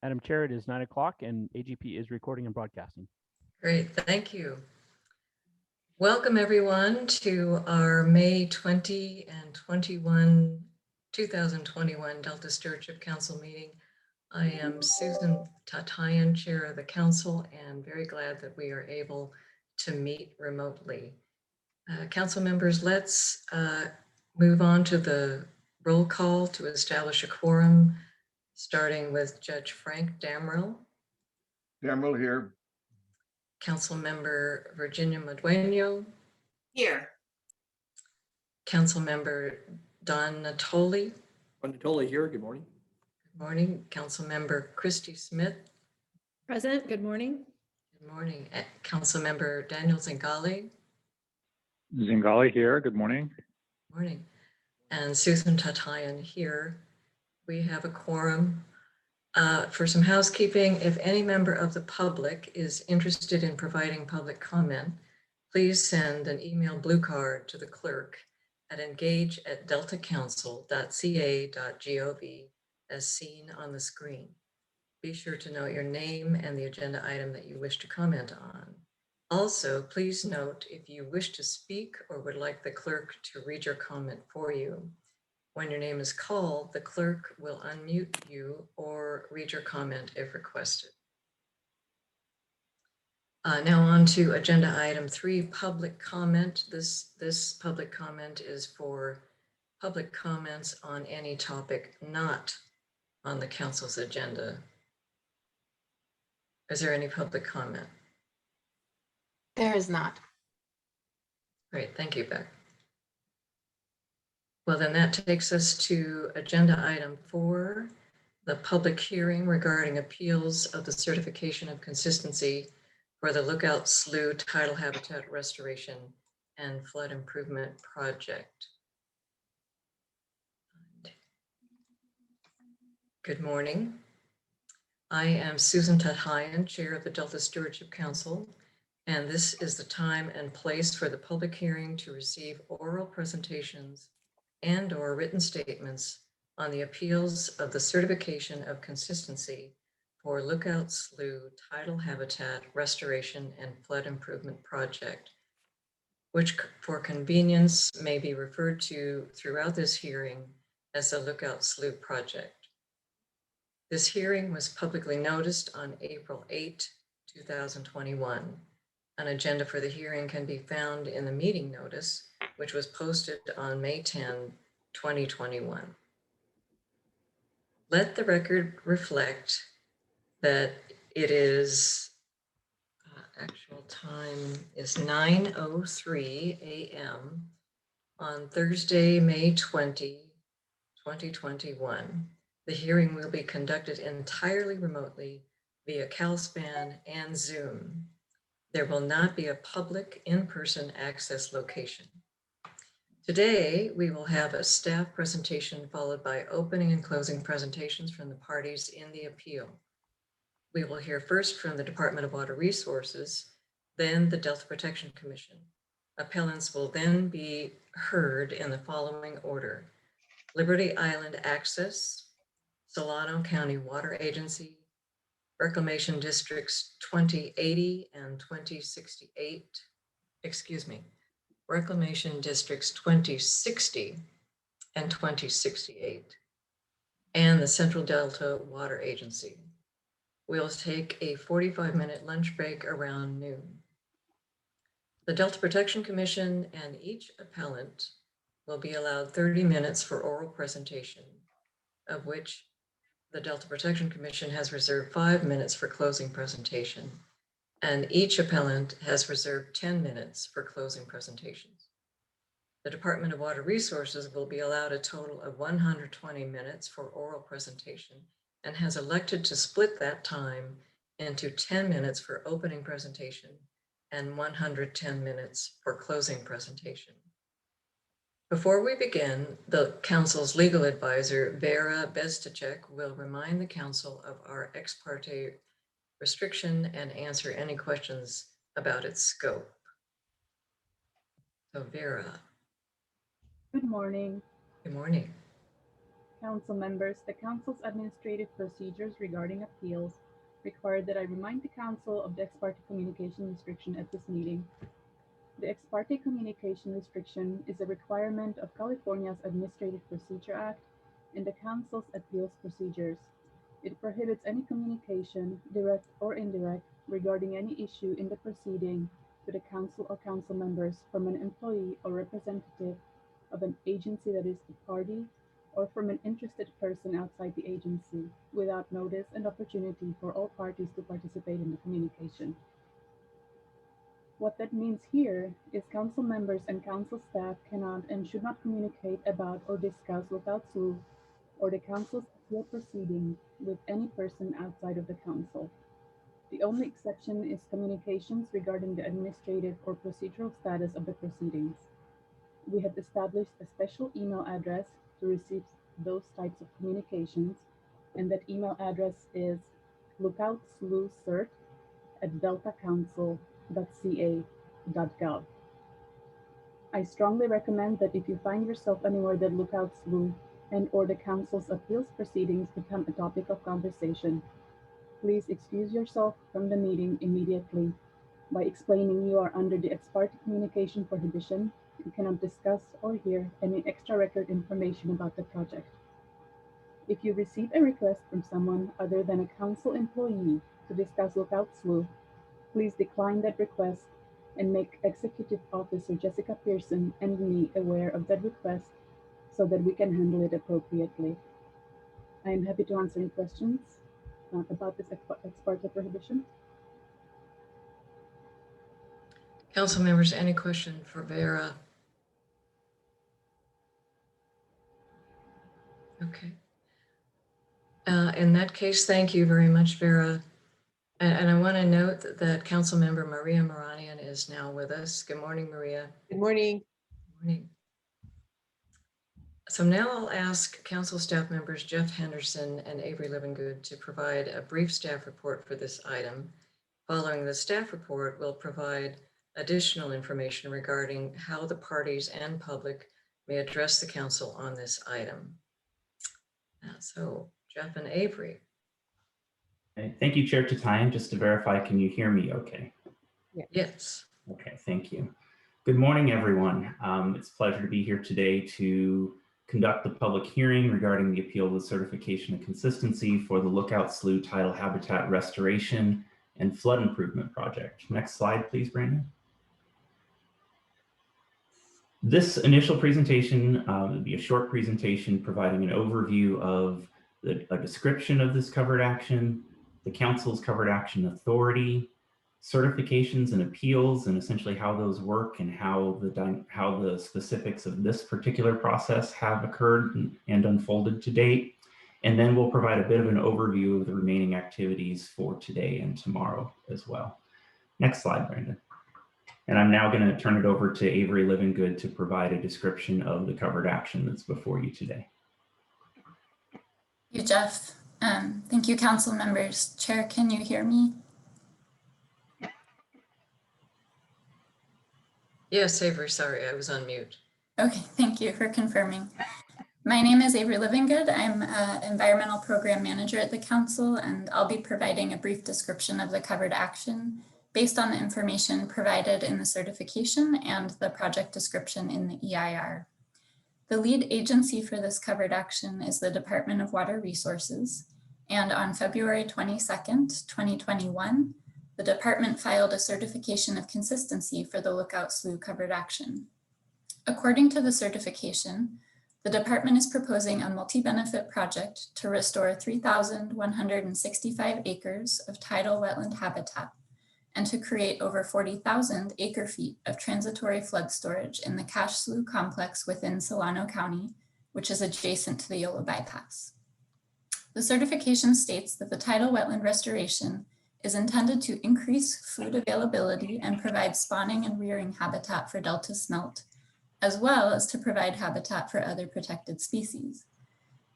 Madam Chair, it is 9 o'clock and AGP is recording and broadcasting. Great, thank you. Welcome everyone to our May 20 and 2021 Delta Stewardship Council meeting. I am Susan Tatayan, Chair of the Council, and very glad that we are able to meet remotely. Council members, let's move on to the roll call to establish a quorum, starting with Judge Frank Damrell. Damrell here. Councilmember Virginia Madueño. Here. Councilmember Don Natoli. Don Natoli here. Good morning. Good morning. Councilmember Christy Smith. Present. Good morning. Good morning. Councilmember Daniel Zingali. Zingali here. Good morning. Good morning. And Susan Tatayan here. We have a quorum. For some housekeeping, if any member of the public is interested in providing public comment, please send an email blue card to the clerk at engage@deltacouncil.ca.gov as seen on the screen. Be sure to note your name and the agenda item that you wish to comment on. Also, please note if you wish to speak or would like the clerk to read your comment for you. When your name is called, the clerk will unmute you or read your comment if requested. Now on to agenda item 3, public comment. This public comment is for public comments on any topic not on the council's agenda. Is there any public comment? There is not. Great, thank you, Beck. Well, then that takes us to agenda item 4, the public hearing regarding appeals of the certification of consistency for the Lookout Slough Tidal Habitat Restoration and Flood Improvement Project. Good morning. I am Susan Tatayan, Chair of the Delta Stewardship Council, and this is the time and place for the public hearing to receive oral presentations and/or written statements on the appeals of the certification of consistency for Lookout Slough Tidal Habitat Restoration and Flood Improvement Project, which for convenience may be referred to throughout this hearing as the Lookout Slough Project. This hearing was publicly noticed on April 8, 2021. An agenda for the hearing can be found in the meeting notice, which was posted on May 10, 2021. Let the record reflect that it is, actual time is 9:03 a.m. on Thursday, May 20, 2021. The hearing will be conducted entirely remotely via CalSpan and Zoom. There will not be a public in-person access location. Today, we will have a staff presentation followed by opening and closing presentations from the parties in the appeal. We will hear first from the Department of Water Resources, then the Delta Protection Commission. Appellants will then be heard in the following order: Liberty Island Access, Solano County Water Agency, Reclamation Districts 2080 and 2068, Reclamation Districts 2060 and 2068, and the Central Delta Water Agency. We'll take a 45-minute lunch break around noon. The Delta Protection Commission and each appellant will be allowed 30 minutes for oral presentation, of which the Delta Protection Commission has reserved 5 minutes for closing presentation, and each appellant has reserved 10 minutes for closing presentations. The Department of Water Resources will be allowed a total of 120 minutes for oral presentation and has elected to split that time into 10 minutes for opening presentation and 110 minutes for closing presentation. Before we begin, the Council's legal advisor, Vera Beztacek, will remind the Council of our ex parte restriction and answer any questions about its scope. So Vera. Good morning. Good morning. council members, the council's administrative procedures regarding appeals require that I remind the council of the ex parte communication restriction at this meeting. The ex parte communication restriction is a requirement of California's Administrative Procedure Act and the council's appeals procedures. It prohibits any communication, direct or indirect, regarding any issue in the proceeding to the council or council members from an employee or representative of an agency that is the party, or from an interested person outside the agency, without notice and opportunity for all parties to participate in the communication. What that means here is council members and council staff cannot and should not communicate about or discuss without SLOUGH or the council's appeal proceeding with any person outside of the council. The only exception is communications regarding the administrative or procedural status of the proceedings. We have established a special email address to receive those types of communications, and that email address is lookoutsloughcert@deltacouncil.ca.gov. I strongly recommend that if you find yourself anywhere that Lookout SLOUGH and or the council's appeals proceedings become a topic of conversation, please excuse yourself from the meeting immediately by explaining you are under the ex parte communication prohibition and cannot discuss or hear any extra record information about the project. If you receive a request from someone other than a council employee to discuss Lookout SLOUGH, please decline that request and make Executive Officer Jessica Pearson and me aware of that request so that we can handle it appropriately. I am happy to answer any questions about this ex parte prohibition. Council members, any question for Vera? Okay. In that case, thank you very much, Vera. And I want to note that Council Member Maria Moranian is now with us. Good morning, Maria. Good morning. Good morning. So now I'll ask Council staff members Jeff Henderson and Avery Livingood to provide a brief staff report for this item. Following the staff report, we'll provide additional information regarding how the parties and public may address the council on this item. So Jeff and Avery. Okay. Thank you, Chair Tatayan. Just to verify, can you hear me okay? Yes. Okay, thank you. Good morning, everyone. It's a pleasure to be here today to conduct the public hearing regarding the appeal of the certification of consistency for the Lookout SLOUGH tidal habitat restoration and flood improvement project. Next slide, please, Brandon. This initial presentation will be a short presentation providing an overview of a description of this covered action, the council's covered action authority, certifications and appeals, and essentially how those work and how the specifics of this particular process have occurred and unfolded to date. And then we'll provide a bit of an overview of the remaining activities for today and tomorrow as well. Next slide, Brandon. And I'm now going to turn it over to Avery Livingood to provide a description of the covered action that's before you today. Thank you, Jeff. Thank you, council members. Chair, can you hear me? Yes, Avery, sorry, I was on mute. Okay, thank you for confirming. My name is Avery Livingood. I'm an environmental program manager at the council, and I'll be providing a brief description of the covered action based on the information provided in the certification and the project description in the EIR. The lead agency for this covered action is the Department of Water Resources, and on February 22nd, 2021, the department filed a certification of consistency for the Lookout SLOUGH covered action. According to the certification, the department is proposing a multi-benefit project to restore 3,165 acres of tidal wetland habitat and to create over 40,000 acre-feet of transitory flood storage in the Cache Slough complex within Solano County, which is adjacent to the Yolo bypass. The certification states that the tidal wetland restoration is intended to increase food availability and provide spawning and rearing habitat for Delta smelt, as well as to provide habitat for other protected species.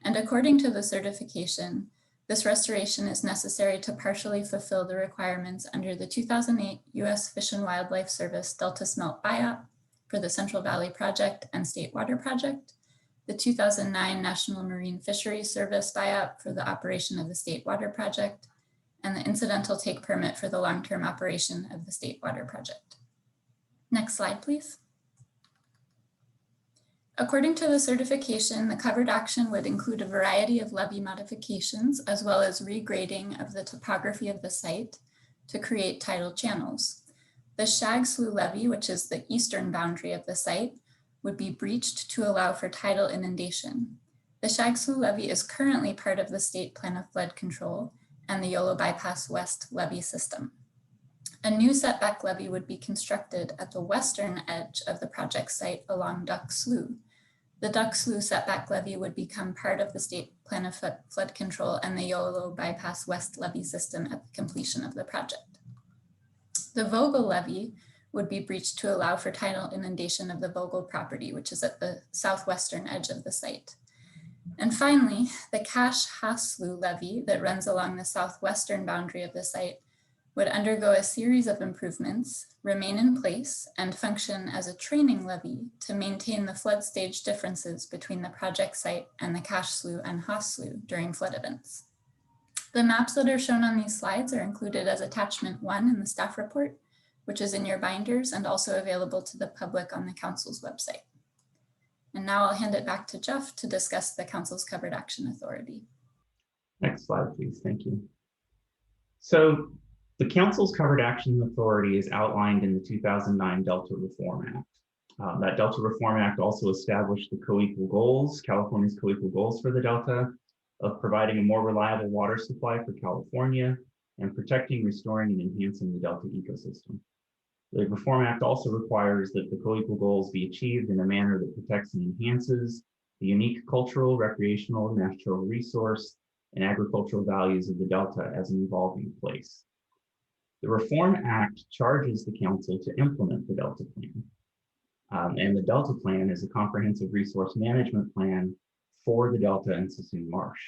And according to the certification, this restoration is necessary to partially fulfill the requirements under the 2008 U.S. Fish and Wildlife Service Delta smelt BIOP for the Central Valley Project and State Water Project, the 2009 National Marine Fisheries Service buyout for the operation of the State Water Project, and the incidental take permit for the long-term operation of the State Water Project. Next slide, please. According to the certification, the covered action would include a variety of levee modifications, as well as regrading of the topography of the site to create tidal channels. The SLOUGH levee, which is the eastern boundary of the site, would be breached to allow for tidal inundation. The SLOUGH levee is currently part of the State Plan of Flood Control and the Yolo Bypass West levee system. A new setback levee would be constructed at the western edge of the project site along Duck Slough. The Duck Slough setback levee would become part of the State Plan of Flood Control and the Yolo Bypass West levee system at the completion of the project. The Vogel levee would be breached to allow for tidal inundation of the Vogel property, which is at the southwestern edge of the site. And finally, the Cache-Haslu levee that runs along the southwestern boundary of the site would undergo a series of improvements, remain in place, and function as a training levee to maintain the flood stage differences between the project site and the Cache Slough and Haas Slough during flood events. The maps that are shown on these slides are included as attachment 1 in the staff report, which is in your binders and also available to the public on the council's website. And now I'll hand it back to Jeff to discuss the council's covered action authority. Next slide, please. Thank you. So the council's covered action authority is outlined in the 2009 Delta Reform Act. That Delta Reform Act also established the co-equal goals, California's co-equal goals for the Delta, of providing a more reliable water supply for California and protecting, restoring, and enhancing the Delta ecosystem. The Reform Act also requires that the co-equal goals be achieved in a manner that protects and enhances the unique cultural, recreational, natural resource, and agricultural values of the Delta as an evolving place. The Reform Act charges the council to implement the Delta Plan. And the Delta Plan is a comprehensive resource management plan for the Delta and Sassoon Marsh.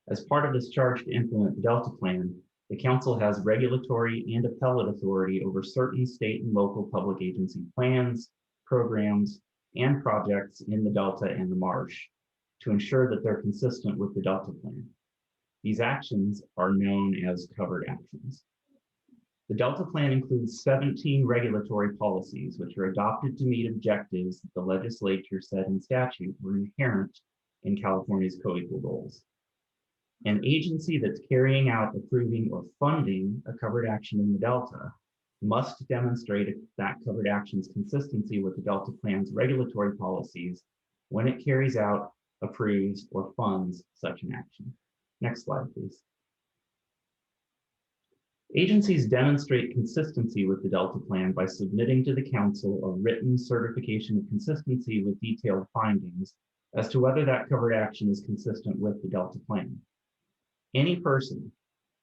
As part of this charge to implement the Delta Plan, the council has regulatory and appellate authority over certain state and local public agency plans, programs, and projects in the Delta and the Marsh to ensure that they're consistent with the Delta Plan. These actions are known as covered actions. The Delta Plan includes 17 regulatory policies, which are adopted to meet objectives that the legislature said in statute were inherent in California's co-equal goals. An agency that's carrying out, approving, or funding a covered action in the Delta must demonstrate that covered action's consistency with the Delta Plan's regulatory policies when it carries out, approves, or funds such an action. Next slide, please. Agencies demonstrate consistency with the Delta Plan by submitting to the council a written certification of consistency with detailed findings as to whether that covered action is consistent with the Delta Plan. Any person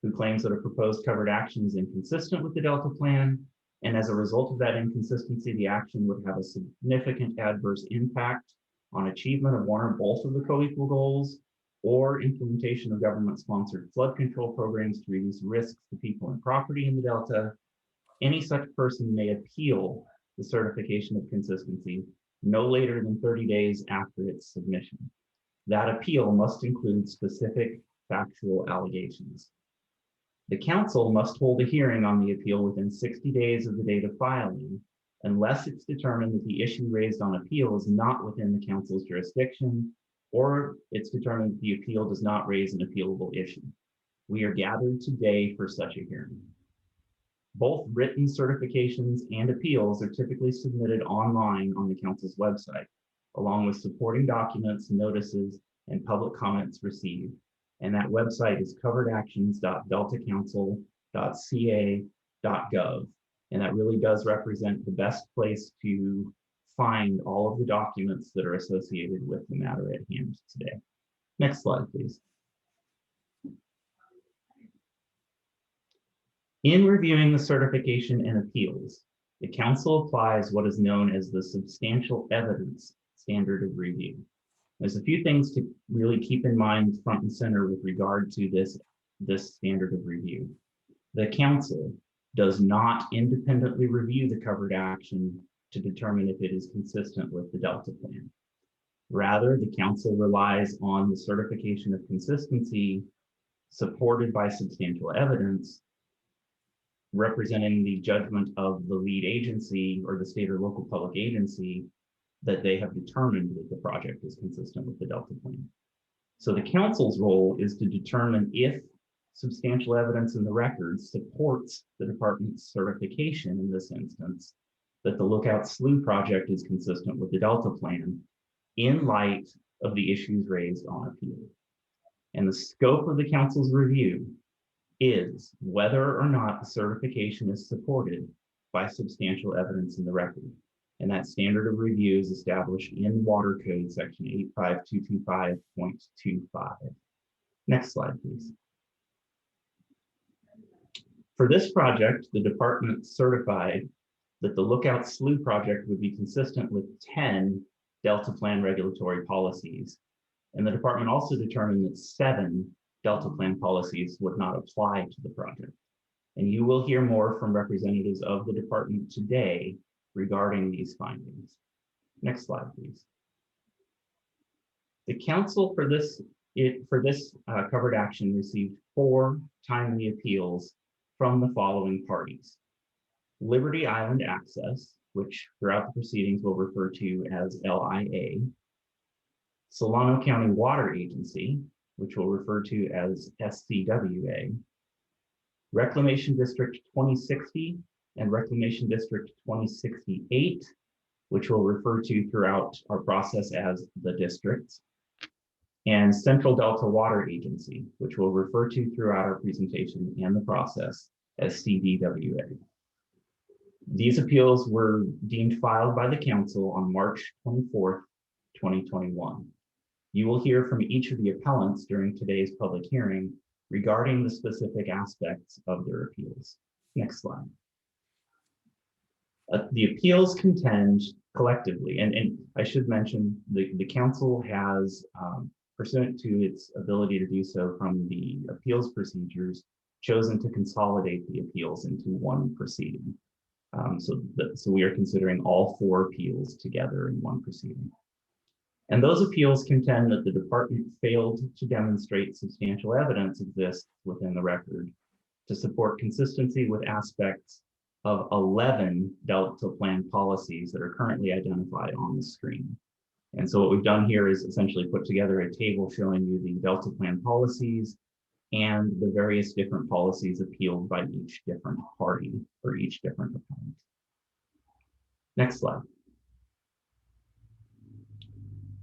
who claims that a proposed covered action is inconsistent with the Delta Plan, and as a result of that inconsistency, the action would have a significant adverse impact on achievement of one or both of the co-equal goals, or implementation of government-sponsored flood control programs to reduce risks to people and property in the Delta, any such person may appeal the certification of consistency no later than 30 days after its submission. That appeal must include specific factual allegations. The council must hold a hearing on the appeal within 60 days of the date of filing, unless it's determined that the issue raised on appeal is not within the council's jurisdiction, or it's determined that the appeal does not raise an appealable issue. We are gathered today for such a hearing. Both written certifications and appeals are typically submitted online on the council's website, along with supporting documents, notices, and public comments received. And that website is coveredactions.deltacouncil.ca.gov. And that really does represent the best place to find all of the documents that are associated with the matter at hand today. Next slide, please. In reviewing the certification and appeals, the council applies what is known as the substantial evidence standard of review. There's a few things to really keep in mind front and center with regard to this standard of review. The council does not independently review the covered action to determine if it is consistent with the Delta Plan. Rather, the council relies on the certification of consistency supported by substantial evidence, representing the judgment of the lead agency or the state or local public agency that they have determined that the project is consistent with the Delta Plan. So the council's role is to determine if substantial evidence in the record supports the department's certification in this instance that the Lookout SLOUGH project is consistent with the Delta Plan in light of the issues raised on appeal. And the scope of the council's review is whether or not the certification is supported by substantial evidence in the record. And that standard of review is established in Water Code section 85225.25. Next slide, please. For this project, the department certified that the Lookout SLOUGH project would be consistent with 10 Delta Plan regulatory policies. And the department also determined that 7 Delta Plan policies would not apply to the project. And you will hear more from representatives of the department today regarding these findings. Next slide, please. The council for this covered action received 4 timely appeals from the following parties: Liberty Island Access, which throughout the proceedings we'll refer to as LIA, Solano County Water Agency, which we'll refer to as SCWA, Reclamation District 2060 and Reclamation District 2068, which we'll refer to throughout our process as the districts, and Central Delta Water Agency, which we'll refer to throughout our presentation and the process as CDWA. These appeals were deemed filed by the council on March 24th, 2021. You will hear from each of the appellants during today's public hearing regarding the specific aspects of their appeals. Next slide. The appeals contend collectively, and I should mention the council has, pursuant to its ability to do so from the appeals procedures, chosen to consolidate the appeals into one proceeding. So we are considering all 4 appeals together in one proceeding. And those appeals contend that the department failed to demonstrate substantial evidence exists within the record to support consistency with aspects of 11 Delta Plan policies that are currently identified on the screen. And so what we've done here is essentially put together a table showing you the Delta Plan policies and the various different policies appealed by each different party or each different appellant. Next slide.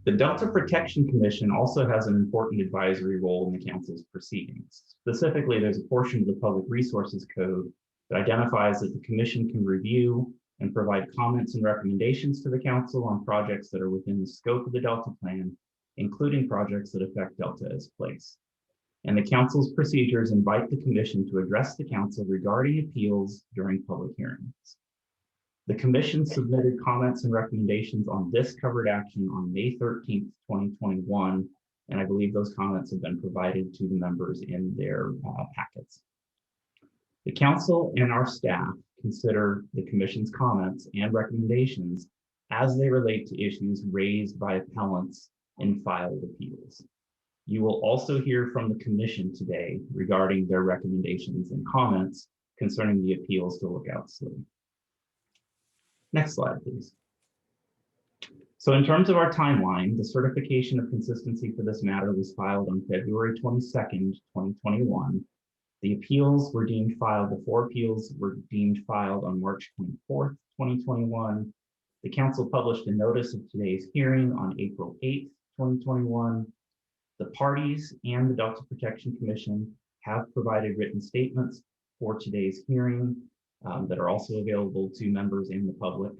The Delta Protection Commission also has an important advisory role in the council's proceedings. Specifically, there's a portion of the Public Resources Code that identifies that the commission can review and provide comments and recommendations to the council on projects that are within the scope of the Delta Plan, including projects that affect Delta as place. And the council's procedures invite the commission to address the council regarding appeals during public hearings. The commission submitted comments and recommendations on this covered action on May 13th, 2021, and I believe those comments have been provided to the members in their packets. The council and our staff consider the commission's comments and recommendations as they relate to issues raised by appellants in filed appeals. You will also hear from the commission today regarding their recommendations and comments concerning the appeals to Lookout SLOUGH. Next slide, please. So in terms of our timeline, the certification of consistency for this matter was filed on February 22nd, 2021. The appeals were deemed filed, the 4 appeals were deemed filed on March 24th, 2021. The council published a notice of today's hearing on April 8th, 2021. The parties and the Delta Protection Commission have provided written statements for today's hearing that are also available to members and the public.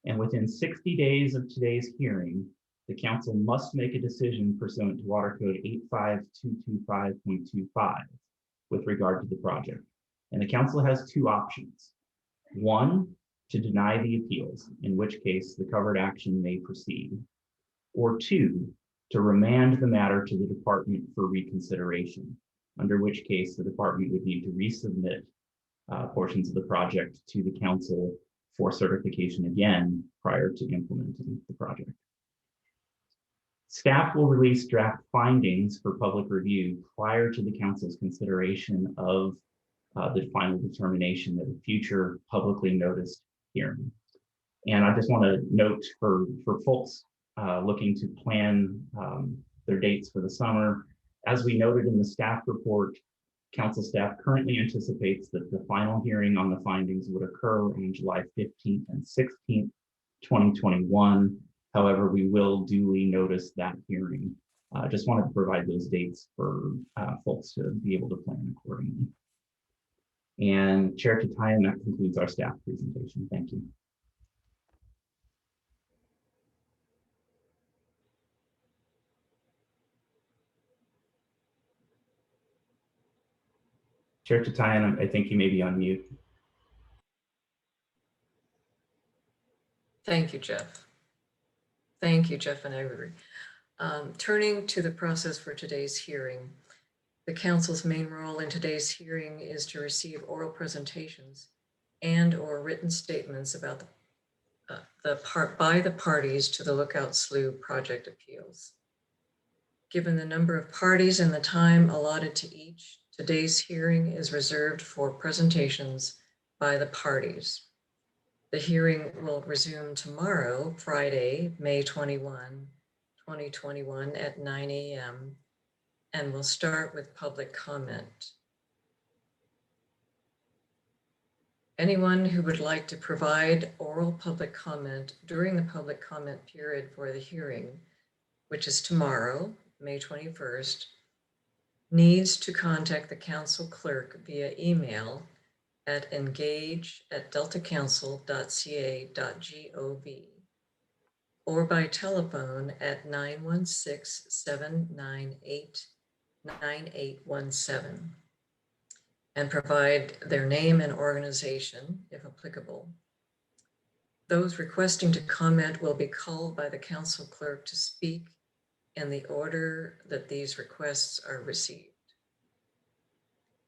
And within 60 days of today's hearing, the council must make a decision pursuant to Water Code 85225.25 with regard to the project. And the council has 2 options. 1, to deny the appeals, in which case the covered action may proceed. Or 2, to remand the matter to the department for reconsideration, under which case the department would need to resubmit portions of the project to the council for certification again prior to implementing the project. Staff will release draft findings for public review prior to the council's consideration of the final determination at a future publicly noticed hearing. And I just want to note for folks looking to plan their dates for the summer, as we noted in the staff report, council staff currently anticipates that the final hearing on the findings would occur on July 15th and 16th, 2021. However, we will duly notice that hearing. Just wanted to provide those dates for folks to be able to plan accordingly. And Chair Tatayan, that concludes our staff presentation. Thank you. Chair Tatayan, I think you may be on mute. Thank you, Jeff. Thank you, Jeff and Avery. Turning to the process for today's hearing, the council's main role in today's hearing is to receive oral presentations and/or written statements about by the parties to the Lookout SLOUGH project appeals. Given the number of parties and the time allotted to each, today's hearing is reserved for presentations by the parties. The hearing will resume tomorrow, Friday, May 21, 2021 at 9 a.m. and will start with public comment. Anyone who would like to provide oral public comment during the public comment period for the hearing, which is tomorrow, May 21st, needs to contact the council clerk via email at engage@deltacouncil.ca.gov or by telephone at 916-798-9817 and provide their name and organization, if applicable. Those requesting to comment will be called by the council clerk to speak in the order that these requests are received.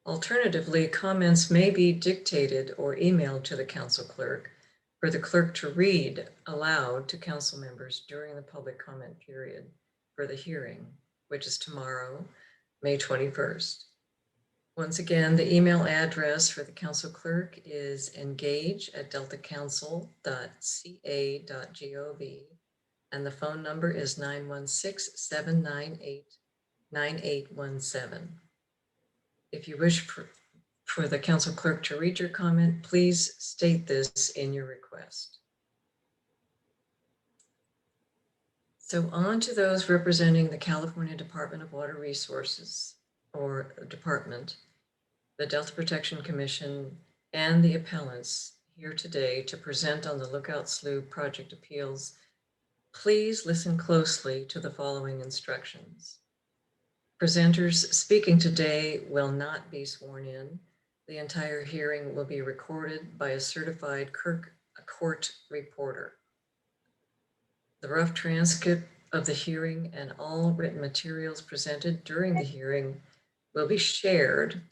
Alternatively, comments may be dictated or emailed to the council clerk for the clerk to read aloud to council members during the public comment period for the hearing, which is tomorrow, May 21st. Once again, the email address for the council clerk is engage@deltacouncil.ca.gov and the phone number is 916-798-9817. If you wish for the council clerk to read your comment, please state this in your request. So on to those representing the California Department of Water Resources, or department, the Delta Protection Commission, and the appellants here today to present on the Lookout SLOUGH project appeals. Please listen closely to the following instructions. Presenters speaking today will not be sworn in. The entire hearing will be recorded by a certified court reporter. The rough transcript of the hearing and all written materials presented during the hearing will be shared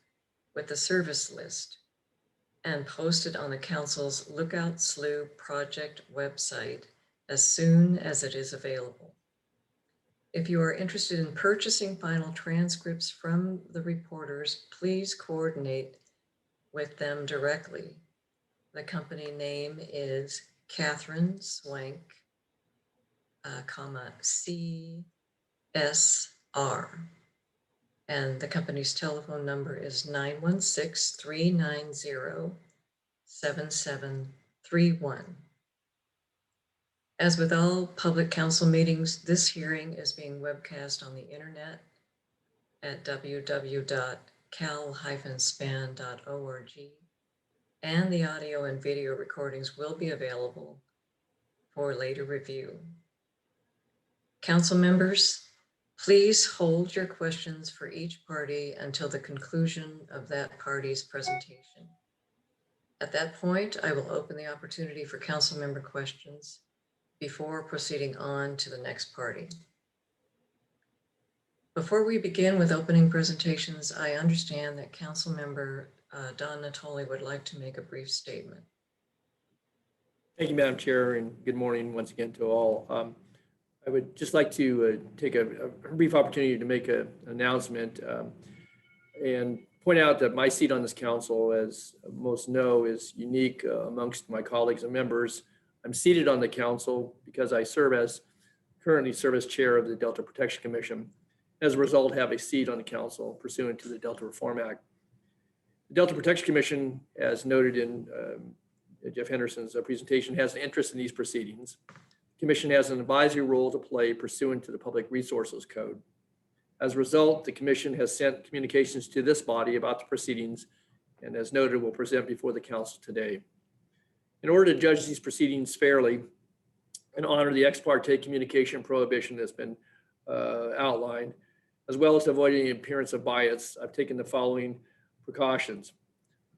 with the service list and posted on the council's Lookout SLOUGH project website as soon as it is available. If you are interested in purchasing final transcripts from the reporters, please coordinate with them directly. The company name is Catherine Swank, CSR. And the company's telephone number is 916-390-7731. As with all public council meetings, this hearing is being webcast on the internet at www.cal-span.org, and the audio and video recordings will be available for later review. Council members, please hold your questions for each party until the conclusion of that party's presentation. At that point, I will open the opportunity for council member questions before proceeding on to the next party. Before we begin with opening presentations, I understand that council member Don Natoli would like to make a brief statement. Thank you, Madam Chair, and good morning once again to all. I would just like to take a brief opportunity to make an announcement and point out that my seat on this council, as most know, is unique amongst my colleagues and members. I'm seated on the council because I currently serve as chair of the Delta Protection Commission. As a result, have a seat on the council pursuant to the Delta Reform Act. The Delta Protection Commission, as noted in Jeff Henderson's presentation, has an interest in these proceedings. The commission has an advisory role to play pursuant to the Public Resources Code. As a result, the commission has sent communications to this body about the proceedings, and as noted, will present before the council today. In order to judge these proceedings fairly and honor the ex parte communication prohibition that's been outlined, as well as avoiding the appearance of bias, I've taken the following precautions.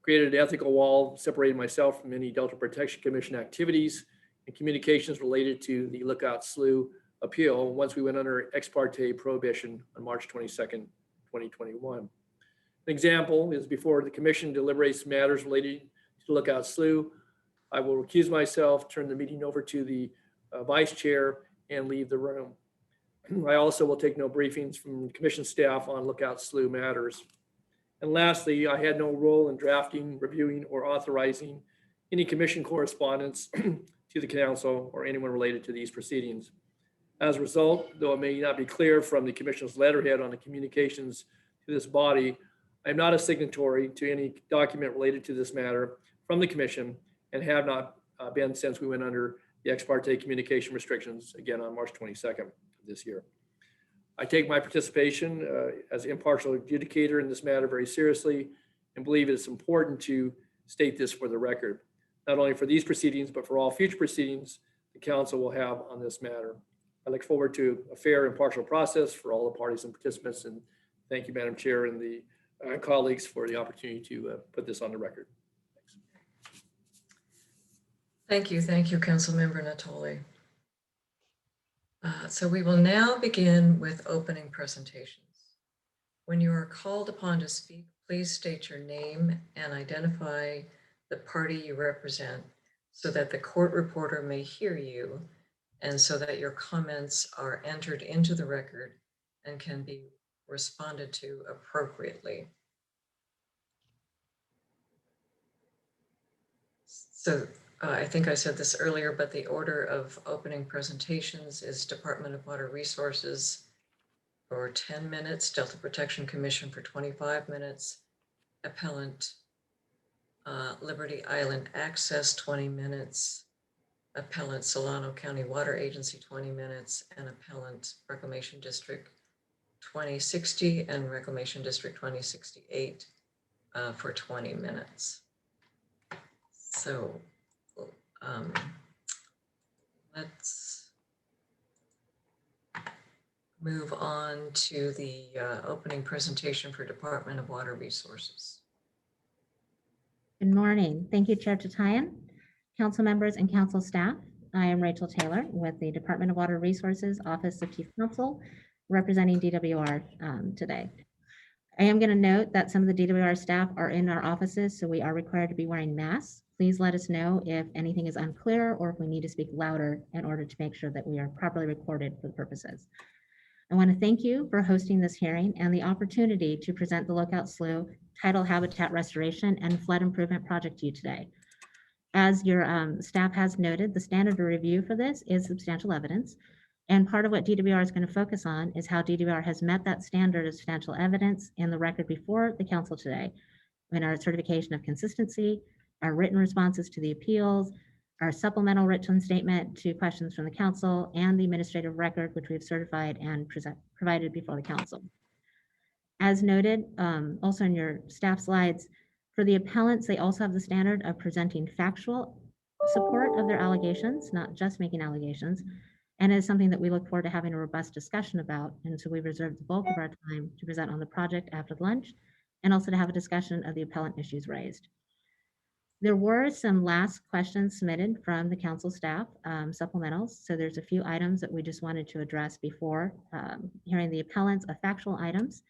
Created an ethical wall separating myself from any Delta Protection Commission activities and communications related to the Lookout Slough appeal once we went under ex parte prohibition on March 22nd, 2021. An example is before the commission deliberates matters related to Lookout Slough, I will recuse myself, turn the meeting over to the vice chair, and leave the room. I also will take no briefings from commission staff on Lookout Slough matters. And lastly, I had no role in drafting, reviewing, or authorizing any commission correspondence to the council or anyone related to these proceedings. As a result, though it may not be clear from the commission's letterhead on the communications to this body, I am not a signatory to any document related to this matter from the commission and have not been since we went under the ex parte communication restrictions again on March 22nd of this year. I take my participation as impartial adjudicator in this matter very seriously and believe it's important to state this for the record, not only for these proceedings, but for all future proceedings the council will have on this matter. I look forward to a fair and impartial process for all the parties and participants, and thank you, Madam Chair, and the colleagues for the opportunity to put this on the record. Thank you, Councilmember Natoli. So we will now begin with opening presentations. When you are called upon to speak, please state your name and identify the party you represent so that the court reporter may hear you and so that your comments are entered into the record and can be responded to appropriately. So I think I said this earlier, but the order of opening presentations is Department of Water Resources for 10 minutes, Delta Protection Commission for 25 minutes, Appellant Liberty Island Access 20 minutes, Appellant Solano County Water Agency 20 minutes, and Appellant Reclamation District 2060 and Reclamation District 2068 for 20 minutes. So let's move on to the opening presentation for Department of Water Resources. Good morning. Thank you, Chair Tatayan, council members and council staff. I am Rachel Taylor with the Department of Water Resources Office of Chief Counsel, representing DWR today. I am going to note that some of the DWR staff are in our offices, so we are required to be wearing masks. Please let us know if anything is unclear or if we need to speak louder in order to make sure that we are properly recorded for the purposes. I want to thank you for hosting this hearing and the opportunity to present the Lookout Slough Tidal Habitat Restoration and Flood Improvement Project to you today. As your staff has noted, the standard of review for this is substantial evidence. And part of what DWR is going to focus on is how DWR has met that standard of substantial evidence in the record before the council today, in our certification of consistency, our written responses to the appeals, our supplemental written statement to questions from the council, and the administrative record, which we've certified and provided before the council. As noted, also in your staff slides, for the appellants, they also have the standard of presenting factual support of their allegations, not just making allegations. And it's something that we look forward to having a robust discussion about. And so we've reserved the bulk of our time to present on the project after lunch, and also to have a discussion of the appellant issues raised. There were some last questions submitted from the council staff, supplementals. So there's a few items that we just wanted to address before hearing the appellants of factual items.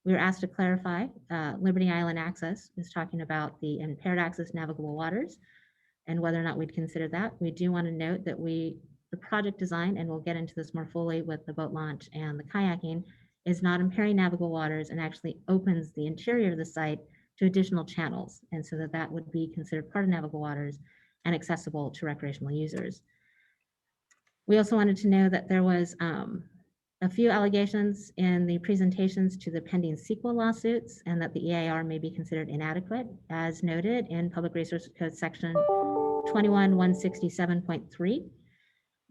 We were asked to clarify Liberty Island access is talking about the impaired access navigable waters and whether or not we'd consider that. We do want to note that we the project design, and we'll get into this more fully with the boat launch and the kayaking, is not impairing navigable waters and actually opens the interior of the site to additional channels. And so that would be considered part of navigable waters and accessible to recreational users. We also wanted to know that there was a few allegations in the presentations to the pending sequel lawsuits, and that the EIR may be considered inadequate, as noted in Public Resources Code section 21-167.3.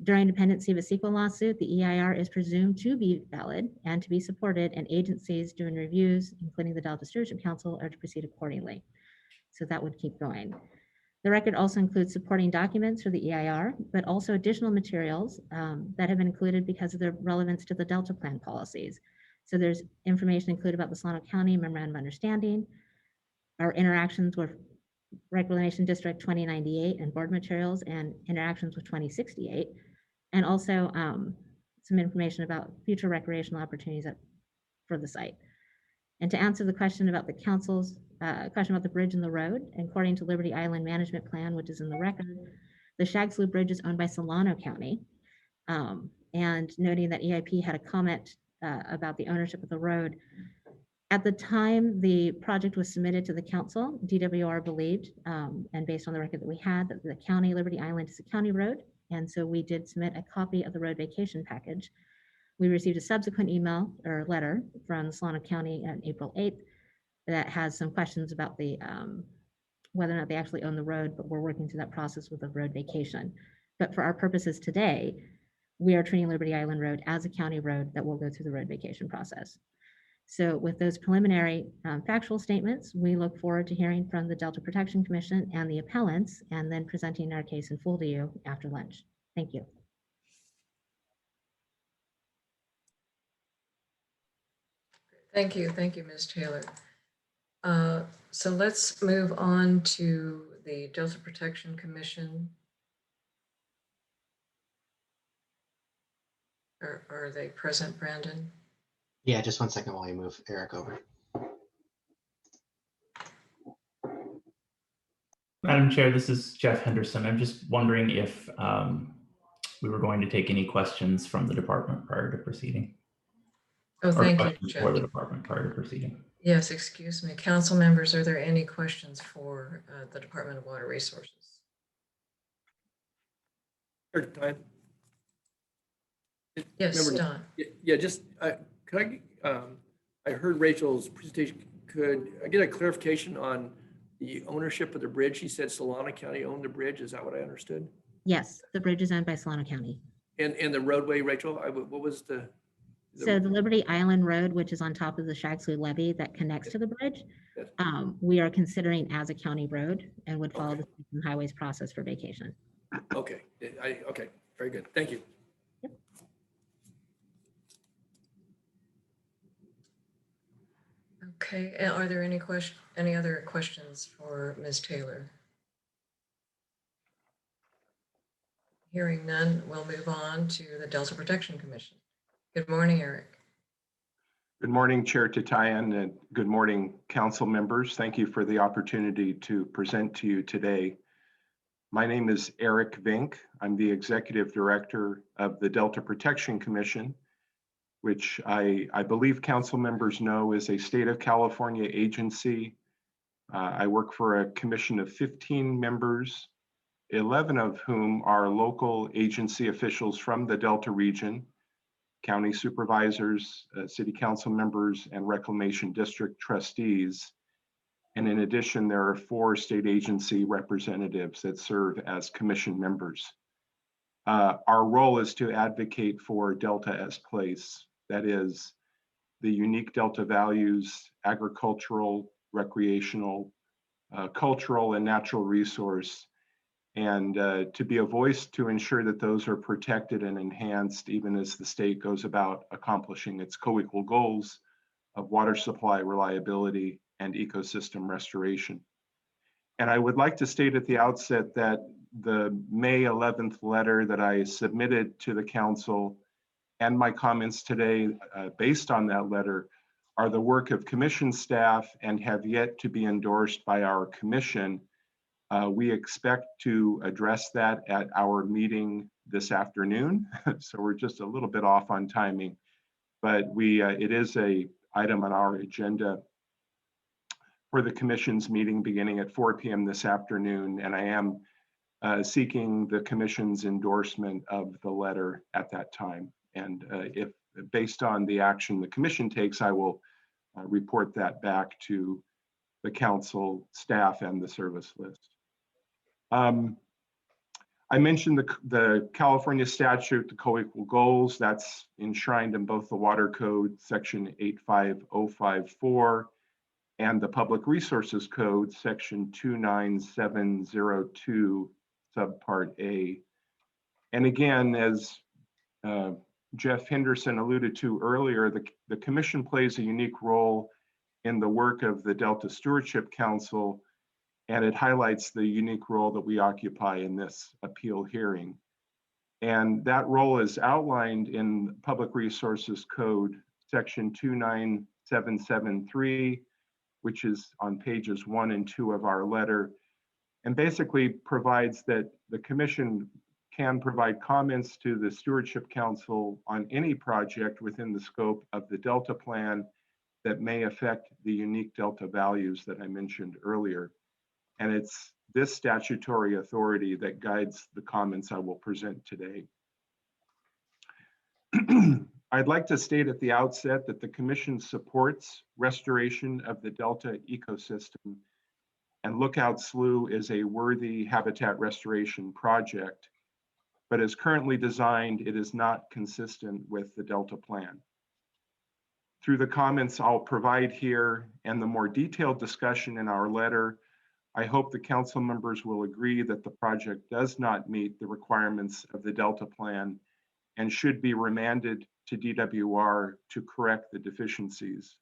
During dependency of a sequel lawsuit, the EIR is presumed to be valid and to be supported, and agencies doing reviews, including the Delta Stewardship Council, are to proceed accordingly. So that would keep going. The record also includes supporting documents for the EIR, but also additional materials that have been included because of their relevance to the Delta Plan policies. So there's information included about the Solano County Memorandum of Understanding, our interactions with Reclamation District 2098 and board materials, and interactions with 2068, and also some information about future recreational opportunities for the site. And to answer the question about the council's question about the bridge and the road, according to Liberty Island Management Plan, which is in the record, the Shag Slough Bridge is owned by Solano County. And noting that EIP had a comment about the ownership of the road. At the time the project was submitted to the council, DWR believed, and based on the record that we had, that the county, Liberty Island, is a county road. And so we did submit a copy of the road vacation package. We received a subsequent email or letter from Solano County on April 8th that has some questions about the whether or not they actually own the road, but we're working through that process with the road vacation. But for our purposes today, we are treating Liberty Island Road as a county road that will go through the road vacation process. So with those preliminary factual statements, we look forward to hearing from the Delta Protection Commission and the appellants, and then presenting our case in full to you after lunch. Thank you. Thank you, Ms. Taylor. So let's move on to the Delta Protection Commission. Are they present, Brandon? Yeah, just 1 second while you move Eric over. Madam Chair, this is Jeff Henderson. I'm just wondering if we were going to take any questions from the department prior to proceeding. Oh, thank you, Jeff. For the department prior to proceeding. Yes, excuse me. Council members, are there any questions for the Department of Water Resources? Yes, Don. Yeah, just could I heard Rachel's presentation. Could I get a clarification on the ownership of the bridge? She said Solano County owned the bridge. Is that what I understood? Yes, the bridge is owned by Solano County. And the roadway, Rachel, what was the? So the Liberty Island Road, which is on top of the Shag Slough levee that connects to the bridge, Yes. We are considering as a county road and would follow the highways process for vacation. Okay, okay, very good. Thank you. Yep. Okay, are there any other questions for Ms. Taylor? Hearing none, we'll move on to the Delta Protection Commission. Good morning, Eric. Good morning, Chair Tatayan, and good morning, council members. Thank you for the opportunity to present to you today. My name is Eric Vink. I'm the Executive Director of the Delta Protection Commission, which I believe council members know is a state of California agency. I work for a commission of 15 members, 11 of whom are local agency officials from the Delta region, county supervisors, city council members, and reclamation district trustees. And in addition, there are 4 state agency representatives that serve as commission members. Our role is to advocate for Delta as place. That is, the unique Delta values, agricultural, recreational, cultural, and natural resource, and to be a voice to ensure that those are protected and enhanced even as the state goes about accomplishing its co-equal goals of water supply reliability and ecosystem restoration. And I would like to state at the outset that the May 11th letter that I submitted to the council and my comments today based on that letter are the work of commission staff and have yet to be endorsed by our commission. We expect to address that at our meeting this afternoon, so we're just a little bit off on timing, but it is a item on our agenda for the commission's meeting beginning at 4 p.m. this afternoon, and I am seeking the commission's endorsement of the letter at that time. And if based on the action the commission takes, I will report that back to the council staff and the service list. I mentioned the California statute, the co-equal goals, that's enshrined in both the Water Code, section 85054, and the Public Resources Code, section 29702, subpart A. And again, as Jeff Henderson alluded to earlier, the commission plays a unique role in the work of the Delta Stewardship Council, and it highlights the unique role that we occupy in this appeal hearing. And that role is outlined in Public Resources Code, section 29773, which is on pages 1 and 2 of our letter, and basically provides that the commission can provide comments to the Stewardship Council on any project within the scope of the Delta Plan that may affect the unique Delta values that I mentioned earlier. And it's this statutory authority that guides the comments I will present today. I'd like to state at the outset that the commission supports restoration of the Delta ecosystem, and Lookout Slough is a worthy habitat restoration project, but as currently designed, it is not consistent with the Delta Plan. Through the comments I'll provide here and the more detailed discussion in our letter, I hope the council members will agree that the project does not meet the requirements of the Delta Plan and should be remanded to DWR to correct the deficiencies.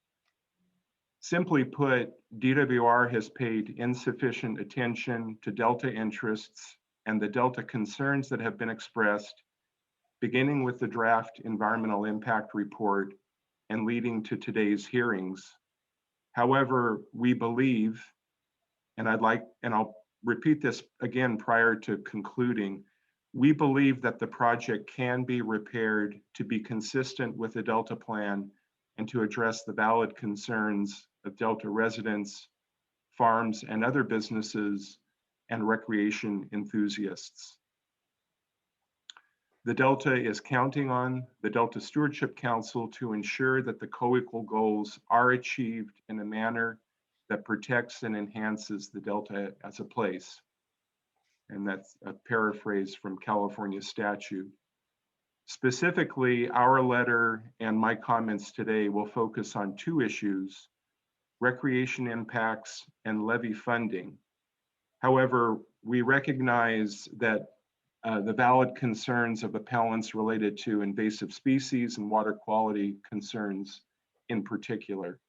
Simply put, DWR has paid insufficient attention to Delta interests and the Delta concerns that have been expressed, beginning with the draft environmental impact report and leading to today's hearings. However, we believe, and I'll repeat this again prior to concluding, we believe that the project can be repaired to be consistent with the Delta Plan and to address the valid concerns of Delta residents, farms, and other businesses and recreation enthusiasts. The Delta is counting on the Delta Stewardship Council to ensure that the co-equal goals are achieved in a manner that protects and enhances the Delta as a place. And that's a paraphrase from California statute. Specifically, our letter and my comments today will focus on two issues: recreation impacts and levy funding. However, we recognize that the valid concerns of appellants related to invasive species and water quality concerns in particular.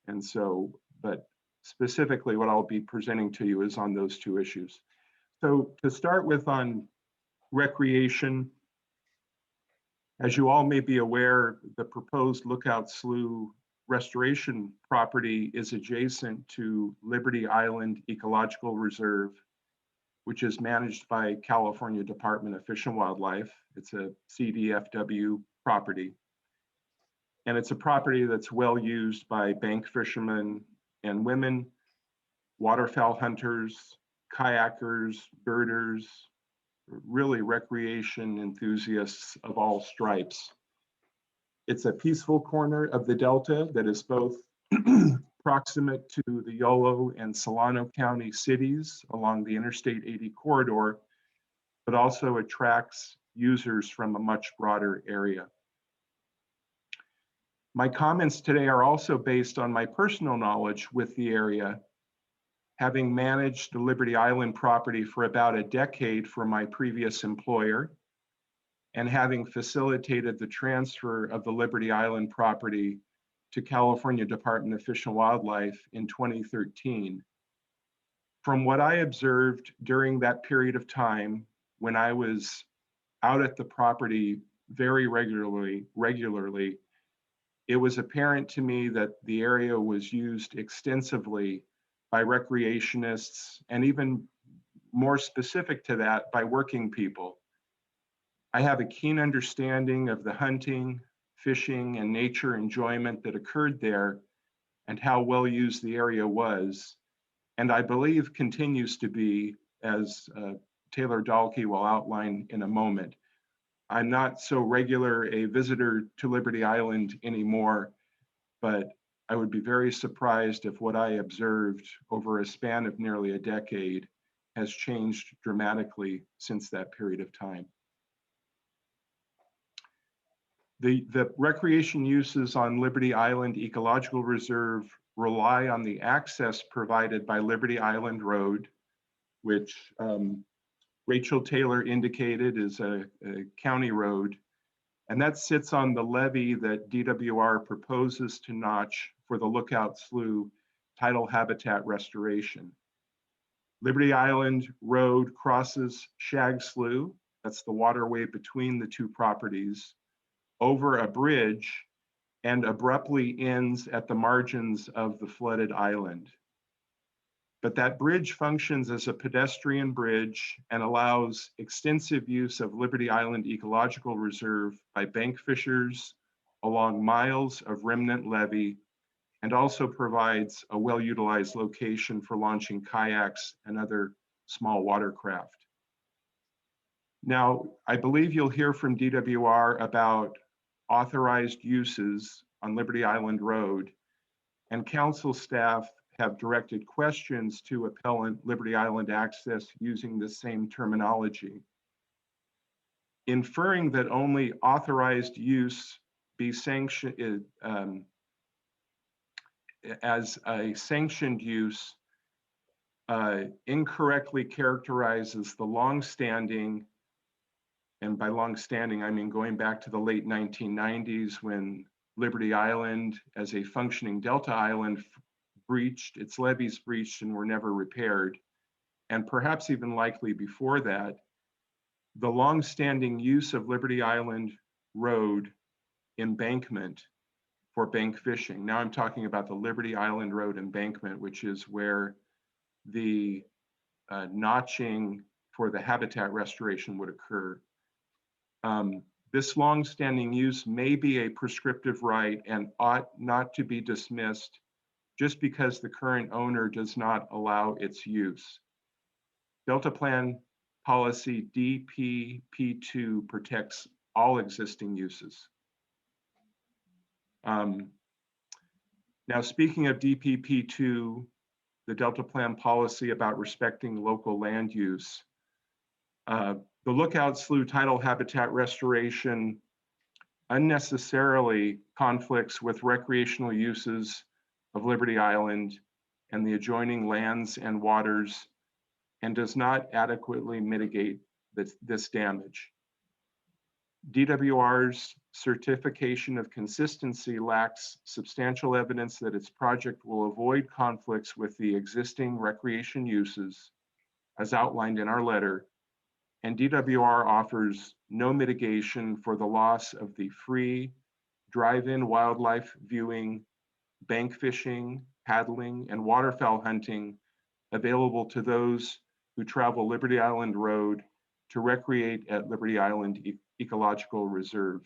And so, but specifically what I'll be presenting to you is on those two issues. So to start with on recreation, as you all may be aware, the proposed Lookout Slough restoration property is adjacent to Liberty Island Ecological Reserve, which is managed by California Department of Fish and Wildlife. It's a CDFW property. And it's a property that's well used by bank fishermen and women, waterfowl hunters, kayakers, birders, really recreation enthusiasts of all stripes. It's a peaceful corner of the Delta that is both proximate to the Yolo and Solano County cities along the Interstate 80 corridor, but also attracts users from a much broader area. My comments today are also based on my personal knowledge with the area, having managed the Liberty Island property for about a decade for my previous employer, and having facilitated the transfer of the Liberty Island property to California Department of Fish and Wildlife in 2013. From what I observed during that period of time, when I was out at the property very regularly, it was apparent to me that the area was used extensively by recreationists, and even more specific to that, by working people. I have a keen understanding of the hunting, fishing, and nature enjoyment that occurred there and how well used the area was, and I believe continues to be, as Taylor Dahlke will outline in a moment. I'm not so regular a visitor to Liberty Island anymore, but I would be very surprised if what I observed over a span of nearly a decade has changed dramatically since that period of time. The recreation uses on Liberty Island Ecological Reserve rely on the access provided by Liberty Island Road, which Rachel Taylor indicated is a county road, and that sits on the levee that DWR proposes to notch for the Lookout Slough tidal habitat restoration. Liberty Island Road crosses Shag Slough, that's the waterway between the two properties, over a bridge and abruptly ends at the margins of the flooded island. But that bridge functions as a pedestrian bridge and allows extensive use of Liberty Island Ecological Reserve by bank fishers along miles of remnant levee, and also provides a well-utilized location for launching kayaks and other small watercraft. Now, I believe you'll hear from DWR about authorized uses on Liberty Island Road, and council staff have directed questions to Appellant Liberty Island Access using the same terminology. Inferring that only authorized use be sanctioned as a sanctioned use incorrectly characterizes the long-standing, and by long-standing, I mean going back to the late 1990s when Liberty Island, as a functioning Delta Island, breached, its levees breached and were never repaired. And perhaps even likely before that, the long-standing use of Liberty Island Road embankment for bank fishing. Now I'm talking about the Liberty Island Road embankment, which is where the notching for the habitat restoration would occur. This long-standing use may be a prescriptive right and ought not to be dismissed just because the current owner does not allow its use. Delta Plan Policy DPP2 protects all existing uses. Now, speaking of DPP2, the Delta Plan policy about respecting local land use, the Lookout Slough tidal habitat restoration unnecessarily conflicts with recreational uses of Liberty Island and the adjoining lands and waters, and does not adequately mitigate this damage. DWR's certification of consistency lacks substantial evidence that its project will avoid conflicts with the existing recreation uses as outlined in our letter, and DWR offers no mitigation for the loss of the free drive-in wildlife viewing, bank fishing, paddling, and waterfowl hunting available to those who travel Liberty Island Road to recreate at Liberty Island Ecological Reserve.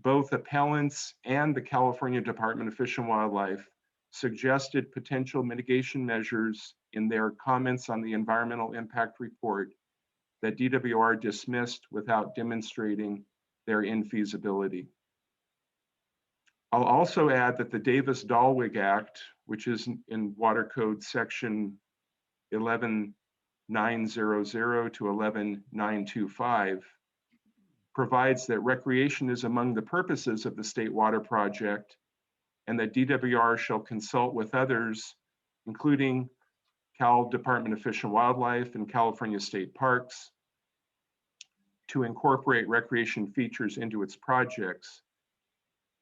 Both appellants and the California Department of Fish and Wildlife suggested potential mitigation measures in their comments on the environmental impact report that DWR dismissed without demonstrating their infeasibility. I'll also add that the Davis-Dahlwig Act, which is in Water Code section 11900 to 11925, provides that recreation is among the purposes of the State Water Project, and that DWR shall consult with others, including Cal Department of Fish and Wildlife and California State Parks, to incorporate recreation features into its projects.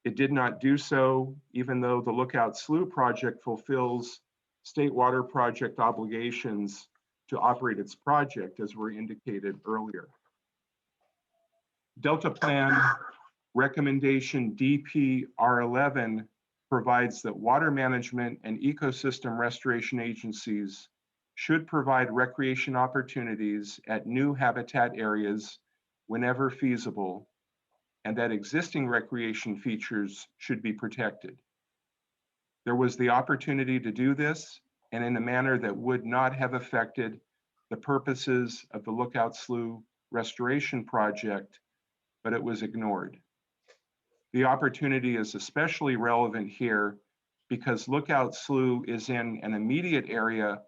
It did not do so, even though the Lookout Slough project fulfills State Water Project obligations to operate its project, as were indicated earlier. Delta Plan Recommendation DPR11 provides that water management and ecosystem restoration agencies should provide recreation opportunities at new habitat areas whenever feasible, and that existing recreation features should be protected. There was the opportunity to do this, and in a manner that would not have affected the purposes of the Lookout Slough Restoration Project, but it was ignored. The opportunity is especially relevant here because Lookout Slough is in an immediate area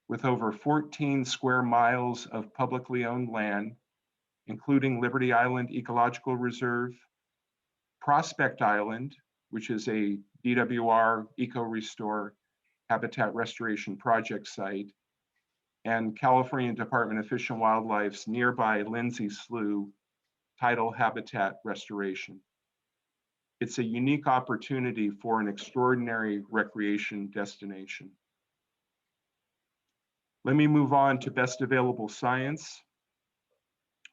with over 14 square miles of publicly owned land, including Liberty Island Ecological Reserve, Prospect Island, which is a DWR Eco Restore Habitat Restoration Project site, and California Department of Fish and Wildlife's nearby Lindsay Slough Tidal Habitat Restoration. It's a unique opportunity for an extraordinary recreation destination. Let me move on to best available science.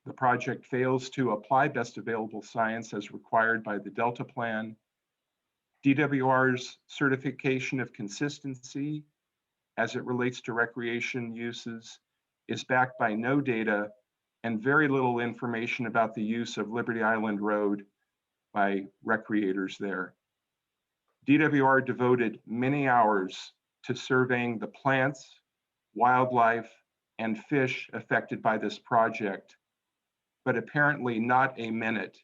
The project fails to apply best available science as required by the Delta Plan. DWR's certification of consistency as it relates to recreation uses is backed by no data and very little information about the use of Liberty Island Road by recreators there. DWR devoted many hours to surveying the plants, wildlife, and fish affected by this project, but apparently not a minute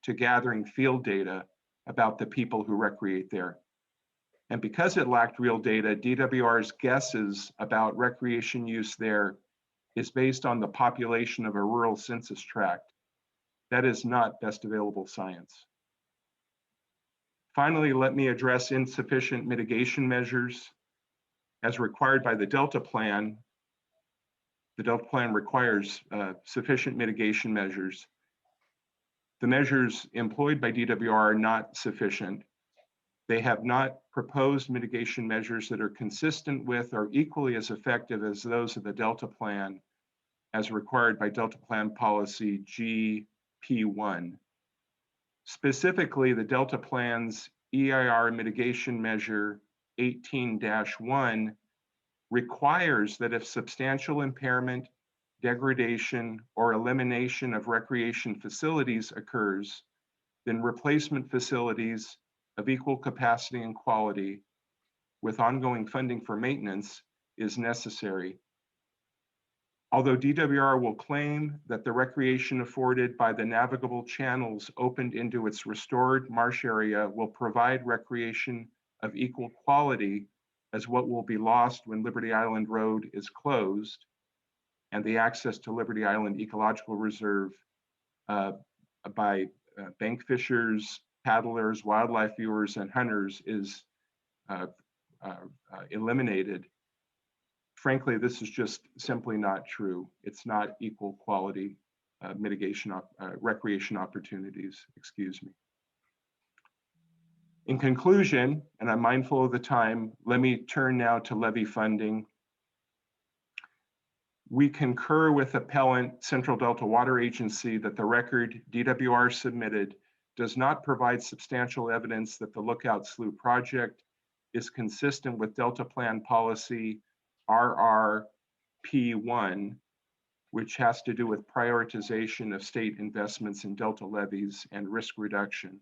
to gathering field data about the people who recreate there. And because it lacked real data, DWR's guesses about recreation use there is based on the population of a rural census tract. That is not best available science. Finally, let me address insufficient mitigation measures. As required by the Delta Plan requires sufficient mitigation measures. The measures employed by DWR are not sufficient. They have not proposed mitigation measures that are consistent with or equally as effective as those of the Delta Plan as required by Delta Plan Policy GP1. Specifically, the Delta Plan's EIR mitigation measure 18-1 requires that if substantial impairment, degradation, or elimination of recreation facilities occurs, then replacement facilities of equal capacity and quality with ongoing funding for maintenance is necessary. Although DWR will claim that the recreation afforded by the navigable channels opened into its restored marsh area will provide recreation of equal quality as what will be lost when Liberty Island Road is closed and the access to Liberty Island Ecological Reserve by bank fishers, paddlers, wildlife viewers, and hunters is eliminated. Frankly, this is just simply not true. It's not equal quality recreation opportunities, excuse me. In conclusion, and I'm mindful of the time, let me turn now to levy funding. We concur with Appellant Central Delta Water Agency that the record DWR submitted does not provide substantial evidence that the Lookout Slough project is consistent with Delta Plan Policy RRP1, which has to do with prioritization of state investments in Delta levees and risk reduction.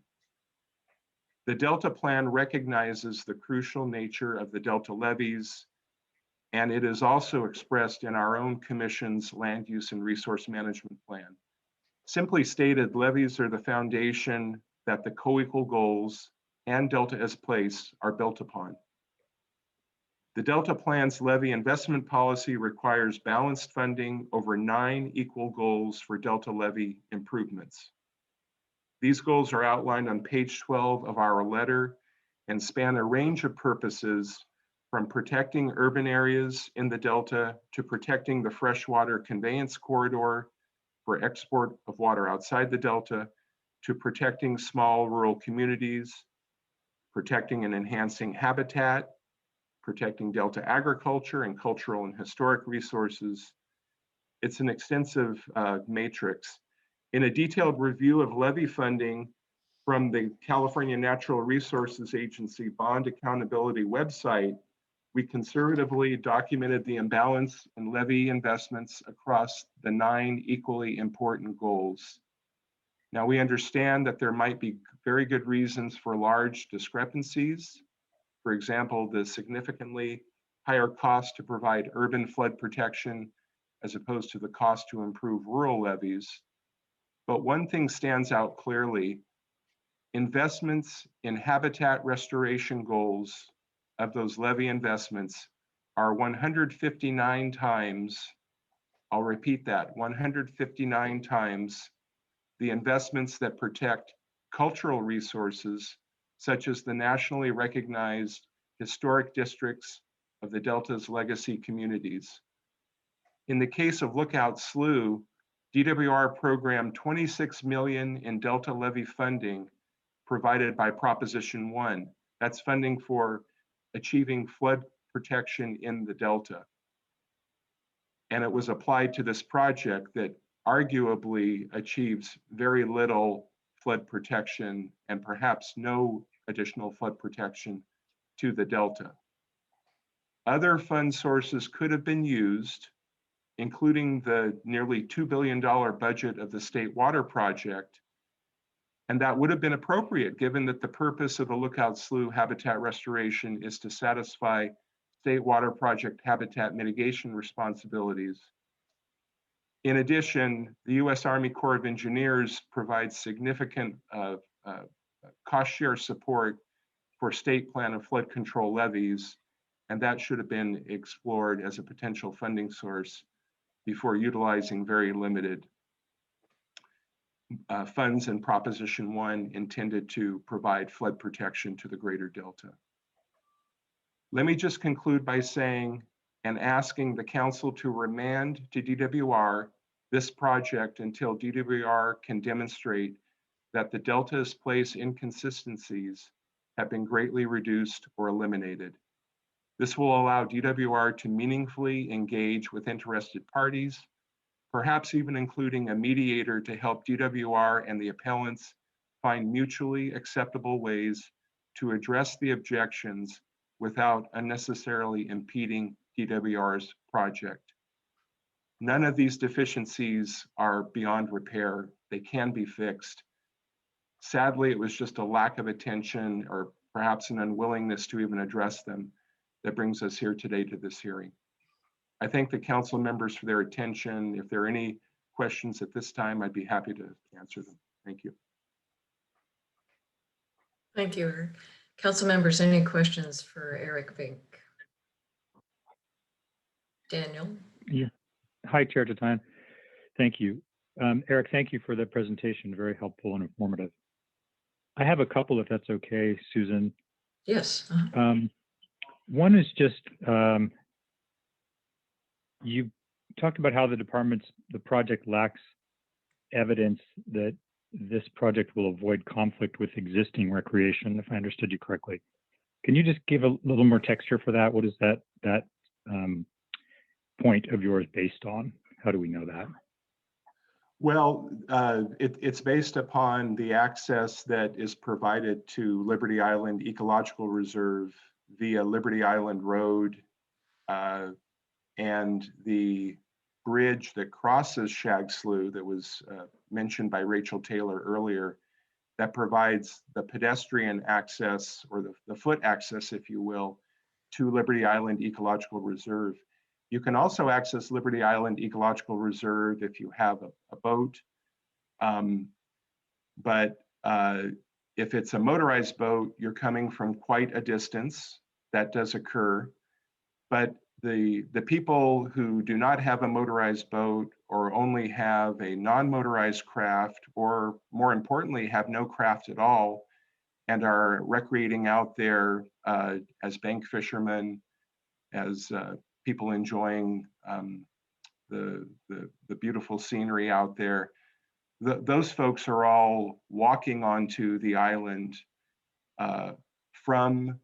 The Delta Plan recognizes the crucial nature of the Delta levees, and it is also expressed in our own Commission's Land Use and Resource Management Plan. Simply stated, levees are the foundation that the co-equal goals and Delta as place are built upon. The Delta Plan's levy investment policy requires balanced funding over 9 equal goals for Delta levy improvements. These goals are outlined on page 12 of our letter and span a range of purposes from protecting urban areas in the Delta to protecting the freshwater conveyance corridor for export of water outside the Delta, to protecting small rural communities, protecting and enhancing habitat, protecting Delta agriculture and cultural and historic resources. It's an extensive matrix. In a detailed review of levy funding from the California Natural Resources Agency Bond Accountability website, we conservatively documented the imbalance in levy investments across the 9 equally important goals. Now, we understand that there might be very good reasons for large discrepancies. For example, the significantly higher cost to provide urban flood protection as opposed to the cost to improve rural levees. But one thing stands out clearly: investments in habitat restoration goals of those levy investments are 159 times, I'll repeat that, 159 times the investments that protect cultural resources, such as the nationally recognized historic districts of the Delta's legacy communities. In the case of Lookout SLOUGH, DWR programmed $26 million in Delta levy funding provided by Proposition 1. That's funding for achieving flood protection in the Delta. And it was applied to this project that arguably achieves very little flood protection and perhaps no additional flood protection to the Delta. Other fund sources could have been used, including the nearly $2 billion budget of the State Water Project. And that would have been appropriate given that the purpose of the Lookout SLOUGH habitat restoration is to satisfy State Water Project habitat mitigation responsibilities. In addition, the U.S. Army Corps of Engineers provides significant cost share support for state plan and flood control levies, and that should have been explored as a potential funding source before utilizing very limited funds in Proposition 1 intended to provide flood protection to the greater Delta. Let me just conclude by saying and asking the council to remand to DWR this project until DWR can demonstrate that the Delta's place inconsistencies have been greatly reduced or eliminated. This will allow DWR to meaningfully engage with interested parties, perhaps even including a mediator to help DWR and the appellants find mutually acceptable ways to address the objections without unnecessarily impeding DWR's project. None of these deficiencies are beyond repair. They can be fixed. Sadly, it was just a lack of attention or perhaps an unwillingness to even address them that brings us here today to this hearing. I thank the council members for their attention. If there are any questions at this time, I'd be happy to answer them. Thank you. Thank you, Eric. Council members, any questions for Eric Vink? Daniel? Yeah. Hi, Chair Tatian. Thank you. Eric, thank you for the presentation. Very helpful and informative. I have a couple, if that's okay, Susan. Yes. One is just, you talked about how the project lacks evidence that this project will avoid conflict with existing recreation, if I understood you correctly. Can you just give a little more texture for that? What is that point of yours based on? How do we know that? Well, it's based upon the access that is provided to Liberty Island Ecological Reserve via Liberty Island Road and the bridge that crosses Shag Slough that was mentioned by Rachel Taylor earlier, that provides the pedestrian access or the foot access, if you will, to Liberty Island Ecological Reserve. You can also access Liberty Island Ecological Reserve if you have a boat. But if it's a motorized boat, you're coming from quite a distance. That does occur. But the people who do not have a motorized boat or only have a non-motorized craft, or more importantly, have no craft at all, and are recreating out there as bank fishermen, as people enjoying the beautiful scenery out there, those folks are all walking onto the island from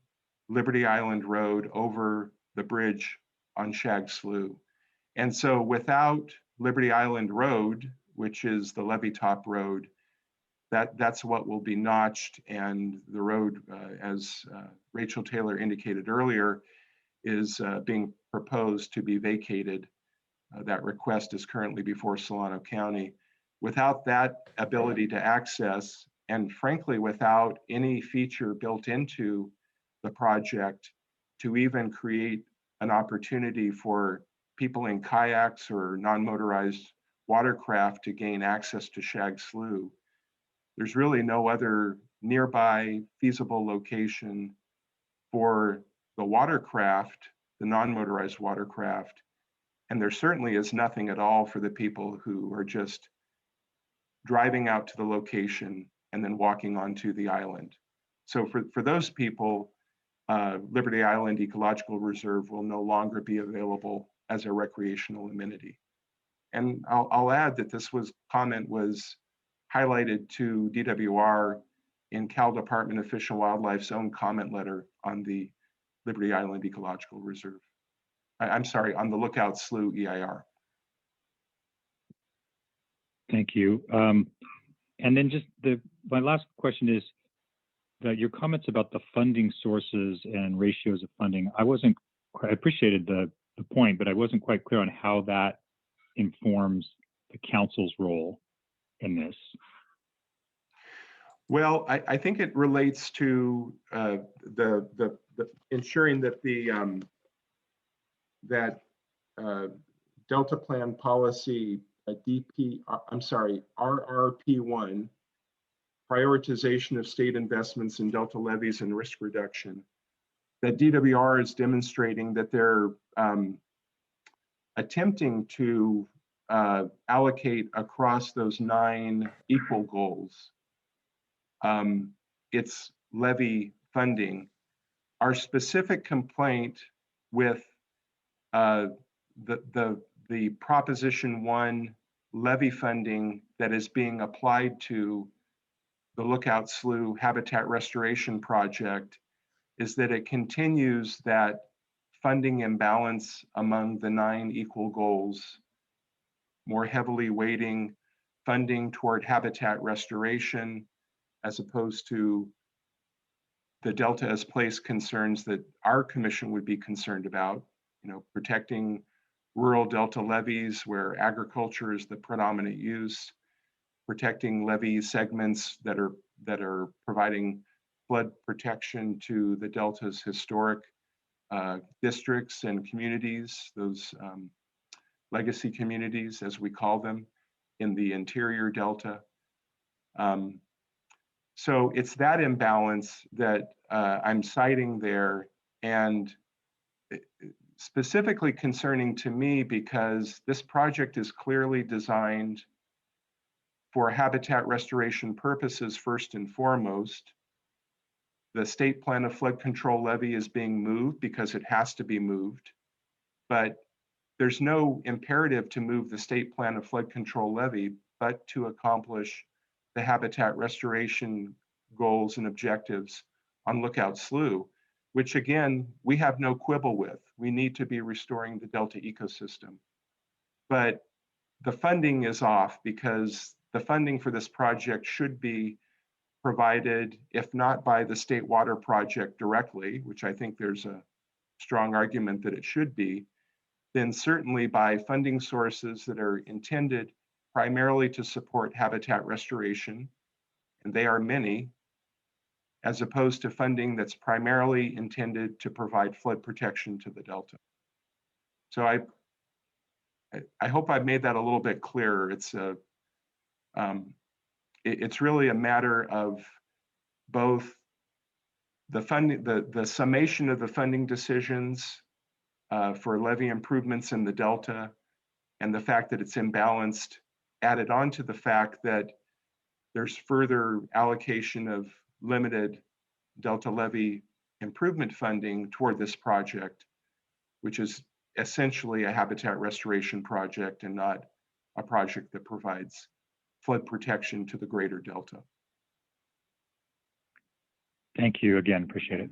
Liberty Island Road over the bridge on Shag Slough. And so without Liberty Island Road, which is the levee top road, that's what will be notched. And the road, as Rachel Taylor indicated earlier, is being proposed to be vacated. That request is currently before Solano County. Without that ability to access, and frankly, without any feature built into the project to even create an opportunity for people in kayaks or non-motorized watercraft to gain access to Shag Slough, there's really no other nearby feasible location for the watercraft, the non-motorized watercraft, and there certainly is nothing at all for the people who are just driving out to the location and then walking onto the island. So for those people, Liberty Island Ecological Reserve will no longer be available as a recreational amenity. And I'll add that this comment was highlighted to DWR in Cal Department of Fish and Wildlife's own comment letter on the Liberty Island Ecological Reserve. I'm sorry, on the Lookout Slough EIR. Thank you. And then just my last question is that your comments about the funding sources and ratios of funding, I appreciated the point, but I wasn't quite clear on how that informs the council's role in this. Well, I think it relates to the ensuring that that Delta Plan Policy RRP1, prioritization of state investments in Delta levees and risk reduction, that DWR is demonstrating that they're attempting to allocate across those 9 equal goals. It's levy funding. Our specific complaint with the Proposition 1 levy funding that is being applied to the Lookout Slough Habitat Restoration Project is that it continues that funding imbalance among the 9 equal goals, more heavily weighting funding toward habitat restoration as opposed to the Delta as place concerns that our commission would be concerned about, protecting rural Delta levees where agriculture is the predominant use, protecting levee segments that are providing flood protection to the Delta's historic districts and communities, those legacy communities, as we call them, in the interior Delta. So it's that imbalance that I'm citing there, and specifically concerning to me because this project is clearly designed for habitat restoration purposes first and foremost. The state plan of flood control levy is being moved because it has to be moved, but there's no imperative to move the state plan of flood control levy, but to accomplish the habitat restoration goals and objectives on Lookout Slough, which again, we have no quibble with. We need to be restoring the Delta ecosystem. But the funding is off because the funding for this project should be provided, if not by the State Water Project directly, which I think there's a strong argument that it should be, then certainly by funding sources that are intended primarily to support habitat restoration, and they are many, as opposed to funding that's primarily intended to provide flood protection to the Delta. So I hope I've made that a little bit clearer. It's really a matter of both the funding, the summation of the funding decisions for levee improvements in the Delta, and the fact that it's imbalanced, added on to the fact that there's further allocation of limited Delta levy improvement funding toward this project, which is essentially a habitat restoration project and not a project that provides flood protection to the greater Delta. Thank you again, appreciate it.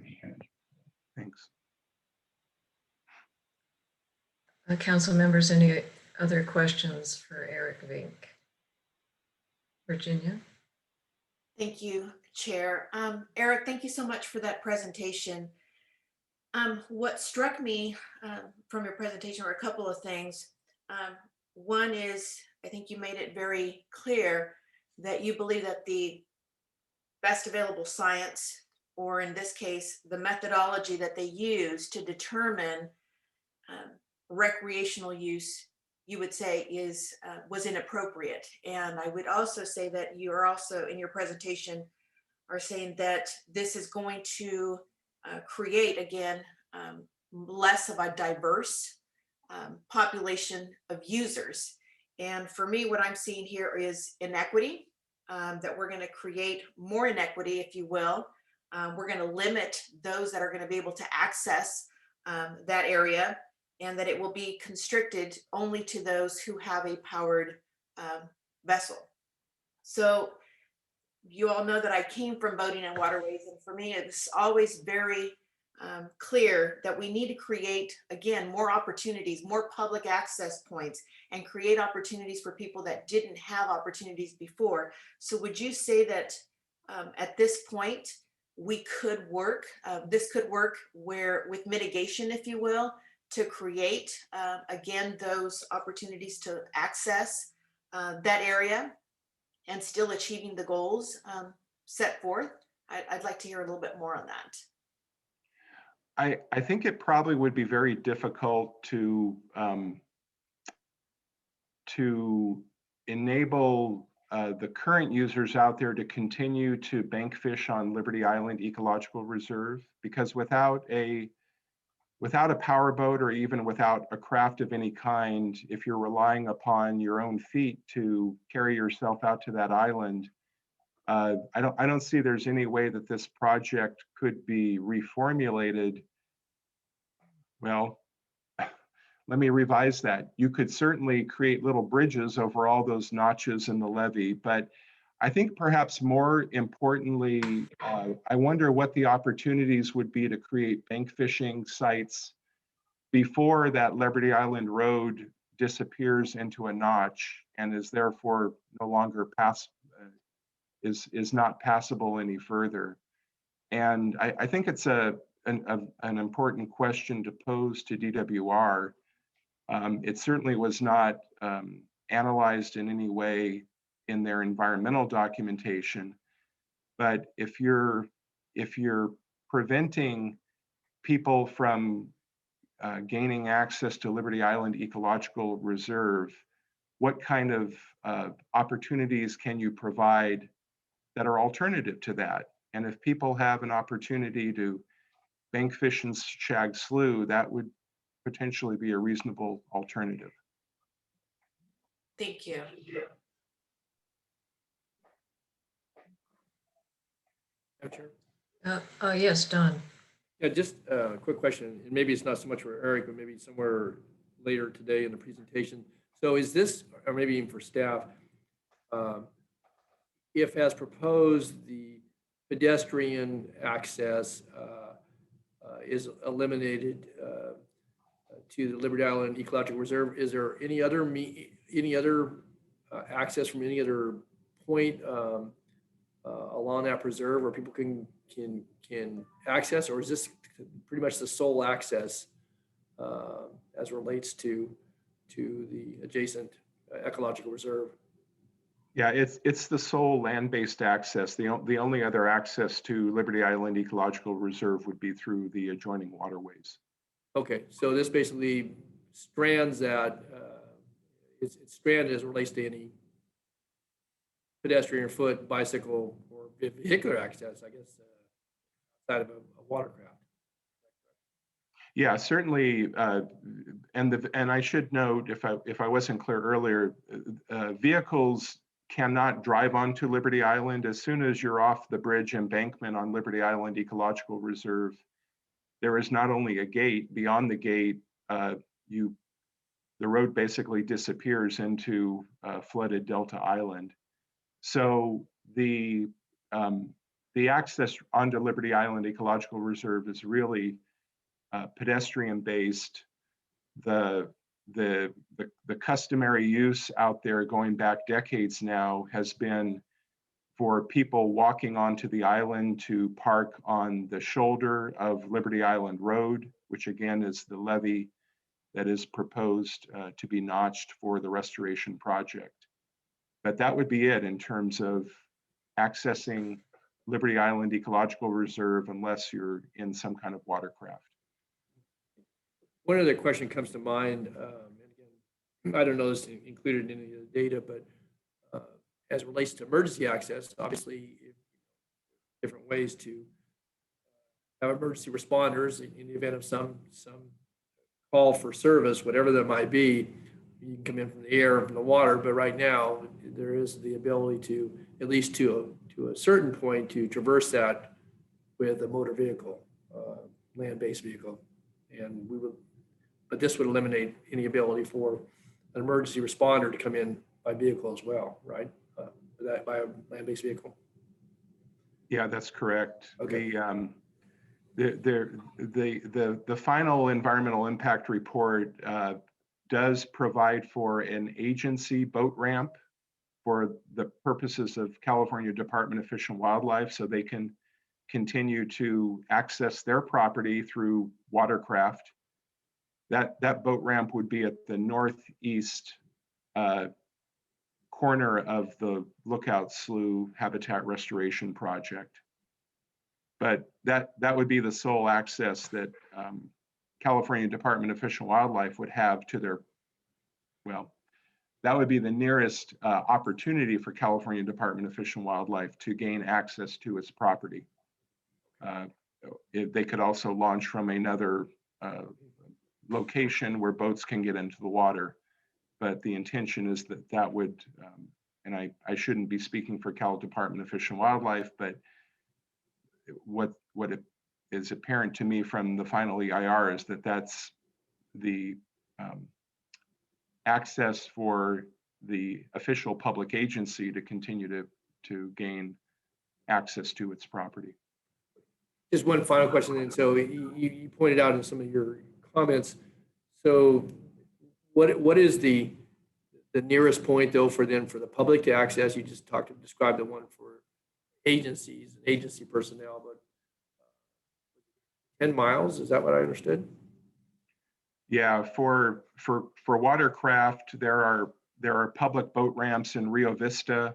Thanks. Council members, any other questions for Eric Vink? Virginia? Thank you, Chair. Eric, thank you so much for that presentation. What struck me from your presentation were a couple of things. One is, I think you made it very clear that you believe that the best available science, or in this case, the methodology that they use to determine recreational use, you would say was inappropriate. And I would also say that you are also in your presentation are saying that this is going to create, again, less of a diverse population of users. And for me, what I'm seeing here is inequity, that we're going to create more inequity, if you will. We're going to limit those that are going to be able to access that area, and that it will be constricted only to those who have a powered vessel. So you all know that I came from boating and waterways, and for me, it's always very clear that we need to create, again, more opportunities, more public access points, and create opportunities for people that didn't have opportunities before. So would you say that at this point, we could work, this could work where with mitigation, if you will, to create, again, those opportunities to access that area and still achieving the goals set forth? I'd like to hear a little bit more on that. I think it probably would be very difficult to enable the current users out there to continue to bank fish on Liberty Island Ecological Reserve, because without a powerboat, or even without a craft of any kind, if you're relying upon your own feet to carry yourself out to that island, I don't see there's any way that this project could be reformulated. Well, let me revise that. You could certainly create little bridges over all those notches in the levee, but I think perhaps more importantly, I wonder what the opportunities would be to create bank fishing sites before that Liberty Island Road disappears into a notch and is therefore no longer is not passable any further. And I think it's an important question to pose to DWR. It certainly was not analyzed in any way in their environmental documentation, but if you're preventing people from gaining access to Liberty Island Ecological Reserve, what kind of opportunities can you provide that are alternative to that? And if people have an opportunity to bank fish and shag slough, that would potentially be a reasonable alternative. Thank you. Yes, Don. Yeah, just a quick question, and maybe it's not so much for Eric, but maybe somewhere later today in the presentation. So is this, or maybe even for staff, if as proposed, the pedestrian access is eliminated to the Liberty Island Ecological Reserve, is there any other access from any other point along that preserve where people can access, or is this pretty much the sole access as relates to the adjacent ecological reserve? Yeah, it's the sole land-based access. The only other access to Liberty Island Ecological Reserve would be through the adjoining waterways. Okay, so this basically strands that, it's stranded as it relates to any pedestrian, foot, bicycle, or vehicular access, I guess, outside of a watercraft. Yeah, certainly, and I should note, if I wasn't clear earlier, vehicles cannot drive onto Liberty Island. As soon as you're off the bridge embankment on Liberty Island Ecological Reserve, there is not only a gate. Beyond the gate, the road basically disappears into flooded Delta Island. So the access onto Liberty Island Ecological Reserve is really pedestrian-based. The customary use out there going back decades now has been for people walking onto the island to park on the shoulder of Liberty Island Road, which again is the levee that is proposed to be notched for the restoration project. But that would be it in terms of accessing Liberty Island Ecological Reserve unless you're in some kind of watercraft. One other question comes to mind, and again, I don't know this is included in any of the data, but as it relates to emergency access, obviously different ways to have emergency responders in the event of some call for service, whatever that might be. You can come in from the air or from the water, but right now there is the ability to, at least to a certain point, to traverse that with a motor vehicle, land-based vehicle. And but this would eliminate any ability for an emergency responder to come in by vehicle as well, right? That by a land-based vehicle. Yeah, that's correct. Okay. The final environmental impact report does provide for an agency boat ramp for the purposes of California Department of Fish and Wildlife, so they can continue to access their property through watercraft. That boat ramp would be at the northeast corner of the Lookout Slough Habitat Restoration Project. But that would be the sole access that California Department of Fish and Wildlife would have to their, well, that would be the nearest opportunity for California Department of Fish and Wildlife to gain access to its property. They could also launch from another location where boats can get into the water. But the intention is that would, and I shouldn't be speaking for Cal Department of Fish and Wildlife, but what it is apparent to me from the final EIR is that that's the access for the official public agency to continue to gain access to its property. Just one final question then. So you pointed out in some of your comments, so what is the nearest point though for the public to access? You just described the one for agencies and agency personnel, but 10 miles, is that what I understood? Yeah, for watercraft, there are public boat ramps in Rio Vista.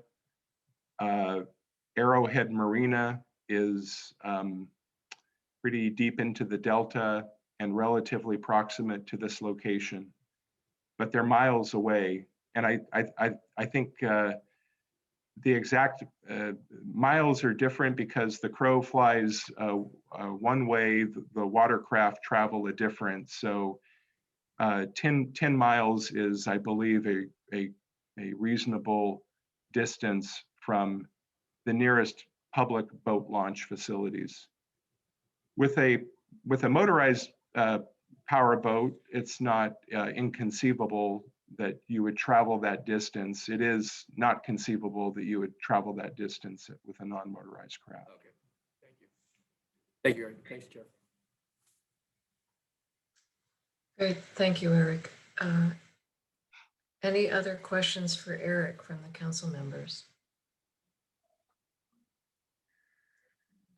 Arrowhead Marina is pretty deep into the Delta and relatively proximate to this location, but they're miles away. And I think the exact miles are different because the crow flies one way, the watercraft travel a different. So 10 miles is, I believe, a reasonable distance from the nearest public boat launch facilities. With a motorized power boat, it's not inconceivable that you would travel that distance. It is not conceivable that you would travel that distance with a non-motorized craft. Okay, thank you. Thank you, Eric. Thanks, Jeff. Great, thank you, Eric. Any other questions for Eric from the council members?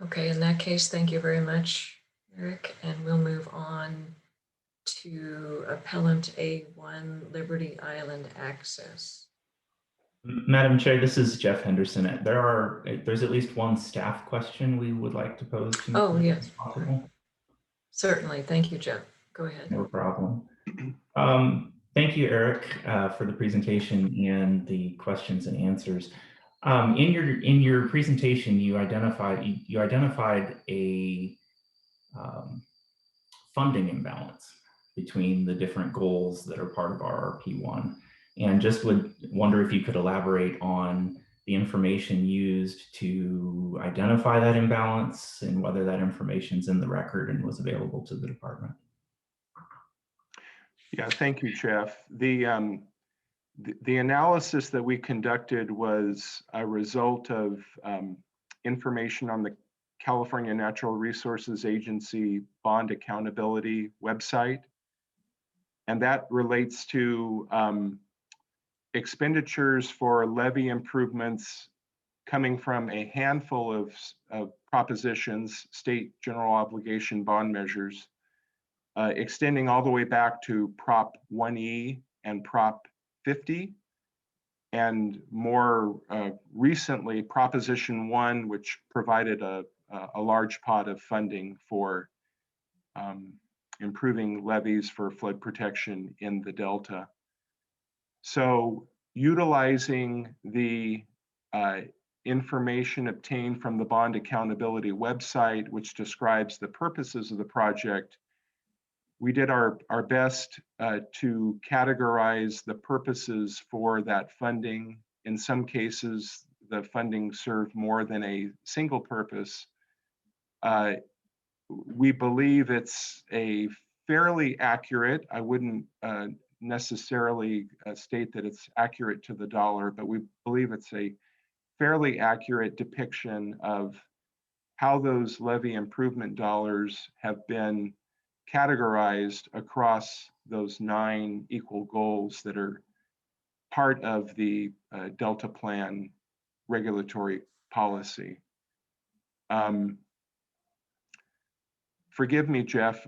Okay, in that case, thank you very much, Eric, and we'll move on to Appellant A1, Liberty Island Access. Madam Chair, this is Jeff Henderson. There's at least one staff question we would like to pose to you. Oh, yes. If possible. Certainly, thank you, Jeff. Go ahead. No problem. Thank you, Eric, for the presentation and the questions and answers. In your presentation, you identified a funding imbalance between the different goals that are part of our RP1, and just would wonder if you could elaborate on the information used to identify that imbalance and whether that information is in the record and was available to the department. Yeah, thank you, Jeff. The analysis that we conducted was a result of information on the California Natural Resources Agency Bond Accountability website. And that relates to expenditures for levee improvements coming from a handful of propositions, state general obligation bond measures, extending all the way back to Prop 1E and Prop 50, and more recently, Proposition 1, which provided a large pot of funding for improving levees for flood protection in the Delta. So utilizing the information obtained from the Bond Accountability website, which describes the purposes of the project, we did our best to categorize the purposes for that funding. In some cases, the funding served more than a single purpose. We believe it's a fairly accurate, I wouldn't necessarily state that it's accurate to the dollar, but we believe it's a fairly accurate depiction of how those levee improvement dollars have been categorized across those 9 equal goals that are part of the Delta Plan regulatory policy. Forgive me, Jeff,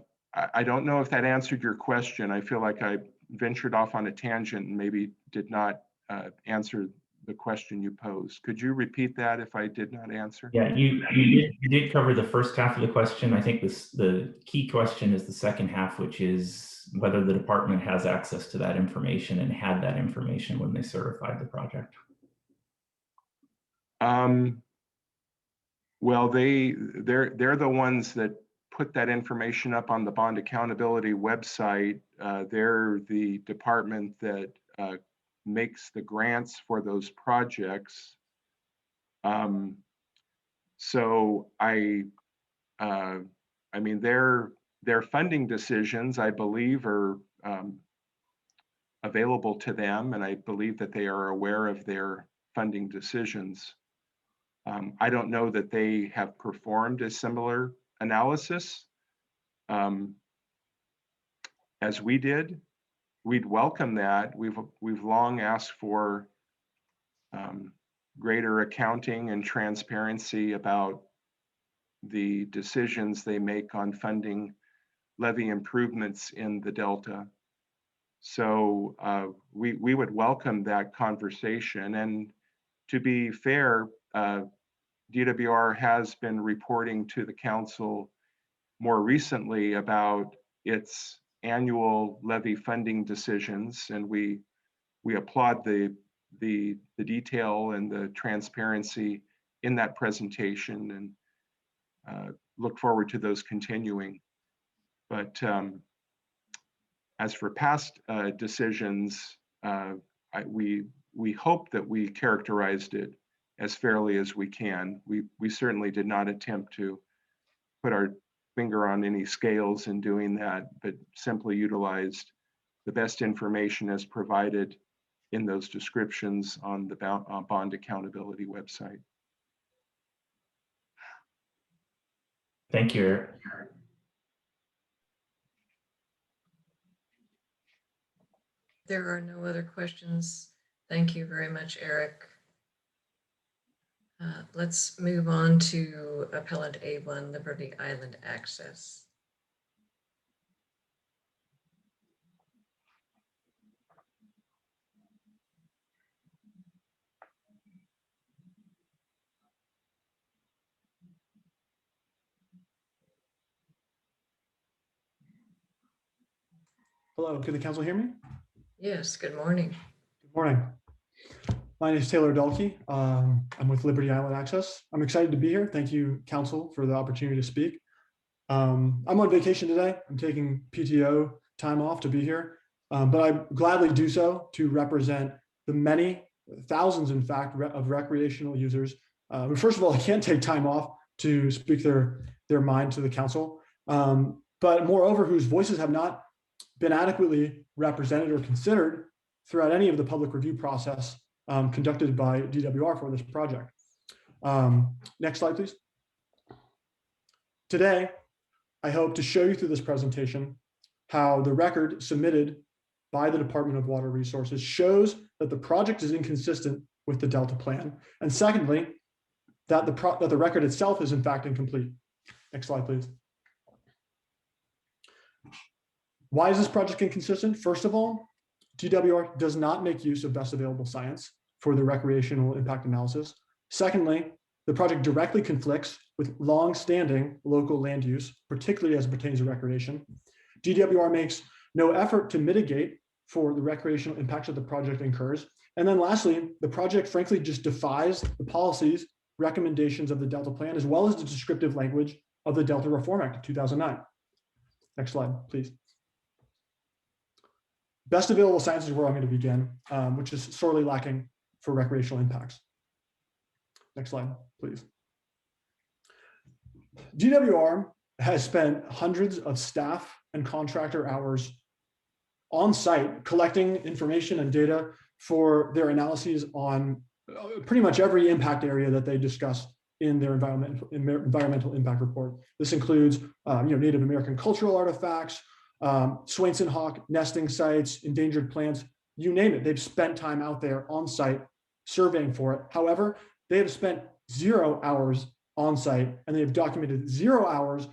I don't know if that answered your question. I feel like I ventured off on a tangent and maybe did not answer the question you posed. Could you repeat that if I did not answer? Yeah, you did cover the first half of the question. I think the key question is the second half, which is whether the department has access to that information and had that information when they certified the project. Well, they're the ones that put that information up on the Bond Accountability website. They're the department that makes the grants for those projects. So I mean, their funding decisions, I believe, are available to them, and I believe that they are aware of their funding decisions. I don't know that they have performed a similar analysis as we did. We'd welcome that. We've long asked for greater accounting and transparency about the decisions they make on funding levee improvements in the Delta. So we would welcome that conversation. And to be fair, DWR has been reporting to the council more recently about its annual levy funding decisions, and we applaud the detail and the transparency in that presentation, and look forward to those continuing. But as for past decisions, we hope that we characterized it as fairly as we can. We certainly did not attempt to put our finger on any scales in doing that, but simply utilized the best information as provided in those descriptions on the Bond Accountability website. Thank you, Eric. There are no other questions. Thank you very much, Eric. Let's move on to Appellant A1, Liberty Island Access. Hello, can the council hear me? Yes, good morning. Good morning. My name is Taylor Dalkey. I'm with Liberty Island Access. I'm excited to be here. Thank you, council, for the opportunity to speak. I'm on vacation today. I'm taking PTO time off to be here, but I gladly do so to represent the many thousands, in fact, of recreational users. First of all, I can't take time off to speak their mind to the council, but moreover, whose voices have not been adequately represented or considered throughout any of the public review process conducted by DWR for this project. Next slide, please. Today, I hope to show you through this presentation how the record submitted by the Department of Water Resources shows that the project is inconsistent with the Delta Plan. And secondly, that the record itself is in fact incomplete. Next slide, please. Why is this project inconsistent? First of all, DWR does not make use of best available science for the recreational impact analysis. Secondly, the project directly conflicts with long-standing local land use, particularly as it pertains to recreation. DWR makes no effort to mitigate for the recreational impacts that the project incurs. And then lastly, the project frankly just defies the policies, recommendations of the Delta Plan, as well as the descriptive language of the Delta Reform Act of 2009. Next slide, please. Best available science is where I'm going to begin, which is sorely lacking for recreational impacts. Next slide, please. DWR has spent hundreds of staff and contractor hours on site collecting information and data for their analyses on pretty much every impact area that they discuss in their environmental impact report. This includes Native American cultural artifacts, Swainson hawk nesting sites, endangered plants, you name it. They've spent time out there on site surveying for it. However, they have spent 0 hours on site and they have documented 0 hours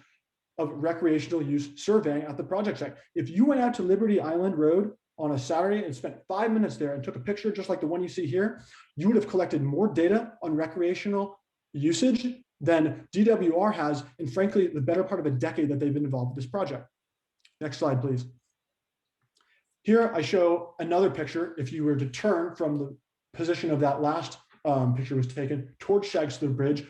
of recreational use surveying at the project site. If you went out to Liberty Island Road on a Saturday and spent 5 minutes there and took a picture just like the one you see here, you would have collected more data on recreational usage than DWR has in frankly the better part of a decade that they've been involved with this project. Next slide, please. Here I show another picture. If you were to turn from the position of that last picture was taken towards Shag Slough Bridge.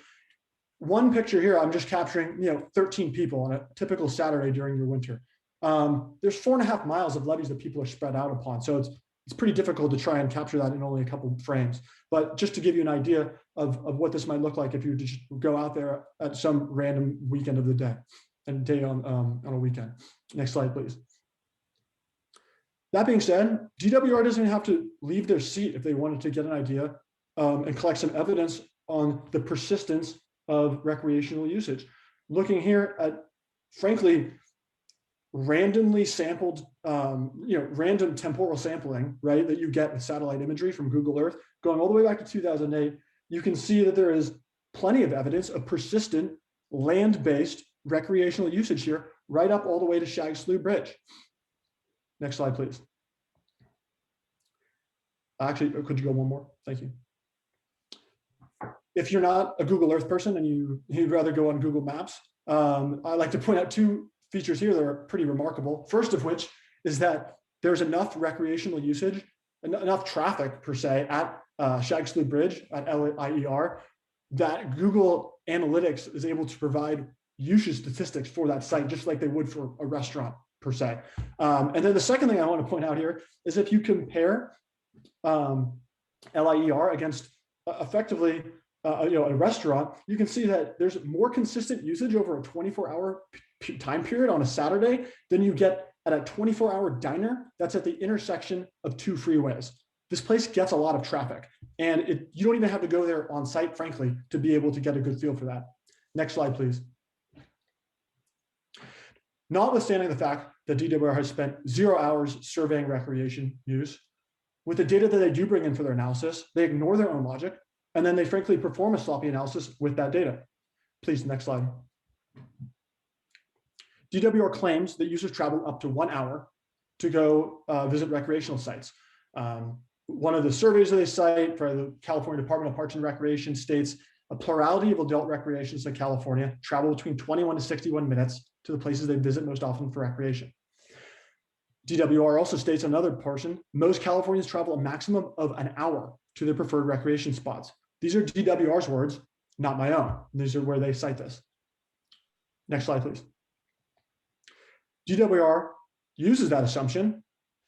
One picture here, I'm just capturing 13 people on a typical Saturday during your winter. There's 4.5 miles of levees that people are spread out upon. So it's pretty difficult to try and capture that in only a couple of frames. But just to give you an idea of what this might look like if you just go out there at some random weekend of the day and day on a weekend. Next slide, please. That being said, DWR doesn't have to leave their seat if they wanted to get an idea and collect some evidence on the persistence of recreational usage. Looking here at, frankly, randomly sampled, random temporal sampling, right, that you get with satellite imagery from Google Earth, going all the way back to 2008, you can see that there is plenty of evidence of persistent land-based recreational usage here, right up all the way to Shag Slough Bridge. Next slide, please. Actually, could you go one more? Thank you. If you're not a Google Earth person and you'd rather go on Google Maps, I like to point out two features here that are pretty remarkable. First of which is that there's enough recreational usage, enough traffic per se at Shag Slough Bridge at LIER that Google Analytics is able to provide usage statistics for that site, just like they would for a restaurant per se. And then the second thing I want to point out here is if you compare LIER against effectively a restaurant, you can see that there's more consistent usage over a 24-hour time period on a Saturday than you get at a 24-hour diner that's at the intersection of two freeways. This place gets a lot of traffic, and you don't even have to go there on site, frankly, to be able to get a good feel for that. Next slide, please. Notwithstanding the fact that DWR has spent 0 hours surveying recreation use, with the data that they do bring in for their analysis, they ignore their own logic, and then they frankly perform a sloppy analysis with that data. Please, next slide. DWR claims that users travel up to 1 hour to go visit recreational sites. One of the surveys that they cite for the California Department of Parks and Recreation states a plurality of adult recreationists in California travel between 21 to 61 minutes to the places they visit most often for recreation. DWR also states another portion, most Californians travel a maximum of an hour to their preferred recreation spots. These are DWR's words, not my own. These are where they cite this. Next slide, please. DWR uses that assumption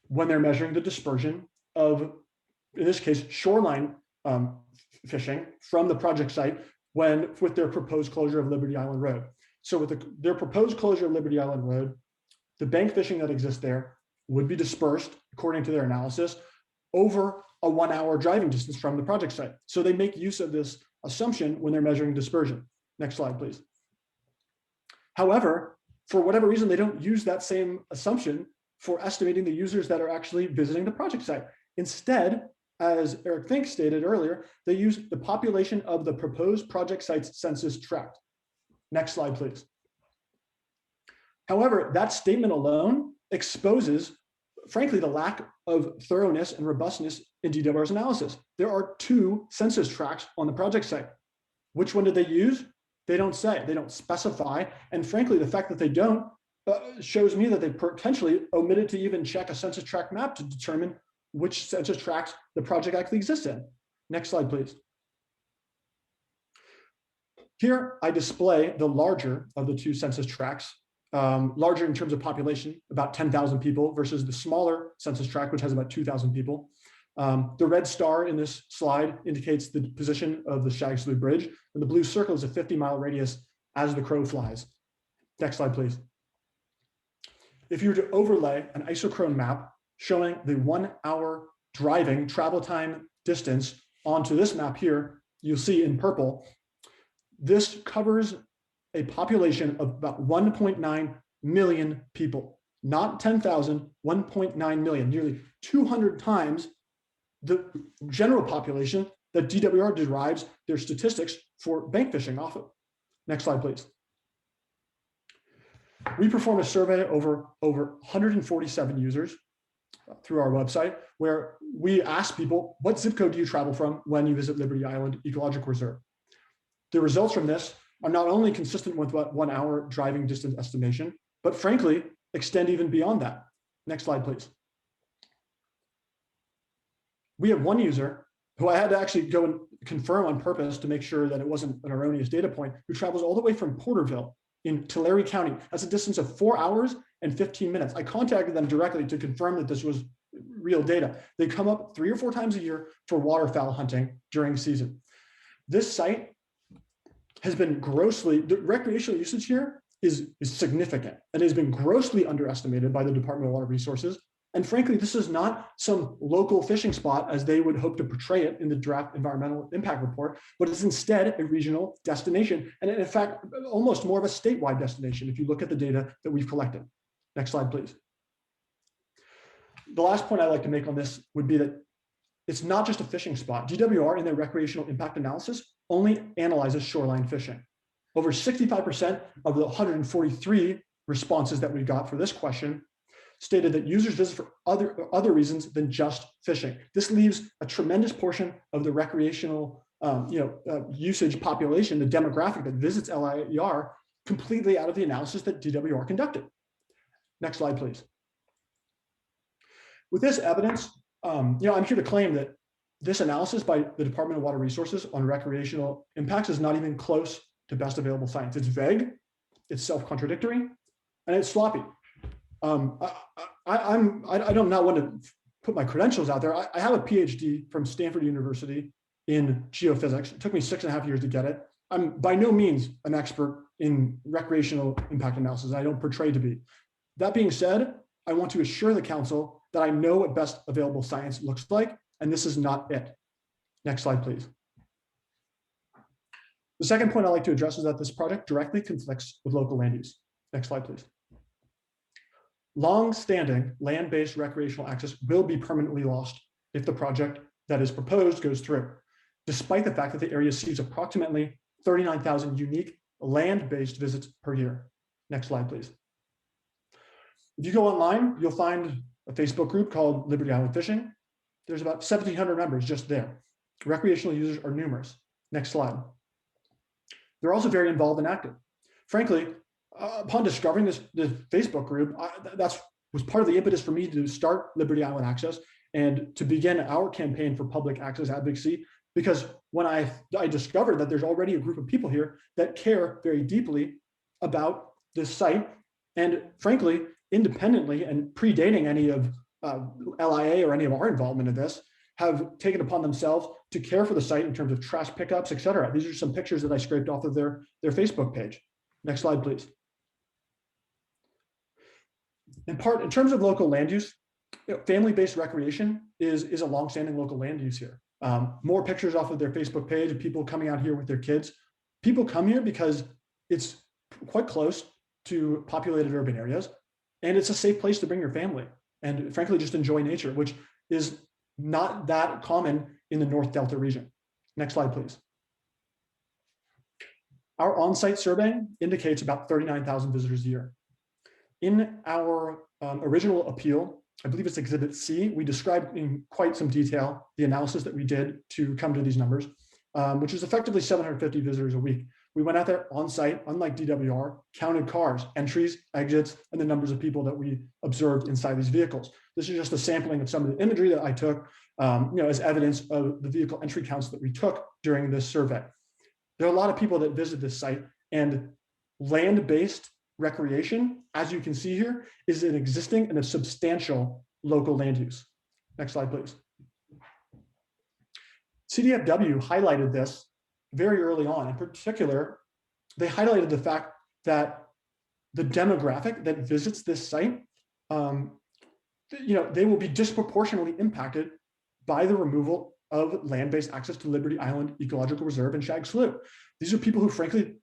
when they're measuring the dispersion of, in this case, shoreline fishing from the project site with their proposed closure of Liberty Island Road. So with their proposed closure of Liberty Island Road, the bank fishing that exists there would be dispersed, according to their analysis, over a 1 hour driving distance from the project site. So they make use of this assumption when they're measuring dispersion. Next slide, please. However, for whatever reason, they don't use that same assumption for estimating the users that are actually visiting the project site. Instead, as Eric Fink stated earlier, they use the population of the proposed project site's census tract. Next slide, please. However, that statement alone exposes, frankly, the lack of thoroughness and robustness in DWR's analysis. There are 2 census tracts on the project site. Which one did they use? They don't say, they don't specify. And frankly, the fact that they don't shows me that they potentially omitted to even check a census tract map to determine which census tracts the project actually exists in. Next slide, please. Here I display the larger of the 2 census tracts, larger in terms of population, about 10,000 people, versus the smaller census tract, which has about 2,000 people. The red star in this slide indicates the position of the Shag Slough Bridge, and the blue circle is a 50-mile radius as the crow flies. Next slide, please. If you were to overlay an isochrone map showing the 1-hour driving travel time distance onto this map here, you'll see in purple, this covers a population of about 1.9 million people, not 10,000, 1.9 million, nearly 200 times the general population that DWR derives their statistics for bank fishing off of. Next slide, please. We performed a survey over 147 users through our website, where we asked people, what zip code do you travel from when you visit Liberty Island Ecological Reserve? The results from this are not only consistent with what 1-hour driving distance estimation, but frankly, extend even beyond that. Next slide, please. We have one user who I had to actually go and confirm on purpose to make sure that it wasn't an erroneous data point, who travels all the way from Porterville in Tulare County. That's a distance of 4 hours and 15 minutes. I contacted them directly to confirm that this was real data. They come up 3 or 4 times a year for waterfowl hunting during season. This site has been grossly, the recreational usage here is significant and has been grossly underestimated by the Department of Water Resources. And frankly, this is not some local fishing spot as they would hope to portray it in the draft environmental impact report, but it's instead a regional destination. And in fact, almost more of a statewide destination if you look at the data that we've collected. Next slide, please. The last point I'd like to make on this would be that it's not just a fishing spot. DWR in their recreational impact analysis only analyzes shoreline fishing. Over 65% of the 143 responses that we got for this question stated that users visit for other reasons than just fishing. This leaves a tremendous portion of the recreational usage population, the demographic that visits LIER, completely out of the analysis that DWR conducted. Next slide, please. With this evidence, I'm here to claim that this analysis by the Department of Water Resources on recreational impacts is not even close to best available science. It's vague, it's self-contradictory, and it's sloppy. I don't not want to put my credentials out there. I have a PhD from Stanford University in geophysics. It took me 6.5 years to get it. I'm by no means an expert in recreational impact analysis. I don't portray to be. That being said, I want to assure the council that I know what best available science looks like, and this is not it. Next slide, please. The second point I'd like to address is that this project directly conflicts with local land use. Next slide, please. Long-standing land-based recreational access will be permanently lost if the project that is proposed goes through, despite the fact that the area sees approximately 39,000 unique land-based visits per year. Next slide, please. If you go online, you'll find a Facebook group called Liberty Island Fishing. There's about 1,700 members just there. Recreational users are numerous. Next slide. They're also very involved and active. Frankly, upon discovering this Facebook group, that was part of the impetus for me to start Liberty Island Access and to begin our campaign for public access advocacy, because when I discovered that there's already a group of people here that care very deeply about this site, and frankly, independently and predating any of LIA or any of our involvement in this, have taken upon themselves to care for the site in terms of trash pickups, et cetera. These are some pictures that I scraped off of their Facebook page. Next slide, please. In terms of local land use, family-based recreation is a longstanding local land use here. More pictures off of their Facebook page of people coming out here with their kids. People come here because it's quite close to populated urban areas, and it's a safe place to bring your family and frankly just enjoy nature, which is not that common in the North Delta region. Next slide, please. Our on-site survey indicates about 39,000 visitors a year. In our original appeal, I believe it's Exhibit C, we described in quite some detail the analysis that we did to come to these numbers, which is effectively 750 visitors a week. We went out there on site, unlike DWR, counted cars, entries, exits, and the numbers of people that we observed inside these vehicles. This is just a sampling of some of the imagery that I took, as evidence of the vehicle entry counts that we took during this survey. There are a lot of people that visit this site, and land-based recreation, as you can see here, is an existing and a substantial local land use. Next slide, please. CDFW highlighted this very early on. In particular, they highlighted the fact that the demographic that visits this site, they will be disproportionately impacted by the removal of land-based access to Liberty Island Ecological Reserve and Shag Slough. These are people who, frankly,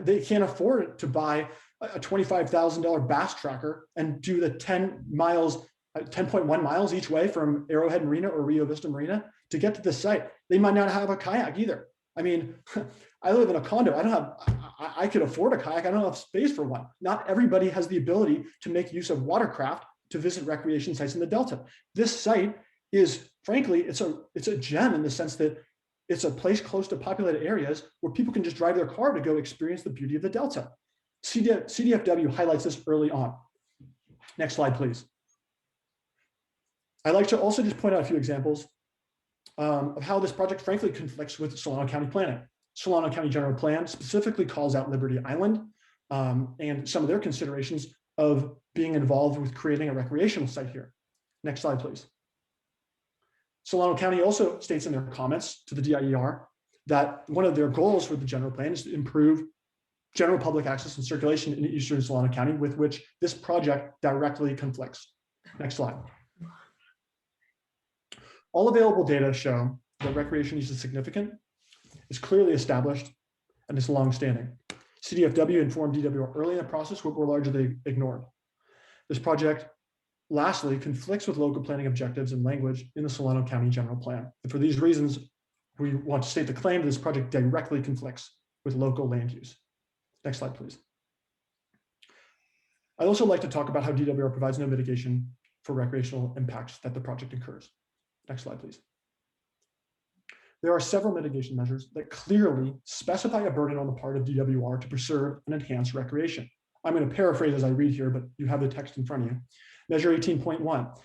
they can't afford to buy a $25,000 bass tracker and do the 10.1 miles each way from Arrowhead Marina or Rio Vista Marina to get to this site. They might not have a kayak either. I mean, I live in a condo. I could afford a kayak. I don't have space for one. Not everybody has the ability to make use of watercraft to visit recreation sites in the Delta. This site is, frankly, it's a gem in the sense that it's a place close to populated areas where people can just drive their car to go experience the beauty of the Delta. CDFW highlights this early on. Next slide, please. I'd like to also just point out a few examples of how this project frankly conflicts with Solano County planning. Solano County General Plan specifically calls out Liberty Island and some of their considerations of being involved with creating a recreational site here. Next slide, please. Solano County also states in their comments to the DIER that one of their goals for the general plan is to improve general public access and circulation in eastern Solano County, with which this project directly conflicts. Next slide. All available data show that recreation use is significant, is clearly established, and is longstanding. CDFW informed DWR early in the process, but were largely ignored. This project, lastly, conflicts with local planning objectives and language in the Solano County General Plan. And for these reasons, we want to state the claim that this project directly conflicts with local land use. Next slide, please. I'd also like to talk about how DWR provides no mitigation for recreational impacts that the project incurs. Next slide, please. There are several mitigation measures that clearly specify a burden on the part of DWR to preserve and enhance recreation. I'm going to paraphrase as I read here, but you have the text in front of you. Measure 18.1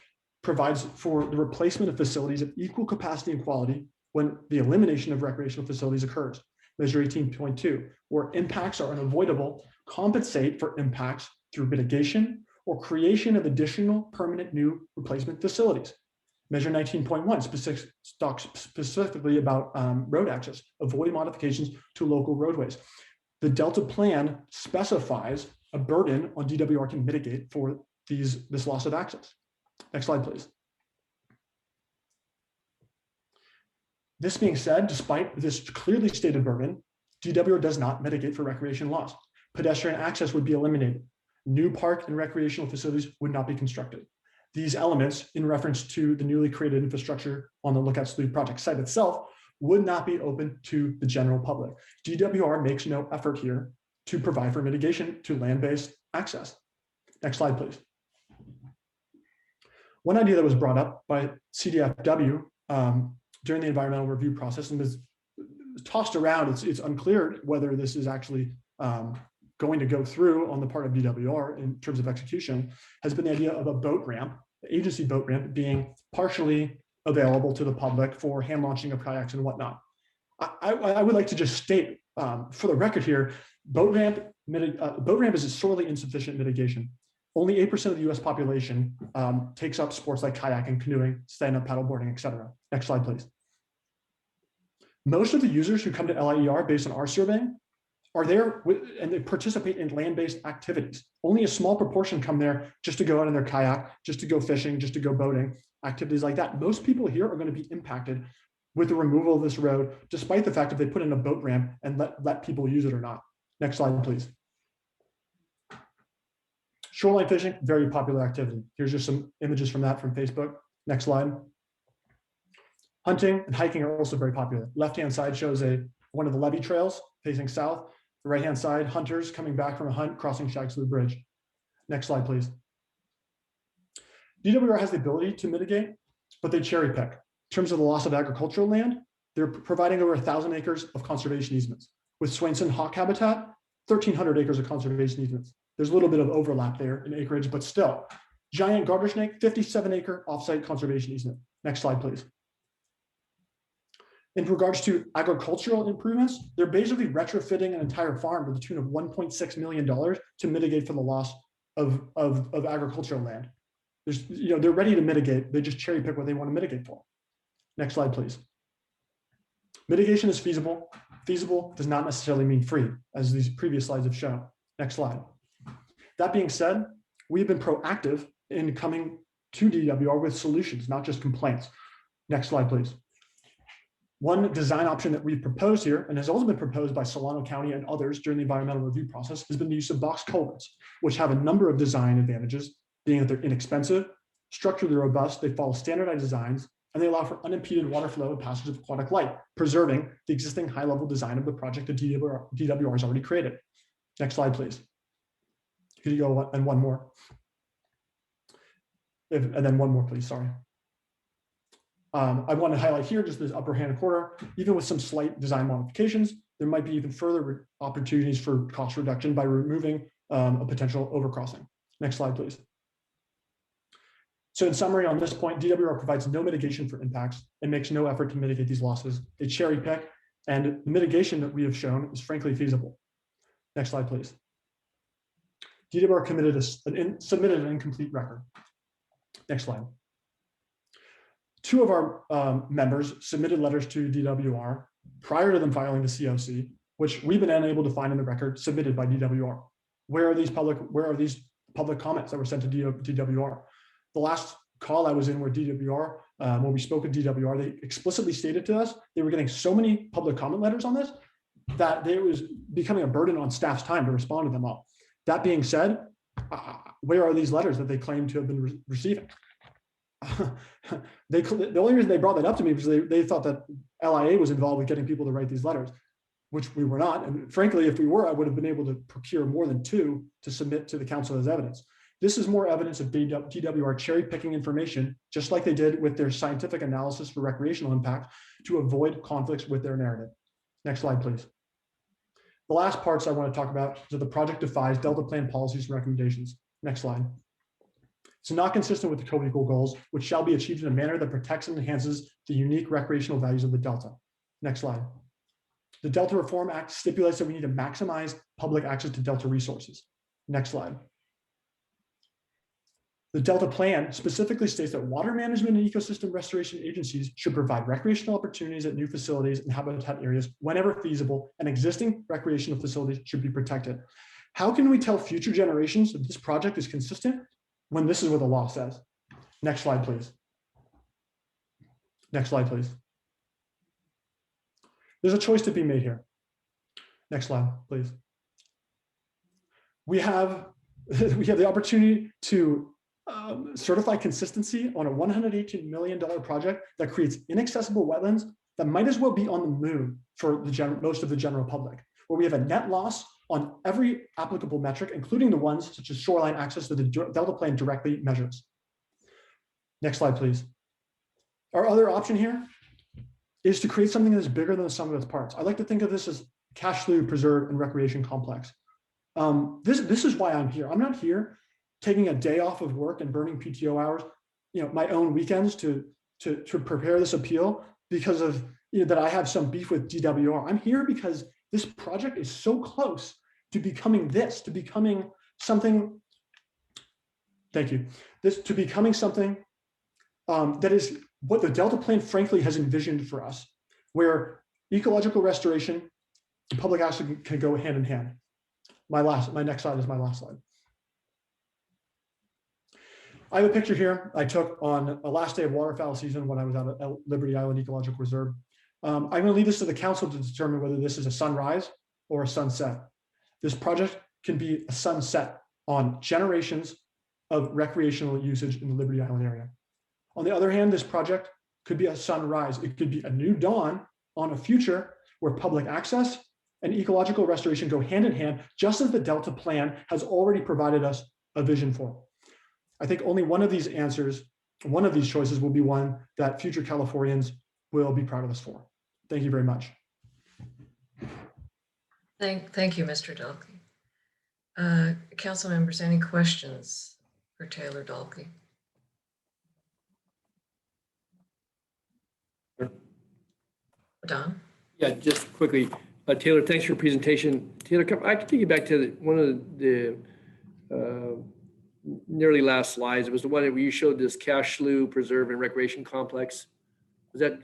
provides for the replacement of facilities of equal capacity and quality when the elimination of recreational facilities occurs. Measure 18.2, where impacts are unavoidable, compensate for impacts through mitigation or creation of additional permanent new replacement facilities. Measure 19.1 talks specifically about road access, avoid modifications to local roadways. The Delta Plan specifies a burden on DWR to mitigate for this loss of access. Next slide, please. This being said, despite this clearly stated burden, DWR does not mitigate for recreation loss. Pedestrian access would be eliminated. New park and recreational facilities would not be constructed. These elements, in reference to the newly created infrastructure on the Lookout Slough project site itself, would not be open to the general public. DWR makes no effort here to provide for mitigation to land-based access. Next slide, please. One idea that was brought up by CDFW during the environmental review process and was tossed around, it's unclear whether this is actually going to go through on the part of DWR in terms of execution, has been the idea of a boat ramp, the agency boat ramp being partially available to the public for hand launching of kayaks and whatnot. I would like to just state for the record here, boat ramp is a sorely insufficient mitigation. Only 8% of the US population takes up sports like kayaking, canoeing, stand-up paddleboarding, etc. Next slide, please. Most of the users who come to LIER based on our survey are there and they participate in land-based activities. Only a small proportion come there just to go out in their kayak, just to go fishing, just to go boating, activities like that. Most people here are going to be impacted with the removal of this road, despite the fact that they put in a boat ramp and let people use it or not. Next slide, please. Shoreline fishing, very popular activity. Here's just some images from that from Facebook. Next slide. Hunting and hiking are also very popular. Left-hand side shows one of the levee trails facing south. The right-hand side, hunters coming back from a hunt crossing Shag Slough Bridge. Next slide, please. DWR has the ability to mitigate, but they cherry pick. In terms of the loss of agricultural land, they're providing over 1,000 acres of conservation easements. With Swainson hawk habitat, 1,300 acres of conservation easements. There's a little bit of overlap there in acreage, but still. Giant garter snake, 57-acre offsite conservation easement. Next slide, please. In regards to agricultural improvements, they're basically retrofitting an entire farm to the tune of $1.6 million to mitigate for the loss of agricultural land. They're ready to mitigate. They just cherry pick what they want to mitigate for. Next slide, please. Mitigation is feasible. Feasible does not necessarily mean free, as these previous slides have shown. Next slide. That being said, we've been proactive in coming to DWR with solutions, not just complaints. Next slide, please. One design option that we've proposed here, and has also been proposed by Solano County and others during the environmental review process, has been the use of box culverts, which have a number of design advantages, being that they're inexpensive, structurally robust, they follow standardized designs, and they allow for unimpeded water flow and passage of aquatic light, preserving the existing high-level design of the project that DWR has already created. Next slide, please. Could you go and one more? And then one more, please, sorry. I want to highlight here just this upper hand corner, even with some slight design modifications, there might be even further opportunities for cost reduction by removing a potential overcrossing. Next slide, please. So in summary, on this point, DWR provides no mitigation for impacts and makes no effort to mitigate these losses. They cherry pick, and the mitigation that we have shown is frankly feasible. Next slide, please. DWR submitted an incomplete record. Next slide. Two of our members submitted letters to DWR prior to them filing the COC, which we've been unable to find in the record submitted by DWR. Where are these public comments that were sent to DWR? The last call I was in where DWR, when we spoke with DWR, they explicitly stated to us they were getting so many public comment letters on this that it was becoming a burden on staff's time to respond to them all. That being said, where are these letters that they claim to have been receiving? The only reason they brought that up to me was they thought that LIA was involved with getting people to write these letters, which we were not. And frankly, if we were, I would have been able to procure more than 2 to submit to the council as evidence. This is more evidence of DWR cherry picking information, just like they did with their scientific analysis for recreational impact, to avoid conflicts with their narrative. Next slide, please. The last parts I want to talk about is that the project defies Delta Plan policies and recommendations. Next slide. It's not consistent with the co-equal goals, which shall be achieved in a manner that protects and enhances the unique recreational values of the Delta. Next slide. The Delta Reform Act stipulates that we need to maximize public access to Delta resources. Next slide. The Delta Plan specifically states that water management and ecosystem restoration agencies should provide recreational opportunities at new facilities and habitat areas whenever feasible, and existing recreational facilities should be protected. How can we tell future generations that this project is consistent when this is what the law says? Next slide, please. Next slide, please. There's a choice to be made here. Next slide, please. We have the opportunity to certify consistency on a $118 million project that creates inaccessible wetlands that might as well be on the moon for most of the general public, where we have a net loss on every applicable metric, including the ones such as shoreline access that the Delta Plan directly measures. Next slide, please. Our other option here is to create something that is bigger than the sum of its parts. I like to think of this as Cache Slough Preserve and Recreation Complex. This is why I'm here. I'm not here taking a day off of work and burning PTO hours, my own weekends to prepare this appeal because of that I have some beef with DWR. I'm here because this project is so close to becoming something. Thank you. To becoming something that is what the Delta Plan frankly has envisioned for us, where ecological restoration and public access can go hand in hand. My next slide is my last slide. I have a picture here I took on a last day of waterfowl season when I was out at Liberty Island Ecological Reserve. I'm going to leave this to the council to determine whether this is a sunrise or a sunset. This project can be a sunset on generations of recreational usage in the Liberty Island area. On the other hand, this project could be a sunrise. It could be a new dawn on a future where public access and ecological restoration go hand in hand, just as the Delta Plan has already provided us a vision for. I think only one of these answers, one of these choices will be one that future Californians will be proud of us for. Thank you very much. Thank you, Mr. Dalkey. Council members, any questions for Taylor Dalkey? Don? Yeah, just quickly, Taylor, thanks for your presentation. Taylor, I can take you back to one of the nearly last slides. It was the one where you showed this cache slough preserve and recreation complex. Was that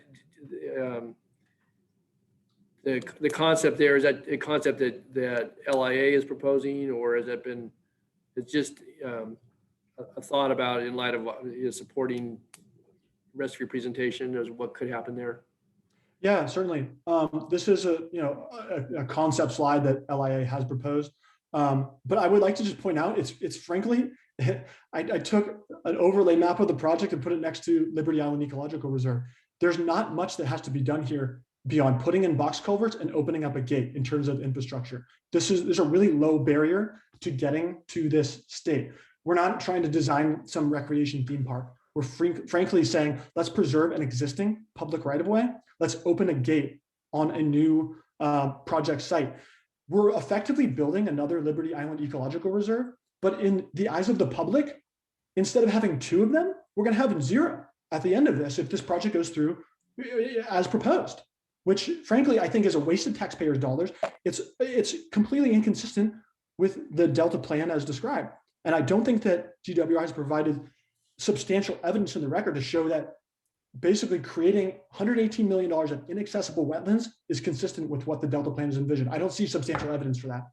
the concept there? Is that a concept that LIA is proposing, or has that been, it's just a thought about in light of supporting the rest of your presentation as what could happen there? Yeah, certainly. This is a concept slide that LIA has proposed, but I would like to just point out it's frankly, I took an overlay map of the project and put it next to Liberty Island Ecological Reserve. There's not much that has to be done here beyond putting in box culverts and opening up a gate in terms of infrastructure. There's a really low barrier to getting to this state. We're not trying to design some recreation theme park. We're frankly saying, let's preserve an existing public right-of-way. Let's open a gate on a new project site. We're effectively building another Liberty Island Ecological Reserve, but in the eyes of the public, instead of having 2 of them, we're going to have 0 at the end of this if this project goes through as proposed, which frankly, I think is a waste of taxpayers' dollars. It's completely inconsistent with the Delta Plan as described. And I don't think that DWR has provided substantial evidence in the record to show that basically creating $118 million of inaccessible wetlands is consistent with what the Delta Plan is envisioned. I don't see substantial evidence for that.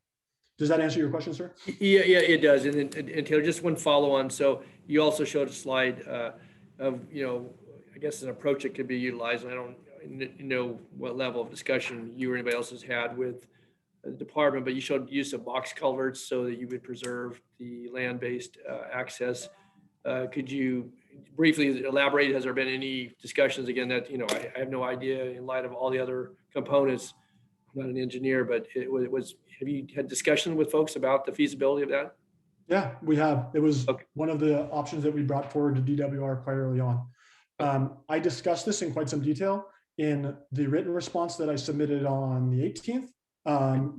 Does that answer your question, sir? Yeah, it does. And Taylor, just one follow on. So you also showed a slide of, I guess an approach that could be utilized. I don't know what level of discussion you or anybody else has had with the department, but you showed use of box culverts so that you would preserve the land-based access. Could you briefly elaborate? Has there been any discussions again that, I have no idea in light of all the other components? I'm not an engineer, but have you had discussion with folks about the feasibility of that? Yeah, we have. It was okay. One of the options that we brought forward to DWR quite early on. I discussed this in quite some detail in the written response that I submitted on the 18th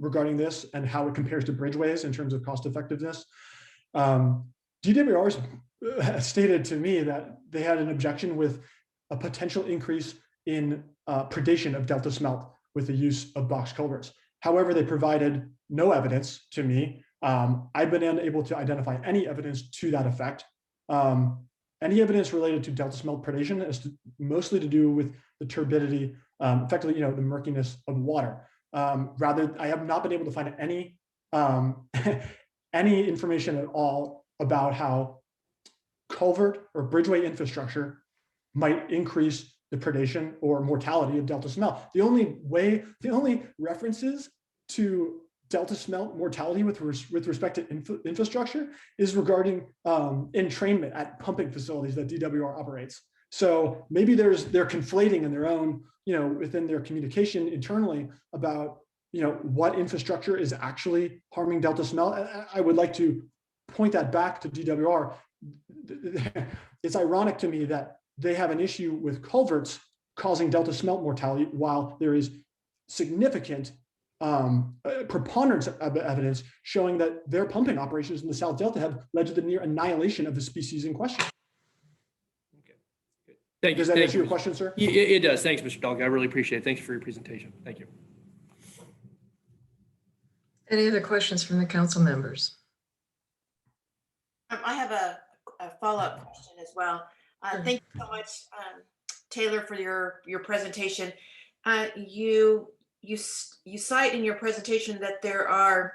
regarding this and how it compares to bridgeways in terms of cost effectiveness. DWR stated to me that they had an objection with a potential increase in predation of delta smelt with the use of box culverts. However, they provided no evidence to me. I've been unable to identify any evidence to that effect. Any evidence related to delta smelt predation is mostly to do with the turbidity, effectively, the murkiness of water. Rather, I have not been able to find any any information at all about how culvert or bridgeway infrastructure might increase the predation or mortality of delta smelt. The only references to delta smelt mortality with respect to infrastructure is regarding entrainment at pumping facilities that DWR operates. So maybe they're conflating in their own, within their communication internally about, what infrastructure is actually harming delta smelt. I would like to point that back to DWR. It's ironic to me that they have an issue with culverts causing delta smelt mortality while there is significant preponderance of evidence showing that their pumping operations in the South Delta have led to the near annihilation of the species in question. Okay, good. Thank you. Does that answer your question, sir? It does. Thanks, Mr. Dalkey. I really appreciate it. Thank you for your presentation. Thank you. Any other questions from the council members? I have a follow-up question as well. Thank you so much, Taylor, for your presentation. You cite in your presentation that there are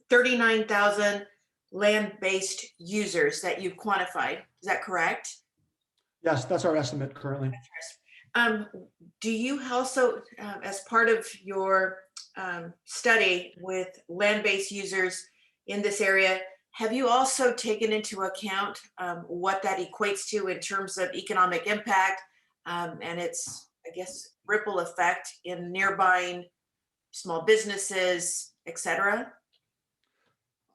39,000 land-based users that you've quantified. Is that correct? Yes, that's our estimate currently. Do you also, as part of your study with land-based users in this area, have you also taken into account what that equates to in terms of economic impact, and its, I guess, ripple effect in nearby small businesses, etc.?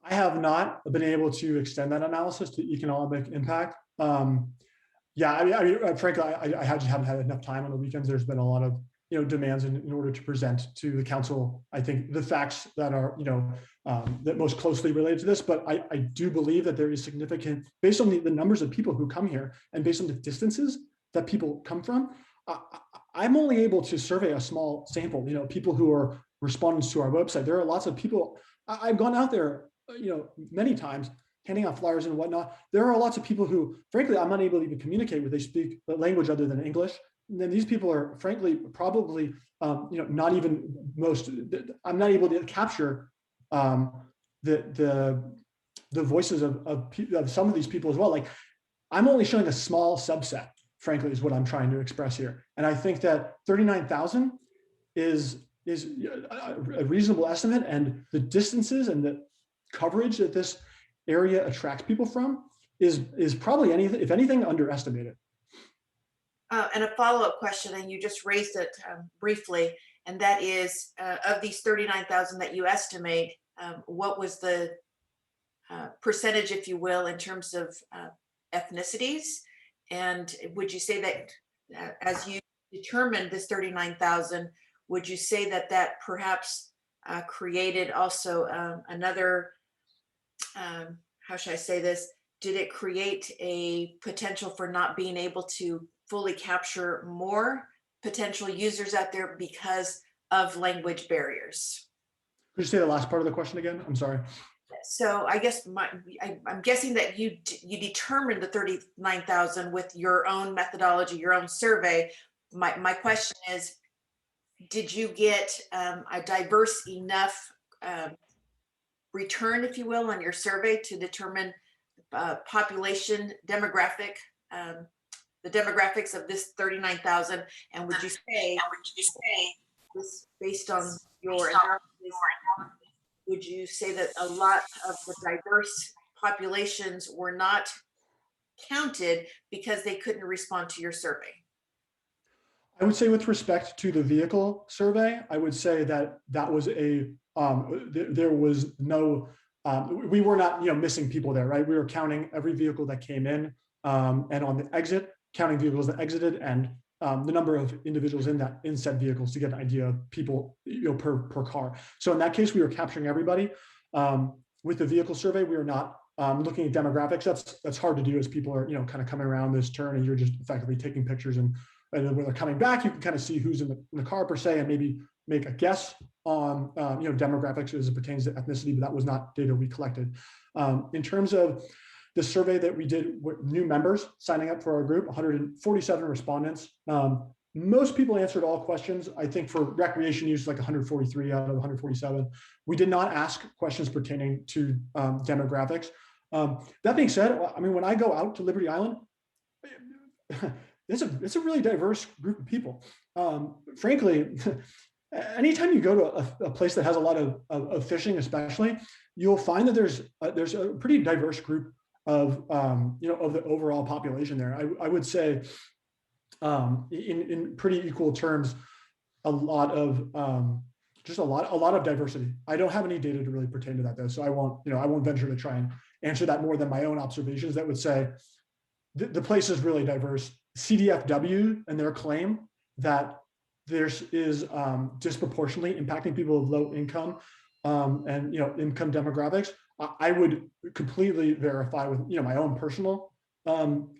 I have not been able to extend that analysis to economic impact. Yeah, I mean, frankly, I just haven't had enough time on the weekends. There's been a lot of demands in order to present to the council, I think, the facts that are that most closely related to this. But I do believe that there is significant, based on the numbers of people who come here and based on the distances that people come from. I'm only able to survey a small sample. People who are respondents to our website. There are lots of people. I've gone out there, many times, handing out flyers and whatnot. There are lots of people who, frankly, I'm unable to even communicate with. They speak a language other than English. And then these people are, frankly, probably, not even most. I'm not able to capture the voices of some of these people as well. Like, I'm only showing a small subset, frankly, is what I'm trying to express here. And I think that 39,000 is a reasonable estimate, and the distances and the coverage that this area attracts people from is probably if anything, underestimated. And a follow-up question, and you just raised it briefly, and that is, of these 39,000 that you estimate, what was the percentage, if you will, in terms of ethnicities? And would you say that as you determined this 39,000, would you say that perhaps created also another, how should I say this? Did it create a potential for not being able to fully capture more potential users out there because of language barriers? Could you say the last part of the question again? I'm sorry. So I guess I'm guessing that you determined the 39,000 with your own methodology, your own survey. My question is, did you get a diverse enough return, if you will, on your survey to determine population demographic, the demographics of this 39,000? And would you say, this, based on your analysis, would you say that a lot of the diverse populations were not counted because they couldn't respond to your survey? I would say, with respect to the vehicle survey, I would say that was there was no, we were not, missing people there, right? We were counting every vehicle that came in, and on the exit, counting vehicles that exited, and the number of individuals in said vehicles to get an idea of people, per car. So in that case, we were capturing everybody. With the vehicle survey, we are not looking at demographics. That's hard to do, as people are, kind of coming around this turn, and you're just effectively taking pictures, and then when they're coming back, you can kind of see who's in the car per se, and maybe make a guess on demographics as it pertains to ethnicity, but that was not data we collected. In terms of the survey that we did with new members signing up for our group, 147 respondents. Most people answered all questions. I think for recreation use, like 143 out of 147. We did not ask questions pertaining to demographics. That being said, I mean, when I go out to Liberty Island, it's a really diverse group of people. Frankly, anytime you go to a place that has a lot of fishing, especially, you'll find that there's a pretty diverse group of of the overall population there. I would say, in pretty equal terms, a lot of diversity. I don't have any data to really pertain to that, though, so I won't venture to try and answer that more than my own observations. That would say the place is really diverse. CDFW and their claim that there's is disproportionately impacting people of low income and income demographics, I would completely verify with my own personal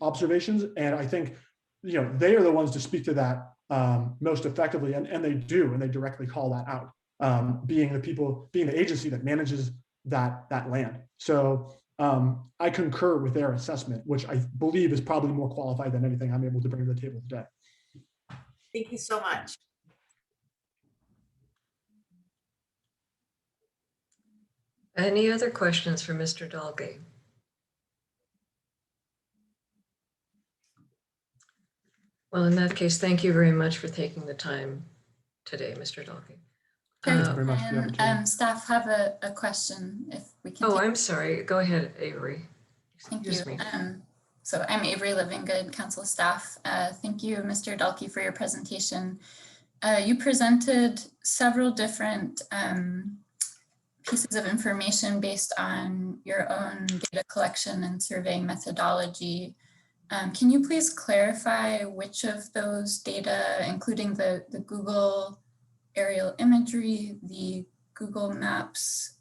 observations, and I think they are the ones to speak to that most effectively, and they do, and they directly call that out, being the agency that manages that land. So I concur with their assessment, which I believe is probably more qualified than anything I'm able to bring to the table today. Thank you so much. Any other questions for Mr. Dalke? Well, in that case, thank you very much for taking the time today, Mr. Dalke. Thank you very much for the opportunity. Staff have a question, if we can. Oh, I'm sorry. Go ahead, Avery. Thank Excuse you. me. So I'm Avery Livingood, council staff. Thank you, Mr. Dalkey, for your presentation. You presented several different pieces of information based on your own data collection and surveying methodology. Can you please clarify which of those data, including the Google aerial imagery, the Google Maps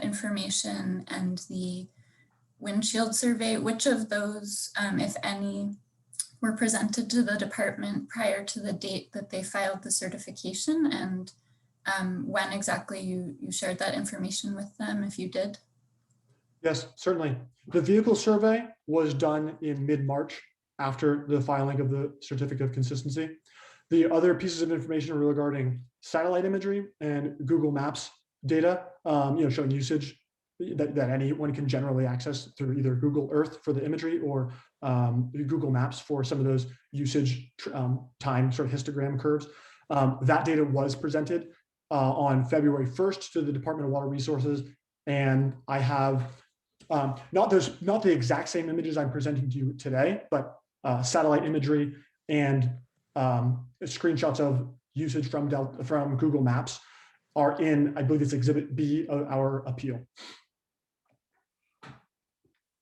information, and the windshield survey, which of those, if any, were presented to the department prior to the date that they filed the certification, and when exactly you shared that information with them, if you did? Yes, certainly. The vehicle survey was done in mid-March after the filing of the certificate of consistency. The other pieces of information are regarding satellite imagery and Google Maps data, showing usage that anyone can generally access through either Google Earth for the imagery or Google Maps for some of those usage time sort of histogram curves. That data was presented on February 1st to the Department of Water Resources, and I have not the exact same images I'm presenting to you today, but satellite imagery and screenshots of usage from Google Maps are in, I believe it's Exhibit B of our appeal.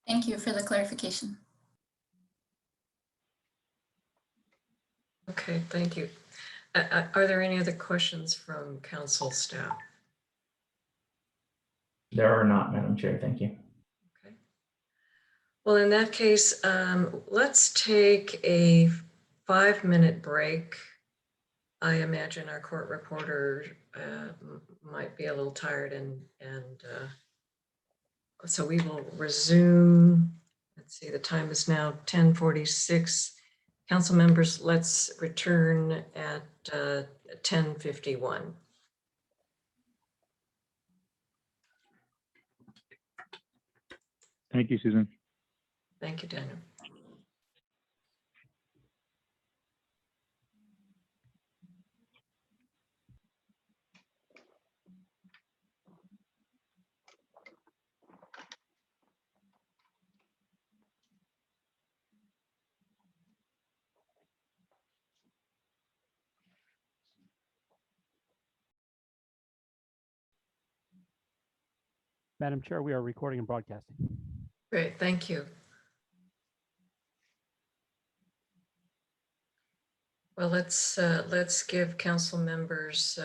Thank you for the clarification. Okay, thank you. Are there any other questions from council staff? There are not, Madam Chair. Thank you. Okay. Well, in that case, let's take a 5-minute break. I imagine our court reporter might be a little tired, and so we will resume. Let's see, the time is now 10:46. Council members, let's return at 10:51. Thank you, Susan. Thank you, Daniel. Madam Chair, we are recording and broadcasting. Great, thank you. Well, let's give council members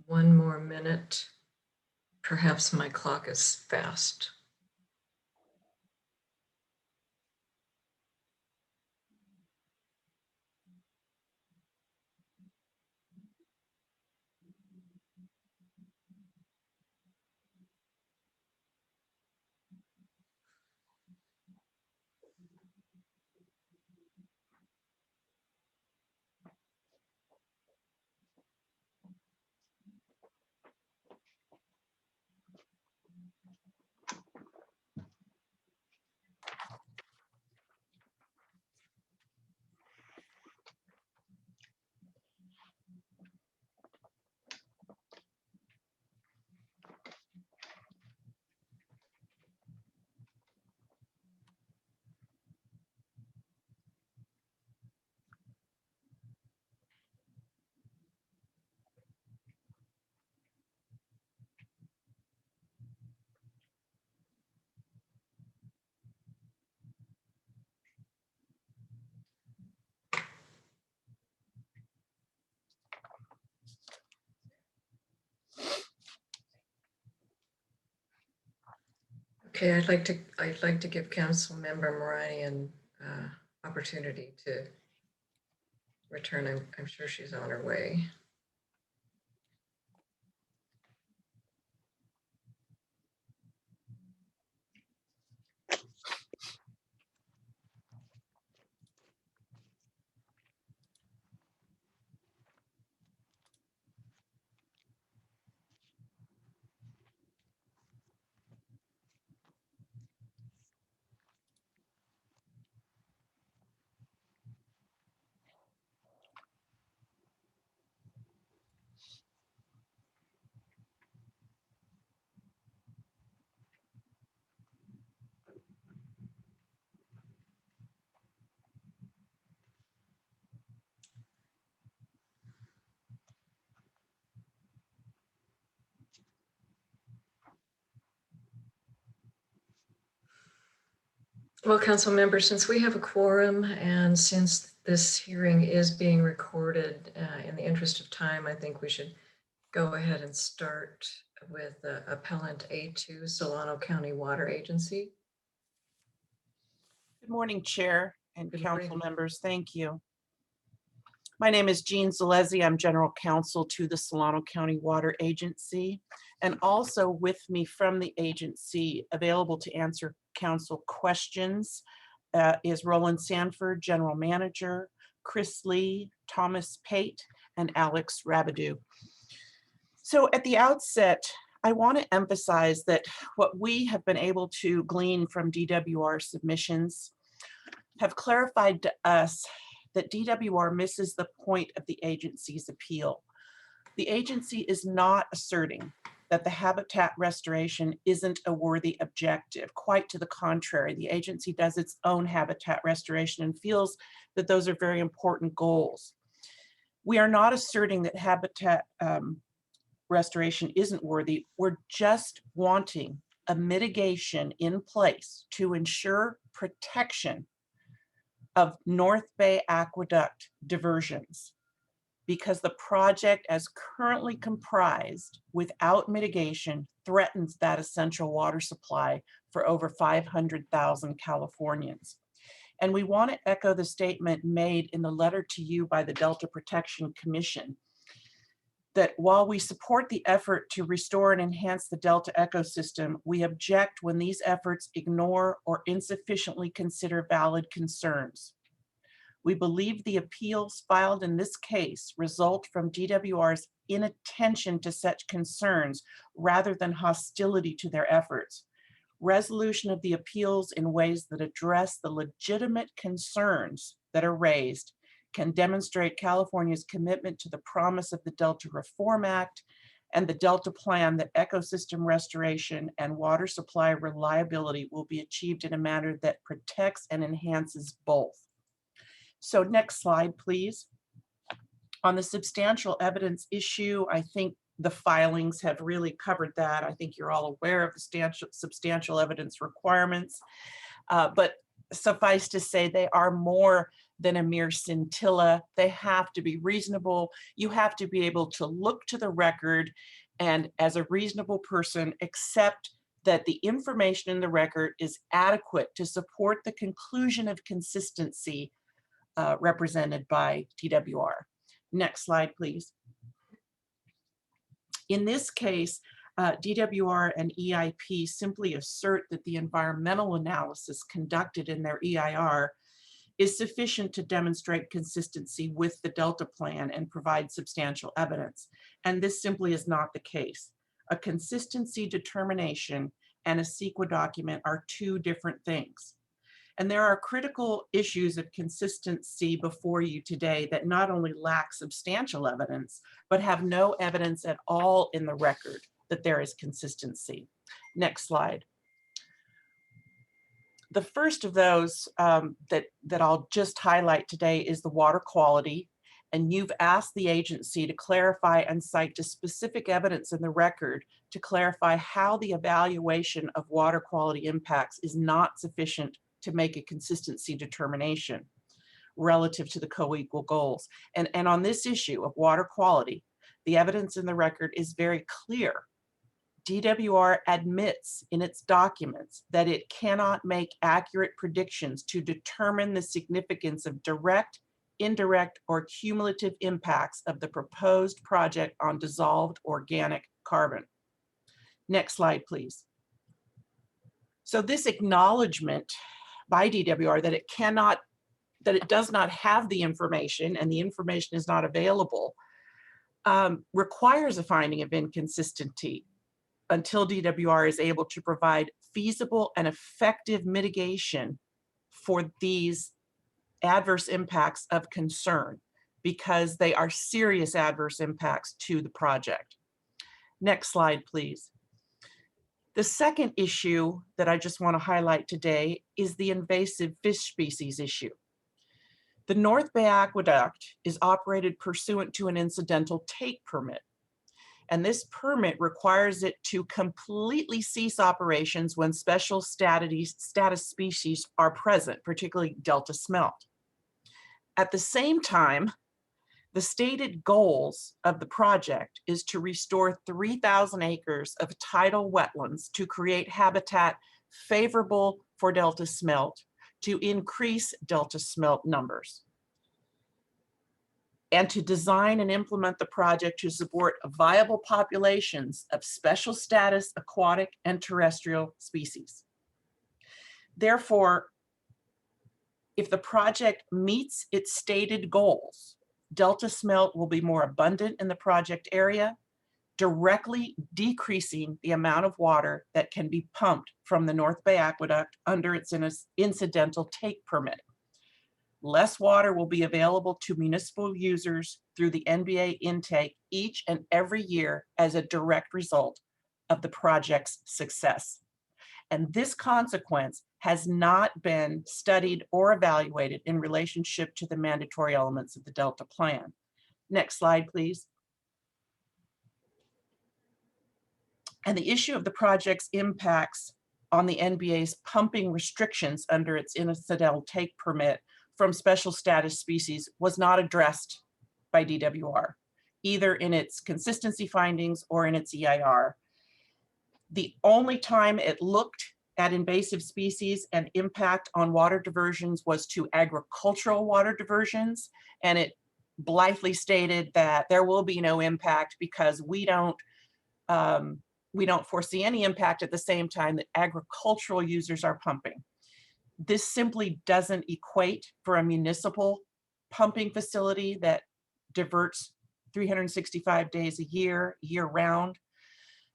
1 more minute. Perhaps my clock is fast. Okay, I'd like to give Council Member Morani an opportunity to return. I'm sure she's on her way. Well, council members, since we have a quorum and since this hearing is being recorded, in the interest of time, I think we should go ahead and start with Appellant A2, Solano County Water Agency. Good morning, Chair and Good council morning. members. Thank you. My name is Jean Zalesi. I'm General Counsel to the Solano County Water Agency. And also with me from the agency, available to answer council questions, is Roland Sanford, General Manager, Chris Lee, Thomas Pate, and Alex Rabidou. So at the outset, I want to emphasize that what we have been able to glean from DWR submissions have clarified to us that DWR misses the point of the agency's appeal. The agency is not asserting that the habitat restoration isn't a worthy objective. Quite to the contrary, the agency does its own habitat restoration and feels that those are very important goals. We are not asserting that habitat restoration isn't worthy. We're just wanting a mitigation in place to ensure protection of North Bay Aqueduct diversions, because the project as currently comprised without mitigation threatens that essential water supply for over 500,000 Californians. And we want to echo the statement made in the letter to you by the Delta Protection Commission, that while we support the effort to restore and enhance the Delta ecosystem, we object when these efforts ignore or insufficiently consider valid concerns. We believe the appeals filed in this case result from DWR's inattention to such concerns rather than hostility to their efforts. Resolution of the appeals in ways that address the legitimate concerns that are raised can demonstrate California's commitment to the promise of the Delta Reform Act and the Delta Plan that ecosystem restoration and water supply reliability will be achieved in a manner that protects and enhances both. So next slide, please. On the substantial evidence issue, I think the filings have really covered that. I think you're all aware of the substantial evidence requirements, but suffice to say they are more than a mere scintilla. They have to be reasonable. You have to be able to look to the record and, as a reasonable person, accept that the information in the record is adequate to support the conclusion of consistency represented by DWR. Next slide, please. In this case, DWR and EIP simply assert that the environmental analysis conducted in their EIR is sufficient to demonstrate consistency with the Delta Plan and provide substantial evidence. And this simply is not the case. A consistency determination and a CEQA document are two different things. And there are critical issues of consistency before you today that not only lack substantial evidence, but have no evidence at all in the record that there is consistency. Next slide. The first of those that I'll just highlight today is the water quality. And you've asked the agency to clarify and cite to specific evidence in the record to clarify how the evaluation of water quality impacts is not sufficient to make a consistency determination relative to the co-equal goals. And on this issue of water quality, the evidence in the record is very clear. DWR admits in its documents that it cannot make accurate predictions to determine the significance of direct, indirect, or cumulative impacts of the proposed project on dissolved organic carbon. Next slide, please. So this acknowledgement by DWR that it does not have the information and the information is not available requires a finding of inconsistency until DWR is able to provide feasible and effective mitigation for these adverse impacts of concern, because they are serious adverse impacts to the project. Next slide, please. The second issue that I just want to highlight today is the invasive fish species issue. The North Bay Aqueduct is operated pursuant to an incidental take permit. And this permit requires it to completely cease operations when special status species are present, particularly Delta smelt. At the same time, the stated goals of the project is to restore 3,000 acres of tidal wetlands to create habitat favorable for Delta smelt, to increase Delta smelt numbers, and to design and implement the project to support viable populations of special status aquatic and terrestrial species. Therefore, if the project meets its stated goals, Delta smelt will be more abundant in the project area, directly decreasing the amount of water that can be pumped from the North Bay Aqueduct under its incidental take permit. Less water will be available to municipal users through the NBA intake each and every year as a direct result of the project's success. And this consequence has not been studied or evaluated in relationship to the mandatory elements of the Delta Plan. Next slide, please. And the issue of the project's impacts on the NBA's pumping restrictions under its incidental take permit from special status species was not addressed by DWR, either in its consistency findings or in its EIR. The only time it looked at invasive species and impact on water diversions was to agricultural water diversions, and it blithely stated that there will be no impact because we don't foresee any impact at the same time that agricultural users are pumping. This simply doesn't equate for a municipal pumping facility that diverts 365 days a year, year-round.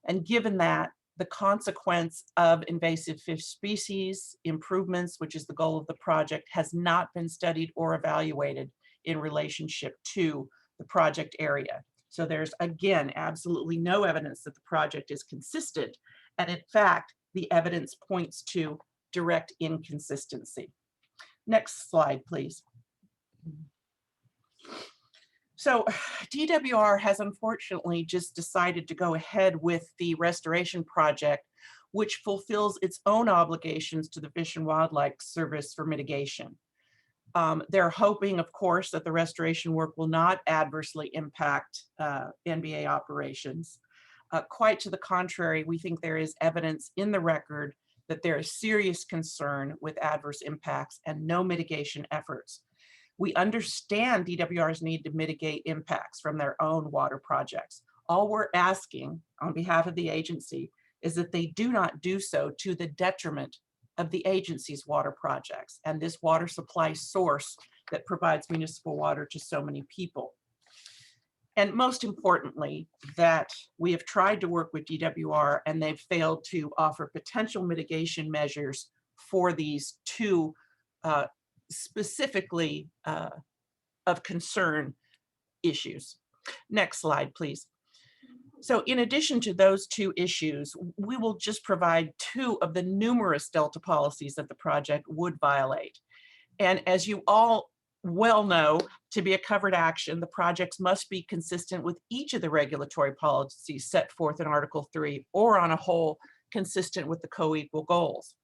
And given that, the consequence of invasive fish species improvements, which is the goal of the project, has not been studied or evaluated in relationship to the project area. So there's, again, absolutely no evidence that the project is consistent. And in fact, the evidence points to direct inconsistency. Next slide, please. So DWR has unfortunately just decided to go ahead with the restoration project, which fulfills its own obligations to the Fish and Wildlife Service for mitigation. They're hoping, of course, that the restoration work will not adversely impact NBA operations. Quite to the contrary, we think there is evidence in the record that there is serious concern with adverse impacts and no mitigation efforts. We understand DWR's need to mitigate impacts from their own water projects. All we're asking on behalf of the agency is that they do not do so to the detriment of the agency's water projects and this water supply source that provides municipal water to so many people. And most importantly, that we have tried to work with DWR and they've failed to offer potential mitigation measures for these two specifically of concern issues. Next slide, please. So in addition to those two issues, we will just provide two of the numerous Delta policies that the project would violate. And as you all well know, to be a covered action, the projects must be consistent with each of the regulatory policies set forth in Article 3 or on a whole consistent with the co-equal goals.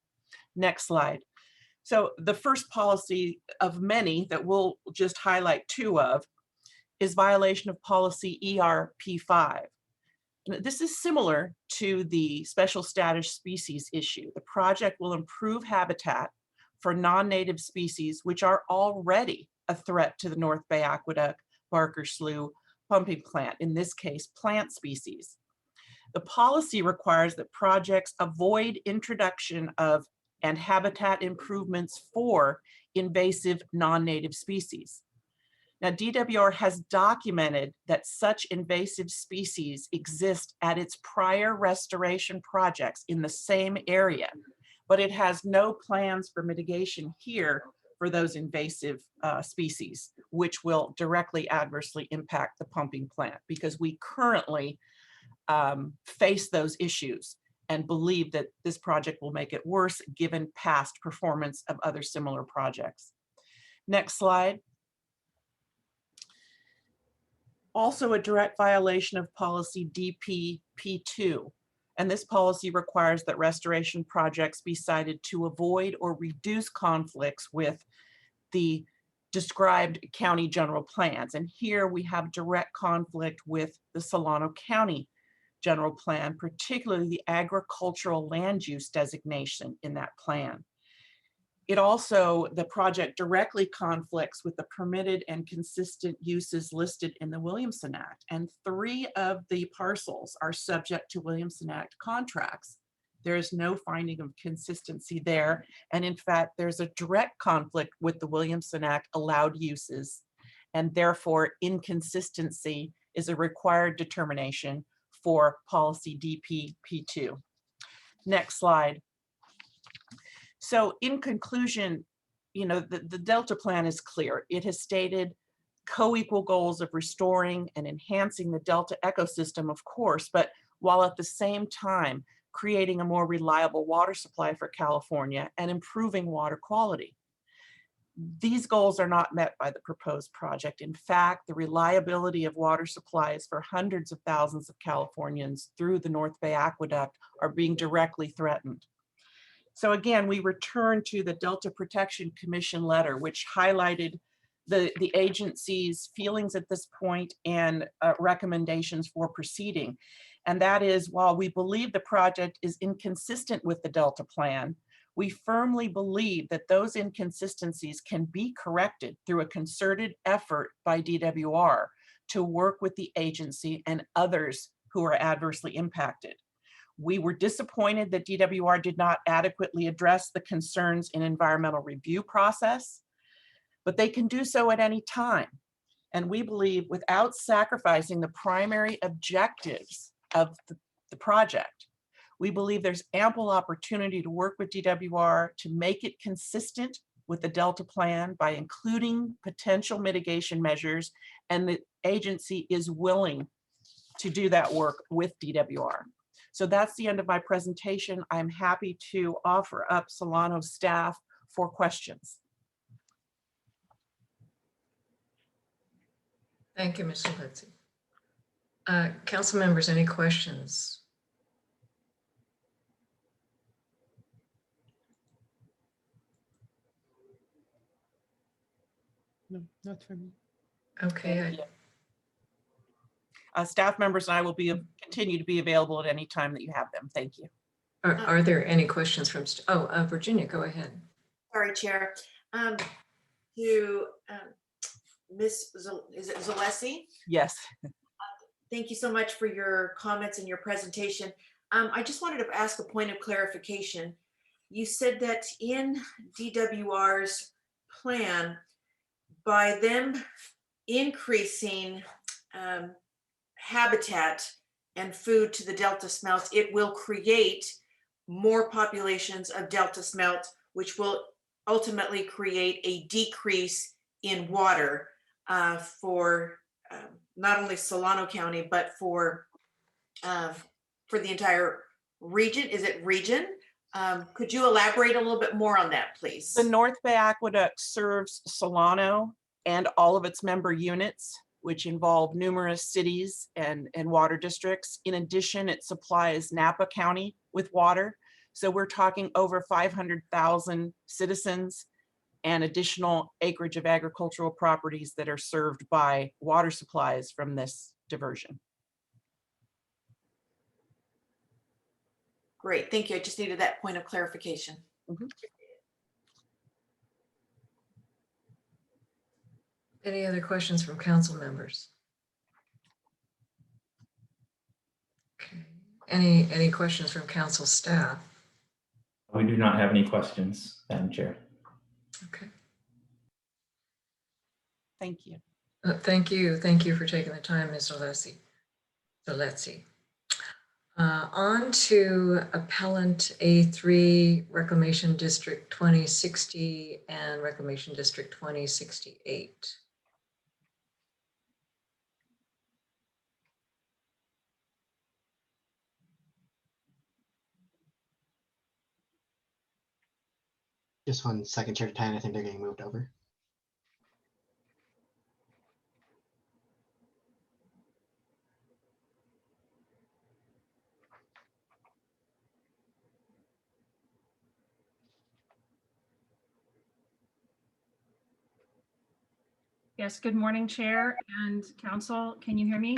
Next slide. So the first policy of many that we'll just highlight two of is violation of policy ERP5. This is similar to the special status species issue. The project will improve habitat for non-native species, which are already a threat to the North Bay Aqueduct, Barker Slough pumping plant, in this case, plant species. The policy requires that projects avoid introduction of and habitat improvements for invasive non-native species. Now, DWR has documented that such invasive species exist at its prior restoration projects in the same area, but it has no plans for mitigation here for those invasive species, which will directly adversely impact the pumping plant because we currently face those issues and believe that this project will make it worse given past performance of other similar projects. Next slide. Also a direct violation of policy DPP2. And this policy requires that restoration projects be cited to avoid or reduce conflicts with the described county general plans. And here we have direct conflict with the Solano County general plan, particularly the agricultural land use designation in that plan. It also, the project directly conflicts with the permitted and consistent uses listed in the Williamson Act. And 3 of the parcels are subject to Williamson Act contracts. There is no finding of consistency there. And in fact, there's a direct conflict with the Williamson Act allowed uses. And therefore, inconsistency is a required determination for policy DPP2. Next slide. So in conclusion, you know, the Delta plan is clear. It has stated co-equal goals of restoring and enhancing the Delta ecosystem, of course, but while at the same time creating a more reliable water supply for California and improving water quality. These goals are not met by the proposed project. In fact, the reliability of water supplies for hundreds of thousands of Californians through the North Bay Aqueduct are being directly threatened. So again, we return to the Delta Protection Commission letter, which highlighted the agency's feelings at this point and recommendations for proceeding. And that is, while we believe the project is inconsistent with the Delta plan, we firmly believe that those inconsistencies can be corrected through a concerted effort by DWR to work with the agency and others who are adversely impacted. We were disappointed that DWR did not adequately address the concerns in environmental review process, but they can do so at any time. And we believe without sacrificing the primary objectives of the project, we believe there's ample opportunity to work with DWR to make it consistent with the Delta plan by including potential mitigation measures, and the agency is willing to do that work with DWR. So that's the end of my presentation. I'm happy to offer up Solano staff for questions. Thank you, Mr. Letzi. Council members, any questions? No, not for me. Okay. Staff members and I will continue to be available at any time that you have them. Thank you. Are there any questions from, Virginia, go ahead. Sorry, Chair. To Ms. Is it Zalesi? Yes. Thank you so much for your comments and your presentation. I just wanted to ask a point of clarification. You said that in DWR's plan, by them increasing habitat and food to the Delta smelt, it will create more populations of Delta smelt, which will ultimately create a decrease in water for not only Solano County, but for the entire region. Is it region? Could you elaborate a little bit more on that, please? The North Bay Aqueduct serves Solano and all of its member units, which involve numerous cities and water districts. In addition, it supplies Napa County with water. So we're talking over 500,000 citizens and additional acreage of agricultural properties that are served by water supplies from this diversion. Great, thank you. I just needed that point of clarification. Mm-hmm. Any other questions from council members? Okay. Any questions from council staff? We do not have any questions, Madam Chair. Okay. Thank you. Thank you. Thank you for taking the time, Ms. Letzi. On to Appellant A3, Reclamation District 2060 and Reclamation District 2068. Just 1 second, Chair Tyan. I think they're getting moved over. Yes, good morning, Chair and Council. Can you hear me?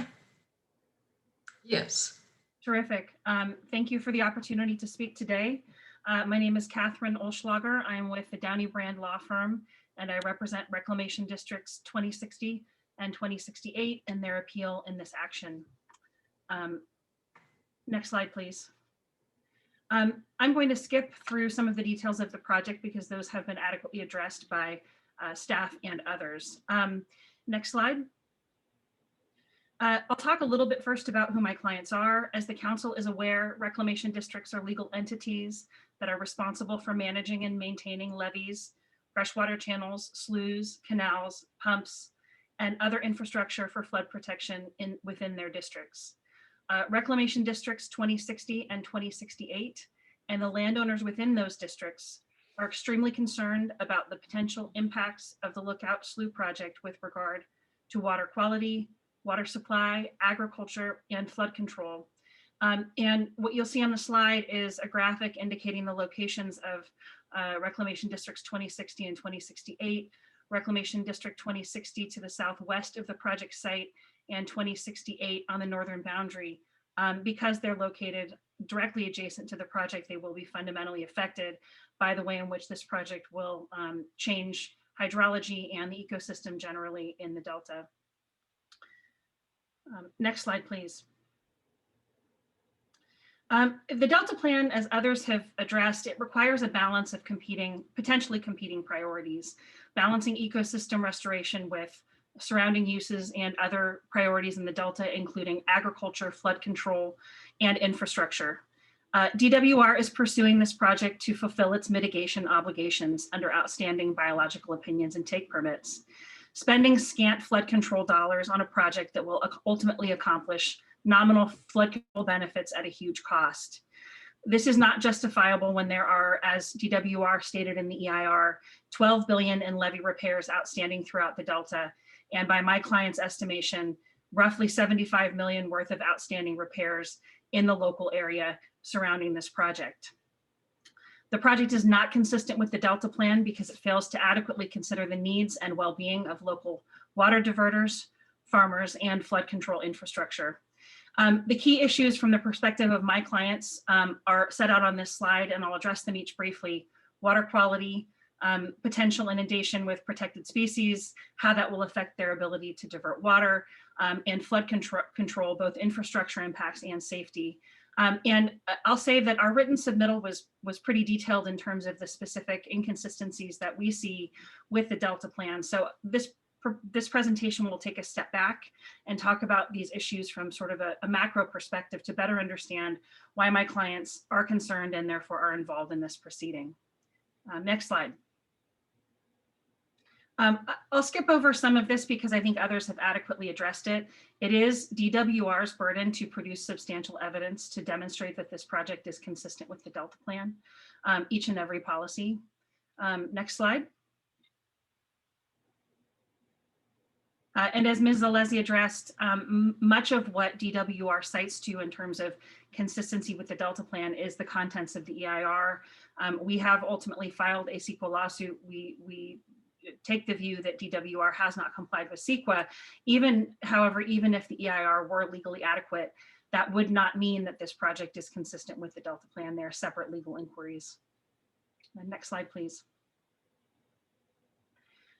Yes. Terrific. Thank you for the opportunity to speak today. My name is Catherine Olschlager. I'm with the Downey Brand Law Firm, and I represent Reclamation Districts 2060 and 2068 and their appeal in this action. Next slide, please. I'm going to skip through some of the details of the project because those have been adequately addressed by staff and others. Next slide. I'll talk a little bit first about who my clients are. As the council is aware, reclamation districts are legal entities that are responsible for managing and maintaining levees, freshwater channels, sloughs, canals, pumps, and other infrastructure for flood protection within their districts. Reclamation Districts 2060 and 2068 and the landowners within those districts are extremely concerned about the potential impacts of the Lookout Slough project with regard to water quality, water supply, agriculture, and flood control. And what you'll see on the slide is a graphic indicating the locations of Reclamation Districts 2060 and 2068, Reclamation District 2060 to the southwest of the project site, and 2068 on the northern boundary. Because they're located directly adjacent to the project, they will be fundamentally affected by the way in which this project will change hydrology and the ecosystem generally in the Delta. Next slide, please. The Delta Plan, as others have addressed, it requires a balance of potentially competing priorities, balancing ecosystem restoration with surrounding uses and other priorities in the Delta, including agriculture, flood control, and infrastructure. DWR is pursuing this project to fulfill its mitigation obligations under outstanding biological opinions and take permits, spending scant flood control dollars on a project that will ultimately accomplish nominal flood control benefits at a huge cost. This is not justifiable when there are, as DWR stated in the EIR, 12 billion in levee repairs outstanding throughout the Delta, and by my client's estimation, roughly 75 million worth of outstanding repairs in the local area surrounding this project. The project is not consistent with the Delta Plan because it fails to adequately consider the needs and well-being of local water diverters, farmers, and flood control infrastructure. The key issues from the perspective of my clients are set out on this slide, and I'll address them each briefly. Water quality, potential inundation with protected species, how that will affect their ability to divert water, and flood control, both infrastructure impacts and safety. And I'll say that our written submittal was pretty detailed in terms of the specific inconsistencies that we see with the Delta Plan. So this presentation will take a step back and talk about these issues from sort of a macro perspective to better understand why my clients are concerned and therefore are involved in this proceeding. Next slide. I'll skip over some of this because I think others have adequately addressed it. It is DWR's burden to produce substantial evidence to demonstrate that this project is consistent with the Delta Plan, each and every policy. Next slide. And as Ms. Zalesi addressed, much of what DWR cites to in terms of consistency with the Delta Plan is the contents of the EIR. We have ultimately filed a CEQA lawsuit. We take the view that DWR has not complied with CEQA. However, even if the EIR were legally adequate, that would not mean that this project is consistent with the Delta Plan. They're separate legal inquiries. Next slide, please.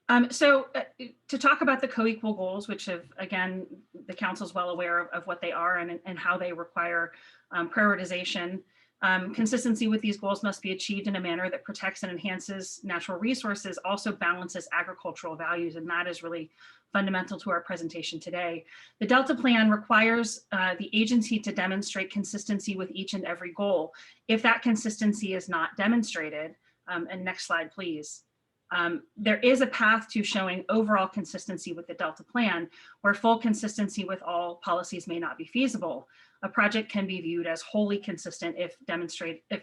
To talk about the co-equal goals, which have, again, the council's well aware of what they are and how they require prioritization. Consistency with these goals must be achieved in a manner that protects and enhances natural resources, also balances agricultural values, and that is really fundamental to our presentation today. The Delta Plan requires the agency to demonstrate consistency with each and every goal. If that consistency is not demonstrated, and next slide, please. There is a path to showing overall consistency with the Delta Plan, where full consistency with all policies may not be feasible. A project can be viewed as wholly consistent if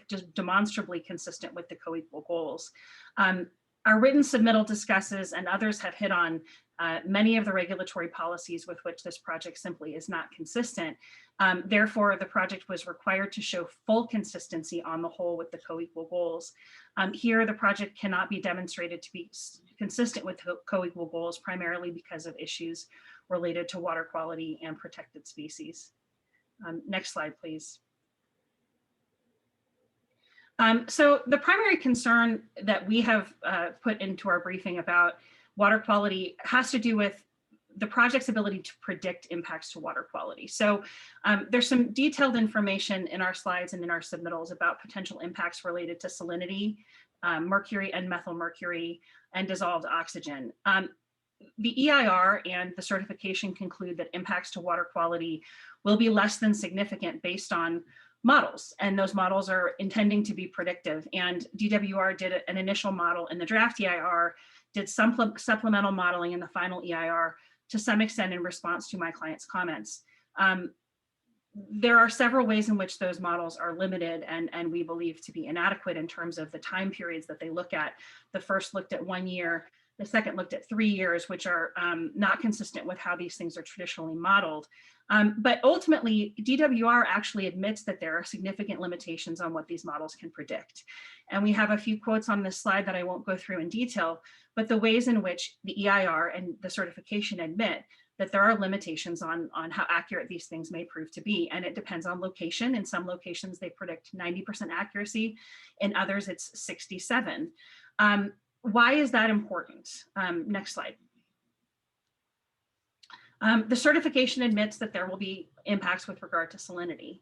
just demonstrably consistent with the co-equal goals. Our written submittal discusses, and others have hit on, many of the regulatory policies with which this project simply is not consistent. Therefore, the project was required to show full consistency on the whole with the co-equal goals. Here, the project cannot be demonstrated to be consistent with co-equal goals, primarily because of issues related to water quality and protected species. Next slide, please. So the primary concern that we have put into our briefing about water quality has to do with the project's ability to predict impacts to water quality. So there's some detailed information in our slides and in our submittals about potential impacts related to salinity, mercury and methylmercury, and dissolved oxygen. The EIR and the certification conclude that impacts to water quality will be less than significant based on models, and those models are intending to be predictive. And DWR did an initial model in the draft EIR, did some supplemental modeling in the final EIR to some extent in response to my client's comments. There are several ways in which those models are limited and we believe to be inadequate in terms of the time periods that they look at. The first looked at 1 year, the second looked at 3 years, which are not consistent with how these things are traditionally modeled. But ultimately, DWR actually admits that there are significant limitations on what these models can predict. And we have a few quotes on this slide that I won't go through in detail, but the ways in which the EIR and the certification admit that there are limitations on how accurate these things may prove to be. And it depends on location. In some locations, they predict 90% accuracy. In others, it's 67. Why is that important? Next slide. The certification admits that there will be impacts with regard to salinity,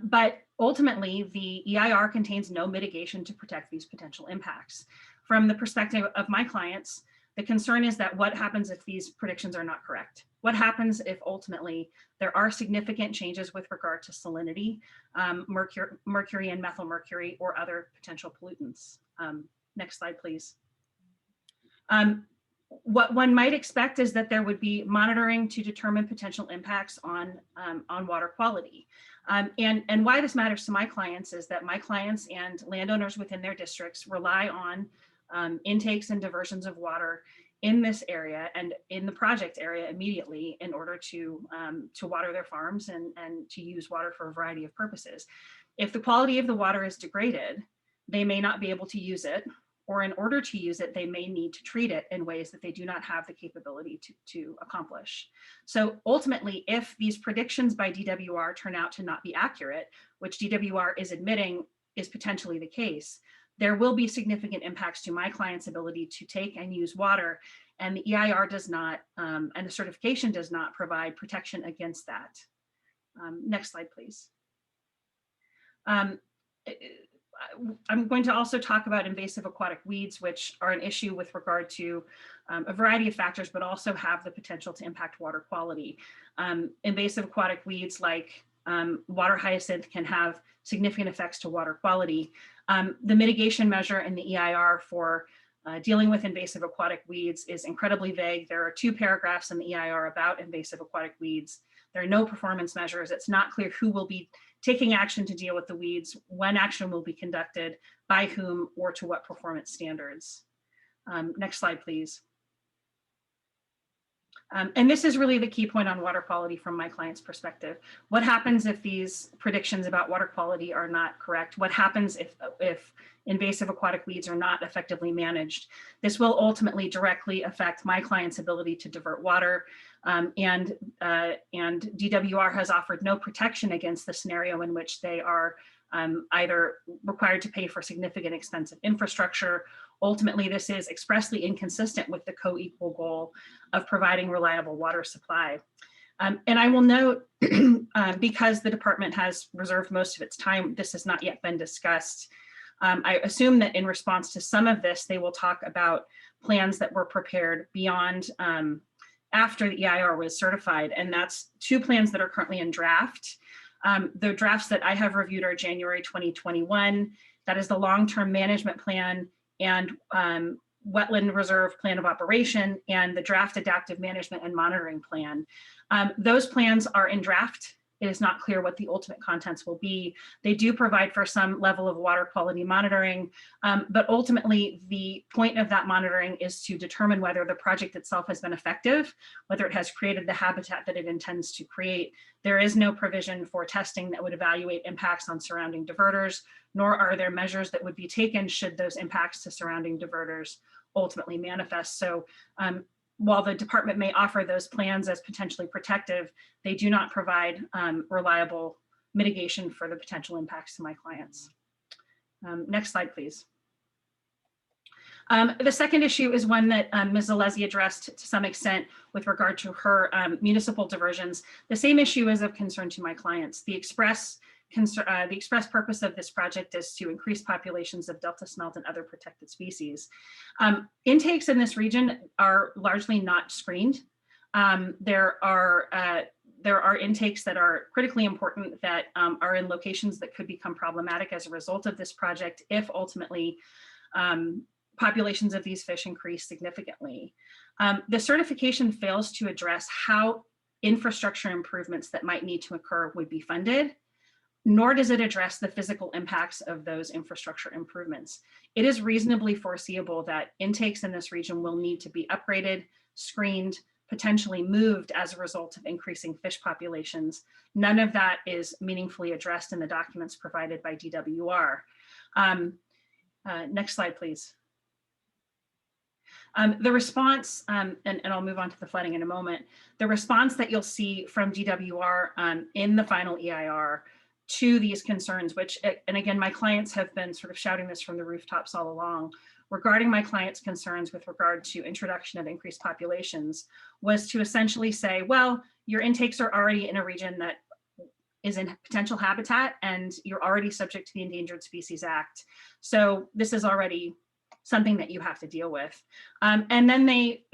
but ultimately the EIR contains no mitigation to protect these potential impacts. From the perspective of my clients, the concern is that what happens if these predictions are not correct? What happens if ultimately there are significant changes with regard to salinity, mercury and methylmercury, or other potential pollutants? Next slide, please. What one might expect is that there would be monitoring to determine potential impacts on water quality. And why this matters to my clients is that my clients and landowners within their districts rely on intakes and diversions of water in this area and in the project area immediately in order to water their farms and to use water for a variety of purposes. If the quality of the water is degraded, they may not be able to use it, or in order to use it, they may need to treat it in ways that they do not have the capability to accomplish. So ultimately, if these predictions by DWR turn out to not be accurate, which DWR is admitting is potentially the case, there will be significant impacts to my client's ability to take and use water, and the EIR does not, and the certification does not provide protection against that. Next slide, please. I'm going to also talk about invasive aquatic weeds, which are an issue with regard to a variety of factors, but also have the potential to impact water quality. Invasive aquatic weeds like water hyacinth can have significant effects to water quality. The mitigation measure in the EIR for dealing with invasive aquatic weeds is incredibly vague. There are 2 paragraphs in the EIR about invasive aquatic weeds. There are no performance measures. It's not clear who will be taking action to deal with the weeds, when action will be conducted, by whom, or to what performance standards. Next slide, please. And this is really the key point on water quality from my client's perspective. What happens if these predictions about water quality are not correct? What happens if invasive aquatic weeds are not effectively managed? This will ultimately directly affect my client's ability to divert water. And DWR has offered no protection against the scenario in which they are either required to pay for significant expensive infrastructure. Ultimately, this is expressly inconsistent with the co-equal goal of providing reliable water supply. And I will note, because the department has reserved most of its time, this has not yet been discussed. I assume that in response to some of this, they will talk about plans that were prepared beyond after the EIR was certified, and that's 2 plans that are currently in draft. The drafts that I have reviewed are January 2021. That is the long-term management plan and wetland reserve plan of operation, and the draft adaptive management and monitoring plan. Those plans are in draft It is not clear what the ultimate contents will be. They do provide for some level of water quality monitoring, but ultimately the point of that monitoring is to determine whether the project itself has been effective, whether it has created the habitat that it intends to create. There is no provision for testing that would evaluate impacts on surrounding diverters, nor are there measures that would be taken should those impacts to surrounding diverters ultimately manifest. So while the department may offer those plans as potentially protective, they do not provide reliable mitigation for the potential impacts to my clients. Next slide, please. The second issue is one that Ms. Zalesi addressed to some extent with regard to her municipal diversions. The same issue is of concern to my clients. The express purpose of this project is to increase populations of Delta smelt and other protected species. Intakes in this region are largely not screened. There are intakes that are critically important that are in locations that could become problematic as a result of this project if ultimately populations of these fish increase significantly. The certification fails to address how infrastructure improvements that might need to occur would be funded, nor does it address the physical impacts of those infrastructure improvements. It is reasonably foreseeable that intakes in this region will need to be upgraded, screened, potentially moved as a result of increasing fish populations. None of that is meaningfully addressed in the documents provided by DWR. Next slide, please. The response, and I'll move on to the flooding in a moment, the response that you'll see from DWR in the final EIR to these concerns, which, and again, my clients have been sort of shouting this from the rooftops all along, regarding my clients' concerns with regard to introduction of increased populations, was to essentially say, well, your intakes are already in a region that is in potential habitat and you're already subject to the Endangered Species Act. So this is already something that you have to deal with. And then they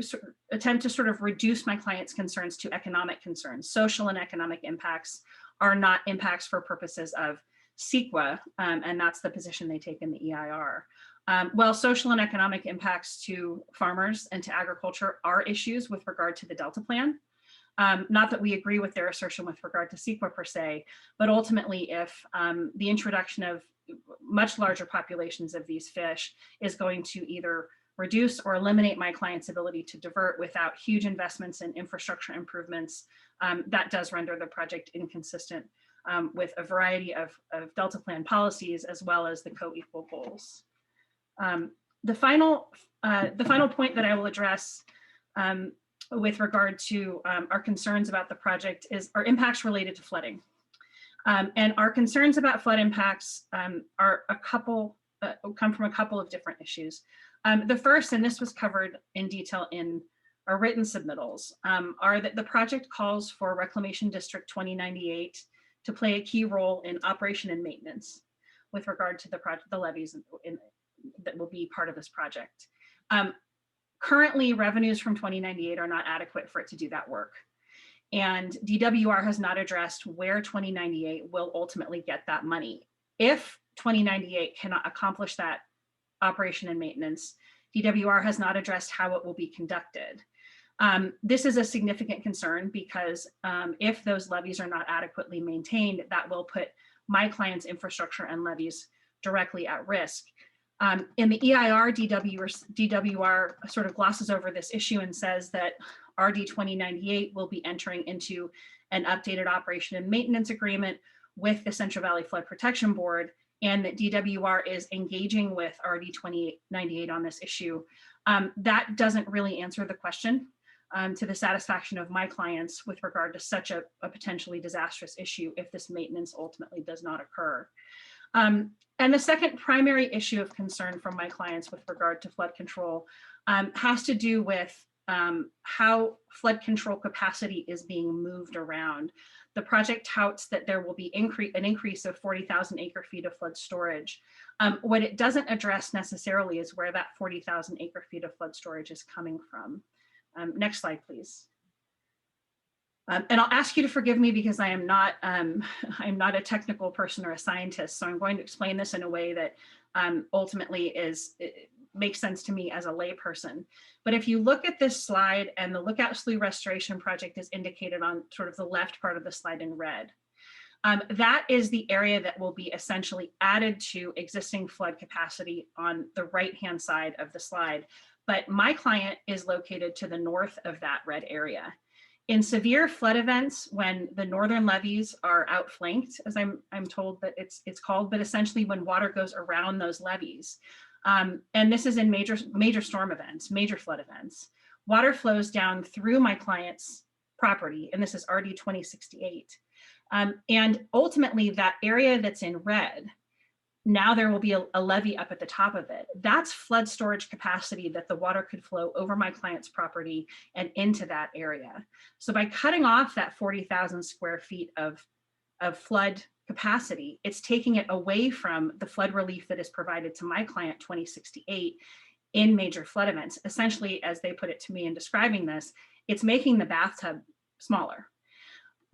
attempt to sort of reduce my clients' concerns to economic concerns. Social and economic impacts are not impacts for purposes of CEQA, and that's the position they take in the EIR. While social and economic impacts to farmers and to agriculture are issues with regard to the Delta Plan, not that we agree with their assertion with regard to CEQA per se, but ultimately if the introduction of much larger populations of these fish is going to either reduce or eliminate my client's ability to divert without huge investments in infrastructure improvements, that does render the project inconsistent with a variety of Delta Plan policies as well as the co-equal goals. The final point that I will address with regard to our concerns about the project is our impacts related to flooding. And our concerns about flood impacts are come from a couple of different issues. The first, and this was covered in detail in our written submittals, are that the project calls for Reclamation District 2098 to play a key role in operation and maintenance with regard to the levees that will be part of this project. Currently, revenues from 2098 are not adequate for it to do that work. And DWR has not addressed where 2098 will ultimately get that money. If 2098 cannot accomplish that operation and maintenance, DWR has not addressed how it will be conducted. This is a significant concern because if those levees are not adequately maintained, that will put my client's infrastructure and levees directly at risk. In the EIR, DWR sort of glosses over this issue and says that RD 2098 will be entering into an updated operation and maintenance agreement with the Central Valley Flood Protection Board, and that DWR is engaging with RD 2098 on this issue. That doesn't really answer the question to the satisfaction of my clients with regard to such a potentially disastrous issue if this maintenance ultimately does not occur. And the second primary issue of concern from my clients with regard to flood control has to do with how flood control capacity is being moved around. The project touts that there will be an increase of 40,000 acre feet of flood storage. What it doesn't address necessarily is where that 40,000 acre feet of flood storage is coming from. Next slide, please. And I'll ask you to forgive me because I am not a technical person or a scientist, so I'm going to explain this in a way that ultimately makes sense to me as a layperson. But if you look at this slide, and the Lookout Slough Restoration Project is indicated on sort of the left part of the slide in red, That is the area that will be essentially added to existing flood capacity on the right-hand side of the slide. But my client is located to the north of that red area. In severe flood events, when the northern levees are outflanked, as I'm told that it's called, but essentially when water goes around those levees, and this is in major storm events, major flood events, water flows down through my client's property, and this is RD 2068. And ultimately, that area that's in red, now there will be a levee up at the top of it. That's flood storage capacity that the water could flow over my client's property and into that area. So by cutting off that 40,000 square feet of flood capacity, it's taking it away from the flood relief that is provided to my client 2068 in major flood events. Essentially, as they put it to me in describing this, it's making the bathtub smaller.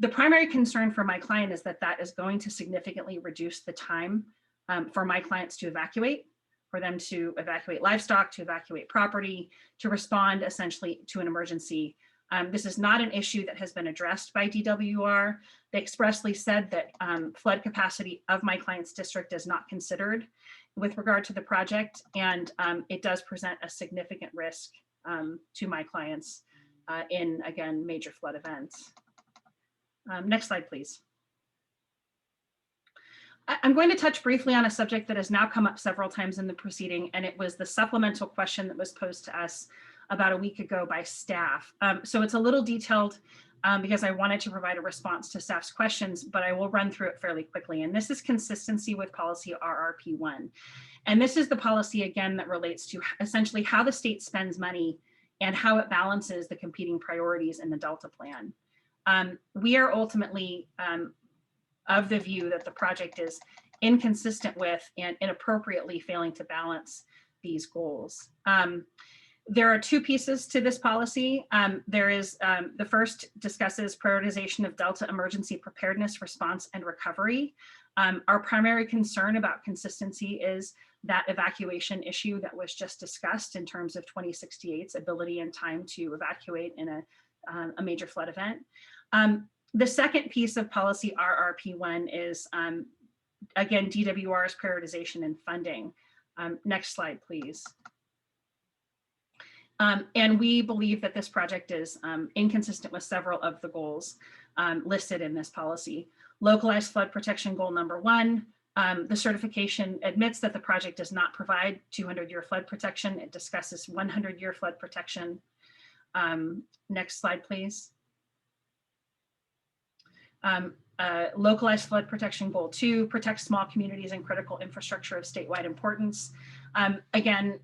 The primary concern for my client is that that is going to significantly reduce the time for my clients to evacuate, for them to evacuate livestock, to evacuate property, to respond essentially to an emergency. This is not an issue that has been addressed by DWR. They expressly said that flood capacity of my client's district is not considered with regard to the project, and it does present a significant risk to my clients in, again, major flood events. Next slide, please. I'm going to touch briefly on a subject that has now come up several times in the proceeding, and it was the supplemental question that was posed to us about a week ago by staff. So it's a little detailed because I wanted to provide a response to staff's questions, but I will run through it fairly quickly. And this is consistency with policy RRP1. And this is the policy, again, that relates to essentially how the state spends money and how it balances the competing priorities in the Delta Plan. We are ultimately of the view that the project is inconsistent with and inappropriately failing to balance these goals. There are two pieces to this policy. There is the first discusses prioritization of Delta emergency preparedness, response, and recovery. Our primary concern about consistency is that evacuation issue that was just discussed in terms of 2068's ability and time to evacuate in a major flood event. The second piece of policy RRP1 is, again, DWR's prioritization and funding. Next slide, please. And we believe that this project is inconsistent with several of the goals listed in this policy. Localized flood protection goal number 1, the certification admits that the project does not provide 200-year flood protection. It discusses 100-year flood protection. Next slide, please. Localized flood protection goal 2, protect small communities and critical infrastructure of statewide importance. Again,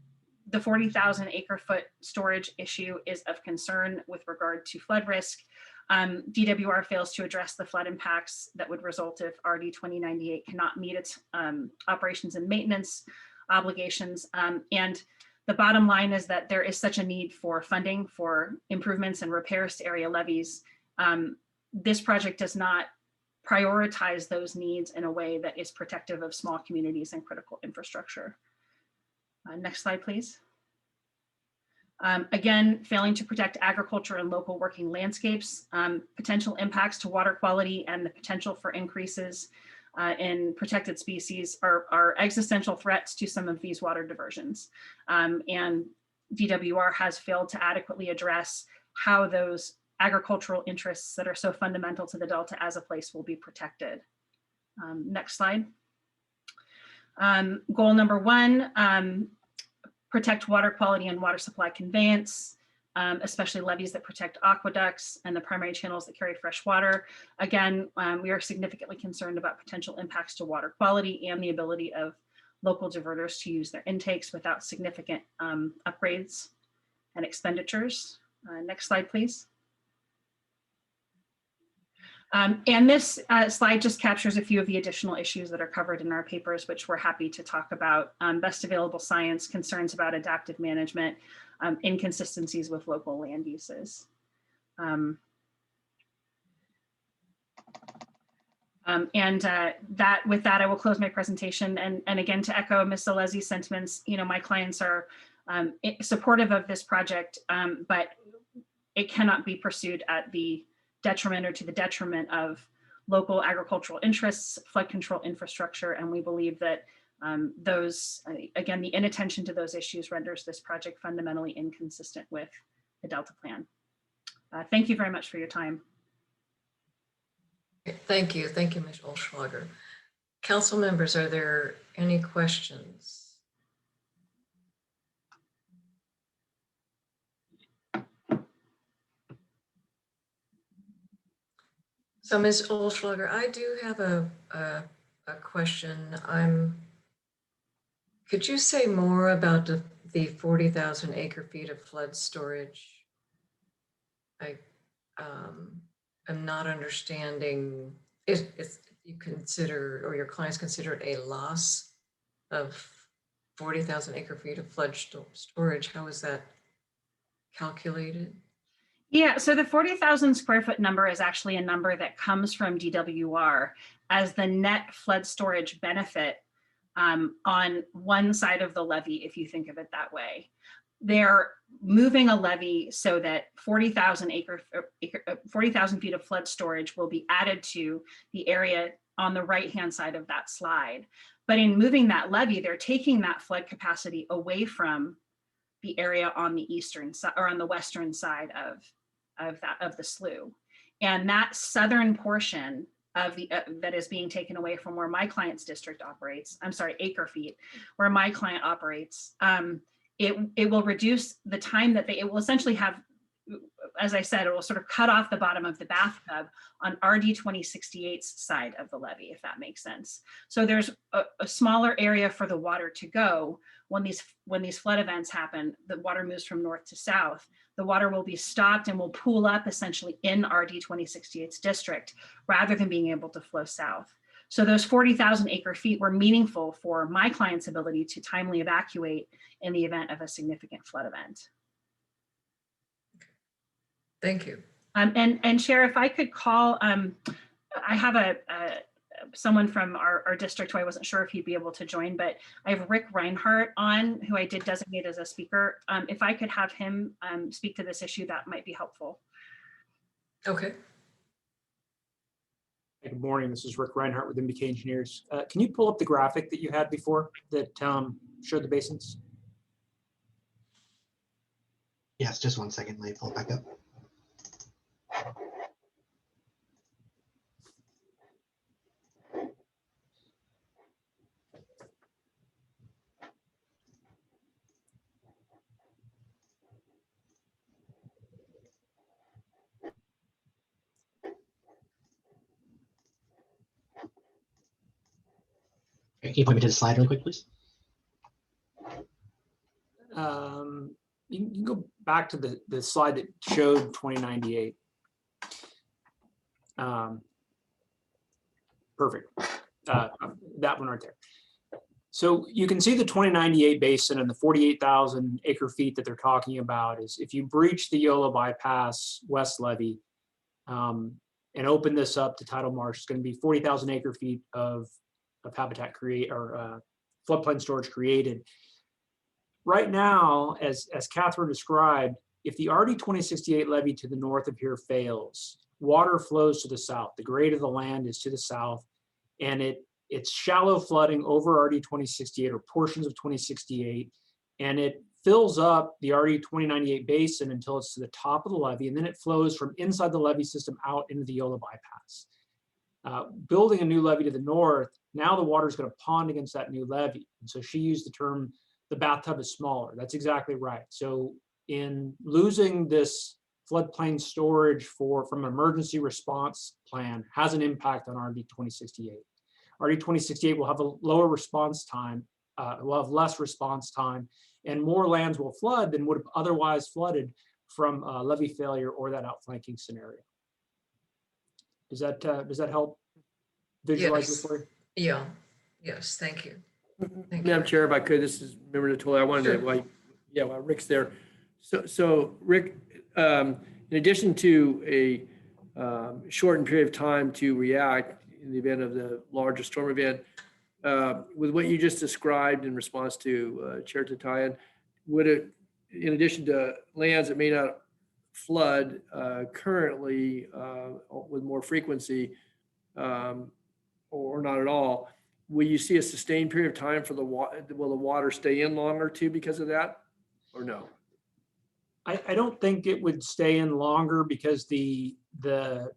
the 40,000 acre foot storage issue is of concern with regard to flood risk. DWR fails to address the flood impacts that would result if RD 2098 cannot meet its operations and maintenance obligations. And the bottom line is that there is such a need for funding for improvements and repairs to area levees. This project does not prioritize those needs in a way that is protective of small communities and critical infrastructure. Next slide, please. Again, failing to protect agriculture and local working landscapes, potential impacts to water quality, and the potential for increases in protected species are existential threats to some of these water diversions. And DWR has failed to adequately address how those agricultural interests that are so fundamental to the Delta as a place will be protected. Next slide. Goal number 1, protect water quality and water supply conveyance, especially levees that protect aqueducts and the primary channels that carry fresh water. Again, we are significantly concerned about potential impacts to water quality and the ability of local diverters to use their intakes without significant upgrades and expenditures. Next slide, please. And this slide just captures a few of the additional issues that are covered in our papers, which we're happy to talk about. Best available science, concerns about adaptive management, inconsistencies with local land uses. With that, I will close my presentation. And again, to echo Ms. Zalezi's sentiments, my clients are supportive of this project, but it cannot be pursued at the detriment or to the detriment of local agricultural interests, flood control infrastructure, and we believe that again, the inattention to those issues renders this project fundamentally inconsistent with the Delta Plan. Thank you very much for your time. Thank you, Ms. Olschlager. Council members, are there any questions? So Ms. Olschlager, I do have a question. Could you say more about the 40,000 acre feet of flood storage? I'm not understanding if you consider, or your clients consider it a loss of 40,000 acre feet of flood storage. How is that calculated? Yeah, so the 40,000 square foot number is actually a number that comes from DWR as the net flood storage benefit on one side of the levee, if you think of it that way. They're moving a levee so that 40,000 feet of flood storage will be added to the area on the right-hand side of that slide. But in moving that levee, they're taking that flood capacity away from the area on the eastern side or on the western side of the slough. And that southern portion of the that is being taken away from where my client's district operates, I'm sorry, acre feet, where my client operates, it will reduce the time that it will essentially have, as I said, it will sort of cut off the bottom of the bathtub on RD 2068's side of the levee, if that makes sense. So there's a smaller area for the water to go. When these flood events happen, the water moves from north to south. The water will be stopped and will pool up essentially in RD 2068's district rather than being able to flow south. So those 40,000 acre feet were meaningful for my client's ability to timely evacuate in the event of a significant flood event. Thank you. And Chair, if I could call, I have someone from our district who I wasn't sure if he'd be able to join, but I have Rick Reinhardt on, who I did designate as a speaker. If I could have him speak to this issue, that might be helpful. Okay. Good morning, this is Rick Reinhardt with MBK Engineers. Can you pull up the graphic that you had before that showed the basins? Yes, just 1 second, let me pull it back up. Can you point me to the slide real quick, please? You can go back to the slide that showed 2098. Perfect. That one right there. So you can see the 2098 basin and the 48,000 acre feet that they're talking about is if you breach the Yola bypass west levee and open this up to tidal marsh, it's going to be 40,000 acre feet of habitat floodplain storage created. Right now, as Catherine described, if the RD 2068 levee to the north of here fails, water flows to the south. The grade of the land is to the south, and it's shallow flooding over RD 2068 or portions of 2068, and it fills up the RD 2098 basin until it's to the top of the levee, and then it flows from inside the levee system out into the Yola bypass. Building a new levee to the north, now the water is going to pond against that new levee. And so she used the term, the bathtub is smaller. That's exactly right. So in losing this floodplain storage from an emergency response plan has an impact on RD 2068. RD 2068 will have a lower response time, will have less response time, and more lands will flood than would have otherwise flooded from levee failure or that outflanking scenario. Does that help visualize this for you? Yeah. Yes. Thank you. Madam Chair, if I could, this is Member Natoli. I wanted to, while Rick's there. So Rick, in addition to a shortened period of time to react in the event of the larger storm event, with what you just described in response to Chair Tatayan, would it, in addition to lands that may not flood currently with more frequency, or not at all, will you see a sustained period of time for the water? Will the water stay in longer too because of that, or no? I don't think it would stay in longer because the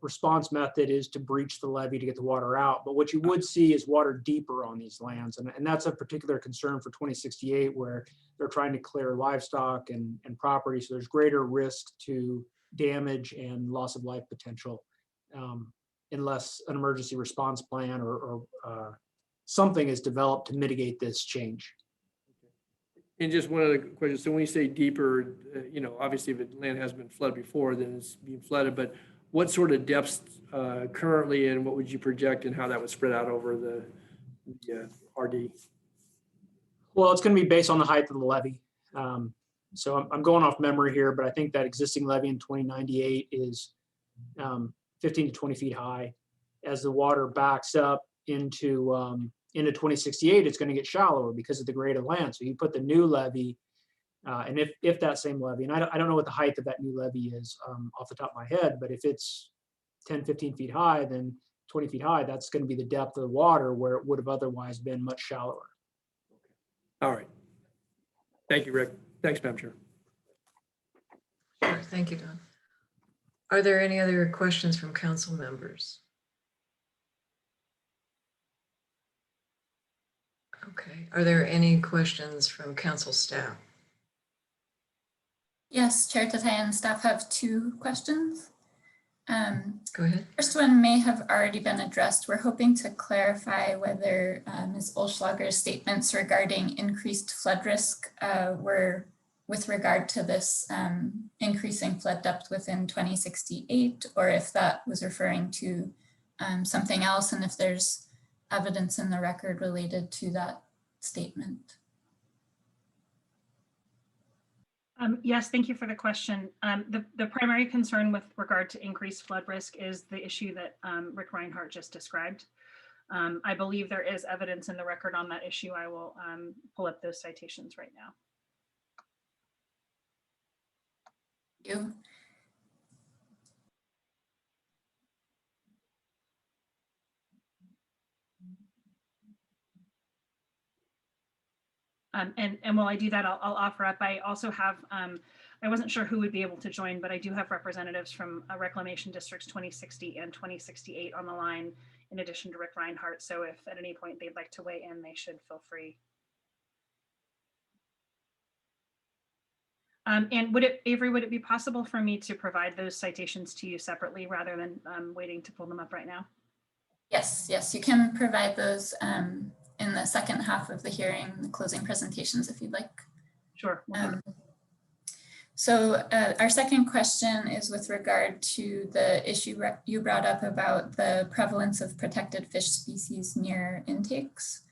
response method is to breach the levee to get the water out. But what you would see is water deeper on these lands. And that's a particular concern for 2068, where they're trying to clear livestock and property. So there's greater risk to damage and loss of life potential unless an emergency response plan or something is developed to mitigate this change. And just one other question. So when you say deeper, obviously if land has been flooded before, then it's being flooded, but what sort of depths currently, and what would you project and how that would spread out over the RD? Well, it's going to be based on the height of the levee. So I'm going off memory here, but I think that existing levee in 2098 is 15 to 20 feet high. As the water backs up into 2068, it's going to get shallower because of the grade of land. So you put the new levee, and if that same levee, and I don't know what the height of that new levee is off the top of my head, but if it's 10, 15 feet high, then 20 feet high, that's going to be the depth of the water where it would have otherwise been much shallower. All right. Thank you, Rick. Thanks, Madam Chair. Sure, thank you, Don. Are there any other questions from council members? Okay, are there any questions from council staff? Yes, Chair Tatay and staff have 2 questions. Go ahead. First one may have already been addressed. We're hoping to clarify whether Ms. Olschlager's statements regarding increased flood risk were with regard to this increasing flood depth within 2068, or if that was referring to something else, and if there's evidence in the record related to that statement. Yes, thank you for the question. The primary concern with regard to increased flood risk is the issue that Rick Reinhardt just described. I believe there is evidence in the record on that issue. I will pull up those citations right now. Thank you. And while I do that, I'll offer up. I also have, I wasn't sure who would be able to join, but I do have representatives from Reclamation Districts 2060 and 2068 on the line, in addition to Rick Reinhardt. So if at any point they'd like to weigh in, they should feel free. And Avery, would it be possible for me to provide those citations to you separately rather than waiting to pull them up right now? Yes, you can provide those in the second half of the hearing, the closing presentations, if you'd like. Sure. So our second question is with regard to the issue you brought up about the prevalence of protected fish species near intakes.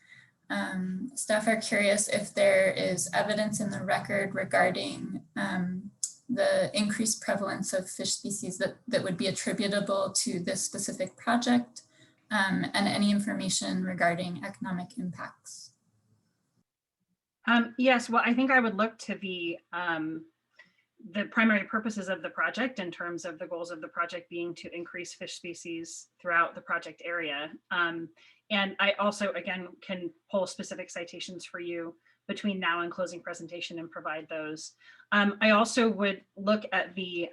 Staff are curious if there is evidence in the record regarding the increased prevalence of fish species that would be attributable to this specific project, and any information regarding economic impacts. Yes, well, I think I would look to the primary purposes of the project in terms of the goals of the project being to increase fish species throughout the project area. And I also, again, can pull specific citations for you between now and closing presentation and provide those. I also would look at the,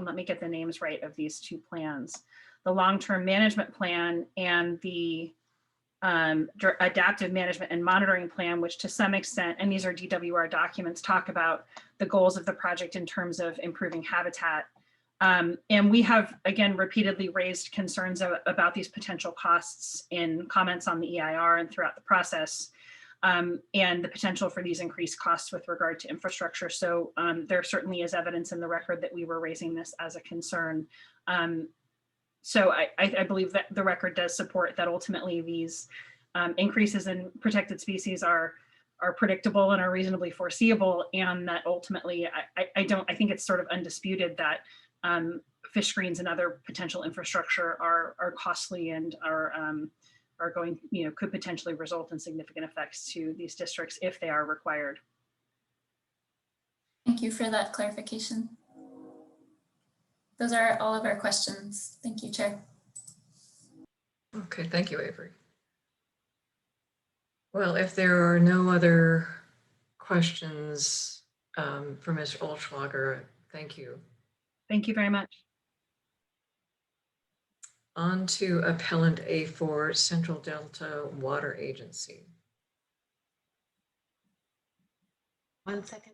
let me get the names right of these 2 plans, the long-term management plan and the adaptive management and monitoring plan, which to some extent, and these are DWR documents, talk about the goals of the project in terms of improving habitat. And we have, again, repeatedly raised concerns about these potential costs in comments on the EIR and throughout the process, and the potential for these increased costs with regard to infrastructure. So there certainly is evidence in the record that we were raising this as a concern. So I believe that the record does support that ultimately these increases in protected species are predictable and are reasonably foreseeable, and that ultimately I think it's sort of undisputed that fish screens and other potential infrastructure are costly and are going, could potentially result in significant effects to these districts if they are required. Thank you for that clarification. Those are all of our questions. Thank you, Chair. Okay, thank you, Avery. Well, if there are no other questions for Mr. Olschlager, thank you. Thank you very much. On to Appellant A4, Central Delta Water Agency. 1 second.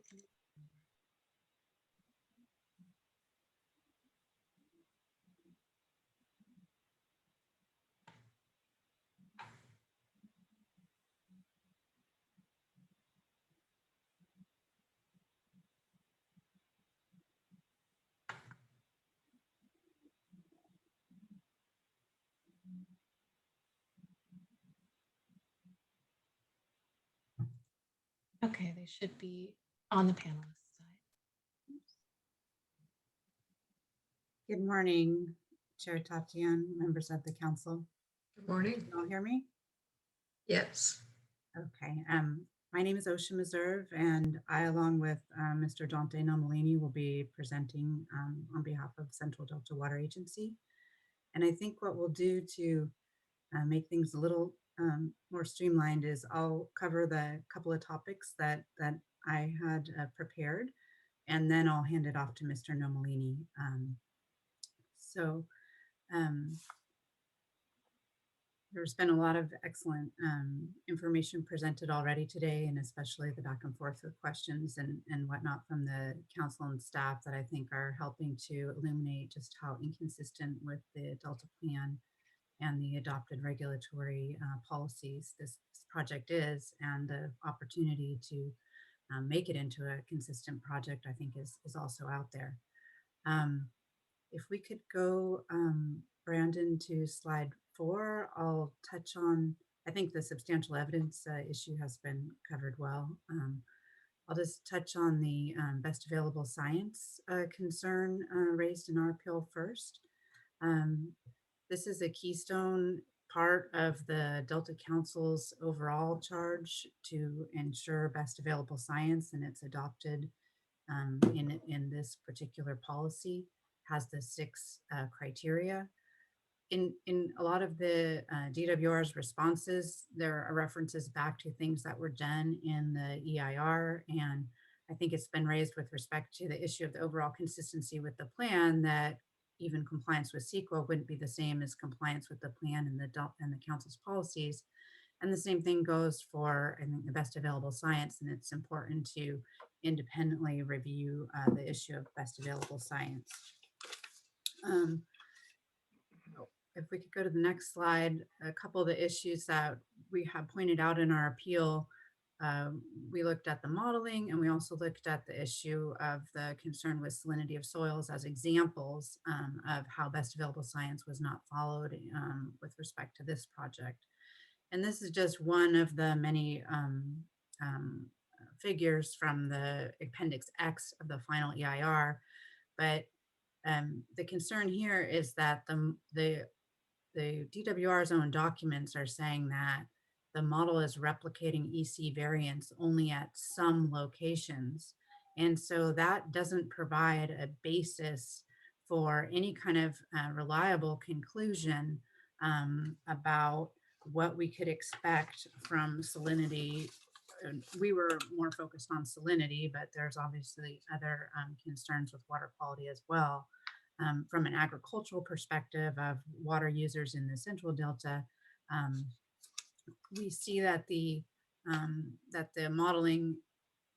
Okay, they should be on the panelist side. Good morning, Chair Tatian, members of the council. Good morning. Can you all hear me? Yes. Okay. My name is Osha Meserve, and I, along with Mr. Dante Nomalini, will be presenting on behalf of Central Delta Water Agency. And I think what we'll do to make things a little more streamlined is I'll cover the couple of topics that I had prepared, and then I'll hand it off to Mr. Nomalini. There's been a lot of excellent information presented already today, and especially the back and forth with questions and whatnot from the council and staff that I think are helping to illuminate just how inconsistent with the Delta Plan and the adopted regulatory policies this project is, and the opportunity to make it into a consistent project, I think is also out there. If we could go, Brandon, to slide 4, I'll touch on, I think the substantial evidence issue has been covered well. I'll just touch on the best available science concern raised in our appeal first. This is a keystone part of the Delta Council's overall charge to ensure best available science, and it's adopted in this particular policy, has the 6 criteria. In a lot of the DWR's responses, there are references back to things that were done in the EIR, and I think it's been raised with respect to the issue of the overall consistency with the plan, that even compliance with CEQA wouldn't be the same as compliance with the plan and the council's policies. And the same thing goes for, I think, the best available science, and it's important to independently review the issue of best available science. If we could go to the next slide, a couple of the issues that we have pointed out in our appeal, we looked at the modeling, and we also looked at the issue of the concern with salinity of soils as examples of how best available science was not followed with respect to this project. And this is just one of the many figures from the Appendix X of the final EIR, but the concern here is that the DWR's own documents are saying that the model is replicating EC variants only at some locations. And so that doesn't provide a basis for any kind of reliable conclusion about what we could expect from salinity. We were more focused on salinity, but there's obviously other concerns with water quality as well. From an agricultural perspective of water users in the Central Delta, we see that the modeling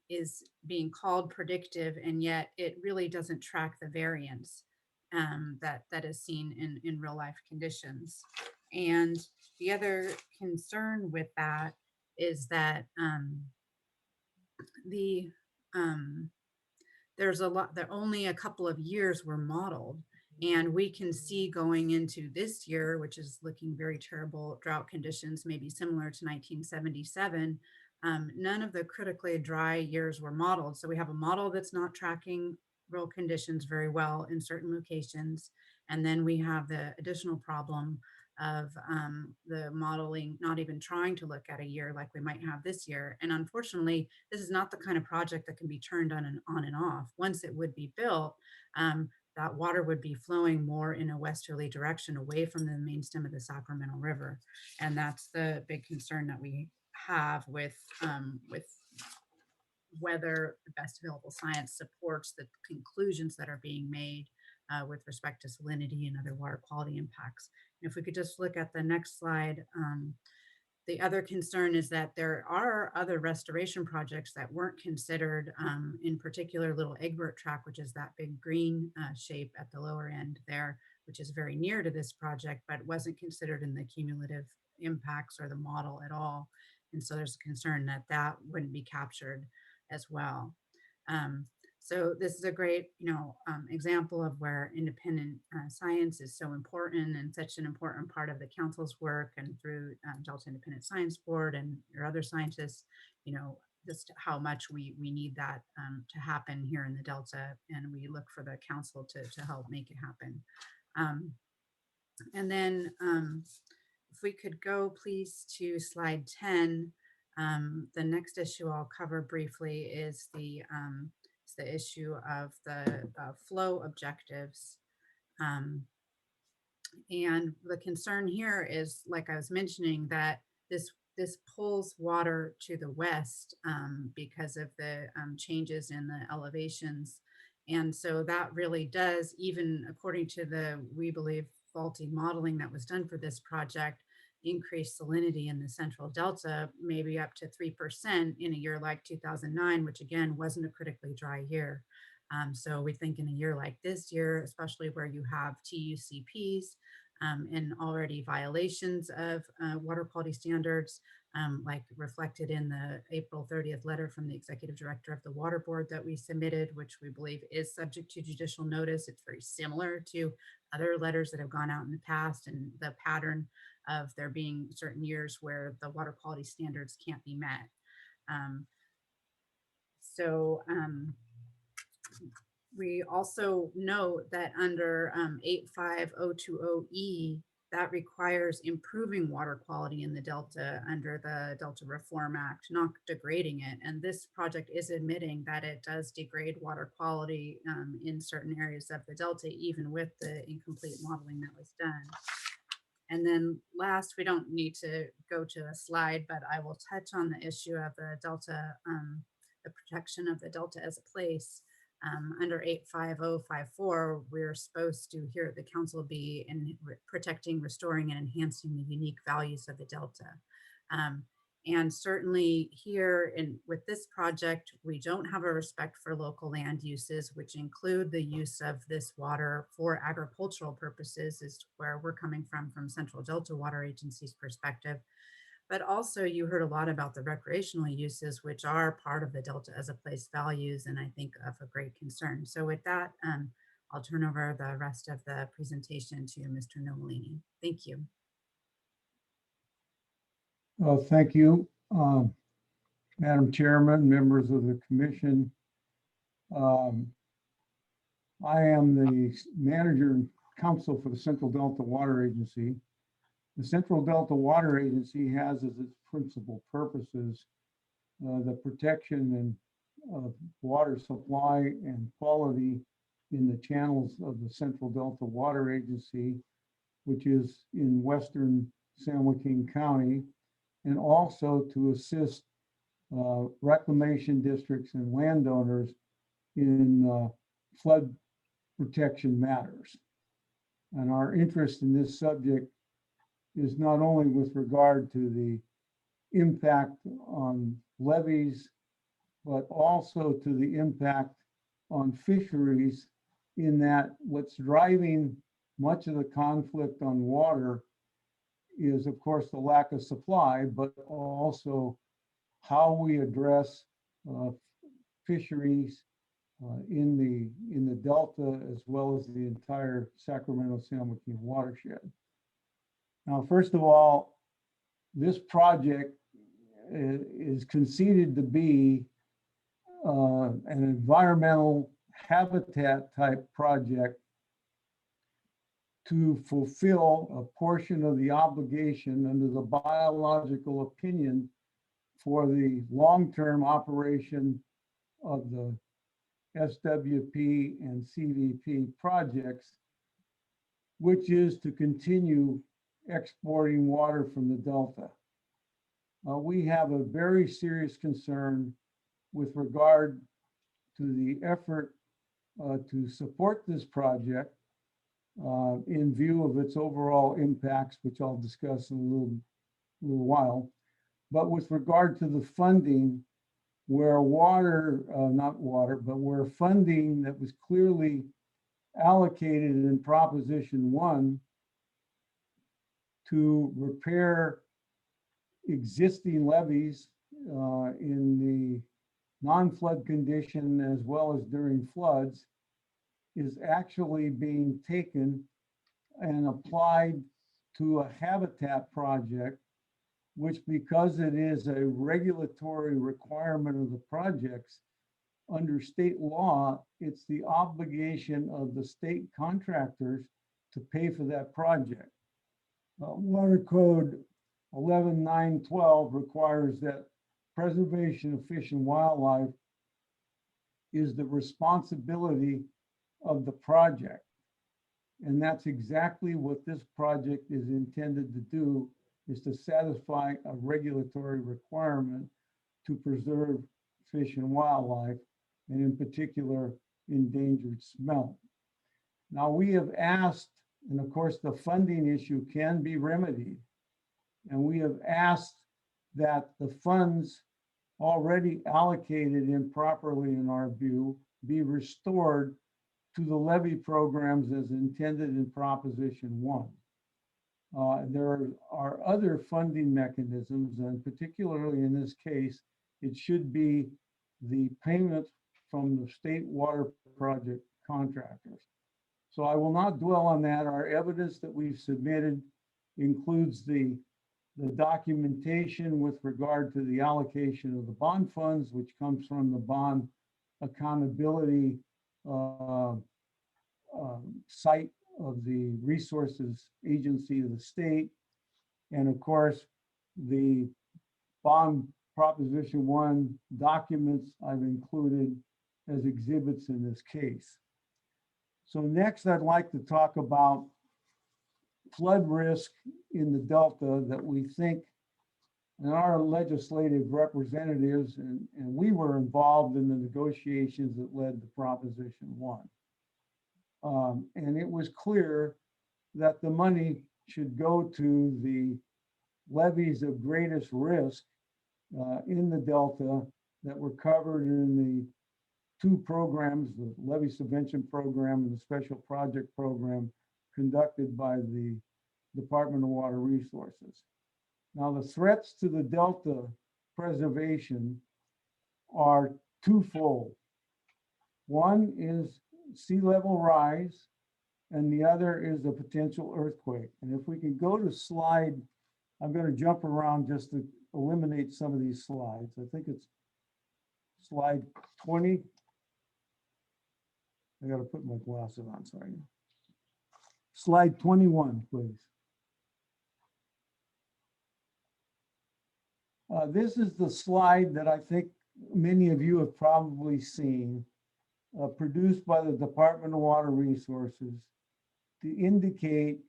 is being called predictive, and yet it really doesn't track the variance that is seen in real life conditions. And the other concern with that is that there's a lot, that only a couple of years were modeled, and we can see going into this year, which is looking very terrible drought conditions, maybe similar to 1977, none of the critically dry years were modeled. So we have a model that's not tracking real conditions very well in certain locations. And then we have the additional problem of the modeling not even trying to look at a year like we might have this year. And unfortunately, this is not the kind of project that can be turned on and off. Once it would be built, that water would be flowing more in a westerly direction away from the main stem of the Sacramento River. And that's the big concern that we have with whether the best available science supports the conclusions that are being made with respect to salinity and other water quality impacts. And if we could just look at the next slide, the other concern is that there are other restoration projects that weren't considered, in particular Little Egbert Tract, which is that big green shape at the lower end there, which is very near to this project, but wasn't considered in the cumulative impacts or the model at all. And so there's a concern that that wouldn't be captured as well. So this is a great, example of where independent science is so important and such an important part of the council's work, and through Delta Independent Science Board and your other scientists, just how much we need that to happen here in the Delta, and we look for the council to help make it happen. And then if we could go please to slide 10, the next issue I'll cover briefly is the issue of the flow objectives. And the concern here is, like I was mentioning, that this pulls water to the west because of the changes in the elevations. And so that really does, even according to the, we believe, faulty modeling that was done for this project, increase salinity in the central delta, maybe up to 3% in a year like 2009, which again wasn't a critically dry year. So we think in a year like this year, especially where you have TUCPs and already violations of water quality standards, like reflected in the April 30th letter from the executive director of the water board that we submitted, which we believe is subject to judicial notice. It's very similar to other letters that have gone out in the past, and the pattern of there being certain years where the water quality standards can't be met. We also note that under 85020E, that requires improving water quality in the Delta under the Delta Reform Act, not degrading it. And this project is admitting that it does degrade water quality in certain areas of the Delta, even with the incomplete modeling that was done. And then last, we don't need to go to a slide, but I will touch on the issue of the Delta, the protection of the Delta as a place. Under 85054, we're supposed to, here at the council, be in protecting, restoring, and enhancing the unique values of the Delta. And certainly here with this project, we don't have a respect for local land uses, which include the use of this water for agricultural purposes, is where we're coming from Central Delta Water Agency's perspective. But also you heard a lot about the recreational uses, which are part of the Delta as a place values, and I think of a great concern. So with that, I'll turn over the rest of the presentation to Mr. Nomalini. Thank you. Well, thank you, Madam Chairman, members of the commission. I am the manager and counsel for the Central Delta Water Agency. The Central Delta Water Agency has as its principal purposes the protection and water supply and quality in the channels of the Central Delta Water Agency, which is in western San Joaquin County, and also to assist reclamation districts and landowners in flood protection matters. And our interest in this subject is not only with regard to the impact on levees, but also to the impact on fisheries, in that what's driving much of the conflict on water is, of course, the lack of supply, but also how we address fisheries in the Delta, as well as the entire Sacramento-San Joaquin watershed. Now, first of all, this project is conceded to be an environmental habitat type project to fulfill a portion of the obligation under the biological opinion for the long-term operation of the SWP and CVP projects, which is to continue exporting water from the Delta. We have a very serious concern with regard to the effort to support this project in view of its overall impacts, which I'll discuss in a little while. But with regard to the funding, where where funding that was clearly allocated in Proposition 1 to repair existing levees in the non-flood condition as well as during floods is actually being taken and applied to a habitat project, which, because it is a regulatory requirement of the projects under state law, it's the obligation of the state contractors to pay for that project. Water Code 11.912 requires that preservation of fish and wildlife is the responsibility of the project. And that's exactly what this project is intended to do, is to satisfy a regulatory requirement to preserve fish and wildlife, and in particular, endangered smelt. Now, we have asked, and of course, the funding issue can be remedied, and we have asked that the funds already allocated improperly, in our view, be restored to the levy programs as intended in Proposition 1. There are other funding mechanisms, and particularly in this case, it should be the payment from the state water project contractors. So I will not dwell on that. Our evidence that we've submitted includes the documentation with regard to the allocation of the bond funds, which comes from the bond accountability site of the resources agency of the state. And of course, the bond Proposition 1 documents I've included as exhibits in this case. So next, I'd like to talk about flood risk in the Delta that we think, and our legislative representatives, and we were involved in the negotiations that led to Proposition 1. And it was clear that the money should go to the levees of greatest risk in the Delta that were covered in the two programs, the Levy Subvention Program and the Special Project Program conducted by the Department of Water Resources. Now, the threats to the Delta preservation are twofold. One is sea level rise, and the other is a potential earthquake. And if we can go to slide, I'm going to jump around just to eliminate some of these slides. I think it's slide 20. I got to put my glasses on, sorry. Slide 21, please. This is the slide that I think many of you have probably seen, produced by the Department of Water Resources to indicate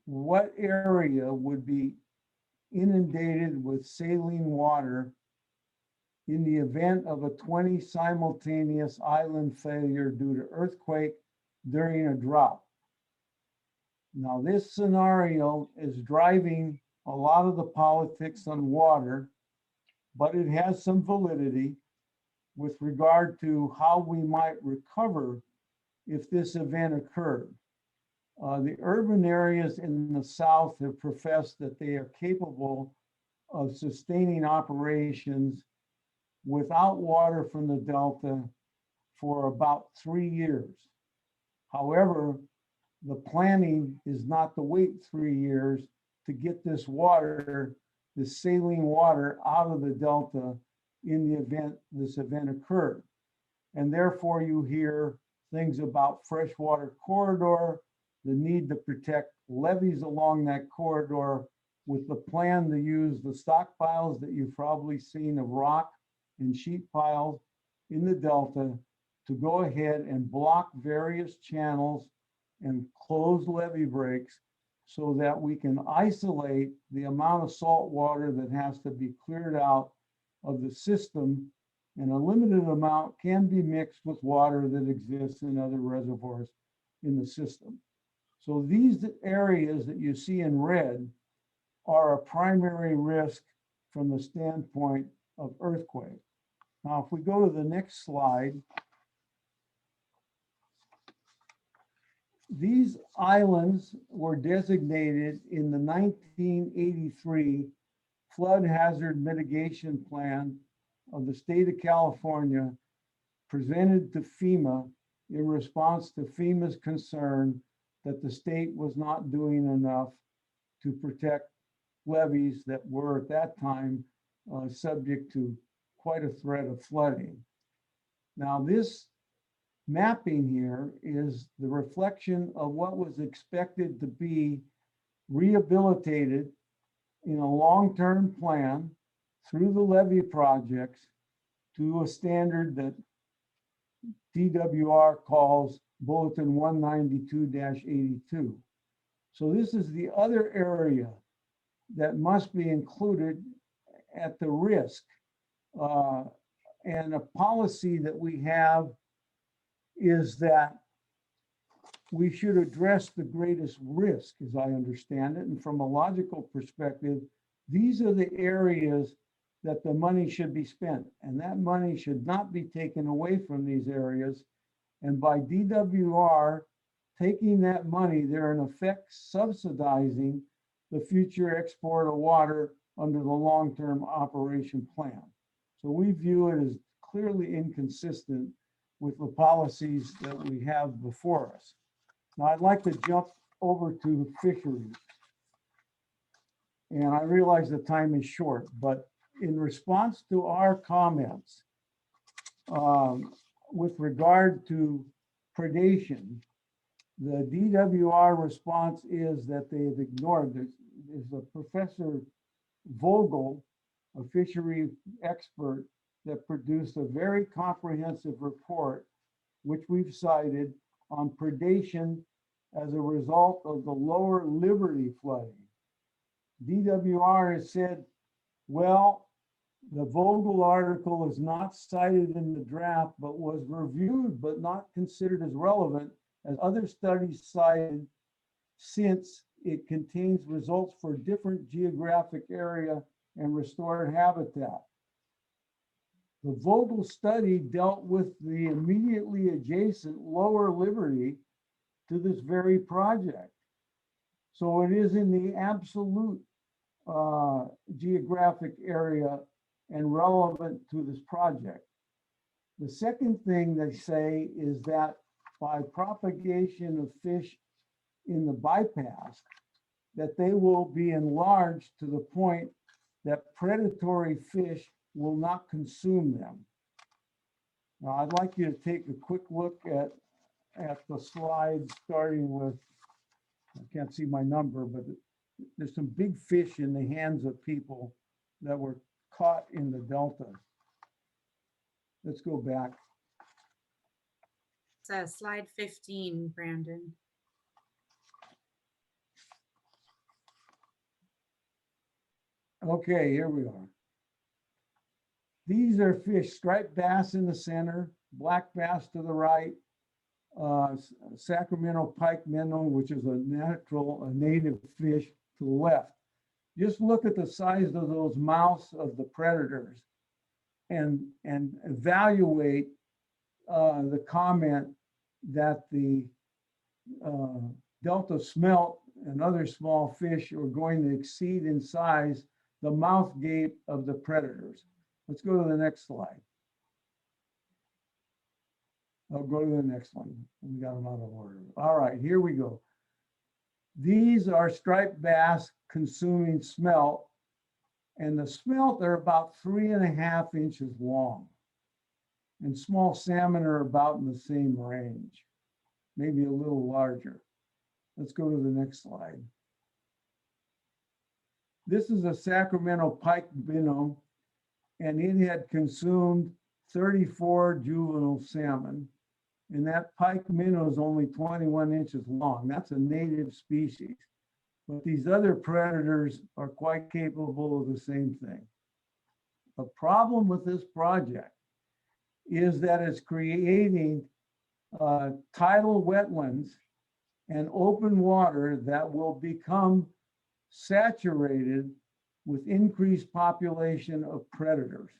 what area would be inundated with saline water in the event of a 20 simultaneous island failure due to earthquake during a drought. Now, this scenario is driving a lot of the politics on water, but it has some validity with regard to how we might recover if this event occurred. The urban areas in the South have professed that they are capable of sustaining operations without water from the Delta for about 3 years. However, the planning is not to wait 3 years to get this water, this saline water, out of the Delta in the event this event occurred. And therefore you hear things about freshwater corridor, the need to protect levees along that corridor with the plan to use the stockpiles that you've probably seen of rock and sheet piles in the Delta to go ahead and block various channels and close levee breaks so that we can isolate the amount of salt water that has to be cleared out of the system, and a limited amount can be mixed with water that exists in other reservoirs in the system. So these areas that you see in red are a primary risk from the standpoint of earthquake. Now, if we go to the next slide, these islands were designated in the 1983 Flood Hazard Mitigation Plan of the state of California, presented to FEMA in response to FEMA's concern that the state was not doing enough to protect levees that were at that time subject to quite a threat of flooding. Now, this mapping here is the reflection of what was expected to be rehabilitated in a long-term plan through the levee projects to a standard that DWR calls Bulletin 192-82. So this is the other area that must be included at the risk. And a policy that we have is that we should address the greatest risk, as I understand it. And from a logical perspective, these are the areas that the money should be spent. And that money should not be taken away from these areas. And by DWR taking that money, they're in effect subsidizing the future export of water under the long-term operation plan. So we view it as clearly inconsistent with the policies that we have before us. Now, I'd like to jump over to fisheries. And I realize the time is short, but in response to our comments with regard to predation, the DWR response is that they have ignored this. There's a Professor Vogel, a fishery expert, that produced a very comprehensive report, which we've cited, on predation as a result of the lower Liberty flooding. DWR has said, well, the Vogel article is not cited in the draft, but was reviewed but not considered as relevant as other studies cited, since it contains results for different geographic area and restored habitat. The Vogel study dealt with the immediately adjacent lower Liberty to this very project. So it is in the absolute geographic area and relevant to this project. The second thing they say is that by propagation of fish in the bypass, that they will be enlarged to the point that predatory fish will not consume them. Now, I'd like you to take a quick look at the slides, starting with, I can't see my number, but there's some big fish in the hands of people that were caught in the Delta. Let's go back. It's slide 15, Brandon. Okay, here we are. These are fish, striped bass in the center, black bass to the right, Sacramento pike minnow, which is a native fish, to the left. Just look at the size of those mouths of the predators and evaluate the comment that the Delta smelt and other small fish are going to exceed in size the mouth gate of the predators. Let's go to the next slide. I'll go to the next one. We got them out of order. All right, here we go. These are striped bass consuming smelt, and the smelt are about 3.5 inches long. And small salmon are about in the same range, maybe a little larger. Let's go to the next slide. This is a Sacramento pike minnow, and it had consumed 34 juvenile salmon, and that pike minnow is only 21 inches long. That's a native species. But these other predators are quite capable of the same thing. The problem with this project is that it's creating tidal wetlands and open water that will become saturated with increased population of predators.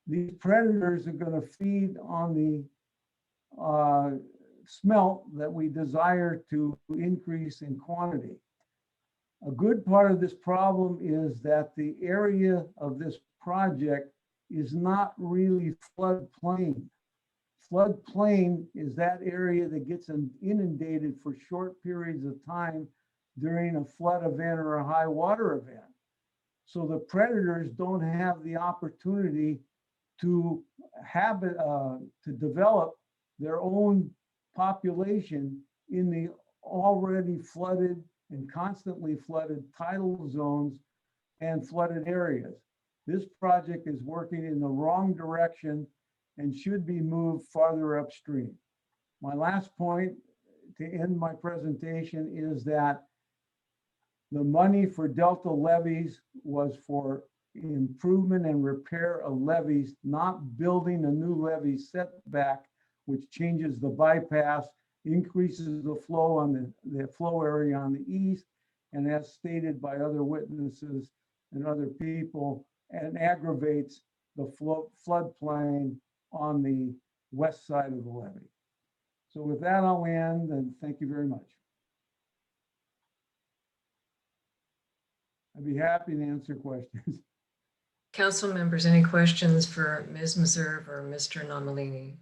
These predators are going to feed on the smelt that we desire to increase in quantity. A good part of this problem is that the area of this project is not really floodplain. Floodplain is that area that gets inundated for short periods of time during a flood event or a high water event. So the predators don't have the opportunity to develop their own population in the already flooded and constantly flooded tidal zones and flooded areas. This project is working in the wrong direction and should be moved farther upstream. My last point to end my presentation is that the money for Delta levees was for improvement and repair of levees, not building a new levee setback, which changes the bypass, increases the flow on the flow area on the east, and as stated by other witnesses and other people, and aggravates the floodplain on the west side of the levee. So with that, I'll end, and thank you very much. I'd be happy to answer questions. Council members, any questions for Ms. Meserve or Mr. Nomalini?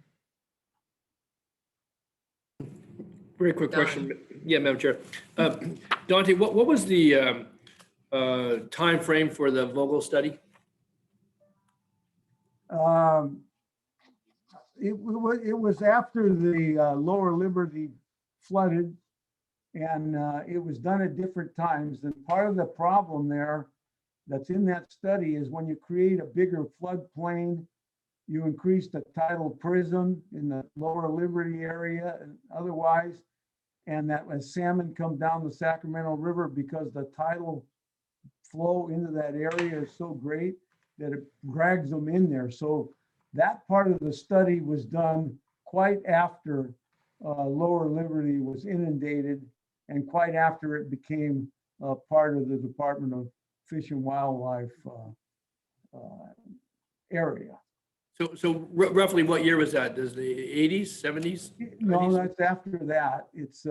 Very quick question. Yeah, Madam Chair. Dante, what was the time frame for the Vogel study? It was after the Lower Liberty flooded, and it was done at different times. And part of the problem there that's in that study is when you create a bigger floodplain, you increase the tidal prism in the Lower Liberty area and otherwise, and that as salmon come down the Sacramento River, because the tidal flow into that area is so great that it drags them in there. So that part of the study was done quite after Lower Liberty was inundated and quite after it became part of the Department of Fish and Wildlife area. So roughly what year was that? Does the 80s, 70s? No, 90s? that's after that. It's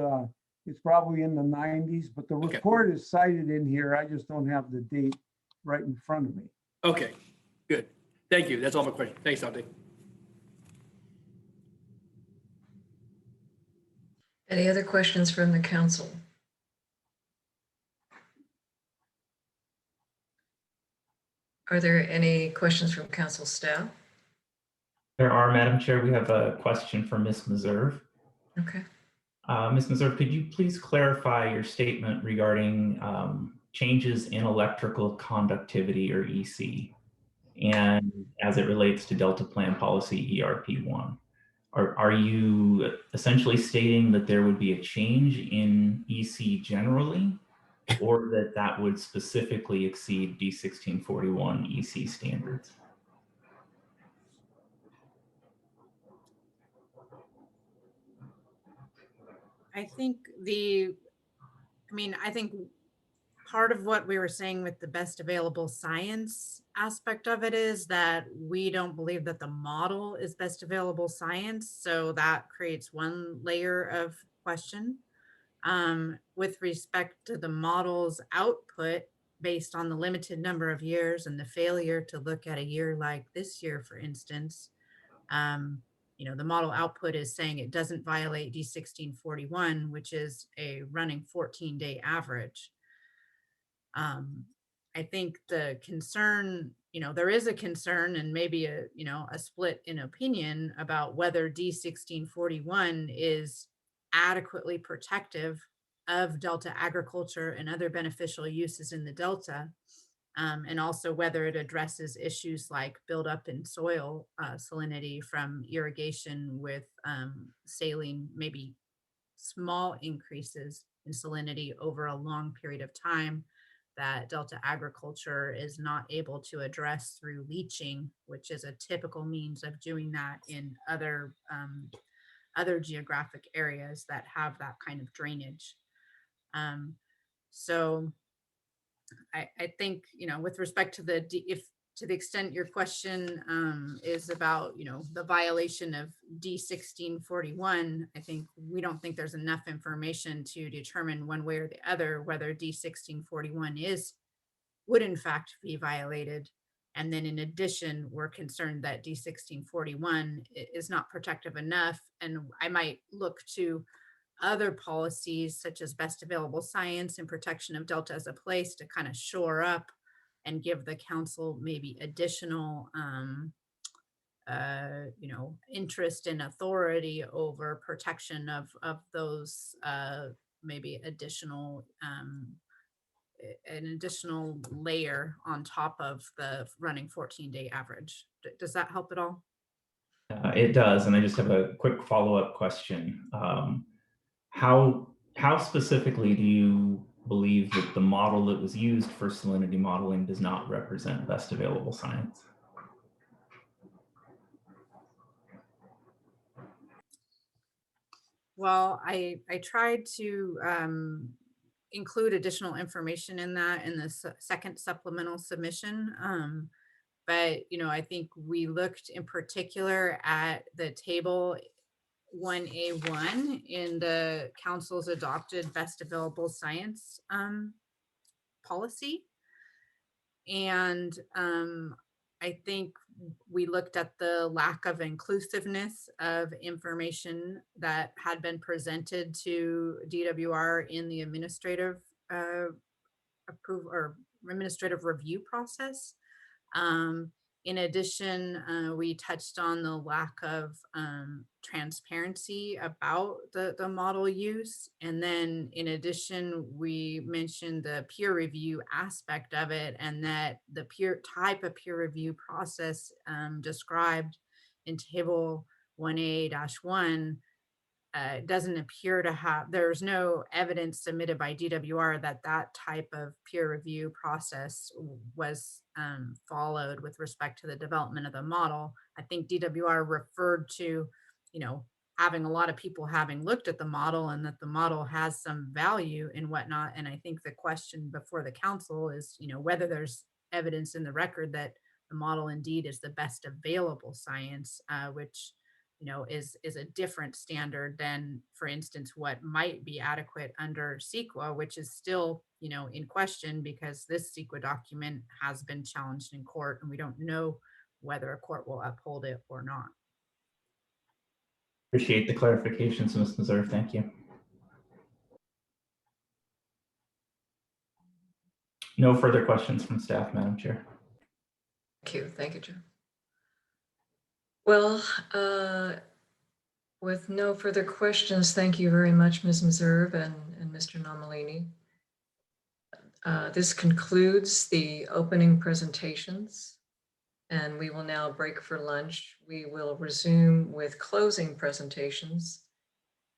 probably in the 90s, but the report is cited in here. I just don't have the date right in front of me. Okay, good. Thank you. That's all my question. Thanks, Dante. Any other questions from the council? Are there any questions from council staff? There are, Madam Chair. We have a question for Ms. Meserve. Okay. Ms. Meserve, could you please clarify your statement regarding changes in electrical conductivity, or EC, and as it relates to Delta Plan Policy ERP1? Are you essentially stating that there would be a change in EC generally, or that would specifically exceed D1641 EC standards? I think I think part of what we were saying with the best available science aspect of it is that we don't believe that the model is best available science. So that creates one layer of question. With respect to the model's output, based on the limited number of years and the failure to look at a year like this year, for instance, the model output is saying it doesn't violate D1641, which is a running 14-day average. I think the concern, there is a concern and maybe a split in opinion about whether D1641 is adequately protective of Delta agriculture and other beneficial uses in the Delta. and also whether it addresses issues like buildup in soil salinity from irrigation with saline, maybe small increases in salinity over a long period of time that Delta agriculture is not able to address through leaching, which is a typical means of doing that in other geographic areas that have that kind of drainage. So I think, with respect to to the extent your question is about, the violation of D1641, I think we don't think there's enough information to determine one way or the other whether D1641 would in fact be violated. And then in addition, we're concerned that D1641 is not protective enough. And I might look to other policies such as best available science and protection of Delta as a place to kind of shore up and give the council maybe additional, interest and authority over protection of those maybe additional, an additional layer on top of the running 14-day average. Does that help at all? It does, and I just have a quick follow-up question. How specifically do you believe that the model that was used for salinity modeling does not represent best available science? Well, I tried to include additional information in that in the second supplemental submission. But, I think we looked in particular at the table 1A1 in the council's adopted best available science policy. And I think we looked at the lack of inclusiveness of information that had been presented to DWR in the administrative approval or administrative review process. In addition, we touched on the lack of transparency about the model use. And then in addition, we mentioned the peer review aspect of it, and that the type of peer review process described in table 1A-1 doesn't appear to have, there's no evidence submitted by DWR that type of peer review process was followed with respect to the development of the model. I think DWR referred to, having a lot of people having looked at the model and that the model has some value and whatnot. And I think the question before the council is, whether there's evidence in the record that the model indeed is the best available science, which is a different standard than, for instance, what might be adequate under CEQA, which is still, in question because this CEQA document has been challenged in court and we don't know whether a court will uphold it or not. Appreciate the clarifications, Ms. Meserve. Thank you. No further questions from staff, Madam Chair. Thank you, Joe. Well, with no further questions, thank you very much, Ms. Meserve and Mr. Nomalini. This concludes the opening presentations, and we will now break for lunch. We will resume with closing presentations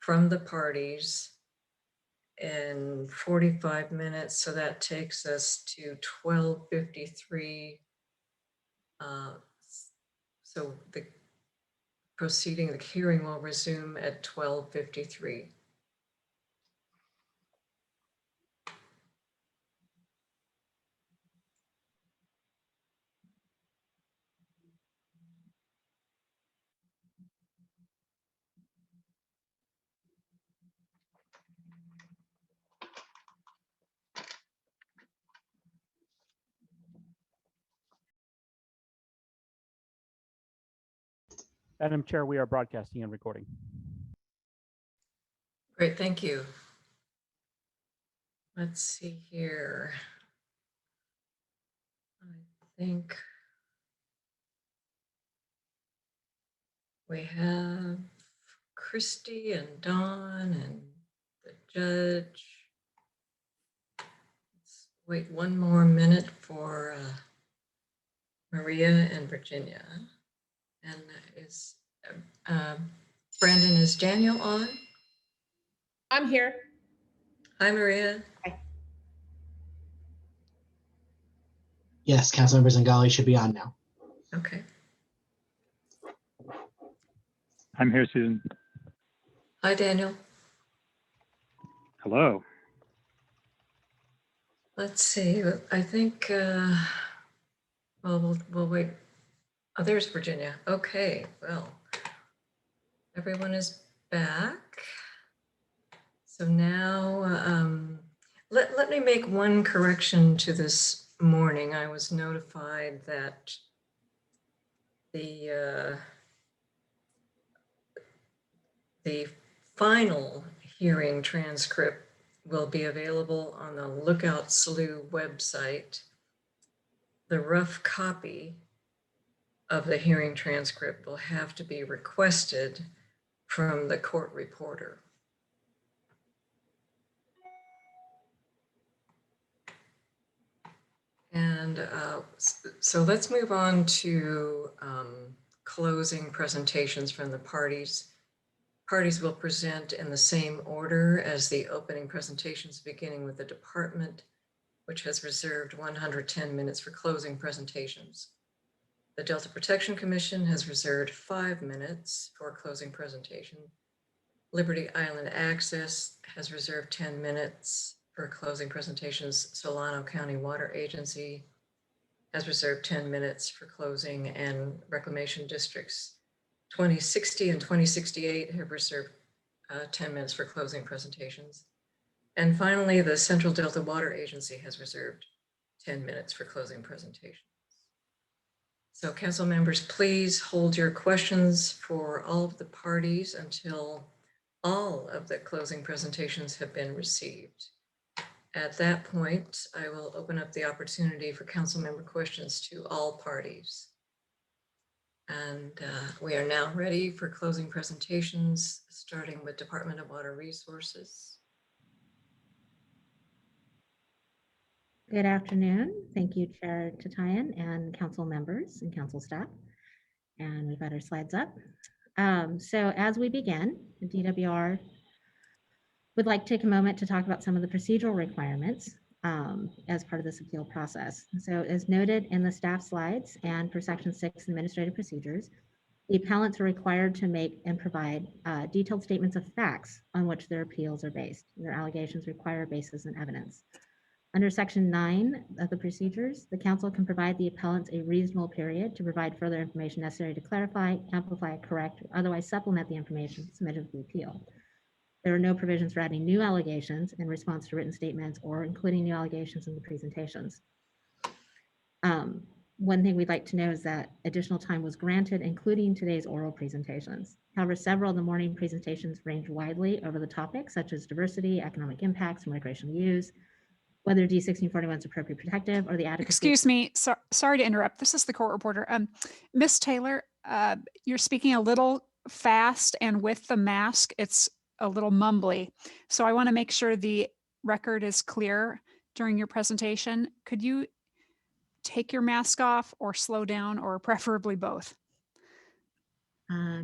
from the parties in 45 minutes. So that takes us to 12:53. So the hearing will resume at 12:53. Madam Chair, we are broadcasting and recording. Great, thank you. Let's see here. I think we have Christy and Dawn and the judge. Let's wait one more minute for Maria and Virginia. And is Brandon, is Daniel on? I'm here. Hi, Maria. Yes, Councilmember Zingali should be on now. Okay. I'm here, Susan. Hi, Daniel. Hello. Let's see. I think, well, we'll wait. Oh, there's Virginia. Okay, well, everyone is back. So now, let me make one correction to this morning. I was notified that the final hearing transcript will be available on the Lookout SLOUGH website. The rough copy of the hearing transcript will have to be requested from the court reporter. And so let's move on to closing presentations from the parties. Parties will present in the same order as the opening presentations, beginning with the department, which has reserved 110 minutes for closing presentations. The Delta Protection Commission has reserved 5 minutes for closing presentation. Liberty Island Access has reserved 10 minutes for closing presentations. Solano County Water Agency has reserved 10 minutes for closing, and Reclamation Districts 2060 and 2068 have reserved 10 minutes for closing presentations. And finally, the Central Delta Water Agency has reserved 10 minutes for closing presentations. So council members, please hold your questions for all of the parties until all of the closing presentations have been received. At that point, I will open up the opportunity for council member questions to all parties. And we are now ready for closing presentations, starting with Department of Water Resources. Good afternoon. Thank you, Chair Tatayan and council members and council staff. And we've got our slides up. So as we begin, the DWR would like to take a moment to talk about some of the procedural requirements as part of this appeal process. So as noted in the staff slides and for Section 6 administrative procedures, the appellants are required to make and provide detailed statements of facts on which their appeals are based. Their allegations require basis and evidence. Under Section 9 of the procedures, the council can provide the appellants a reasonable period to provide further information necessary to clarify, amplify, correct, or otherwise supplement the information submitted to the appeal. There are no provisions for adding new allegations in response to written statements or including new allegations in the presentations. One thing we'd like to know is that additional time was granted, including today's oral presentations. However, several of the morning presentations range widely over the topics such as diversity, economic impacts, and recreational use, whether D1641 is appropriate protective or the adequacy. Excuse me, sorry to interrupt. This is the court reporter. Ms. Taylor, you're speaking a little fast, and with the mask, it's a little mumbly. So I want to make sure the record is clear during your presentation. Could you take your mask off or slow down, or preferably both?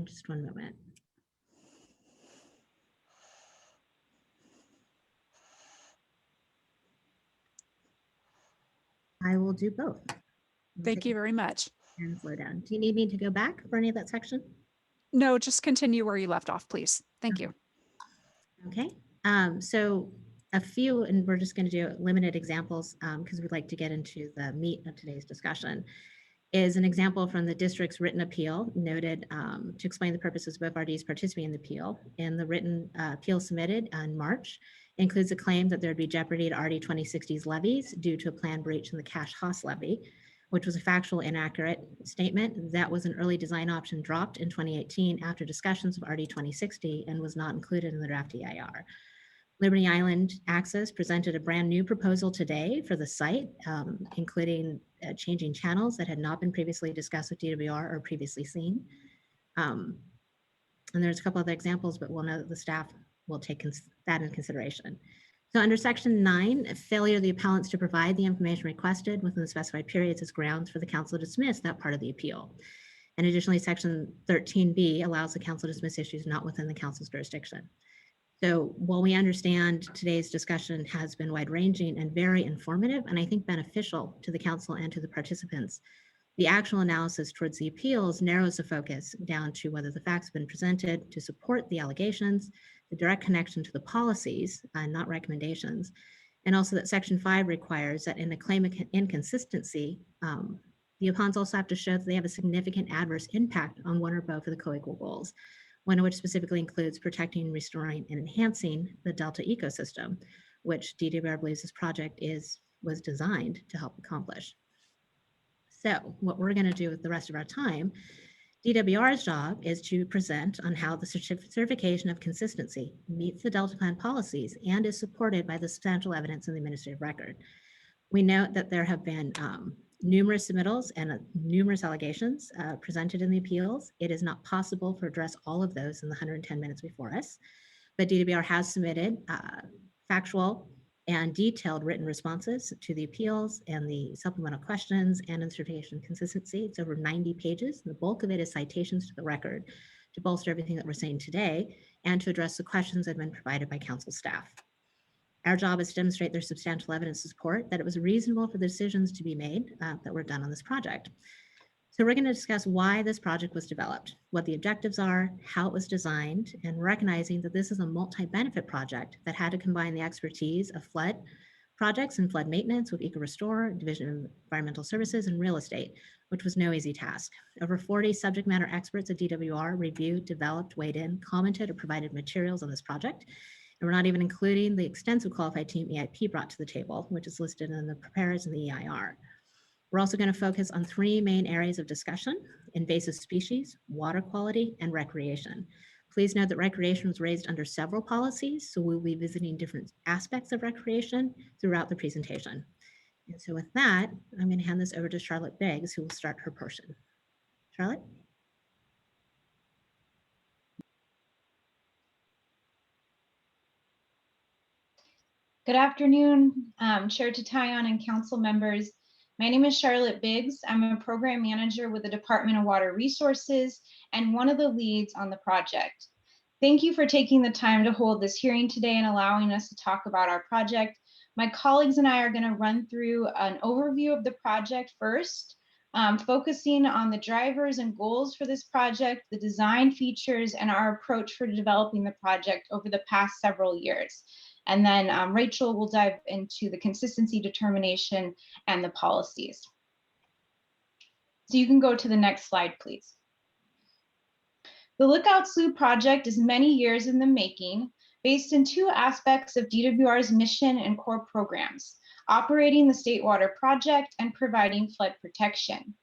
Just one moment. I will do both. Thank you very much. And slow down. Do you need me to go back for any of that section? No, just continue where you left off, please. Thank you. Okay. So a few, and we're just going to do limited examples because we'd like to get into the meat of today's discussion, is an example from the district's written appeal noted to explain the purposes of FRDs participating in the appeal. In the written appeal submitted in March, includes a claim that there'd be jeopardy to RD 2060's levies due to a planned breach in the Cash Haas levy, which was a factual inaccurate statement. That was an early design option dropped in 2018 after discussions of RD 2060 and was not included in the draft EIR. Liberty Island Access presented a brand new proposal today for the site, including changing channels that had not been previously discussed with DWR or previously seen. And there's a couple other examples, but we'll know that the staff will take that into consideration. So under section 9, failure of the appellants to provide the information requested within the specified periods is grounds for the council to dismiss that part of the appeal. And additionally, section 13B allows the council to dismiss issues not within the council's jurisdiction. So while we understand today's discussion has been wide-ranging and very informative, and I think beneficial to the council and to the participants, the actual analysis towards the appeals narrows the focus down to whether the facts have been presented to support the allegations, the direct connection to the policies, not recommendations, and also that section 5 requires that in a claim of inconsistency, the appellants also have to show that they have a significant adverse impact on one or both of the co-equal goals, one of which specifically includes protecting, restoring, and enhancing the Delta ecosystem, which DWR believes this project was designed to help accomplish. So what we're going to do with the rest of our time, DWR's job is to present on how the certification of consistency meets the Delta Plan policies and is supported by the substantial evidence in the administrative record. We note that there have been numerous submittals and numerous allegations presented in the appeals. It is not possible to address all of those in the 110 minutes before us, but DWR has submitted factual and detailed written responses to the appeals and the supplemental questions and in certification of consistency. It's over 90 pages. The bulk of it is citations to the record to bolster everything that we're saying today and to address the questions that have been provided by council staff. Our job is to demonstrate there's substantial evidence to support that it was reasonable for the decisions to be made that were done on this project. So we're going to discuss why this project was developed, what the objectives are, how it was designed, and recognizing that this is a multi-benefit project that had to combine the expertise of flood projects and flood maintenance with eco-restore, Division of Environmental Services, and real estate, which was no easy task. Over 40 subject matter experts at DWR reviewed, developed, weighed in, commented, or provided materials on this project. And we're not even including the extensive qualified team EIP brought to the table, which is listed in the preparers and the EIR. We're also going to focus on 3 main areas of discussion: invasive species, water quality, and recreation. Please note that recreation was raised under several policies, so we'll be visiting different aspects of recreation throughout the presentation. And so with that, I'm going to hand this over to Charlotte Biggs, who will start her portion. Charlotte? Good afternoon, Chair Tatayan and council members. My name is Charlotte Biggs. I'm a program manager with the Department of Water Resources and one of the leads on the project. Thank you for taking the time to hold this hearing today and allowing us to talk about our project. My colleagues and I are going to run through an overview of the project first, focusing on the drivers and goals for this project, the design features, and our approach for developing the project over the past several years. And then Rachel will dive into the consistency determination and the policies. So you can go to the next slide, please. The Lookout SLOUGH project is many years in the making, based in 2 aspects of DWR's mission and core programs: operating the State Water Project and providing flood protection.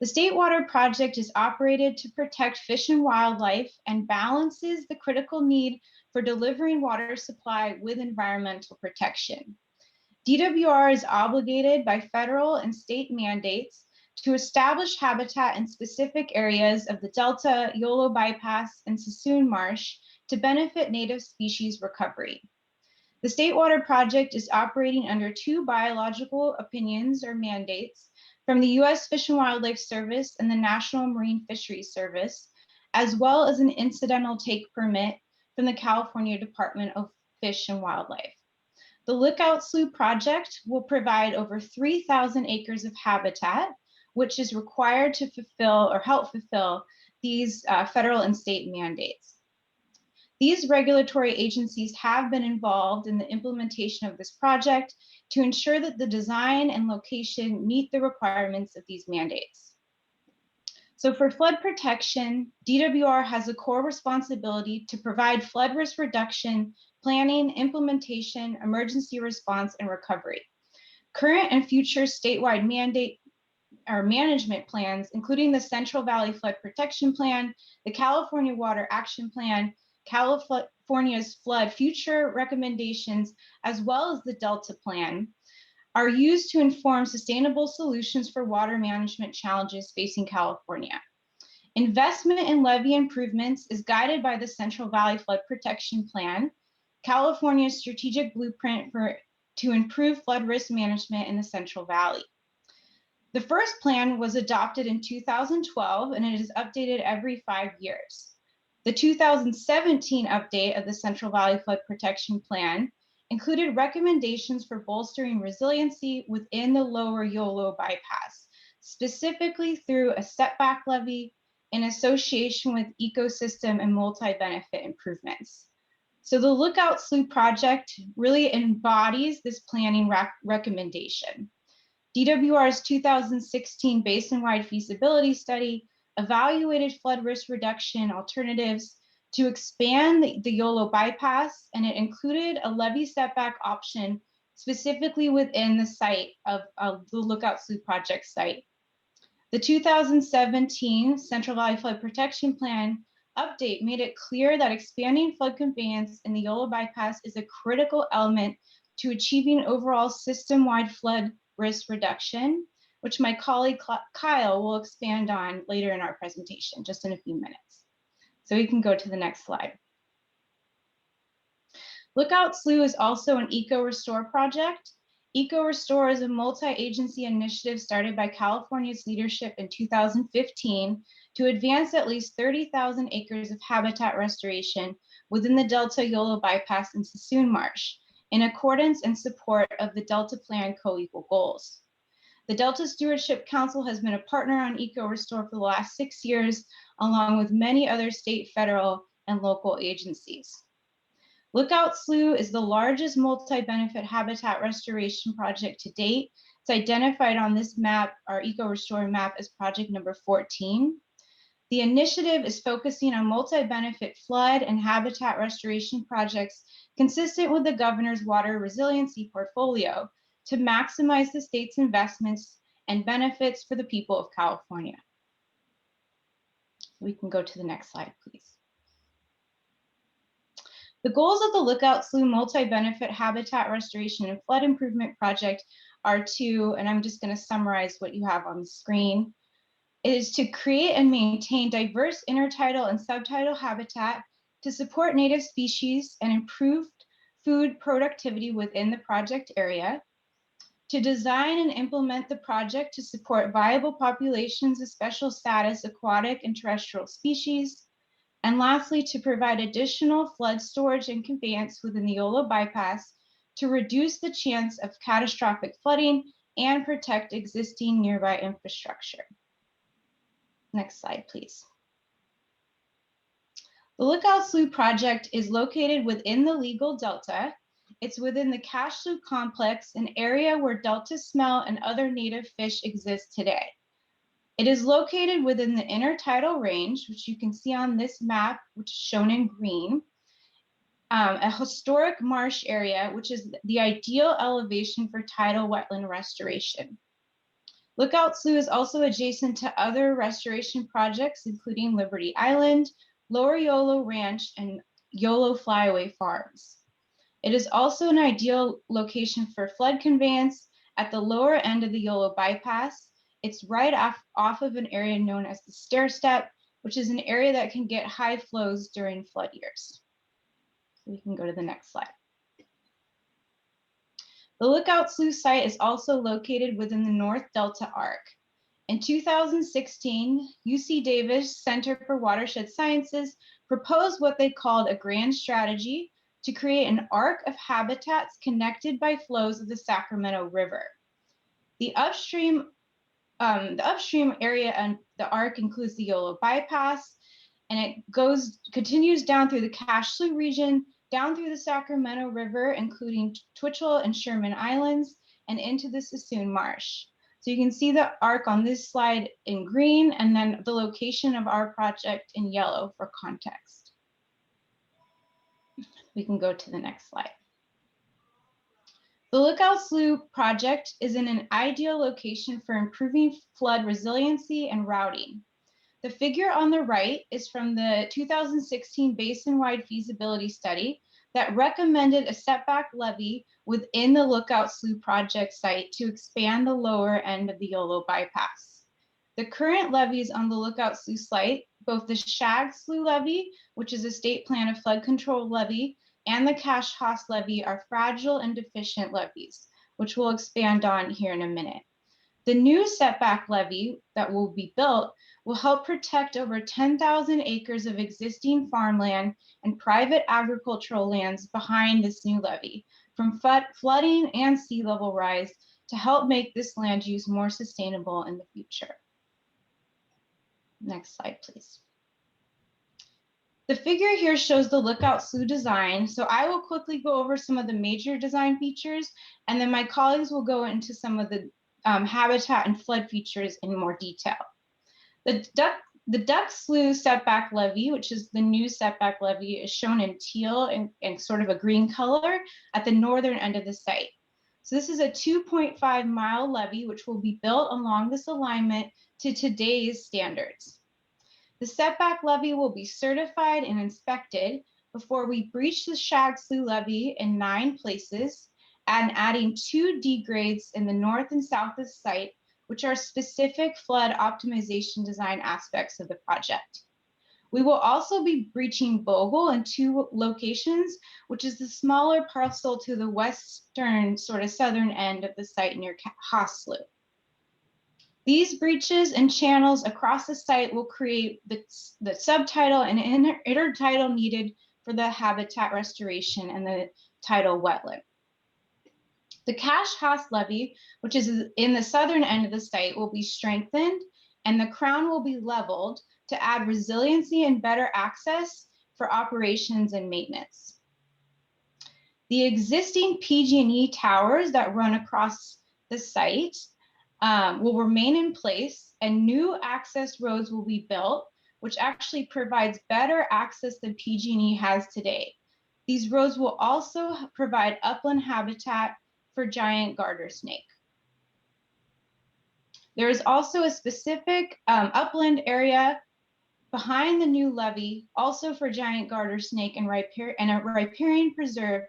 The State Water Project is operated to protect fish and wildlife and balances the critical need for delivering water supply with environmental protection. DWR is obligated by federal and state mandates to establish habitat in specific areas of the Delta, Yolo Bypass, and Sassoon Marsh to benefit native species recovery. The State Water Project is operating under 2 biological opinions or mandates from the U.S. Fish and Wildlife Service and the National Marine Fisheries Service, as well as an incidental take permit from the California Department of Fish and Wildlife. The Lookout SLOUGH project will provide over 3,000 acres of habitat, which is required to fulfill or help fulfill these federal and state mandates. These regulatory agencies have been involved in the implementation of this project to ensure that the design and location meet the requirements of these mandates. So for flood protection, DWR has a core responsibility to provide flood risk reduction, planning, implementation, emergency response, and recovery. Current and future statewide mandate or management plans, including the Central Valley Flood Protection Plan, the California Water Action Plan, California's flood future recommendations, as well as the Delta Plan, are used to inform sustainable solutions for water management challenges facing California. Investment in levee improvements is guided by the Central Valley Flood Protection Plan, California's strategic blueprint to improve flood risk management in the Central Valley. The first plan was adopted in 2012, and it is updated every 5 years. The 2017 update of the Central Valley Flood Protection Plan included recommendations for bolstering resiliency within the lower Yolo bypass, specifically through a setback levy in association with ecosystem and multi-benefit improvements. So the Lookout Slough project really embodies this planning recommendation. DWR's 2016 basin-wide feasibility study evaluated flood risk reduction alternatives to expand the Yolo bypass, and it included a levee setback option specifically within the site of the Lookout Slough project site. The 2017 Central Valley Flood Protection Plan update made it clear that expanding flood conveyance in the Yolo bypass is a critical element to achieving overall system-wide flood risk reduction, which my colleague Kyle will expand on later in our presentation, just in a few minutes. So we can go to the next slide. Lookout Slough is also an Eco-Restore project. Eco-Restore is a multi-agency initiative started by California's leadership in 2015 to advance at least 30,000 acres of habitat restoration within the Delta Yolo bypass and Sassoon Marsh, in accordance and support of the Delta Plan co-equal goals. The Delta Stewardship Council has been a partner on Eco-Restore for the last 6 years, along with many other state, federal, and local agencies. Lookout Slough is the largest multi-benefit habitat restoration project to date. It's identified on this map, our Eco-Restore map, as project number 14. The initiative is focusing on multi-benefit flood and habitat restoration projects consistent with the governor's water resiliency portfolio to maximize the state's investments and benefits for the people of California. We can go to the next slide, please. The goals of the Lookout Slough multi-benefit habitat restoration and flood improvement project are to, and I'm just going to summarize what you have on the screen, is to create and maintain diverse intertidal and subtidal habitat to support native species and improve food productivity within the project area, to design and implement the project to support viable populations of special status aquatic and terrestrial species, and lastly, to provide additional flood storage and conveyance within the Yolo bypass to reduce the chance of catastrophic flooding and protect existing nearby infrastructure. Next slide, please. The Lookout Slough project is located within the legal delta. It's within the Cache Slough complex, an area where delta smelt and other native fish exist today. It is located within the intertidal range, which you can see on this map, which is shown in green, a historic marsh area, which is the ideal elevation for tidal wetland restoration. Lookout Slough is also adjacent to other restoration projects, including Liberty Island, Lower Yolo Ranch, and Yolo Flyaway Farms. It is also an ideal location for flood conveyance at the lower end of the Yolo bypass. It's right off of an area known as the stair step, which is an area that can get high flows during flood years. So we can go to the next slide. The Lookout Slough site is also located within the North Delta Arc. In 2016, UC Davis Center for Watershed Sciences proposed what they called a grand strategy to create an arc of habitats connected by flows of the Sacramento River. The upstream area and the arc includes the Yolo bypass, and it continues down through the Cache Slough region, down through the Sacramento River, including Twitchell and Sherman Islands, and into the Sassoon Marsh. So you can see the arc on this slide in green, and then the location of our project in yellow for context. We can go to the next slide. The Lookout Slough project is in an ideal location for improving flood resiliency and routing. The figure on the right is from the 2016 basin-wide feasibility study that recommended a setback levy within the Lookout Slough project site to expand the lower end of the Yolo bypass. The current levees on the Lookout Slough site, both the Shag Slough levy, which is a state plan of flood control levy, and the Cash Haas levee are fragile and deficient levees, which we'll expand on here in a minute. The new setback levee that will be built will help protect over 10,000 acres of existing farmland and private agricultural lands behind this new levee from flooding and sea level rise to help make this land use more sustainable in the future. Next slide, please. The figure here shows the lookout slough design. So I will quickly go over some of the major design features, and then my colleagues will go into some of the habitat and flood features in more detail. The duck slough setback levee, which is the new setback levee, is shown in teal and sort of a green color at the northern end of the site. So this is a 2.5-mile levee, which will be built along this alignment to today's standards. The setback levee will be certified and inspected before we breach the Shag Slough levee in 9 places and adding 2 degrades in the north and south of the site, which are specific flood optimization design aspects of the project. We will also be breaching Bogle in 2 locations, which is the smaller parcel to the western, sort of southern end of the site near Haas Slough. These breaches and channels across the site will create the subtidal and intertidal needed for the habitat restoration and the tidal wetland. The Cash Haas levee, which is in the southern end of the site, will be strengthened and the crown will be leveled to add resiliency and better access for operations and maintenance. The existing PG&E towers that run across the site will remain in place, and new access roads will be built, which actually provides better access than PG&E has today. These roads will also provide upland habitat for giant garter snake. There is also a specific upland area behind the new levee, also for giant garter snake and a riparian preserve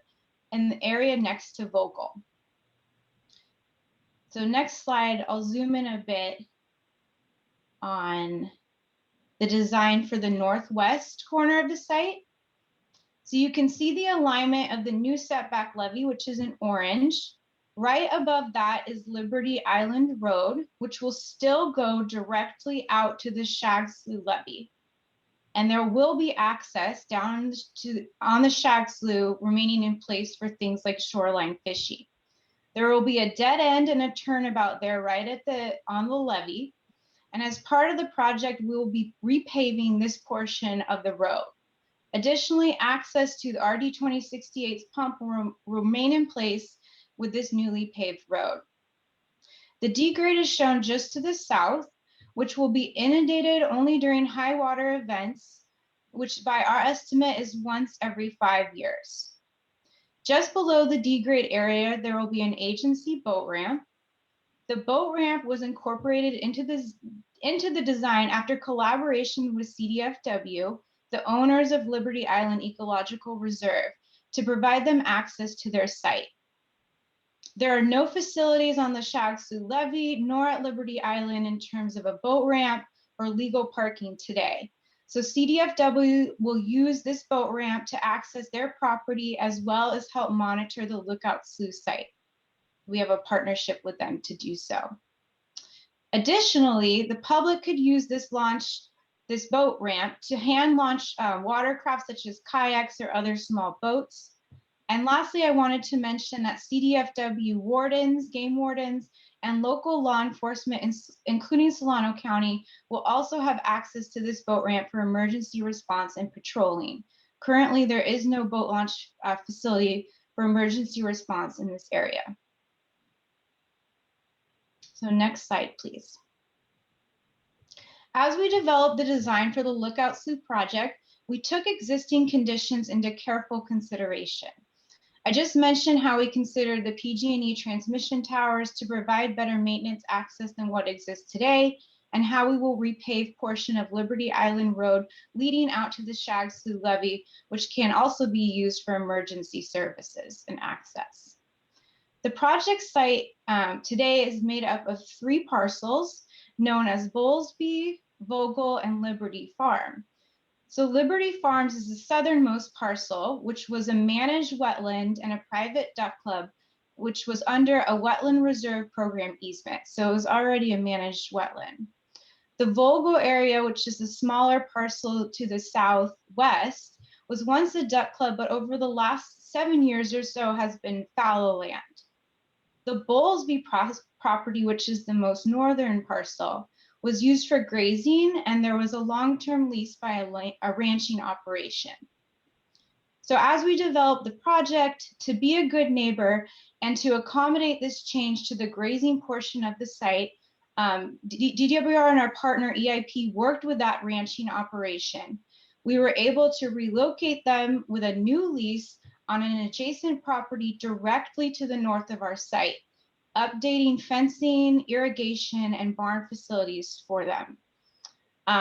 in the area next to Vogel. So next slide, I'll zoom in a bit on the design for the northwest corner of the site. So you can see the alignment of the new setback levee, which is in orange. Right above that is Liberty Island Road, which will still go directly out to the Shag Slough levee. And there will be access down on the Shag Slough remaining in place for things like shoreline fishing. There will be a dead end and a turnabout there right on the levee. And as part of the project, we will be repaving this portion of the road. Additionally, access to the RD 2068's pump will remain in place with this newly paved road. The degrade is shown just to the south, which will be inundated only during high water events, which by our estimate is once every 5 years. Just below the degrade area, there will be an agency boat ramp. The boat ramp was incorporated into the design after collaboration with CDFW, the owners of Liberty Island Ecological Reserve, to provide them access to their site. There are no facilities on the Shag Slough levee nor at Liberty Island in terms of a boat ramp or legal parking today. So CDFW will use this boat ramp to access their property as well as help monitor the Lookout Slough site. We have a partnership with them to do so. Additionally, the public could use this boat ramp to hand launch watercraft such as kayaks or other small boats. And lastly, I wanted to mention that CDFW wardens, game wardens, and local law enforcement, including Solano County, will also have access to this boat ramp for emergency response and patrolling. Currently, there is no boat launch facility for emergency response in this area. So next slide, please. As we developed the design for the Lookout Slough project, we took existing conditions into careful consideration. I just mentioned how we considered the PG&E transmission towers to provide better maintenance access than what exists today, and how we will repave portion of Liberty Island Road leading out to the Shag Slough levee, which can also be used for emergency services and access. The project site today is made up of 3 parcels known as Bowlesby, Vogel, and Liberty Farm. So Liberty Farms is the southernmost parcel, which was a managed wetland and a private duck club, which was under a wetland reserve program easement. So it was already a managed wetland. The Volgo area, which is a smaller parcel to the southwest, was once a duck club, but over the last 7 years or so has been fallow land. The Bowlesby property, which is the most northern parcel, was used for grazing, and there was a long-term lease by a ranching operation. So as we developed the project to be a good neighbor and to accommodate this change to the grazing portion of the site, DWR and our partner EIP worked with that ranching operation. We were able to relocate them with a new lease on an adjacent property directly to the north of our site, updating fencing, irrigation, and barn facilities for them.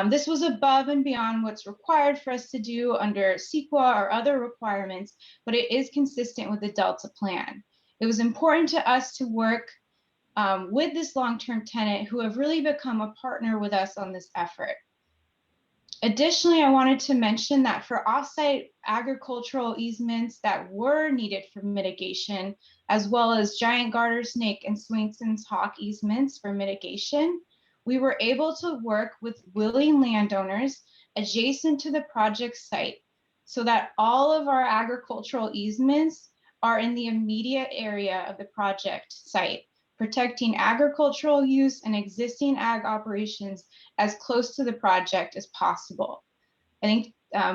This was above and beyond what's required for us to do under CEQA or other requirements, but it is consistent with the Delta plan. It was important to us to work with this long-term tenant who have really become a partner with us on this effort. Additionally, I wanted to mention that for offsite agricultural easements that were needed for mitigation, as well as giant garter snake and Swainson's hawk easements for mitigation, we were able to work with willing landowners adjacent to the project site so that all of our agricultural easements are in the immediate area of the project site, protecting agricultural use and existing ag operations as close to the project as possible. I think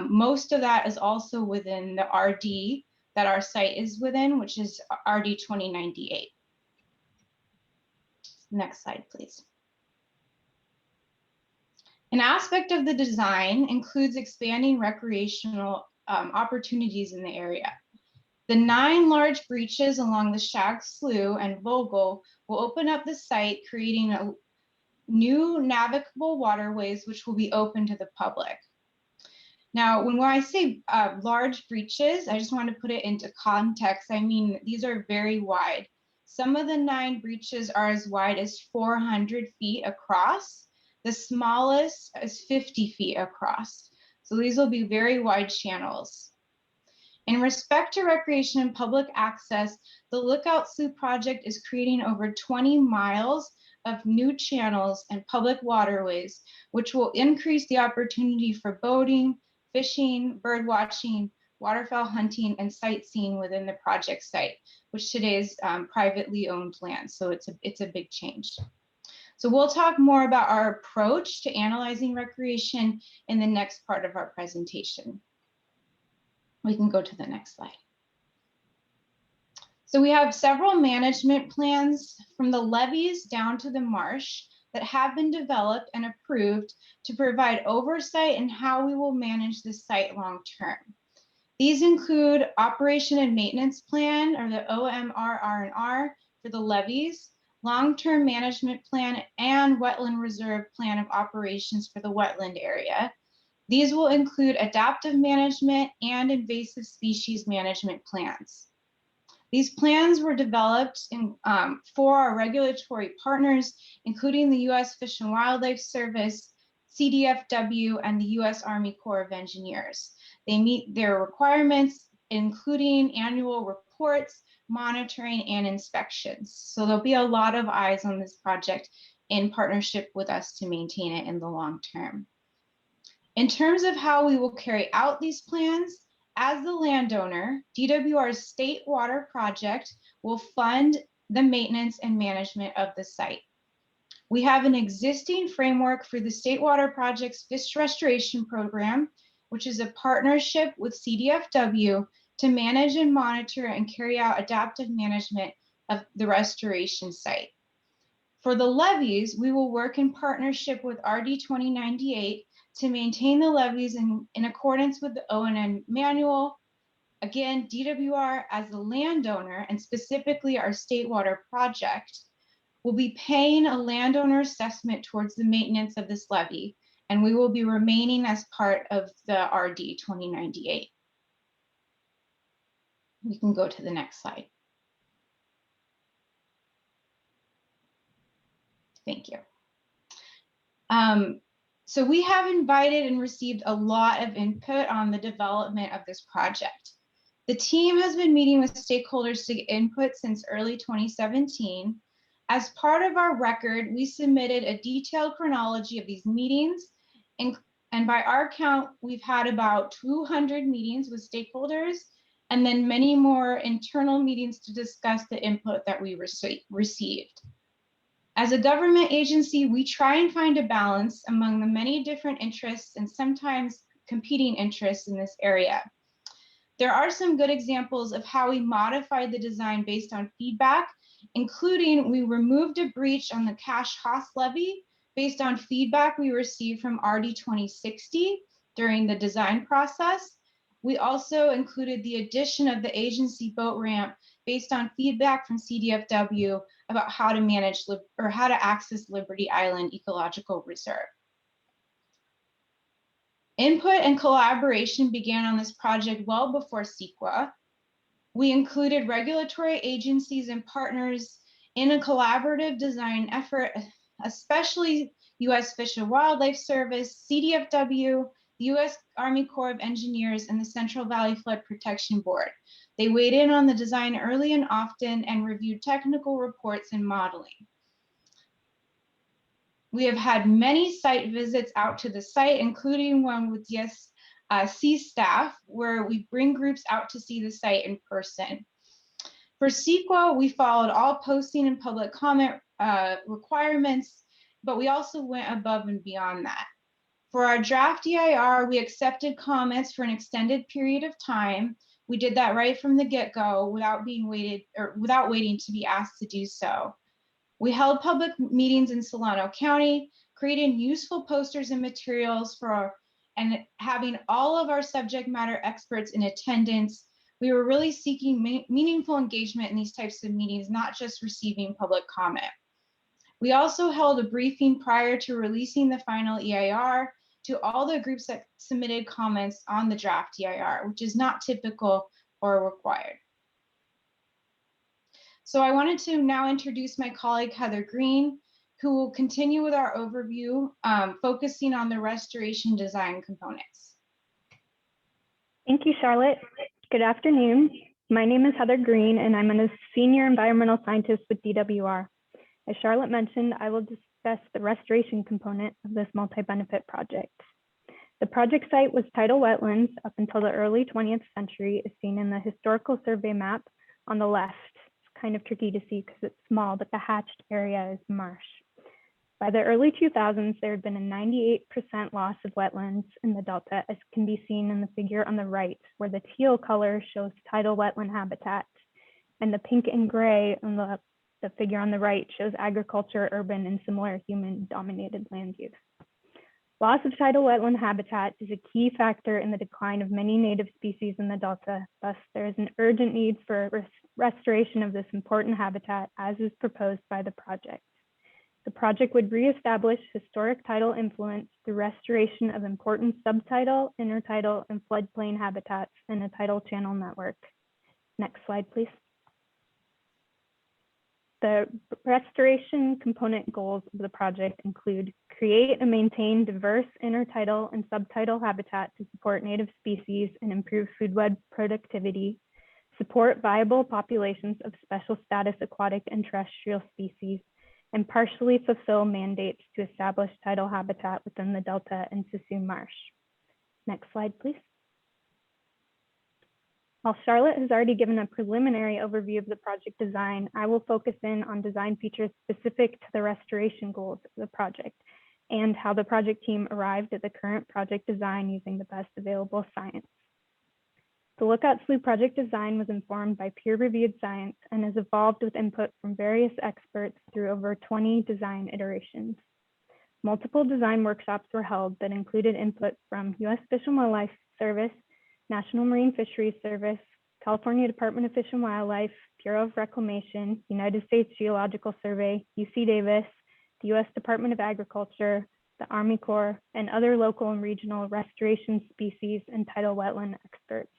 most of that is also within the RD that our site is within, which is RD 2098. Next slide, please. An aspect of the design includes expanding recreational opportunities in the area. The 9 large breaches along the Shag Slough and Vogel will open up the site, creating a new navigable waterways, which will be open to the public. Now, when I say large breaches, I just want to put it into context. I mean, these are very wide. Some of the 9 breaches are as wide as 400 feet across. The smallest is 50 feet across. So these will be very wide channels. In respect to recreation and public access, the Lookout Slough project is creating over 20 miles of new channels and public waterways, which will increase the opportunity for boating, fishing, bird watching, waterfowl hunting, and sightseeing within the project site, which today is privately owned land. So it's a big change. So we'll talk more about our approach to analyzing recreation in the next part of our presentation. We can go to the next slide. So we have several management plans from the levees down to the marsh that have been developed and approved to provide oversight in how we will manage this site long term. These include operation and maintenance plan, or the OMRR&R for the levees, long-term management plan, and wetland reserve plan of operations for the wetland area. These will include adaptive management and invasive species management plans. These plans were developed for our regulatory partners, including the U.S. Fish and Wildlife Service, CDFW, and the U.S. Army Corps of Engineers. They meet their requirements, including annual reports, monitoring, and inspections. So there'll be a lot of eyes on this project in partnership with us to maintain it in the long term. In terms of how we will carry out these plans, as the landowner, DWR's State Water Project will fund the maintenance and management of the site. We have an existing framework for the State Water Project's Fish Restoration Program, which is a partnership with CDFW to manage and monitor and carry out adaptive management of the restoration site. For the levees, we will work in partnership with RD 2098 to maintain the levees in accordance with the O&M manual. Again, DWR as the landowner, and specifically our State Water Project, will be paying a landowner assessment towards the maintenance of this levee, and we will be remaining as part of the RD 2098. We can go to the next slide. Thank you. So we have invited and received a lot of input on the development of this project. The team has been meeting with stakeholders to get input since early 2017. As part of our record, we submitted a detailed chronology of these meetings, and by our count, we've had about 200 meetings with stakeholders, and then many more internal meetings to discuss the input that we received. As a government agency, we try and find a balance among the many different interests and sometimes competing interests in this area. There are some good examples of how we modified the design based on feedback, including we removed a breach on the cash cost levy based on feedback we received from RD 2060 during the design process. We also included the addition of the agency boat ramp based on feedback from CDFW about how to manage or how to access Liberty Island Ecological Reserve. Input and collaboration began on this project well before CEQA. We included regulatory agencies and partners in a collaborative design effort, especially U.S. Fish and Wildlife Service, CDFW, the U.S. Army Corps of Engineers, and the Central Valley Flood Protection Board. They weighed in on the design early and often and reviewed technical reports and modeling. We have had many site visits out to the site, including one with DSC staff, where we bring groups out to see the site in person. For CEQA, we followed all posting and public comment requirements, but we also went above and beyond that. For our draft EIR, we accepted comments for an extended period of time. We did that right from the get-go without waiting to be asked to do so. We held public meetings in Solano County, created useful posters and materials and having all of our subject matter experts in attendance. We were really seeking meaningful engagement in these types of meetings, not just receiving public comment. We also held a briefing prior to releasing the final EIR to all the groups that submitted comments on the draft EIR, which is not typical or required. So I wanted to now introduce my colleague, Heather Green, who will continue with our overview, focusing on the restoration design components. Thank you, Charlotte. Good afternoon. My name is Heather Green, and I'm a senior environmental scientist with DWR. As Charlotte mentioned, I will discuss the restoration component of this multi-benefit project. The project site was tidal wetlands up until the early 20th century, as seen in the historical survey map on the left. It's kind of tricky to see because it's small, but the hatched area is marsh. By the early 2000s, there had been a 98% loss of wetlands in the Delta, as can be seen in the figure on the right, where the teal color shows tidal wetland habitat, and the pink and gray on the figure on the right shows agriculture, urban, and similar human-dominated land use. Loss of tidal wetland habitat is a key factor in the decline of many native species in the Delta. Thus, there is an urgent need for restoration of this important habitat, as is proposed by the project. The project would reestablish historic tidal influence through restoration of important subtidal, intertidal, and floodplain habitats in a tidal channel network. Next slide, please. The restoration component goals of the project include create and maintain diverse intertidal and subtidal habitat to support native species and improve food web productivity, support viable populations of special status aquatic and terrestrial species, and partially fulfill mandates to establish tidal habitat within the Delta and Sassoon Marsh. Next slide, please. While Charlotte has already given a preliminary overview of the project design, I will focus in on design features specific to the restoration goals of the project and how the project team arrived at the current project design using the best available science. The Lookout SLOUGH project design was informed by peer-reviewed science and has evolved with input from various experts through over 20 design iterations. Multiple design workshops were held that included input from U.S. Fish and Wildlife Service, National Marine Fisheries Service, California Department of Fish and Wildlife, Bureau of Reclamation, United States Geological Survey, UC Davis, the U.S. Department of Agriculture, the Army Corps, and other local and regional restoration species and tidal wetland experts.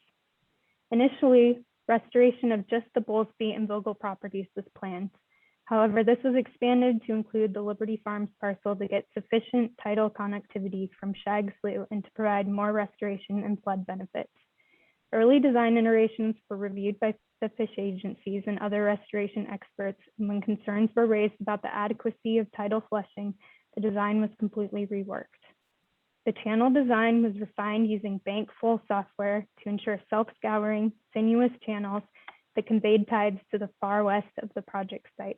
Initially, restoration of just the Bowlesby and Vogel properties was planned. However, this was expanded to include the Liberty Farms parcel to get sufficient tidal connectivity from SLOUGH and to provide more restoration and flood benefits. Early design iterations were reviewed by the fish agencies and other restoration experts, and when concerns were raised about the adequacy of tidal flushing, the design was completely reworked. The channel design was refined using bank-full software to ensure self-scouring, sinuous channels that conveyed tides to the far west of the project site.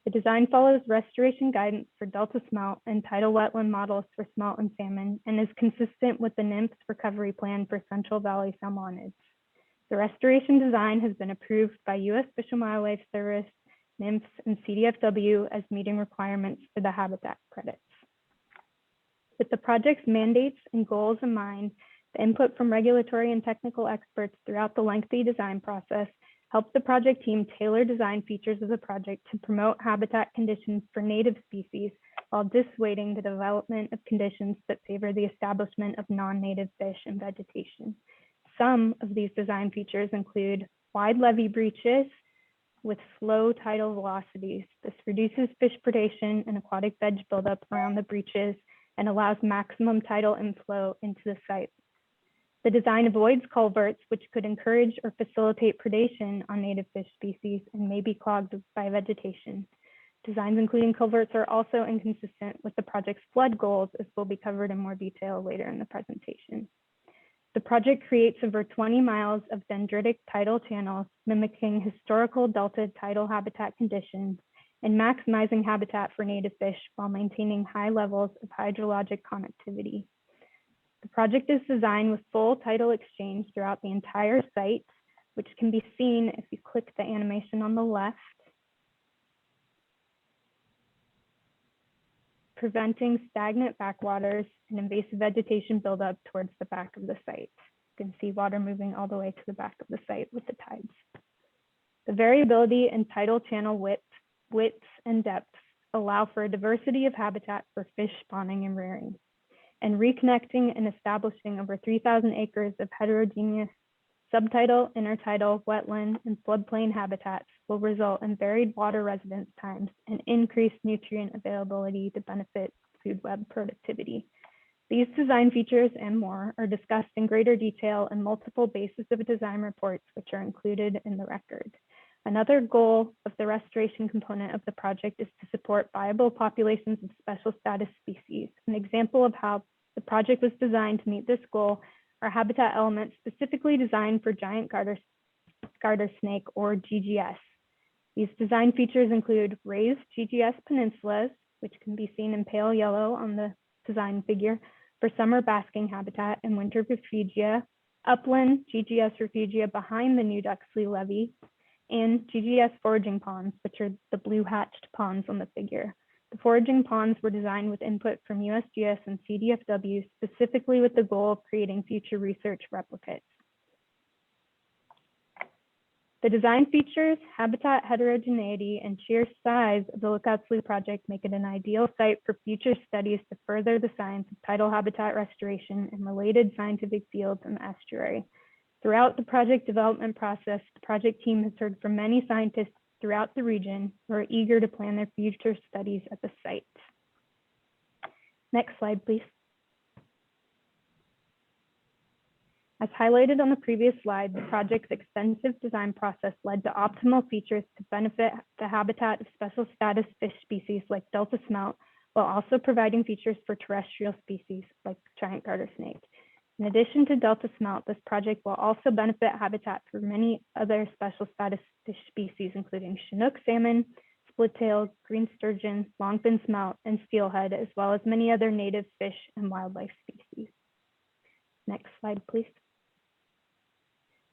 The design follows restoration guidance for Delta smelt and tidal wetland models for smelt and salmon, and is consistent with the NIMS recovery plan for Central Valley salmonids. The restoration design has been approved by U.S. Fish and Wildlife Service, NIMS, and CDFW as meeting requirements for the habitat credits. With the project's mandates and goals in mind, the input from regulatory and technical experts throughout the lengthy design process helped the project team tailor design features of the project to promote habitat conditions for native species while dissuading the development of conditions that favor the establishment of non-native fish and vegetation. Some of these design features include wide levee breaches with slow tidal velocities. This reduces fish predation and aquatic veg buildup around the breaches and allows maximum tidal inflow into the site. The design avoids culverts, which could encourage or facilitate predation on native fish species and may be clogged by vegetation. Designs including culverts are also inconsistent with the project's flood goals, as will be covered in more detail later in the presentation. The project creates over 20 miles of dendritic tidal channels, mimicking historical delta tidal habitat conditions and maximizing habitat for native fish while maintaining high levels of hydrologic connectivity. The project is designed with full tidal exchange throughout the entire site, which can be seen if you click the animation on the left, preventing stagnant backwaters and invasive vegetation buildup towards the back of the site. You can see water moving all the way to the back of the site with the tides. The variability in tidal channel widths and depths allow for a diversity of habitat for fish spawning and rearing. And reconnecting and establishing over 3,000 acres of heterogeneous subtidal, intertidal, wetland, and floodplain habitats will result in varied water residence times and increased nutrient availability to benefit food web productivity. These design features and more are discussed in greater detail in multiple basis of design reports, which are included in the record. Another goal of the restoration component of the project is to support viable populations of special status species. An example of how the project was designed to meet this goal are habitat elements specifically designed for giant garter snake, or GGS. These design features include raised GGS peninsulas, which can be seen in pale yellow on the design figure, for summer basking habitat and winter refugia, upland GGS refugia behind the New Duxley levee, and GGS foraging ponds, which are the blue hatched ponds on the figure. The foraging ponds were designed with input from USGS and CDFW, specifically with the goal of creating future research replicates. The design features, habitat heterogeneity, and sheer size of the Lookout Slough project make it an ideal site for future studies to further the science of tidal habitat restoration and related scientific fields in the estuary. Throughout the project development process, the project team has heard from many scientists throughout the region who are eager to plan their future studies at the site. Next slide, please. As highlighted on the previous slide, the project's extensive design process led to optimal features to benefit the habitat of special status fish species like Delta smelt, while also providing features for terrestrial species like giant garter snake. In addition to Delta smelt, this project will also benefit habitat for many other special status fish species, including Chinook salmon, split-tailed, green sturgeon, longfin smelt, and steelhead, as well as many other native fish and wildlife species. Next slide, please.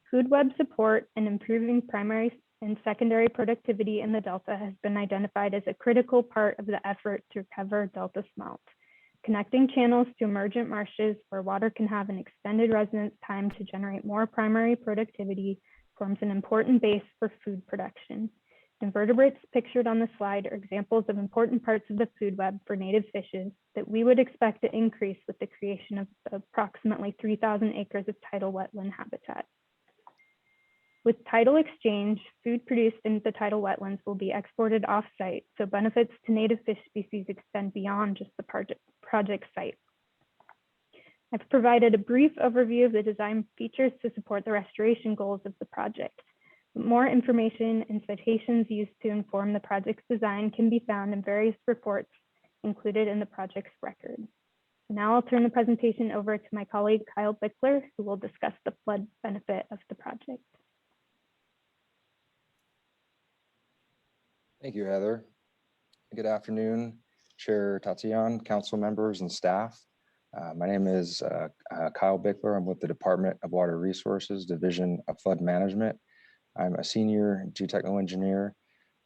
Food web support and improving primary and secondary productivity in the Delta has been identified as a critical part of the effort to recover Delta smelt. Connecting channels to emergent marshes where water can have an extended residence time to generate more primary productivity forms an important base for food production. Invertebrates pictured on the slide are examples of important parts of the food web for native fishes that we would expect to increase with the creation of approximately 3,000 acres of tidal wetland habitat. With tidal exchange, food produced in the tidal wetlands will be exported off-site, so benefits to native fish species extend beyond just the project site. I've provided a brief overview of the design features to support the restoration goals of the project. More information and citations used to inform the project's design can be found in various reports included in the project's record. Now I'll turn the presentation over to my colleague, Kyle Bickler, who will discuss the flood benefit of the project. Thank you, Heather. Good afternoon, Chair Tatian, council members and staff. My name is Kyle Bickler. I'm with the Department of Water Resources, Division of Flood Management. I'm a senior geotechnical engineer.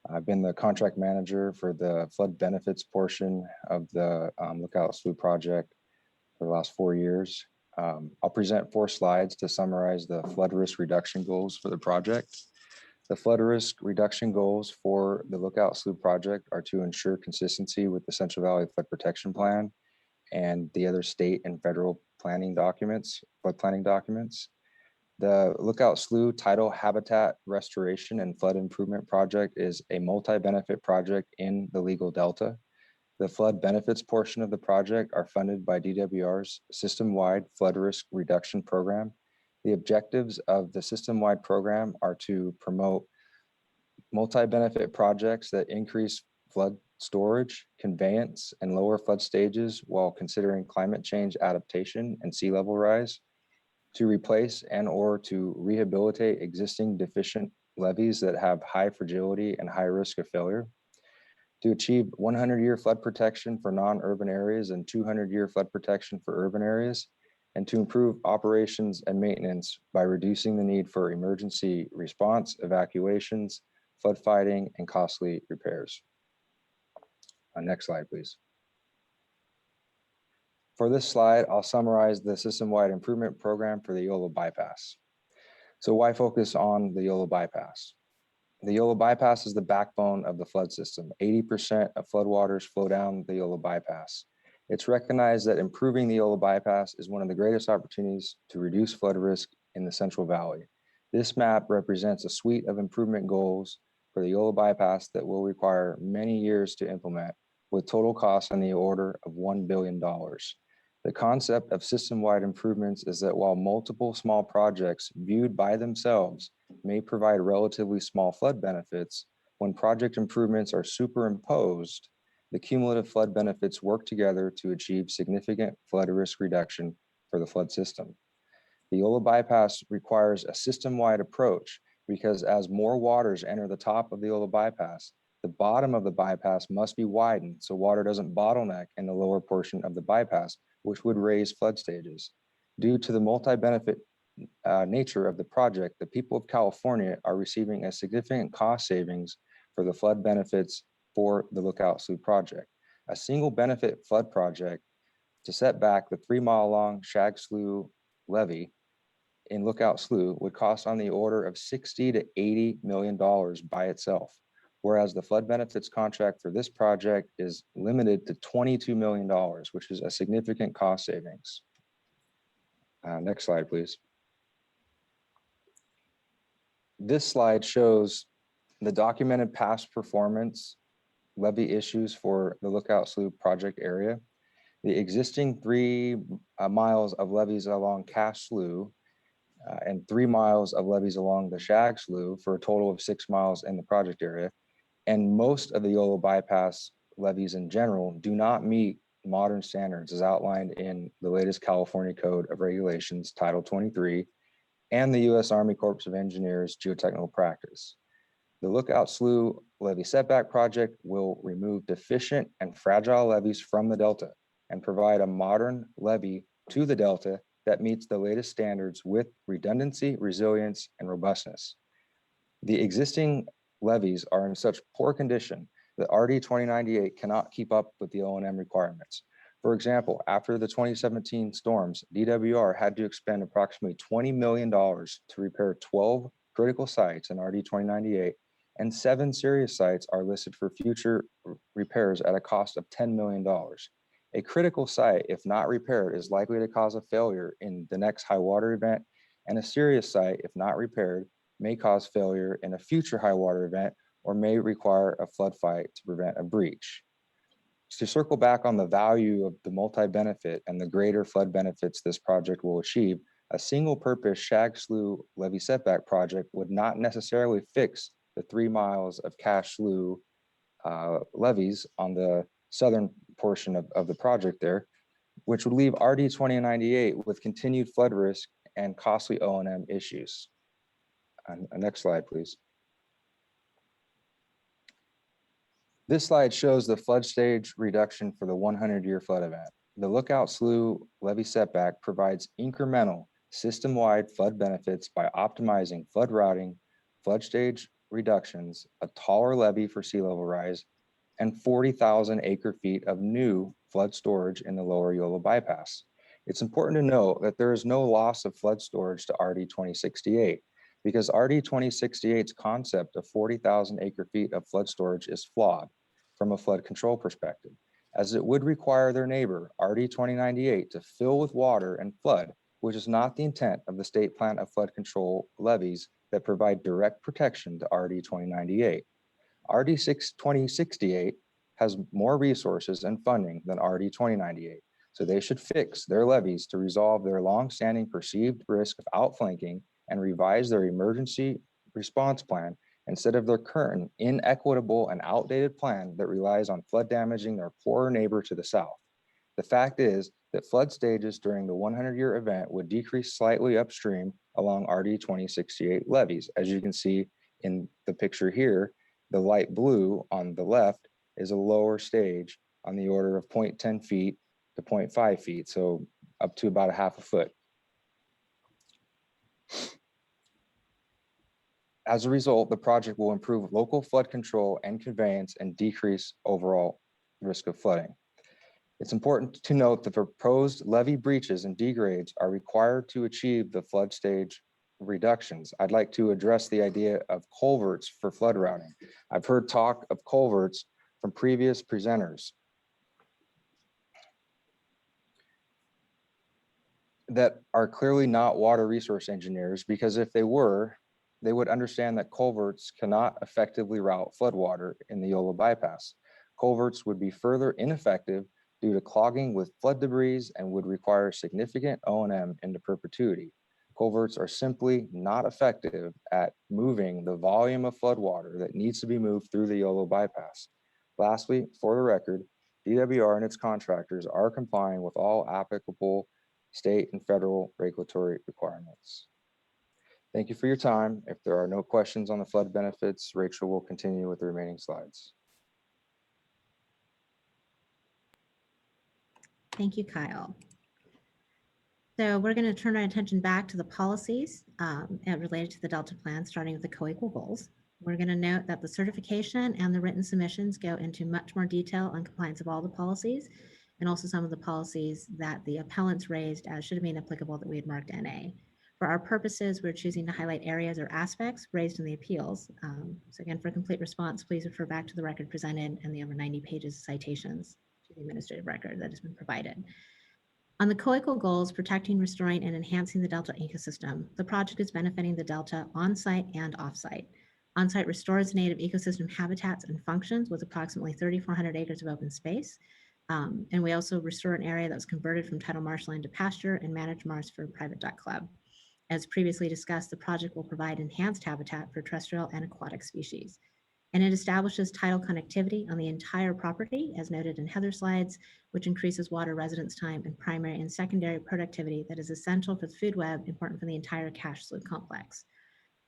I've been the contract manager for the flood benefits portion of the Lookout Slough project for the last 4 years. I'll present 4 slides to summarize the flood risk reduction goals for the project. The flood risk reduction goals for the Lookout Slough project are to ensure consistency with the Central Valley Flood Protection Plan and the other state and federal planning documents, flood planning documents. The Lookout Slough Tidal Habitat Restoration and Flood Improvement Project is a multi-benefit project in the legal delta. The flood benefits portion of the project are funded by DWR's system-wide flood risk reduction program. The objectives of the system-wide program are to promote multi-benefit projects that increase flood storage, conveyance, and lower flood stages while considering climate change adaptation and sea level rise, to replace and or to rehabilitate existing deficient levees that have high fragility and high risk of failure, to achieve 100-year flood protection for non-urban areas and 200-year flood protection for urban areas, and to improve operations and maintenance by reducing the need for emergency response, evacuations, flood fighting, and costly repairs. Next slide, please. For this slide, I'll summarize the system-wide improvement program for the Yolo bypass. So why focus on the Yolo bypass? The Yolo bypass is the backbone of the flood system. 80% of floodwaters flow down the Yolo bypass. It's recognized that improving the Yolo bypass is one of the greatest opportunities to reduce flood risk in the Central Valley. This map represents a suite of improvement goals for the Yolo bypass that will require many years to implement, with total costs in the order of $1 billion. The concept of system-wide improvements is that while multiple small projects viewed by themselves may provide relatively small flood benefits, when project improvements are superimposed, the cumulative flood benefits work together to achieve significant flood risk reduction for the flood system. The Yolo bypass requires a system-wide approach because as more waters enter the top of the Yolo bypass, the bottom of the bypass must be widened so water doesn't bottleneck in the lower portion of the bypass, which would raise flood stages. Due to the multi-benefit nature of the project, the people of California are receiving a significant cost savings for the flood benefits for the Lookout Slough project. A single benefit flood project to set back the 3-mile-long Shag Slough levee in Lookout Slough would cost on the order of $60 to $80 million by itself, whereas the flood benefits contract for this project is limited to $22 million, which is a significant cost savings. Next slide, please. This slide shows the documented past performance levee issues for the Lookout Slough project area. The existing 3 miles of levees along Cass Slough and 3 miles of levees along the Shag Slough for a total of 6 miles in the project area. And most of the Yolo bypass levees in general do not meet modern standards as outlined in the latest California Code of Regulations, Title 23, and the U.S. Army Corps of Engineers geotechnical practice. The Lookout Slough levee setback project will remove deficient and fragile levees from the Delta and provide a modern levee to the Delta that meets the latest standards with redundancy, resilience, and robustness. The existing levees are in such poor condition that RD 2098 cannot keep up with the O&M requirements. For example, after the 2017 storms, DWR had to expend approximately $20 million to repair 12 critical sites in RD 2098, and 7 serious sites are listed for future repairs at a cost of $10 million. A critical site, if not repaired, is likely to cause a failure in the next high water event, and a serious site, if not repaired, may cause failure in a future high water event or may require a flood fight to prevent a breach. To circle back on the value of the multi-benefit and the greater flood benefits this project will achieve, a single-purpose SLOUGH levee setback project would not necessarily fix the 3 miles of cash SLOUGH levees on the southern portion of the project there, which would leave RD 2098 with continued flood risk and costly O&M issues. Next slide, please. This slide shows the flood stage reduction for the 100-year flood event. The Lookout SLOUGH levee setback provides incremental system-wide flood benefits by optimizing flood routing, flood stage reductions, a taller levee for sea level rise, and 40,000 acre-feet of new flood storage in the lower Yola bypass. It's important to note that there is no loss of flood storage to RD 2068 because RD 2068's concept of 40,000 acre-feet of flood storage is flawed from a flood control perspective, as it would require their neighbor, RD 2098, to fill with water and flood, which is not the intent of the state plan of flood control levees that provide direct protection to RD 2098. RD 2068 has more resources and funding than RD 2098, so they should fix their levees to resolve their long-standing perceived risk of outflanking and revise their emergency response plan instead of their current inequitable and outdated plan that relies on flood damaging their poorer neighbor to the south. The fact is that flood stages during the 100-year event would decrease slightly upstream along RD 2068 levees. As you can see in the picture here, the light blue on the left is a lower stage on the order of 0.10 feet to 0.5 feet, so up to about a half a foot. As a result, the project will improve local flood control and conveyance and decrease overall risk of flooding. It's important to note that proposed levee breaches and degrades are required to achieve the flood stage reductions. I'd like to address the idea of culverts for flood routing. I've heard talk of culverts from previous presenters that are clearly not water resource engineers, because if they were, they would understand that culverts cannot effectively route floodwater in the Yola bypass. Culverts would be further ineffective due to clogging with flood debris and would require significant O&M into perpetuity. Culverts are simply not effective at moving the volume of floodwater that needs to be moved through the Yola bypass. Lastly, for the record, DWR and its contractors are complying with all applicable state and federal regulatory requirements. Thank you for your time. If there are no questions on the flood benefits, Rachel will continue with the remaining slides. Thank you, Kyle. So we're going to turn our attention back to the policies related to the Delta plan, starting with the co-equal goals. We're going to note that the certification and the written submissions go into much more detail on compliance of all the policies, and also some of the policies that the appellants raised as should have been applicable that we had marked NA. For our purposes, we're choosing to highlight areas or aspects raised in the appeals. So again, for a complete response, please refer back to the record presented and the over 90 pages of citations to the administrative record that has been provided. On the co-equal goals, protecting, restoring, and enhancing the Delta ecosystem, the project is benefiting the Delta on-site and off-site. On-site restores native ecosystem habitats and functions with approximately 3,400 acres of open space. And we also restore an area that was converted from tidal marshland to pasture and managed marsh for a private duck club. As previously discussed, the project will provide enhanced habitat for terrestrial and aquatic species. And it establishes tidal connectivity on the entire property, as noted in Heather's slides, which increases water residence time and primary and secondary productivity that is essential for the food web, important for the entire cash slough complex.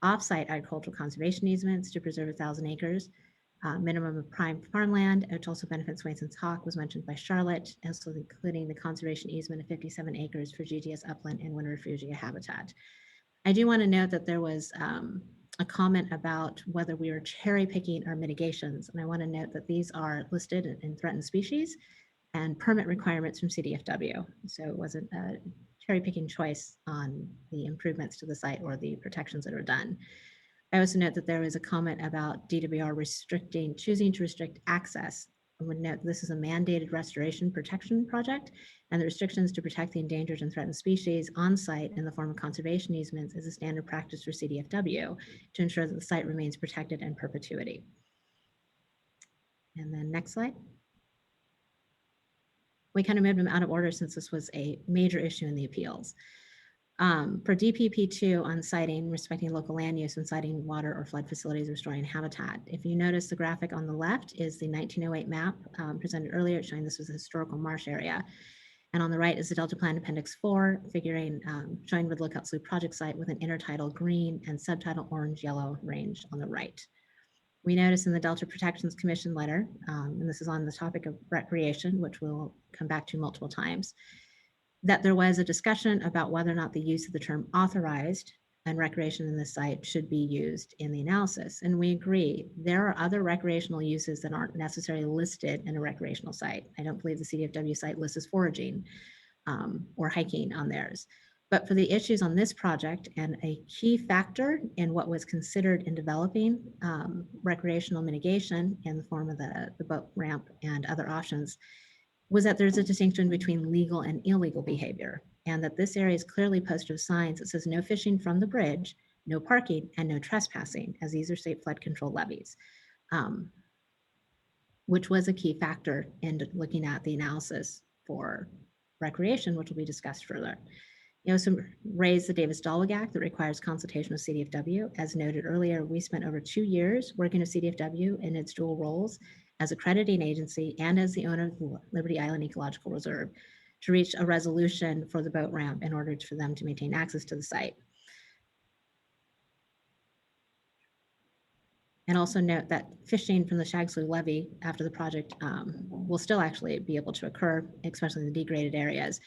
Off-site agricultural conservation easements to preserve 1,000 acres, minimum of prime farmland, which also benefits Swanson's hawk, was mentioned by Charlotte, also including the conservation easement of 57 acres for GTS upland and winter refugia habitat. I do want to note that there was a comment about whether we are cherry picking our mitigations. And I want to note that these are listed in threatened species and permit requirements from CDFW. So it wasn't a cherry picking choice on the improvements to the site or the protections that are done. I also note that there was a comment about DWR choosing to restrict access I would note this is a mandated restoration protection project, and the restrictions to protect the endangered and threatened species on site in the form of conservation easements is a standard practice for CDFW to ensure that the site remains protected in perpetuity. And then next slide. We kind of moved them out of order since this was a major issue in the appeals. For DPP2 on siting, respecting local land use and siting water or flood facilities, restoring habitat. If you notice, the graphic on the left is the 1908 map presented earlier, showing this was a historical marsh area. And on the right is the Delta Plan Appendix 4, showing with Lookout Slough project site with an intertidal green and subtidal orange yellow range on the right. We notice in the Delta Protections Commission letter, and this is on the topic of recreation, which we'll come back to multiple times, that there was a discussion about whether or not the use of the term authorized and recreation in this site should be used in the analysis. And we agree, there are other recreational uses that aren't necessarily listed in a recreational site. I don't believe the CDFW site lists as foraging or hiking on theirs. But for the issues on this project, and a key factor in what was considered in developing recreational mitigation in the form of the boat ramp and other options, was that there's a distinction between legal and illegal behavior, and that this area is clearly posted with signs that says no fishing from the bridge, no parking, and no trespassing, as these are state flood control levies, which was a key factor in looking at the analysis for recreation, which will be discussed further. You also raised the Davis-Dahlweg Act that requires consultation with CDFW. As noted earlier, we spent over 2 years working with CDFW in its dual roles as accrediting agency and as the owner of the Liberty Island Ecological Reserve to reach a resolution for the boat ramp in order for them to maintain access to the site. And also note that fishing from the Slough levee after the project will still actually be able to occur, especially in the degraded areas,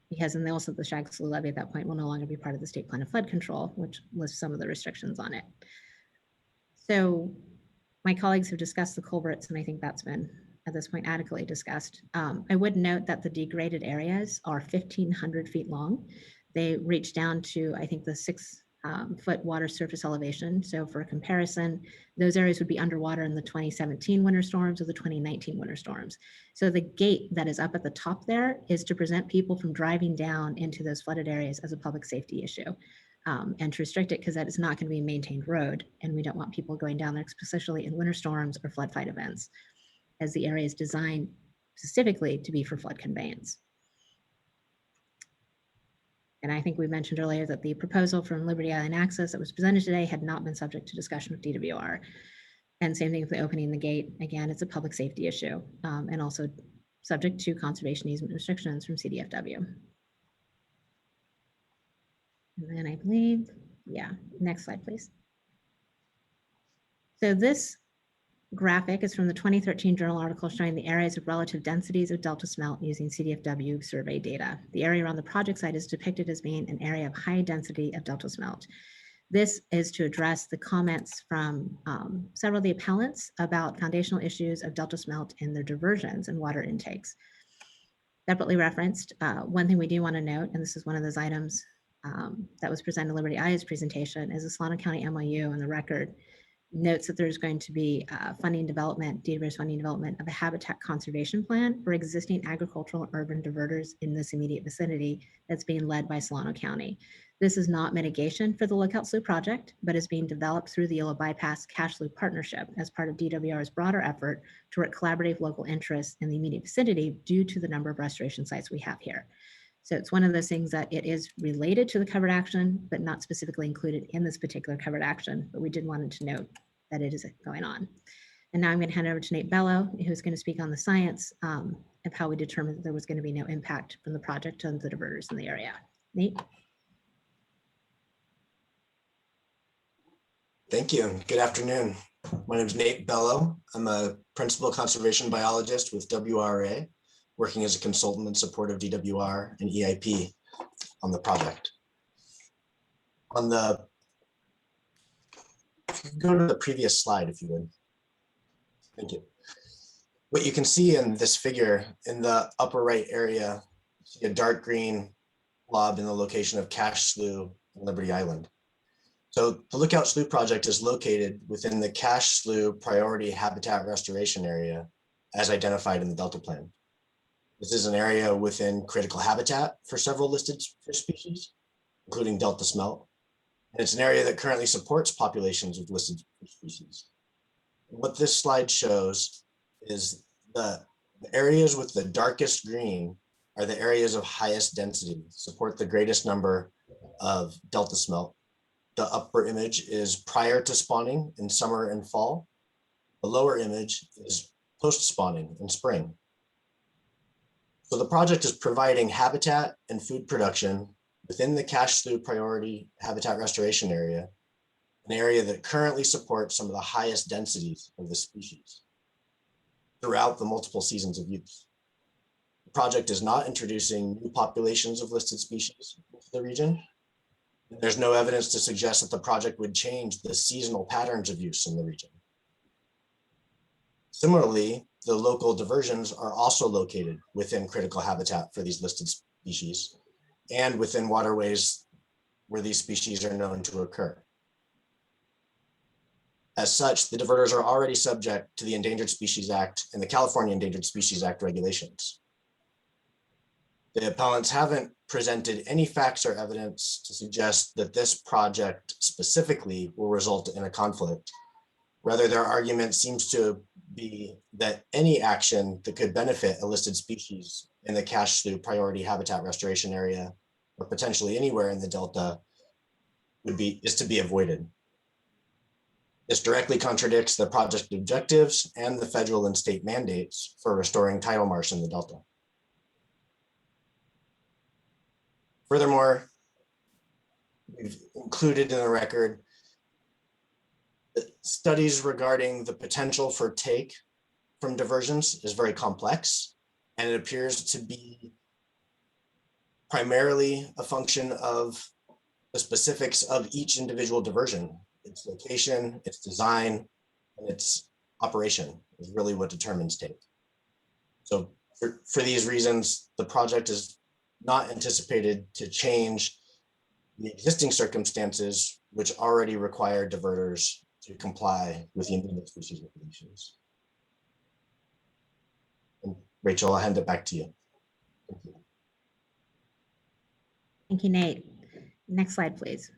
because then also the Slough levee at that point will no longer be part of the state plan of flood control, which lists some of the restrictions on it. So my colleagues have discussed the culverts, and I think that's been at this point adequately discussed. I would note that the degraded areas are 1,500 feet long. They reach down to, I think, the 6-foot water surface elevation. So for comparison, those areas would be underwater in the 2017 winter storms or the 2019 winter storms. So the gate that is up at the top there is to prevent people from driving down into those flooded areas as a public safety issue. And to restrict it because that is not going to be a maintained road, and we don't want people going down there, especially in winter storms or flood fight events, as the area is designed specifically to be for flood conveyance. And I think we mentioned earlier that the proposal from Liberty Island Access that was presented today had not been subject to discussion with DWR. And same thing with the opening the gate. Again, it's a public safety issue and also subject to conservation easement restrictions from CDFW. And then I believe, yeah, next slide, please. So this graphic is from the 2013 journal article showing the areas of relative densities of delta smelt using CDFW survey data. The area around the project site is depicted as being an area of high density of delta smelt. This is to address the comments from several of the appellants about foundational issues of delta smelt in their diversions and water intakes. Separately referenced, one thing we do want to note, and this is one of those items that was presented in Liberty Island's presentation, is the Solano County MOU and the record notes that there's going to be funding development, DWR's funding development of a habitat conservation plan for existing agricultural and urban diverters in this immediate vicinity that's being led by Solano County. This is not mitigation for the Lookout Slough project, but is being developed through the Yellow Bypass Cache Loop partnership as part of DWR's broader effort to work collaborative local interests in the immediate vicinity due to the number of restoration sites we have here. So it's one of those things that it is related to the covered action, but not specifically included in this particular covered action, but we did want to note that it is going on. And now I'm going to hand over to Nate Bello, who's going to speak on the science of how we determined that there was going to be no impact from the project on the diverters in the area. Nate? Thank you. Good afternoon. My name is Nate Bello. I'm a principal conservation biologist with WRA, working as a consultant in support of DWR and EIP on the project. On the, go to the previous slide if you would. Thank you. What you can see in this figure in the upper right area, you see a dark green blob in the location of Cache Slough in Liberty Island. So the Lookout Slough project is located within the Cache Slough Priority Habitat Restoration Area, as identified in the Delta Plan. This is an area within critical habitat for several listed fish species, including Delta smelt. And it's an area that currently supports populations of listed fish species. What this slide shows is the areas with the darkest green are the areas of highest density, support the greatest number of Delta smelt. The upper image is prior to spawning in summer and fall. The lower image is post-spawning in spring. So the project is providing habitat and food production within the Cache Slough Priority Habitat Restoration Area, an area that currently supports some of the highest densities of the species throughout the multiple seasons of use. The project is not introducing new populations of listed species into the region. There's no evidence to suggest that the project would change the seasonal patterns of use in the region. Similarly, the local diversions are also located within critical habitat for these listed species and within waterways where these species are known to occur. As such, the diverters are already subject to the Endangered Species Act and the California Endangered Species Act regulations. The appellants haven't presented any facts or evidence to suggest that this project specifically will result in a conflict. Rather, their argument seems to be that any action that could benefit a listed species in the Cache Slough Priority Habitat Restoration Area, or potentially anywhere in the Delta, is to be avoided. This directly contradicts the project objectives and the federal and state mandates for restoring tidal marsh in the Delta. Furthermore, we've included in the record studies regarding the potential for take from diversions is very complex, and it appears to be primarily a function of the specifics of each individual diversion. Its location, its design, and its operation is really what determines take. So for these reasons, the project is not anticipated to change the existing circumstances, which already require diverters to comply with the endangered species regulations. And Rachel, I'll hand it back to you. Thank you. Thank you, Nate. Next slide, please.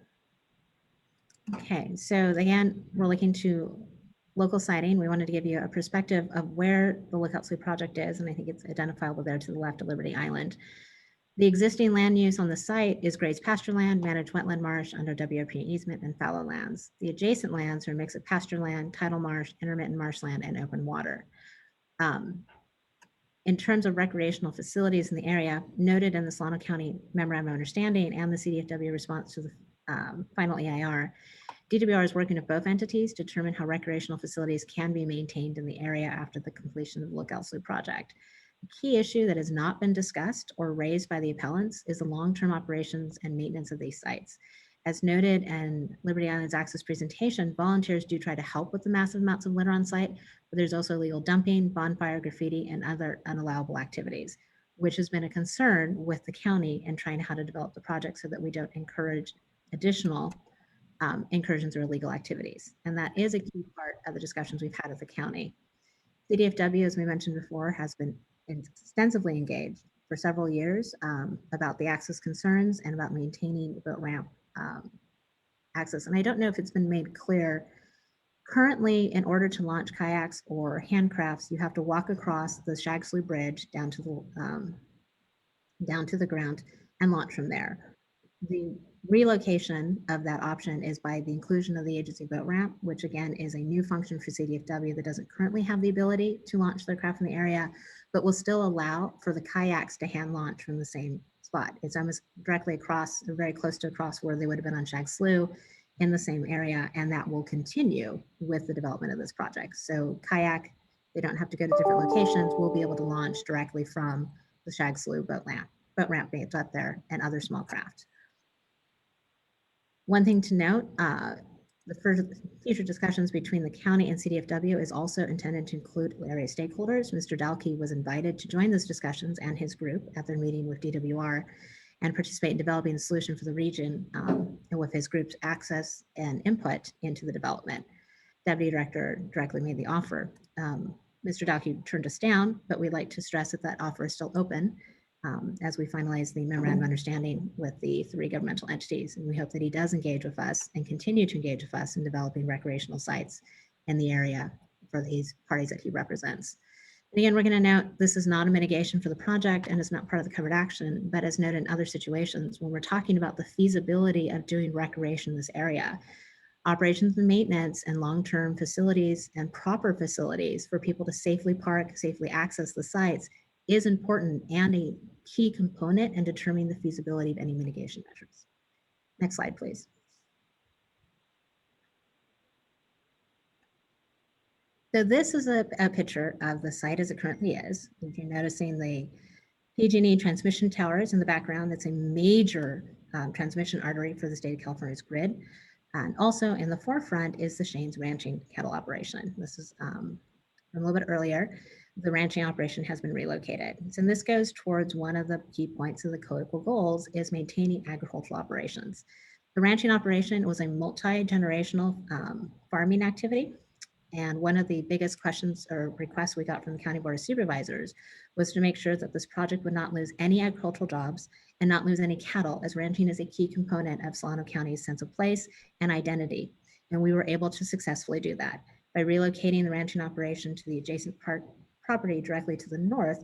Okay, so again, we're looking to local siting. We wanted to give you a perspective of where the Lookout Slough project is, and I think it's identifiable there to the left of Liberty Island. The existing land use on the site is grazed pasture land, managed wetland marsh under WRP easement, and fallow lands. The adjacent lands are a mix of pasture land, tidal marsh, intermittent marshland, and open water. In terms of recreational facilities in the area, noted in the Solano County Memorandum of Understanding and the CDFW response to the final EIR, DWR is working with both entities to determine how recreational facilities can be maintained in the area after the completion of the Lookout Slough project. The key issue that has not been discussed or raised by the appellants is the long-term operations and maintenance of these sites. As noted in Liberty Island's access presentation, volunteers do try to help with the massive amounts of litter on site, but there's also illegal dumping, bonfire, graffiti, and other unallowable activities, which has been a concern with the county in trying how to develop the project so that we don't encourage additional incursions or illegal activities. And that is a key part of the discussions we've had at the county. CDFW, as we mentioned before, has been extensively engaged for several years about the access concerns and about maintaining the boat ramp access. And I don't know if it's been made clear, currently in order to launch kayaks or handcrafts, you have to walk across the Shag Slough Bridge down to the ground and launch from there. The relocation of that option is by the inclusion of the agency boat ramp, which again is a new function for CDFW that doesn't currently have the ability to launch their craft in the area, but will still allow for the kayaks to hand launch from the same spot. It's almost directly across, or very close to across where they would have been on Shag Slough in the same area, and that will continue with the development of this project. So kayak, they don't have to go to different locations. We'll be able to launch directly from the Shag Slough boat ramp based up there and other small craft. One thing to note, the future discussions between the county and CDFW is also intended to include area stakeholders. Mr. Dalkey was invited to join those discussions and his group at their meeting with DWR and participate in developing a solution for the region and with his group's access and input into the development. Deputy Director directly made the offer. Mr. Dalkey turned us down, but we'd like to stress that that offer is still open as we finalize the memorandum of understanding with the 3 governmental entities. And we hope that he does engage with us and continue to engage with us in developing recreational sites in the area for these parties that he represents. And again, we're going to note this is not a mitigation for the project and it's not part of the covered action, but as noted in other situations, when we're talking about the feasibility of doing recreation in this area, operations and maintenance and long-term facilities and proper facilities for people to safely park, safely access the sites is important and a key component in determining the feasibility of any mitigation measures. Next slide, please. So this is a picture of the site as it currently is. If you're noticing the PG&E transmission towers in the background, that's a major transmission artery for the state of California's grid. And also in the forefront is the Shane's ranching cattle operation. This is from a little bit earlier. The ranching operation has been relocated. So this goes towards one of the key points of the co-equal goals is maintaining agricultural operations. The ranching operation was a multi-generational farming activity. And one of the biggest questions or requests we got from the County Board of Supervisors was to make sure that this project would not lose any agricultural jobs and not lose any cattle, as ranching is a key component of Solano County's sense of place and identity. And we were able to successfully do that. By relocating the ranching operation to the adjacent property directly to the north,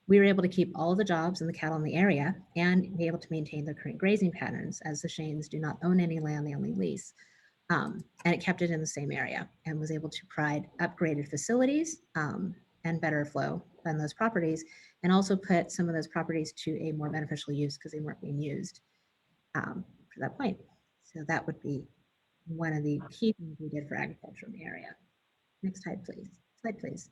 we were able to keep all of the jobs and the cattle in the area and be able to maintain their current grazing patterns, as the Shanes do not own any land, they only lease. And it kept it in the same area and was able to provide upgraded facilities and better flow on those properties, and also put some of those properties to a more beneficial use because they weren't being used for that point. So that would be one of the key things we did for agriculture in the area. Next slide, please. Slide, please.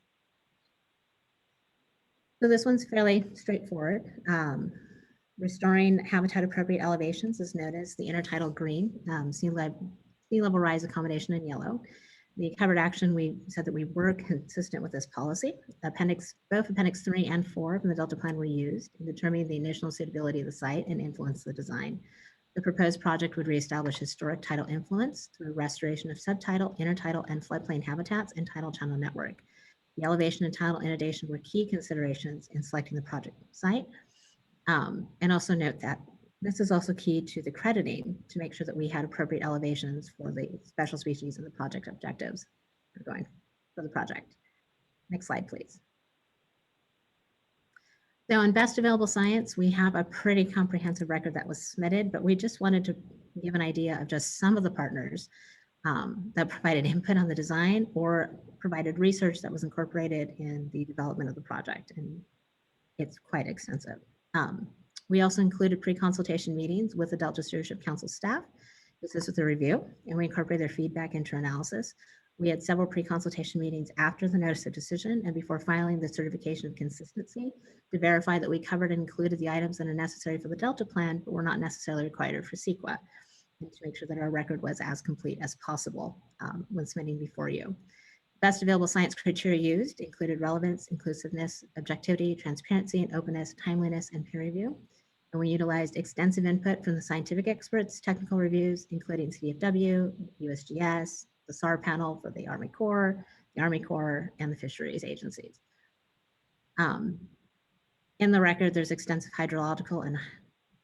So this one's fairly straightforward. Restoring habitat appropriate elevations is known as the intertidal green, sea level rise accommodation in yellow. The covered action, we said that we were consistent with this policy. Both Appendix 3 and 4 from the Delta Plan were used in determining the initial suitability of the site and influence the design. The proposed project would reestablish historic tidal influence through restoration of subtidal, intertidal, and floodplain habitats and tidal channel network. The elevation and tidal inundation were key considerations in selecting the project site. And also note that this is also key to the crediting to make sure that we had appropriate elevations for the special species and the project objectives for the project. Next slide, please. So on best available science, we have a pretty comprehensive record that was submitted, but we just wanted to give an idea of just some of the partners that provided input on the design or provided research that was incorporated in the development of the project. And it's quite extensive. We also included pre-consultation meetings with the Delta Stewardship Council staff. This is with a review, and we incorporated their feedback into our analysis. We had several pre-consultation meetings after the notice of decision and before filing the certification of consistency to verify that we covered and included the items that are necessary for the Delta Plan, but were not necessarily required for CEQA, and to make sure that our record was as complete as possible when submitting before you. Best available science criteria used included relevance, inclusiveness, objectivity, transparency, and openness, timeliness, and peer review. And we utilized extensive input from the scientific experts, technical reviews, including CDFW, USGS, the SAR panel for the Army Corps, and the fisheries agencies. In the record, there's extensive hydrological and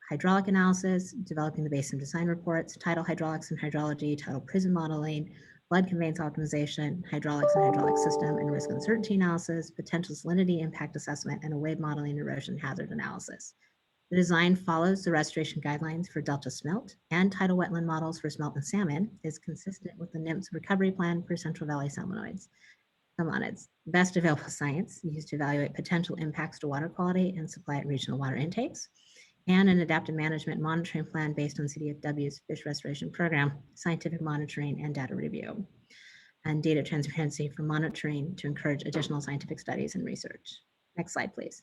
hydraulic analysis, developing the basin design reports, tidal hydraulics and hydrology, tidal prison modeling, flood conveyance optimization, hydraulics and hydraulic system and risk uncertainty analysis, potential salinity impact assessment, and a wave modeling erosion hazard analysis. The design follows the restoration guidelines for Delta smelt and tidal wetland models for smelt and salmon, is consistent with the NIMS recovery plan for Central Valley salmonids. Best available science used to evaluate potential impacts to water quality and supply at regional water intakes, and an adaptive management monitoring plan based on CDFW's fish restoration program, scientific monitoring and data review, and data transparency for monitoring to encourage additional scientific studies and research. Next slide, please.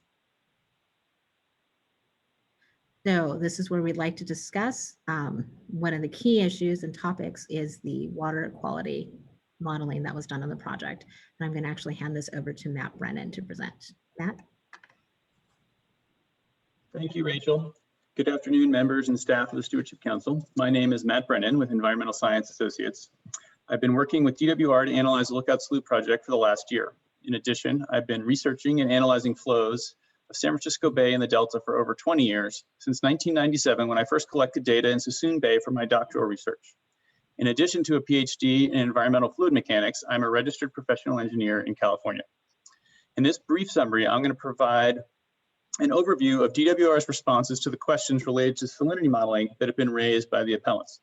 So this is where we'd like to discuss. One of the key issues and topics is the water quality modeling that was done on the project. And I'm going to actually hand this over to Matt Brennan to present. Matt? Thank you, Rachel. Good afternoon, members and staff of the Stewardship Council. My name is Matt Brennan with Environmental Science Associates. I've been working with DWR to analyze the Lookout SLOUGH project for the last year. In addition, I've been researching and analyzing flows of San Francisco Bay and the Delta for over 20 years, since 1997 when I first collected data in Suisun Bay for my doctoral research. In addition to a PhD in environmental fluid mechanics, I'm a registered professional engineer in California. In this brief summary, I'm going to provide an overview of DWR's responses to the questions related to salinity modeling that have been raised by the appellants.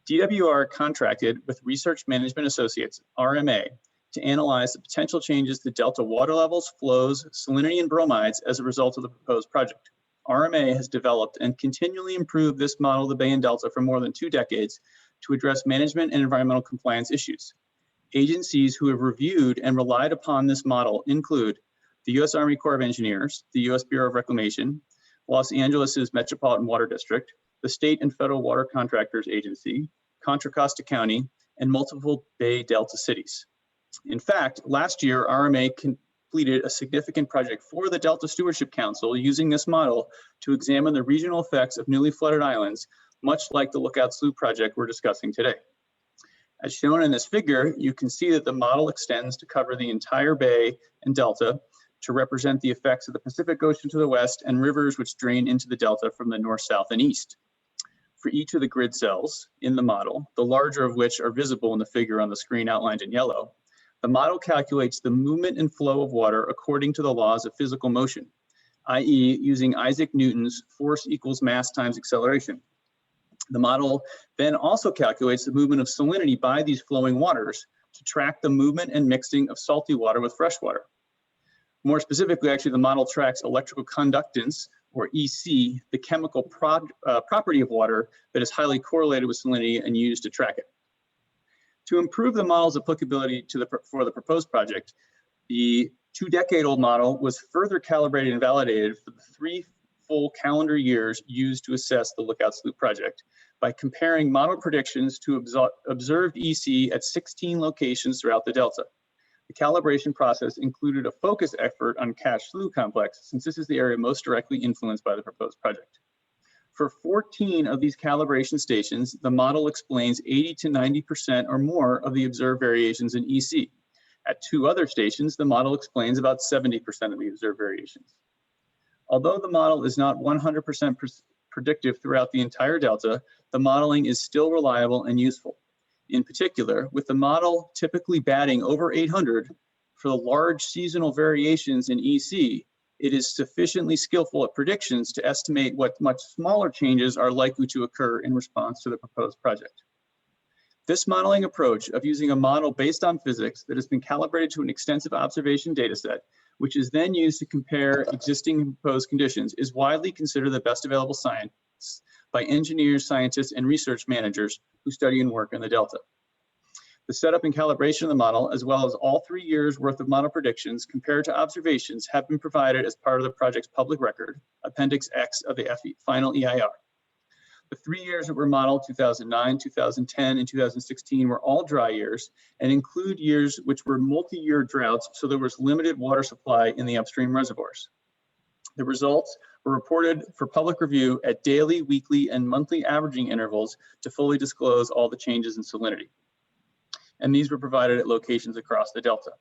DWR contracted with Research Management Associates, RMA, to analyze the potential changes to Delta water levels, flows, salinity, and bromides as a result of the proposed project. RMA has developed and continually improved this model of the Bay and Delta for more than 2 decades to address management and environmental compliance issues. Agencies who have reviewed and relied upon this model include the U.S. Army Corps of Engineers, the U.S. Bureau of Reclamation, Los Angeles' Metropolitan Water District, the State and Federal Water Contractors Agency, Contra Costa County, and multiple Bay Delta cities. In fact, last year, RMA completed a significant project for the Delta Stewardship Council using this model to examine the regional effects of newly flooded islands, much like the Lookout SLOUGH project we're discussing today. As shown in this figure, you can see that the model extends to cover the entire Bay and Delta to represent the effects of the Pacific Ocean to the west and rivers which drain into the Delta from the north, south, and east. For each of the grid cells in the model, the larger of which are visible in the figure on the screen outlined in yellow, the model calculates the movement and flow of water according to the laws of physical motion, i.e. using Isaac Newton's force equals mass times acceleration. The model then also calculates the movement of salinity by these flowing waters to track the movement and mixing of salty water with fresh water. More specifically, actually, the model tracks electrical conductance, or EC, the chemical property of water that is highly correlated with salinity and used to track it. To improve the model's applicability for the proposed project, the 2-decade-old model was further calibrated and validated for the 3 full calendar years used to assess the Lookout SLOUGH project by comparing model predictions to observed EC at 16 locations throughout the Delta. The calibration process included a focus effort on Cache SLOUGH complex, since this is the area most directly influenced by the proposed project. For 14 of these calibration stations, the model explains 80 to 90% or more of the observed variations in EC. At 2 other stations, the model explains about 70% of the observed variations. Although the model is not 100% predictive throughout the entire Delta, the modeling is still reliable and useful. In particular, with the model typically batting over 800 for the large seasonal variations in EC, it is sufficiently skillful at predictions to estimate what much smaller changes are likely to occur in response to the proposed project. This modeling approach of using a model based on physics that has been calibrated to an extensive observation data set, which is then used to compare existing and proposed conditions, is widely considered the best available science by engineers, scientists, and research managers who study and work in the Delta. The setup and calibration of the model, as well as all 3 years worth of model predictions compared to observations, have been provided as part of the project's public record, Appendix X of the final EIR. The 3 years that were modeled, 2009, 2010, and 2016, were all dry years and include years which were multi-year droughts, so there was limited water supply in the upstream reservoirs. The results were reported for public review at daily, weekly, and monthly averaging intervals to fully disclose all the changes in salinity. And these were provided at locations across the Delta.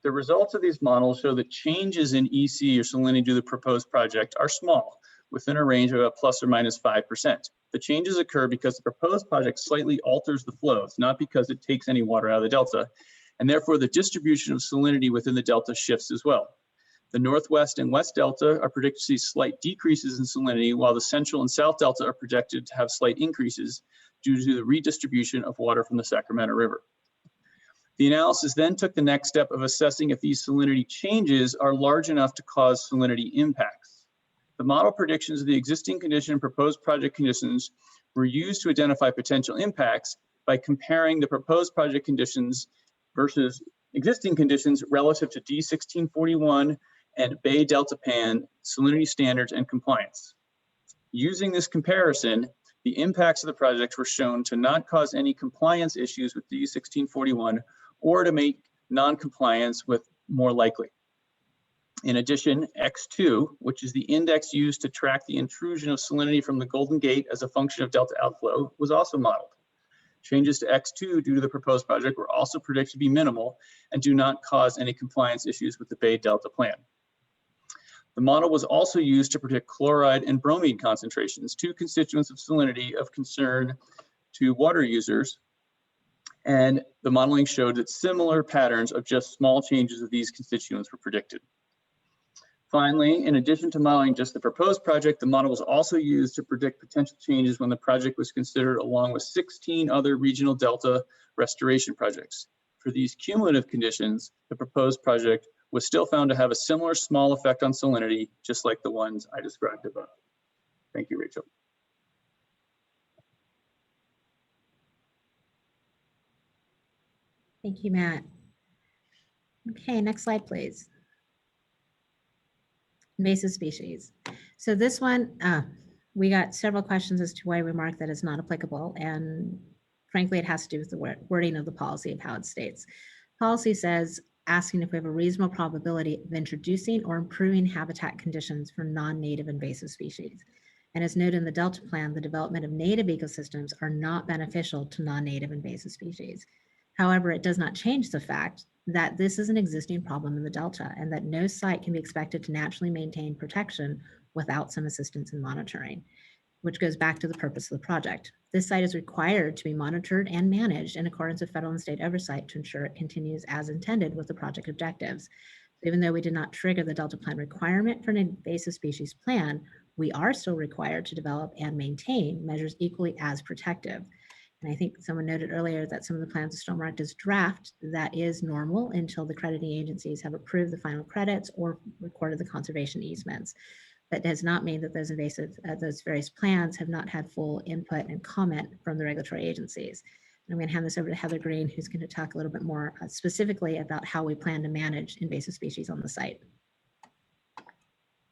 The results of these models show that changes in EC or salinity due to the proposed project are small, within a range of about plus or minus 5%. The changes occur because the proposed project slightly alters the flows, not because it takes any water out of the Delta, and therefore the distribution of salinity within the Delta shifts as well. The Northwest and West Delta are predicted to see slight decreases in salinity, while the Central and South Delta are projected to have slight increases due to the redistribution of water from the Sacramento River. The analysis then took the next step of assessing if these salinity changes are large enough to cause salinity impacts. The model predictions of the existing condition and proposed project conditions were used to identify potential impacts by comparing the proposed project conditions versus existing conditions relative to D1641 and Bay Delta Pan salinity standards and compliance. Using this comparison, the impacts of the project were shown to not cause any compliance issues with D1641 or to make non-compliance with more likely. In addition, X2, which is the index used to track the intrusion of salinity from the Golden Gate as a function of Delta outflow, was also modeled. Changes to X2 due to the proposed project were also predicted to be minimal and do not cause any compliance issues with the Bay Delta plan. The model was also used to predict chloride and bromine concentrations, two constituents of salinity of concern to water users. And the modeling showed that similar patterns of just small changes of these constituents were predicted. Finally, in addition to modeling just the proposed project, the model was also used to predict potential changes when the project was considered along with 16 other regional delta restoration projects. For these cumulative conditions, the proposed project was still found to have a similar small effect on salinity, just like the ones I described above. Thank you, Rachel. Thank you, Matt. Okay, next slide, please. Invasive species. So this one, we got several questions as to why we marked that as not applicable. And frankly, it has to do with the wording of the policy of how it states. Policy says, asking if we have a reasonable probability of introducing or improving habitat conditions for non-native invasive species. And as noted in the Delta Plan, the development of native ecosystems are not beneficial to non-native invasive species. However, it does not change the fact that this is an existing problem in the Delta and that no site can be expected to naturally maintain protection without some assistance in monitoring, which goes back to the purpose of the project. This site is required to be monitored and managed in accordance with federal and state oversight to ensure it continues as intended with the project objectives. Even though we did not trigger the Delta Plan requirement for an invasive species plan, we are still required to develop and maintain measures equally as protective. And I think someone noted earlier that some of the plans are still marked as draft. That is normal until the crediting agencies have approved the final credits or recorded the conservation easements. That does not mean that those various plans have not had full input and comment from the regulatory agencies. And I'm going to hand this over to Heather Green, who's going to talk a little bit more specifically about how we plan to manage invasive species on the site.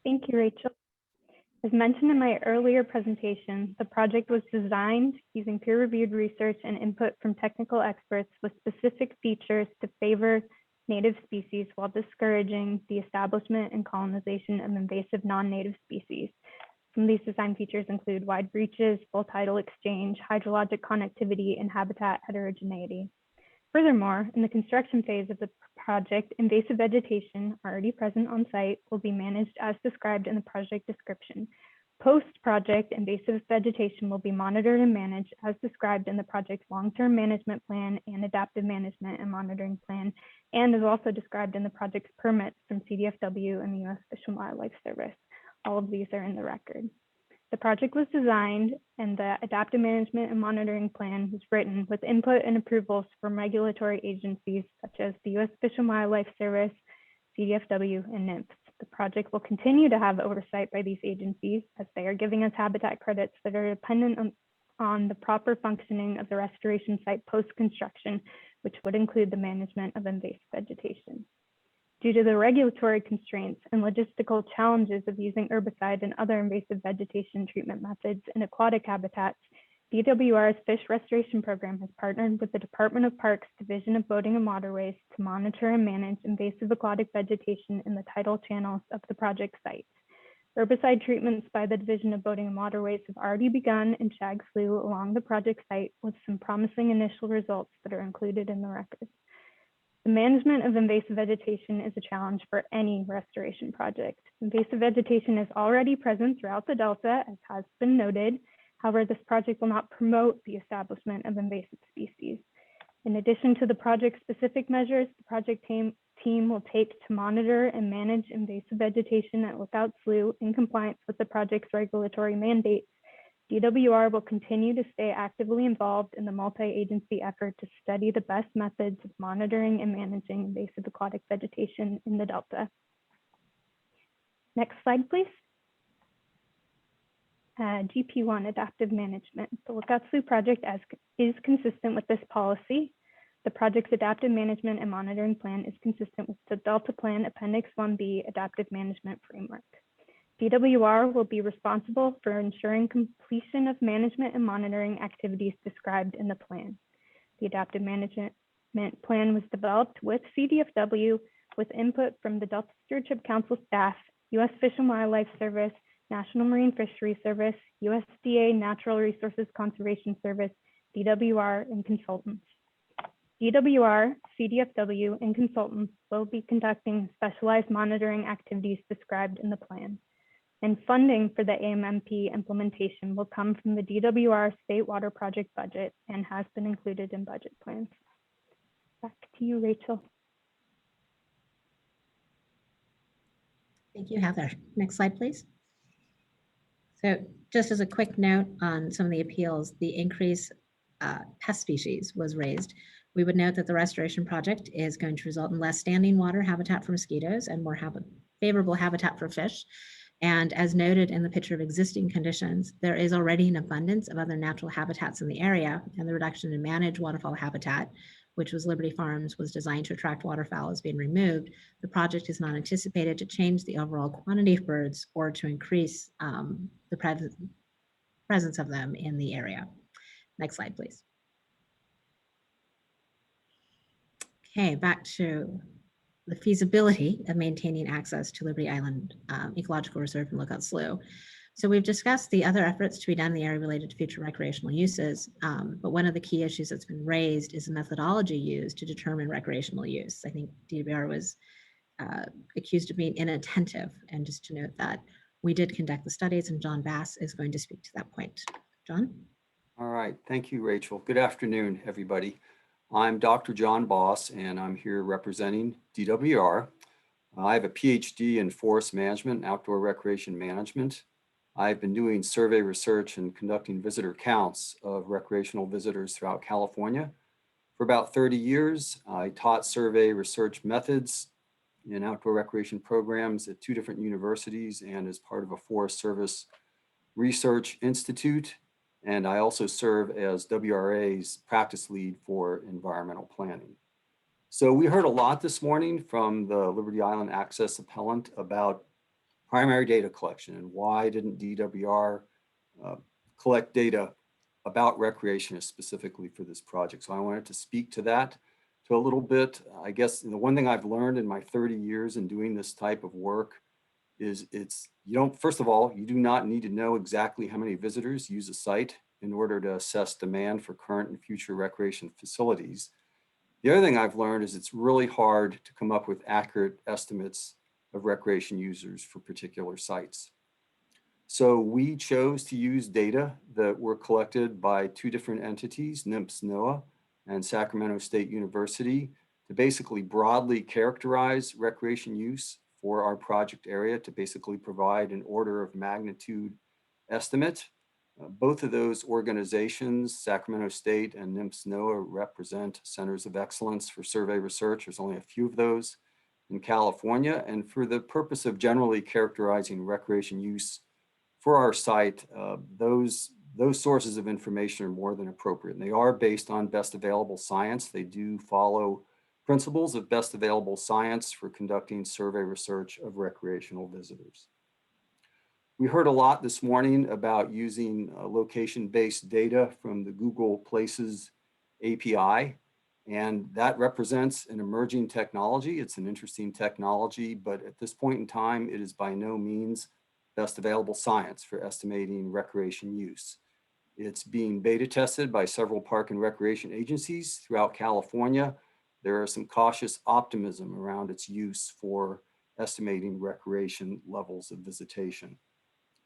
Thank you, Rachel. As mentioned in my earlier presentation, the project was designed using peer-reviewed research and input from technical experts with specific features to favor native species while discouraging the establishment and colonization of invasive non-native species. Some of these design features include wide reaches, full tidal exchange, hydrologic connectivity, and habitat heterogeneity. Furthermore, in the construction phase of the project, invasive vegetation already present on site will be managed as described in the project description. Post-project, invasive vegetation will be monitored and managed as described in the project's long-term management plan and adaptive management and monitoring plan, and is also described in the project's permits from CDFW and the U.S. Fish and Wildlife Service. All of these are in the record. The project was designed and the adaptive management and monitoring plan was written with input and approvals from regulatory agencies such as the U.S. Fish and Wildlife Service, CDFW, and NMFS. The project will continue to have oversight by these agencies as they are giving us habitat credits that are dependent on the proper functioning of the restoration site post-construction, which would include the management of invasive vegetation. Due to the regulatory constraints and logistical challenges of using herbicide and other invasive vegetation treatment methods in aquatic habitats, DWR's Fish Restoration Program has partnered with the Department of Parks Division of Boating and Waterways to monitor and manage invasive aquatic vegetation in the tidal channels of the project site. Herbicide treatments by the Division of Boating and Waterways have already begun in Shag Slough along the project site with some promising initial results that are included in the record. The management of invasive vegetation is a challenge for any restoration project. Invasive vegetation is already present throughout the Delta, as has been noted. However, this project will not promote the establishment of invasive species. In addition to the project-specific measures the project team will take to monitor and manage invasive vegetation at Lookout Slough in compliance with the project's regulatory mandates, DWR will continue to stay actively involved in the multi-agency effort to study the best methods of monitoring and managing invasive aquatic vegetation in the Delta. Next slide, please. GP1, adaptive management. The Lookout Slough project is consistent with this policy. The project's adaptive management and monitoring plan is consistent with the Delta Plan Appendix 1B Adaptive Management Framework. DWR will be responsible for ensuring completion of management and monitoring activities described in the plan. The adaptive management plan was developed with CDFW with input from the Delta Stewardship Council staff, U.S. Fish and Wildlife Service, National Marine Fisheries Service, USDA Natural Resources Conservation Service, DWR, and consultants. DWR, CDFW, and consultants will be conducting specialized monitoring activities described in the plan. And funding for the AMMP implementation will come from the DWR State Water Project budget and has been included in budget plans. Back to you, Rachel. Thank you, Heather. Next slide, please. So just as a quick note on some of the appeals, the increase pest species was raised. We would note that the restoration project is going to result in less standing water habitat for mosquitoes and more favorable habitat for fish. And as noted in the picture of existing conditions, there is already an abundance of other natural habitats in the area, and the reduction in managed waterfowl habitat, which was Liberty Farms, was designed to attract waterfowl, is being removed. The project is not anticipated to change the overall quantity of birds or to increase the presence of them in the area. Next slide, please. Okay, back to the feasibility of maintaining access to Liberty Island Ecological Reserve and Lookout Slough. So we've discussed the other efforts to be done in the area related to future recreational uses, but one of the key issues that's been raised is the methodology used to determine recreational use. I think DWR was accused of being inattentive, and just to note that we did conduct the studies, and John Bass is going to speak to that point. John? All right, thank you, Rachel. Good afternoon, everybody. I'm Dr. John Boss, and I'm here representing DWR. I have a PhD in forest management and outdoor recreation management. I've been doing survey research and conducting visitor counts of recreational visitors throughout California for about 30 years. I taught survey research methods in outdoor recreation programs at 2 different universities and as part of a Forest Service Research Institute. And I also serve as WRA's practice lead for environmental planning. So we heard a lot this morning from the Liberty Island Access Appellant about primary data collection and why didn't DWR collect data about recreation specifically for this project. So I wanted to speak to that a little bit. I guess the one thing I've learned in my 30 years in doing this type of work is first of all, you do not need to know exactly how many visitors use a site in order to assess demand for current and future recreation facilities. The other thing I've learned is it's really hard to come up with accurate estimates of recreation users for particular sites. So we chose to use data that were collected by 2 different entities, NIMS-NOAA and Sacramento State University, to basically broadly characterize recreation use for our project area, to basically provide an order of magnitude estimate. Both of those organizations, Sacramento State and NIMS-NOAA, represent centers of excellence for survey research. There's only a few of those in California. And for the purpose of generally characterizing recreation use for our site, those sources of information are more than appropriate. And they are based on best available science. They do follow principles of best available science for conducting survey research of recreational visitors. We heard a lot this morning about using location-based data from the Google Places API, and that represents an emerging technology. It's an interesting technology, but at this point in time, it is by no means best available science for estimating recreation use. It's being beta tested by several park and recreation agencies throughout California. There is some cautious optimism around its use for estimating recreation levels of visitation.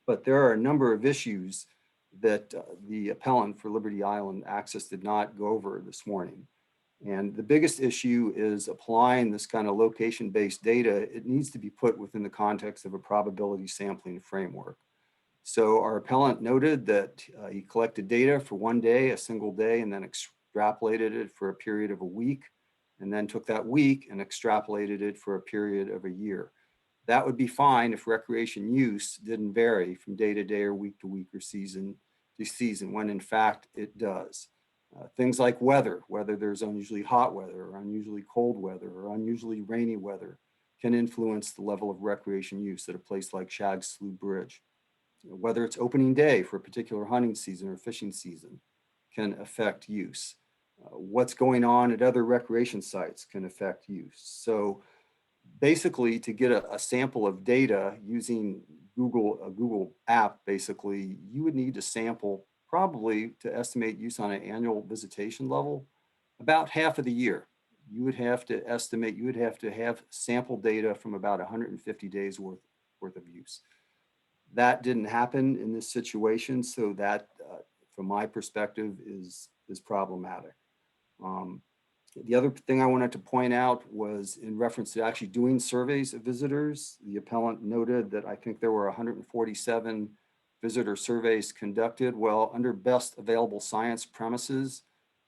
But there are a number of issues that the appellant for Liberty Island Access did not go over this morning. And the biggest issue is applying this kind of location-based data. It needs to be put within the context of a probability sampling framework. So our appellant noted that he collected data for 1 day, a single day, and then extrapolated it for a period of a week, and then took that week and extrapolated it for a period of a year. That would be fine if recreation use didn't vary from day to day or week to week or season to season, when in fact it does. Things like weather, whether there's unusually hot weather or unusually cold weather or unusually rainy weather, can influence the level of recreation use at a place like Shag Slough Bridge. Whether it's opening day for a particular hunting season or fishing season can affect use. What's going on at other recreation sites can affect use. So basically, to get a sample of data using a Google app, basically, you would need to sample probably, to estimate use on an annual visitation level, about half of the year. You would have to estimate, you would have to have sample data from about 150 days worth of use. That didn't happen in this situation, so that, from my perspective, is problematic. The other thing I wanted to point out was in reference to actually doing surveys of visitors. The appellant noted that I think there were 147 visitor surveys conducted. Well, under best available science premises,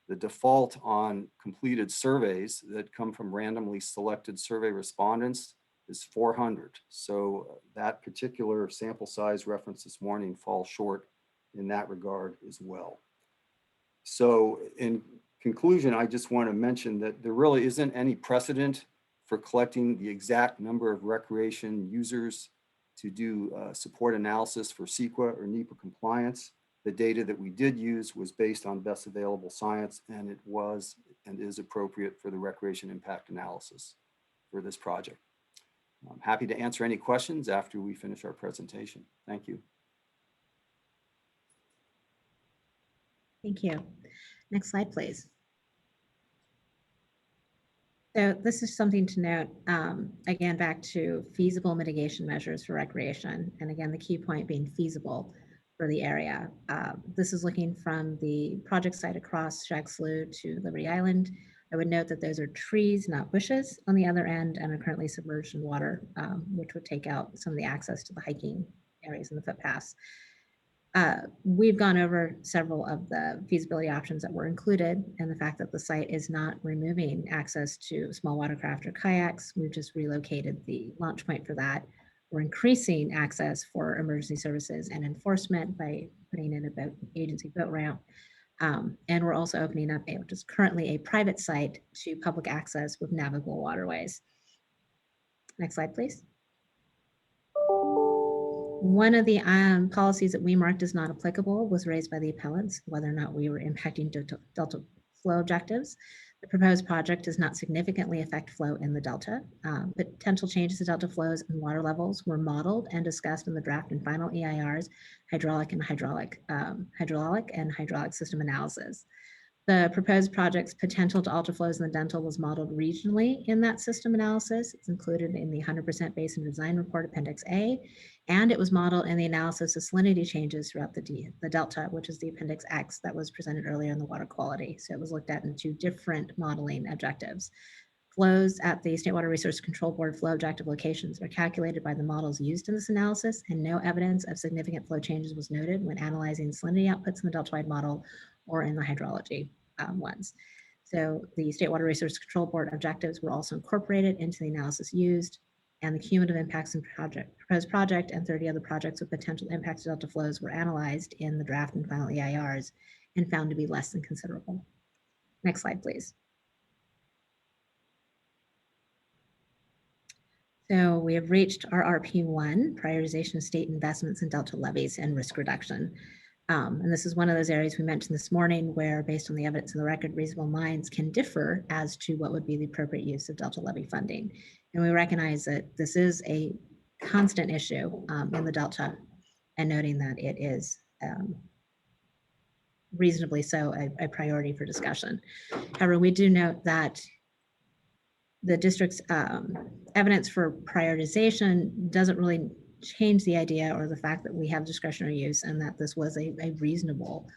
the default on completed surveys that come from randomly selected survey respondents is 400. So that particular sample size reference this morning falls short in that regard as well. So in conclusion, I just want to mention that there really isn't any precedent for collecting the exact number of recreation users to do support analysis for CEQA or NEPA compliance. The data that we did use was based on best available science, and it was and is appropriate for the recreation impact analysis for this project. I'm happy to answer any questions after we finish our presentation. Thank you. Thank you. Next slide, please. So this is something to note, again, back to feasible mitigation measures for recreation. And again, the key point being feasible for the area. This is looking from the project site across SLOUGH to Liberty Island. I would note that those are trees, not bushes on the other end, and are currently submerged in water, which would take out some of the access to the hiking areas in the footpaths. We've gone over several of the feasibility options that were included, and the fact that the site is not removing access to small watercraft or kayaks. We've just relocated the launch point for that. We're increasing access for emergency services and enforcement by putting in a boat agency boat ramp. And we're also opening up which is currently a private site, to public access with navigable waterways. Next slide, please. One of the policies that we marked as not applicable was raised by the appellants, whether or not we were impacting delta flow objectives. The proposed project does not significantly affect flow in the delta. Potential changes to delta flows and water levels were modeled and discussed in the draft and final EIRs, hydraulic and hydraulic system analysis. The proposed project's potential to alter flows in the delta was modeled regionally in that system analysis. It's included in the 100% Basin Design Report Appendix A, and it was modeled in the analysis of salinity changes throughout the delta, which is the Appendix X that was presented earlier in the water quality. So it was looked at in two different modeling objectives. Flows at the State Water Resource Control Board flow objective locations are calculated by the models used in this analysis, and no evidence of significant flow changes was noted when analyzing salinity outputs in the delta-wide model or in the hydrology ones. So the State Water Resource Control Board objectives were also incorporated into the analysis used, and the cumulative impacts in proposed project and 30 other projects with potential impacts to delta flows were analyzed in the draft and final EIRs and found to be less than considerable. Next slide, please. So we have reached our RP1, prioritization of state investments in delta levies and risk reduction. And this is one of those areas we mentioned this morning where, based on the evidence in the record, reasonable minds can differ as to what would be the appropriate use of delta levy funding. And we recognize that this is a constant issue in the delta, and noting that it is reasonably so a priority for discussion. However, we do note that the district's evidence for prioritization doesn't really change the idea or the fact that we have discretionary use, and that this was a reasonable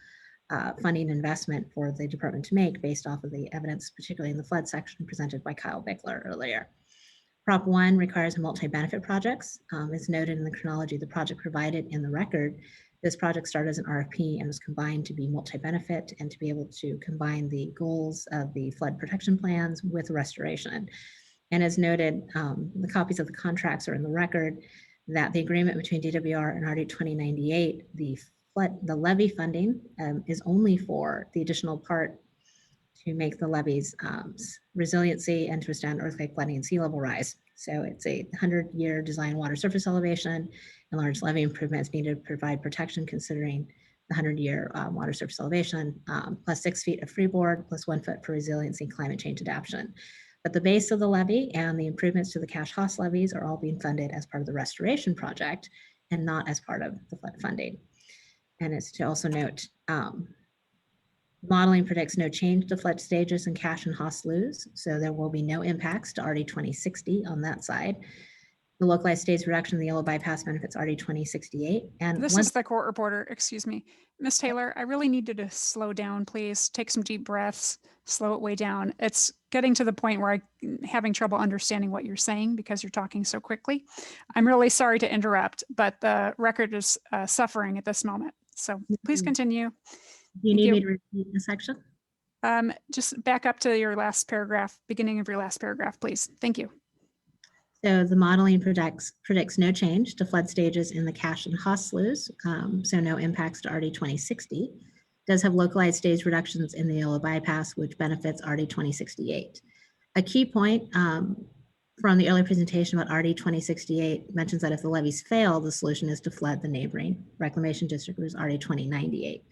funding investment for the department to make based off of the evidence, particularly in the flood section presented by Kyle Bickler earlier. Prop 1 requires multi-benefit projects. As noted in the chronology of the project provided in the record, this project started as an RFP and was combined to be multi-benefit and to be able to combine the goals of the flood protection plans with restoration. And as noted, the copies of the contracts are in the record, that the agreement between DWR and RD 2098, the levy funding is only for the additional part to make the levees resiliency and to withstand earthquake, flooding, and sea level rise. So it's a 100-year design water surface elevation and large levee improvements needed to provide protection considering the 100-year water surface elevation, plus 6 feet of freeboard, plus 1 foot for resiliency and climate change adaptation. But the base of the levee and the improvements to the cash house levees are all being funded as part of the restoration project and not as part of the flood funding. And it's to also note, modeling predicts no change to flood stages and cache and Haas sloughs, so there will be no impacts to RD 2060 on that side. The localized stage reduction in the yellow bypass benefits RD 2068. And This once is the court reporter, excuse me. Ms. Taylor, I really need you to slow down, please. Take some deep breaths, slow it way down. It's getting to the point where I'm having trouble understanding what you're saying because you're talking so quickly. I'm really sorry to interrupt, but the record is suffering at this moment. So please continue. do you Thank need you. me to repeat the section? Just back up to your last paragraph, beginning of your last paragraph, please. Thank you. So the modeling predicts no change to flood stages in the cache and Haas sloughs, so no impacts to RD 2060. Does have localized stage reductions in the yellow bypass, which benefits RD 2068. A key point from the earlier presentation about RD 2068 mentions that if the levees fail, the solution is to flood the neighboring Reclamation District, which is RD 2098.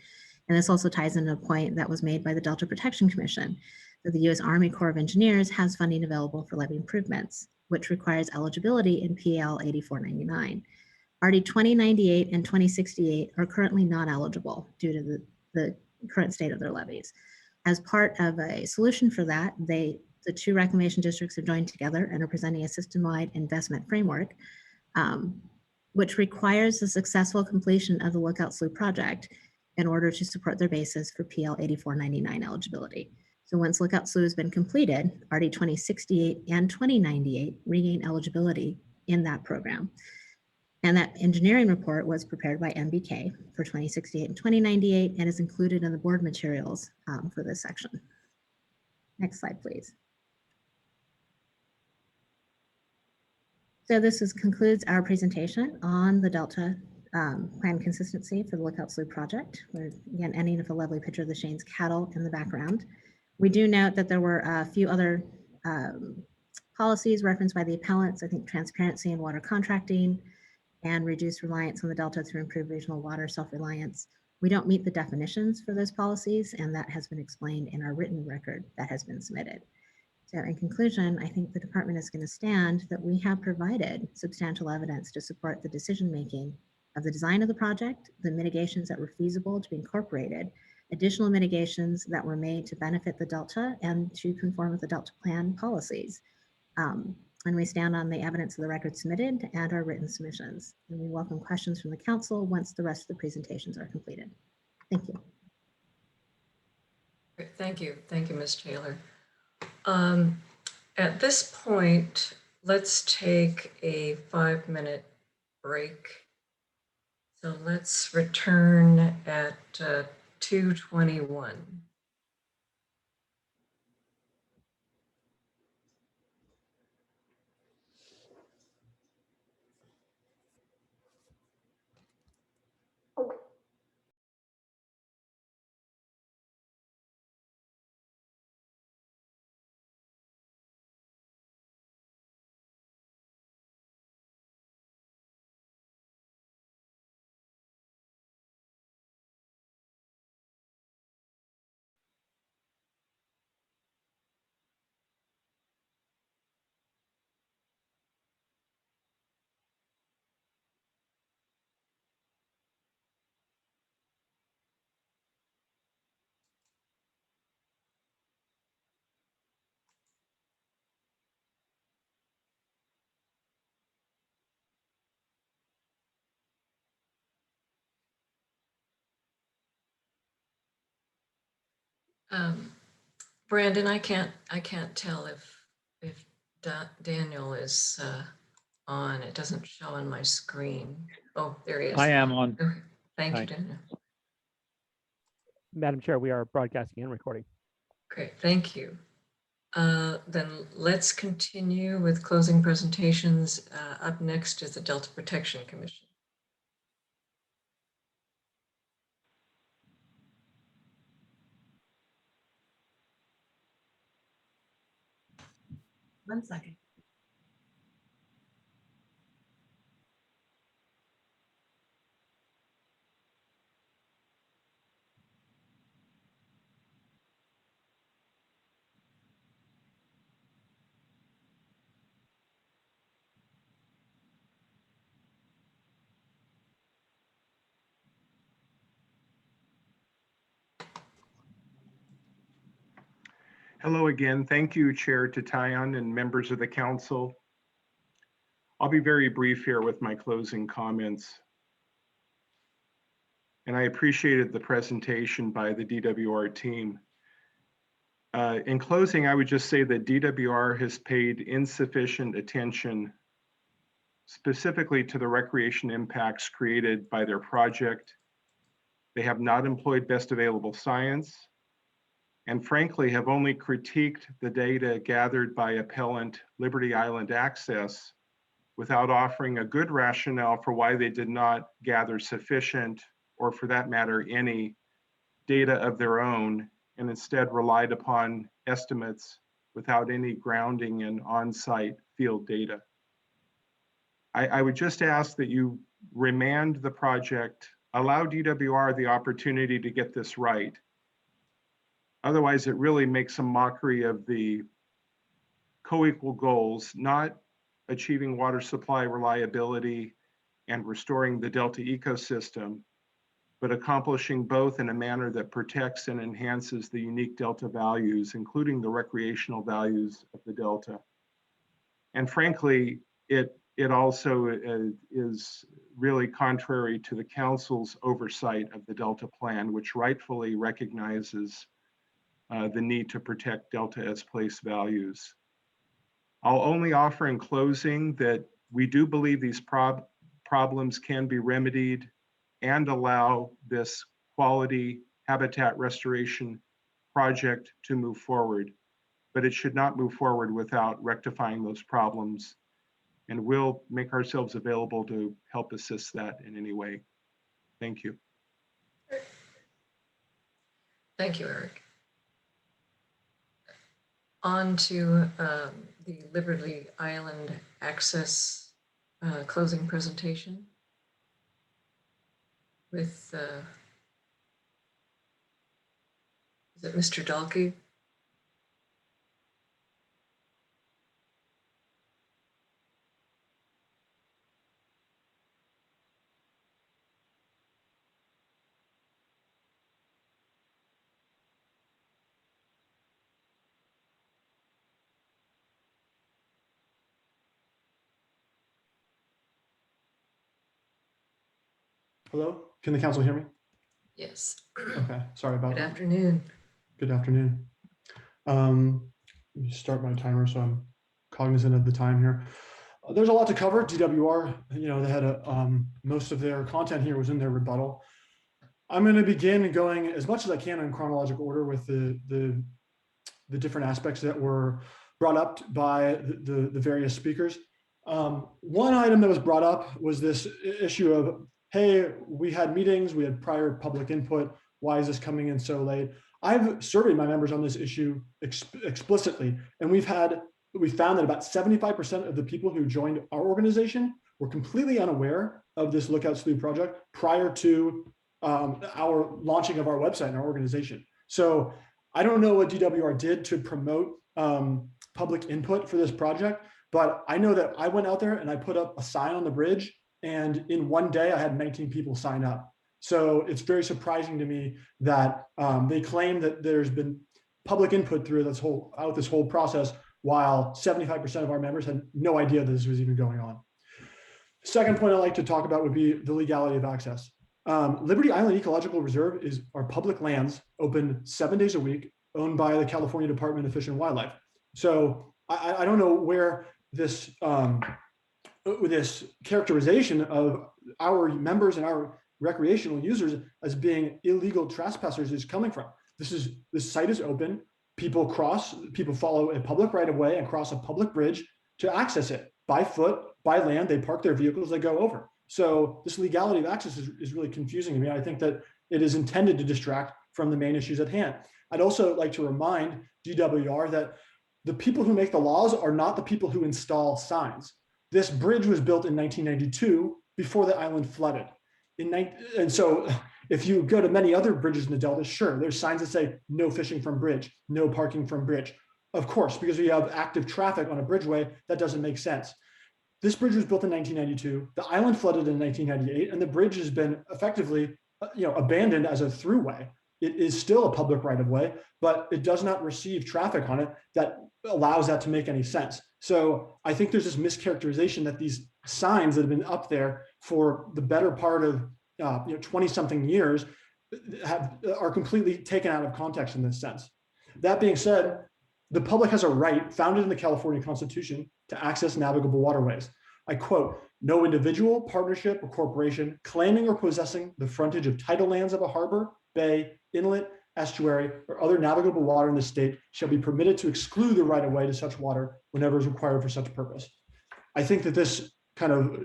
And this also ties into a point that was made by the Delta Protection Commission, that the U.S. Army Corps of Engineers has funding available for levee improvements, which requires eligibility in PL 8499. RD 2098 and 2068 are currently not eligible due to the current state of their levees. As part of a solution for that, the two reclamation districts have joined together and are presenting a system-wide investment framework, which requires the successful completion of the Lookout Slough project in order to support their basis for PL 8499 eligibility. So once Lookout Slough has been completed, RD 2068 and 2098 regain eligibility in that program. And that engineering report was prepared by MBK for 2068 and 2098 and is included in the board materials for this section. Next slide, please. So this concludes our presentation on the Delta plan consistency for the Lookout Slough project. We're again ending with a lovely picture of the Shane's cattle in the background. We do note that there were a few other policies referenced by the appellants, I think transparency in water contracting and reduce reliance on the Delta through improved regional water self-reliance. We don't meet the definitions for those policies, and that has been explained in our written record that has been submitted. So in conclusion, I think the department is going to stand that we have provided substantial evidence to support the decision-making of the design of the project, the mitigations that were feasible to be incorporated, additional mitigations that were made to benefit the Delta and to conform with the Delta plan policies. And we stand on the evidence of the record submitted and our written submissions. And we welcome questions from the council once the rest of the presentations are completed. Thank you. Great. Thank you. Thank you, Ms. Taylor. At this point, let's take a 5-minute break. So let's return at 2:21. Brandon, I can't tell if Daniel is on. It doesn't show on my screen. Oh, there he is. I am on. Okay. Thank Hi. you, Daniel. Madam Chair, we are broadcasting and recording. Great, thank you. Then let's continue with closing presentations. Up next is the Delta Protection Commission. One second. Hello again. Thank you, Chair Tatayan and members of the council. I'll be very brief here with my closing comments. And I appreciated the presentation by the DWR team. In closing, I would just say that DWR has paid insufficient attention specifically to the recreation impacts created by their project. They have not employed best available science, and frankly have only critiqued the data gathered by Appellant Liberty Island Access without offering a good rationale for why they did not gather sufficient, or for that matter, any data of their own, and instead relied upon estimates without any grounding in on-site field data. I would just ask that you remand the project, allow DWR the opportunity to get this right. Otherwise, it really makes a mockery of the co-equal goals, not achieving water supply reliability and restoring the Delta ecosystem, but accomplishing both in a manner that protects and enhances the unique Delta values, including the recreational values of the Delta. And frankly, it also is really contrary to the council's oversight of the Delta plan, which rightfully recognizes the need to protect Delta as place values. I'll only offer in closing that we do believe these problems can be remedied and allow this quality habitat restoration project to move forward, but it should not move forward without rectifying those problems. And we'll make ourselves available to help assist that in any way. Thank you. Thank you, Eric. On to the Liberty Island Access closing presentation with, is it Mr. Dalkey? Hello, can the council hear me? Yes. Okay, sorry about Good that. afternoon. Good afternoon. Let me start my timer so I'm cognizant of the time here. There's a lot to cover. DWR, they had most of their content here was in their rebuttal. I'm going to begin going as much as I can in chronological order with the different aspects that were brought up by the various speakers. One item that was brought up was this issue of, hey, we had meetings, we had prior public input. Why is this coming in so late? I've surveyed my members on this issue explicitly, and we found that about 75% of the people who joined our organization were completely unaware of this Lookout SLOUGH project prior to our launching of our website and our organization. So I don't know what DWR did to promote public input for this project, but I know that I went out there and I put up a sign on the bridge, and in one day I had 19 people sign up. So it's very surprising to me that they claim that there's been public input through this whole process, while 75% of our members had no idea that this was even going on. Second point I'd like to talk about would be the legality of access. Liberty Island Ecological Reserve are public lands open 7 days a week, owned by the California Department of Fish and Wildlife. So I don't know where this this characterization of our members and our recreational users as being illegal trespassers is coming from. This site is open. People follow a public right of way and cross a public bridge to access it by foot, by land. They park their vehicles, they go over. So this legality of access is really confusing to me. I think that it is intended to distract from the main issues at hand. I'd also like to remind DWR that the people who make the laws are not the people who install signs. This bridge was built in 1992 before the island flooded. And so if you go to many other bridges in the Delta, sure, there's signs that say no fishing from bridge, no parking from bridge. Of course, because we have active traffic on a bridgeway, that doesn't make sense. This bridge was built in 1992. The island flooded in 1998, and the bridge has been effectively abandoned as a throughway. it is still a public right of way, but it does not receive traffic on it that allows that to make any sense. So I think there's this mischaracterization that these signs that have been up there for the better part of 20 something years are completely taken out of context in this sense. That being said, the public has a right founded in the California Constitution to access navigable waterways. I quote, "No individual, partnership, or corporation claiming or possessing the frontage of tidal lands of a harbor, bay, inlet, estuary, or other navigable water in the state shall be permitted to exclude the right of way to such water whenever is required for such purpose." I think that this kind of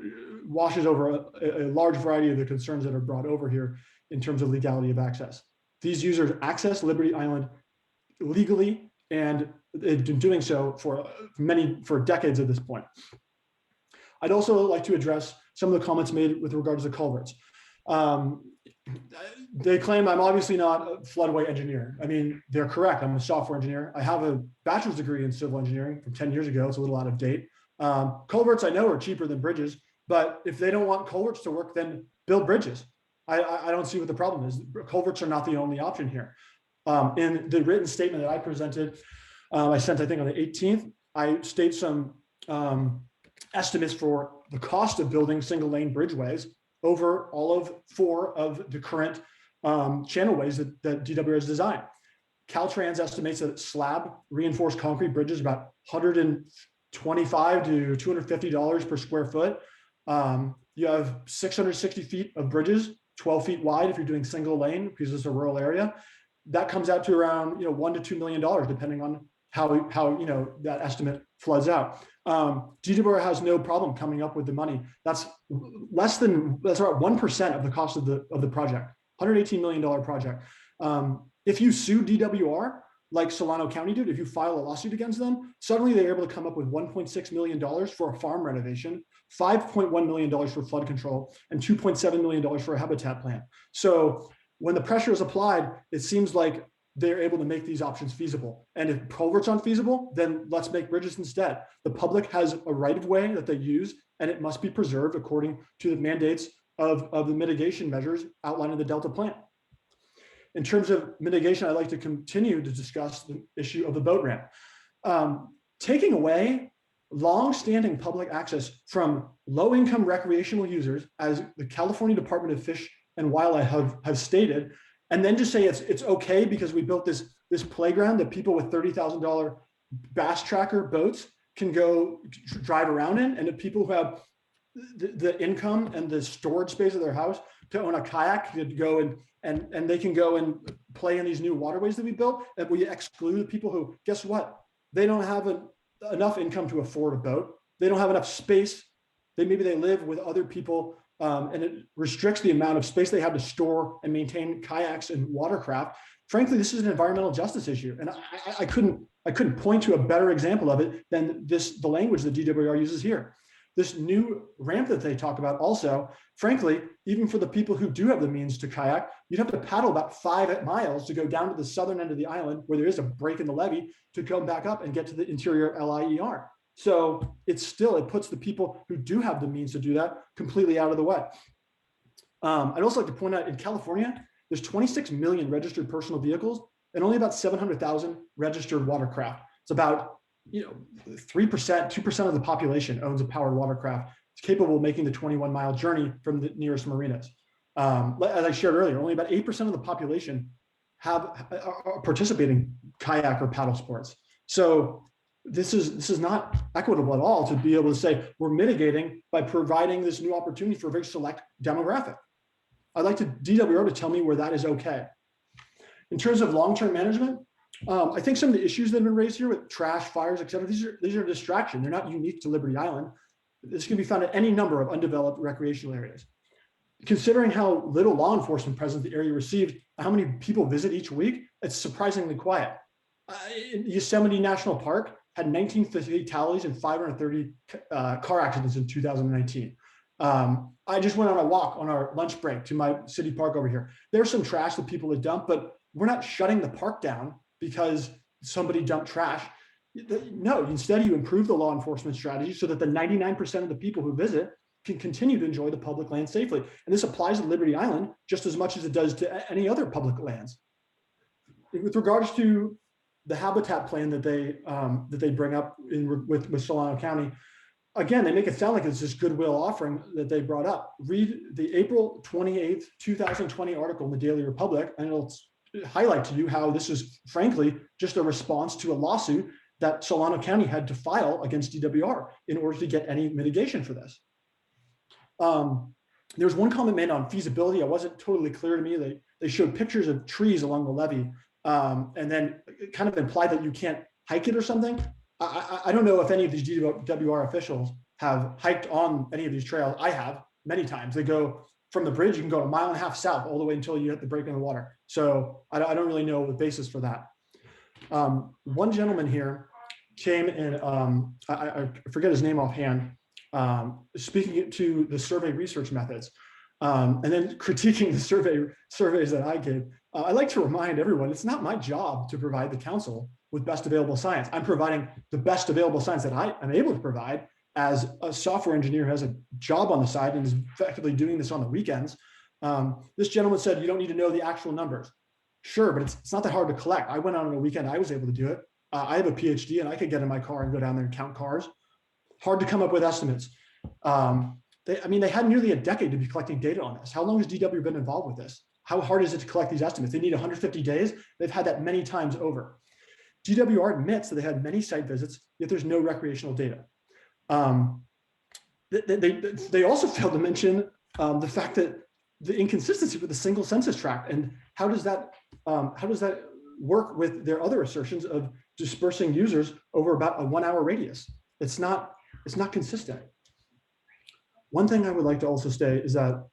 washes over a large variety of the concerns that are brought over here in terms of legality of access. These users access Liberty Island legally, and they've been doing so for decades at this point. I'd also like to address some of the comments made with regards to culverts. They claim I'm obviously not a floodway engineer. I mean, they're correct. I'm a software engineer. I have a bachelor's degree in civil engineering from 10 years ago. It's a little out of date. Culverts I know are cheaper than bridges, but if they don't want culverts to work, then build bridges. I don't see what the problem is. Culverts are not the only option here. In the written statement that I presented, I sent, I think on the 18th, I state some estimates for the cost of building single lane bridgeways over all of 4 of the current channelways that DWR has designed. Caltrans estimates that slab reinforced concrete bridges about $125 to $250 per square foot. You have 660 feet of bridges, 12 feet wide if you're doing single lane because it's a rural area. That comes out to around $1 to $2 million, depending on how that estimate floods out. DWR has no problem coming up with the money. That's about 1% of the cost of the project, $118 million project. If you sue DWR, like Solano County did, if you file a lawsuit against them, suddenly they're able to come up with $1.6 million for a farm renovation, $5.1 million for flood control, and $2.7 million for a habitat plan. So when the pressure is applied, it seems like they're able to make these options feasible. And if culverts aren't feasible, then let's make bridges instead. The public has a right of way that they use, and it must be preserved according to the mandates of the mitigation measures outlined in the Delta Plan. In terms of mitigation, I'd like to continue to discuss the issue of the boat ramp. Taking away long-standing public access from low-income recreational users, as the California Department of Fish and Wildlife have stated, and then just say it's okay because we built this playground that people with $30,000 bass tracker boats can go drive around in, and the people who have the income and the storage space of their house to own a kayak could go and they can go and play in these new waterways that we built, and we exclude the people who, guess what? They don't have enough income to afford a boat. They don't have enough space. Maybe they live with other people, and it restricts the amount of space they have to store and maintain kayaks and watercraft. Frankly, this is an environmental justice issue, and I couldn't point to a better example of it than the language that DWR uses here. This new ramp that they talk about also, frankly, even for the people who do have the means to kayak, you'd have to paddle about 5 miles to go down to the southern end of the island where there is a break in the levee to come back up and get to the interior LIER. So it puts the people who do have the means to do that completely out of the way. I'd also like to point out in California, there's 26 million registered personal vehicles and only about 700,000 registered watercraft. It's about 3%, 2% of the population owns a powered watercraft. It's capable of making the 21-mile journey from the nearest marinas. As I shared earlier, only about 8% of the population are participating kayak or paddle sports. So this is not equitable at all to be able to say we're mitigating by providing this new opportunity for a very select demographic. I'd like DWR to tell me where that is okay. In terms of long-term management, I think some of the issues that have been raised here with trash, fires, et cetera, these are a distraction. They're not unique to Liberty Island. This can be found at any number of undeveloped recreational areas. Considering how little law enforcement presence the area received, how many people visit each week, it's surprisingly quiet. Yosemite National Park had 19 fatalities and 530 car accidents in 2019. I just went on a walk on our lunch break to my city park over here. There's some trash that people had dumped, but we're not shutting the park down because somebody dumped trash. No, instead you improve the law enforcement strategy so that the 99% of the people who visit can continue to enjoy the public land safely. And this applies to Liberty Island just as much as it does to any other public lands. with regards to the habitat plan that they bring up with Solano County, again, they make it sound like it's this goodwill offering that they brought up. Read the April 28th, 2020 article in the Daily Republic, and it'll highlight to you how this is frankly just a response to a lawsuit that Solano County had to file against DWR in order to get any mitigation for this. There's one comment made on feasibility. It wasn't totally clear to me. They showed pictures of trees along the levee, and then it kind of implied that you can't hike it or something. I don't know if any of these DWR officials have hiked on any of these trails. I have many times. They go from the bridge, you can go 1.5 miles south all the way until you hit the break in the water. So I don't really know the basis for that. One gentleman here came and I forget his name offhand, speaking to the survey research methods, and then critiquing the surveys that I gave. I like to remind everyone, it's not my job to provide the council with best available science. I'm providing the best available science that I am able to provide as a software engineer who has a job on the side and is effectively doing this on the weekends. This gentleman said, you don't need to know the actual numbers. Sure, but it's not that hard to collect. I went out on a weekend, I was able to do it. I have a PhD and I could get in my car and go down there and count cars. Hard to come up with estimates. They had nearly a decade to be collecting data on this. How long has DW been involved with this? How hard is it to collect these estimates? They need 150 days. They've had that many times over. DWR admits that they had many site visits, yet there's no recreational data. They also failed to mention the fact that the inconsistency with the single census tract, and how does that work with their other assertions of dispersing users over about a 1 hour radius? It's not consistent. One thing I would like to also say is that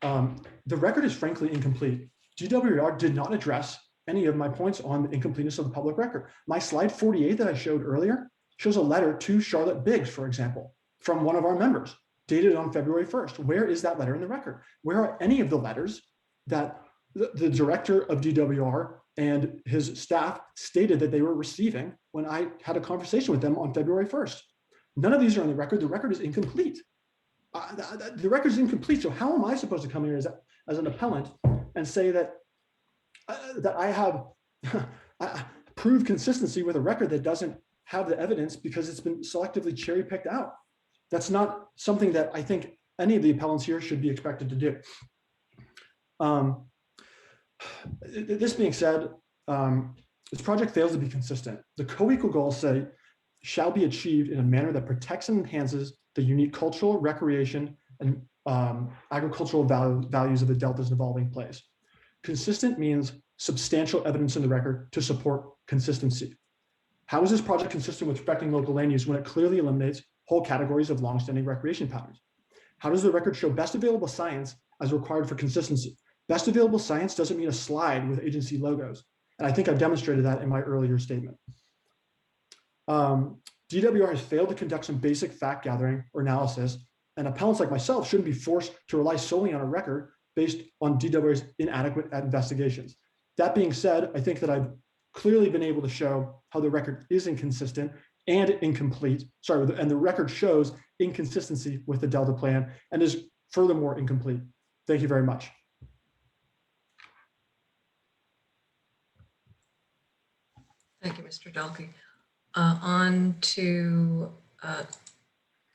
the record is frankly incomplete. DWR did not address any of my points on the incompleteness of the public record. My slide 48 that I showed earlier shows a letter to Charlotte Biggs, for example, from one of our members, dated on February 1st. Where is that letter in the record? Where are any of the letters that the director of DWR and his staff stated that they were receiving when I had a conversation with them on February 1st? None of these are on the record. The record is incomplete. The record is incomplete. So how am I supposed to come here as an appellant and say that I have proved consistency with a record that doesn't have the evidence because it's been selectively cherry picked out? That's not something that I think any of the appellants here should be expected to do. This being said, this project fails to be consistent. The co-equal goals say shall be achieved in a manner that protects and enhances the unique cultural, recreation, and agricultural values of the Delta's evolving place. Consistent means substantial evidence in the record to support consistency. How is this project consistent with respecting local land use when it clearly eliminates whole categories of longstanding recreation patterns? How does the record show best available science as required for consistency? Best available science doesn't mean a slide with agency logos. And I think I've demonstrated that in my earlier statement. DWR has failed to conduct some basic fact gathering or analysis, and appellants like myself shouldn't be forced to rely solely on a record based on DWR's inadequate investigations. That being said, I think that I've clearly been able to show how the record is inconsistent and incomplete. And the record shows inconsistency with the Delta plan and is furthermore incomplete. Thank you very much. Thank you, Mr. Dalkey. On to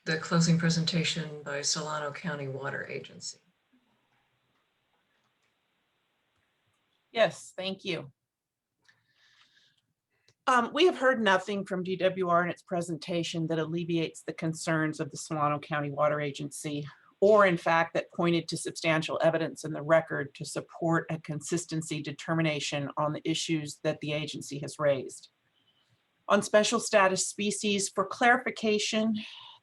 the closing presentation by Solano County Water Agency. Yes, thank you. We have heard nothing from DWR in its presentation that alleviates the concerns of the Solano County Water Agency, or in fact that pointed to substantial evidence in the record to support a consistency determination on the issues that the agency has raised. On special status species, for clarification,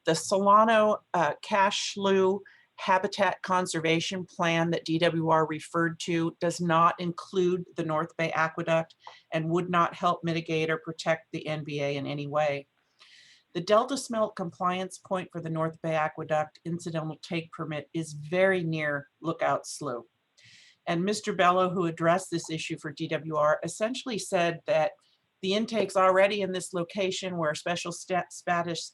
the Solano SLOUGH Habitat Conservation Plan that DWR referred to does not include the North Bay Aqueduct and would not help mitigate or protect the NBA in any way. The Delta Smelt compliance point for the North Bay Aqueduct incidental take permit is very near Lookout Slough. And Mr. Bello, who addressed this issue for DWR, essentially said that the intakes already in this location where special status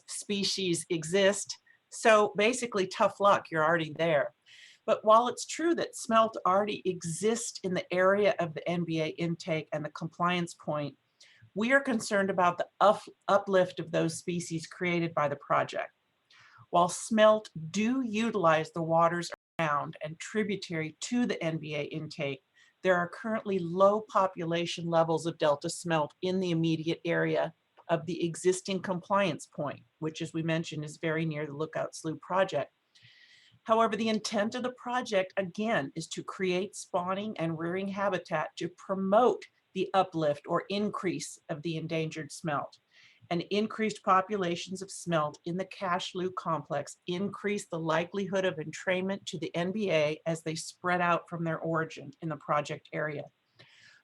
species exist. So basically, tough luck, you're already there. But while it's true that smelt already exists in the area of the NBA intake and the compliance point, we are concerned about the uplift of those species created by the project. While smelt do utilize the waters around and tributary to the NBA intake, there are currently low population levels of delta smelt in the immediate area of the existing compliance point, which, as we mentioned, is very near the Lookout Slough project. However, the intent of the project, again, is to create spawning and rearing habitat to promote the uplift or increase of the endangered smelt. And increased populations of smelt in the Cache-Slough complex increase the likelihood of entrainment to the NBA as they spread out from their origin in the project area.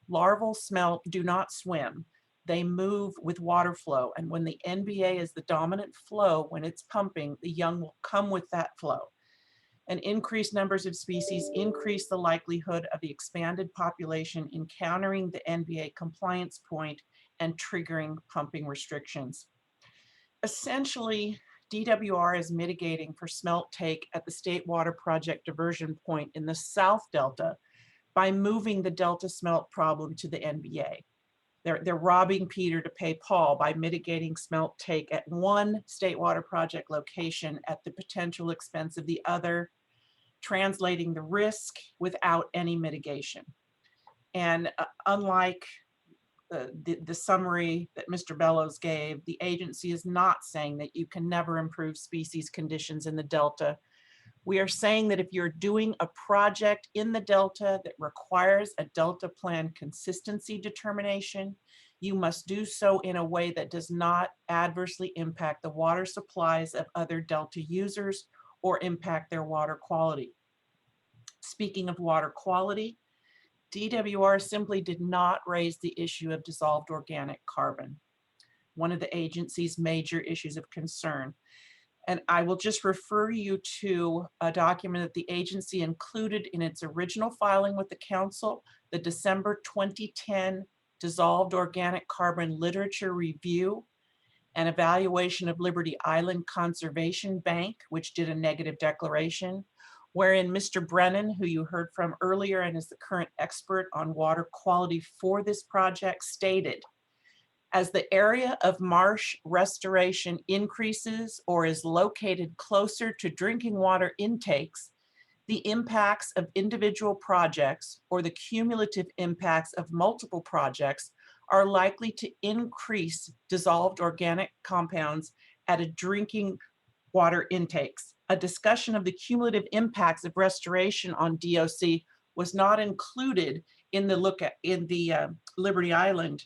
Larval smelt do not swim. They move with water flow, and when the NBA is the dominant flow, when it's pumping, the young will come with that flow. And increased numbers of species increase the likelihood of the expanded population encountering the NBA compliance point and triggering pumping restrictions. Essentially, DWR is mitigating for smelt take at the State Water Project diversion point in the South Delta by moving the Delta smelt problem to the NBA. They're robbing Peter to pay Paul by mitigating smelt take at one State Water Project location at the potential expense of the other, translating the risk without any mitigation. And unlike the summary that Mr. Bellows gave, the agency is not saying that you can never improve species conditions in the Delta. We are saying that if you're doing a project in the Delta that requires a Delta plan consistency determination, you must do so in a way that does not adversely impact the water supplies of other Delta users or impact their water quality. Speaking of water quality, DWR simply did not raise the issue of dissolved organic carbon, one of the agency's major issues of concern. And I will just refer you to a document that the agency included in its original filing with the council, the December 2010 Dissolved Organic Carbon Literature Review and Evaluation of Liberty Island Conservation Bank, which did a negative declaration, wherein Mr. Brennan, who you heard from earlier and is the current expert on water quality for this project, stated, as the area of marsh restoration increases or is located closer to drinking water intakes, the impacts of individual projects or the cumulative impacts of multiple projects are likely to increase dissolved organic compounds at a drinking water intakes. A discussion of the cumulative impacts of restoration on DOC was not included in the Liberty Island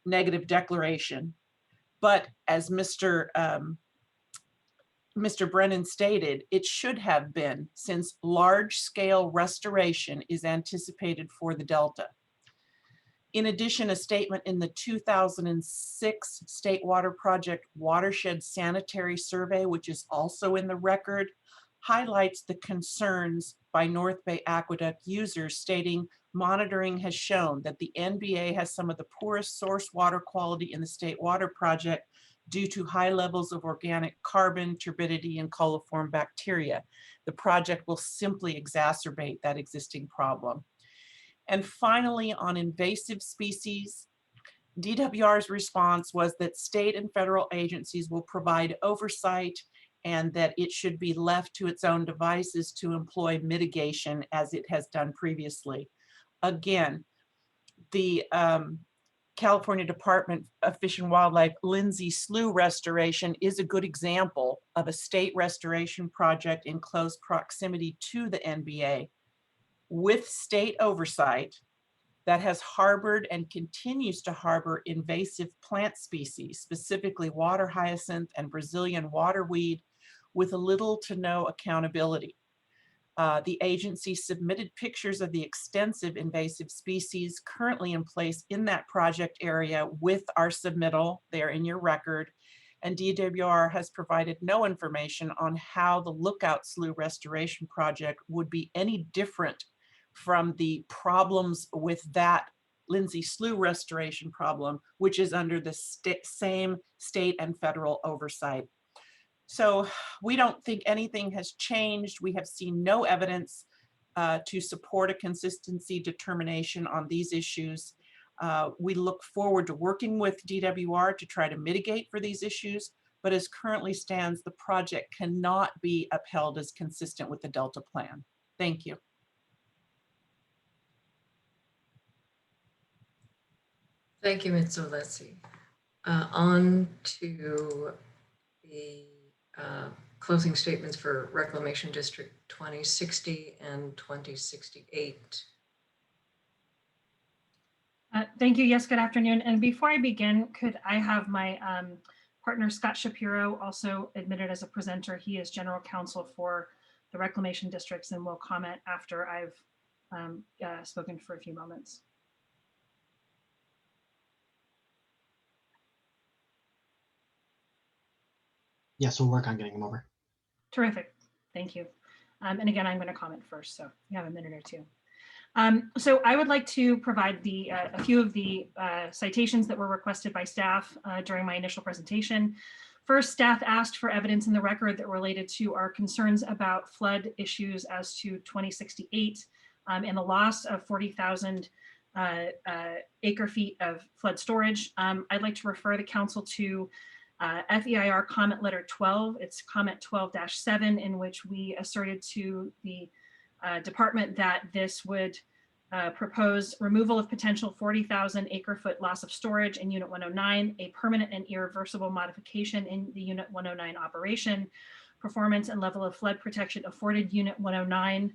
negative declaration. But as Mr. Brennan stated, it should have been, since large-scale restoration is anticipated for the Delta. In addition, a statement in the 2006 State Water Project Watershed Sanitary Survey, which is also in the record, highlights the concerns by North Bay Aqueduct users, stating monitoring has shown that the NBA has some of the poorest source water quality in the State Water Project due to high levels of organic carbon, turbidity, and coliform bacteria. The project will simply exacerbate that existing problem. And finally, on invasive species, DWR's response was that state and federal agencies will provide oversight and that it should be left to its own devices to employ mitigation as it has done previously. Again, the California Department of Fish and Wildlife Lindsay Slough restoration is a good example of a state restoration project in close proximity to the NBA with state oversight that has harbored and continues to harbor invasive plant species, specifically water hyacinth and Brazilian waterweed, with little to no accountability. The agency submitted pictures of the extensive invasive species currently in place in that project area with our submittal. They're in your record. And DWR has provided no information on how the Lookout Slough restoration project would be any different from the problems with that Lindsay Slough restoration problem, which is under the same state and federal oversight. So we don't think anything has changed. We have seen no evidence to support a consistency determination on these issues. We look forward to working with DWR to try to mitigate for these issues, but as currently stands, the project cannot be upheld as consistent with the Delta Plan. Thank you. Thank you, Ms. Olesi. On to the closing statements for Reclamation District 2060 and 2068. Thank you. Yes, good afternoon. And before I begin, could I have my partner Scott Shapiro also admitted as a presenter? He is general counsel for the Reclamation Districts and will comment after I've spoken for a few moments. Yes, we'll work on getting him over. Terrific. Thank you. And again, I'm going to comment first, so you have a minute or two. So I would like to provide a few of the citations that were requested by staff during my initial presentation. First, staff asked for evidence in the record that related to our concerns about flood issues as to 2068 and the loss of 40,000 acre feet of flood storage. I'd like to refer the council to FEIR comment letter 12. It's comment 12-7, in which we asserted to the department that this would propose removal of potential 40,000 acre foot loss of storage in Unit 109, a permanent and irreversible modification in the Unit 109 operation, performance and level of flood protection afforded Unit 109.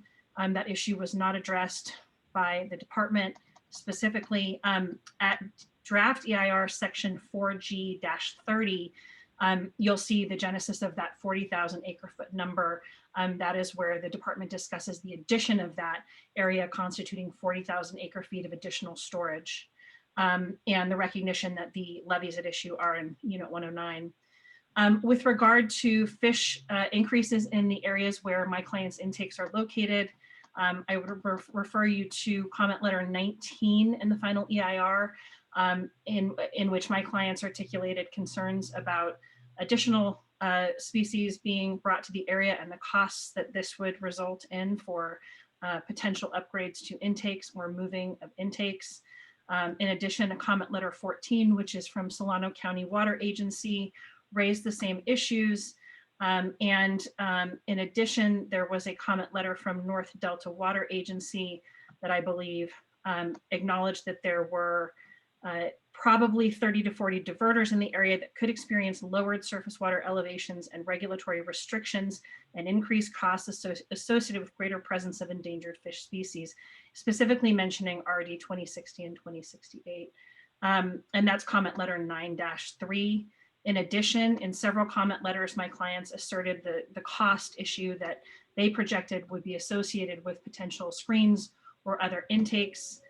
That issue was not addressed by the department. Specifically, at draft EIR section 4G-30, you'll see the genesis of that 40,000 acre foot number. That is where the department discusses the addition of that area constituting 40,000 acre feet of additional storage, and the recognition that the levies at issue are in Unit 109. With regard to fish increases in the areas where my clients' intakes are located, I would refer you to comment letter 19 in the final EIR, in which my clients articulated concerns about additional species being brought to the area and the costs that this would result in for potential upgrades to intakes or moving of intakes. In addition, a comment letter 14, which is from Solano County Water Agency, raised the same issues. In addition, there was a comment letter from North Delta Water Agency that I believe acknowledged that there were probably 30 to 40 diverters in the area that could experience lowered surface water elevations and regulatory restrictions and increased costs associated with greater presence of endangered fish species, specifically mentioning RD 2060 and 2068. And that's comment letter 9-3. In addition, in several comment letters, my clients asserted the cost issue that they projected would be associated with potential screens or other intakes.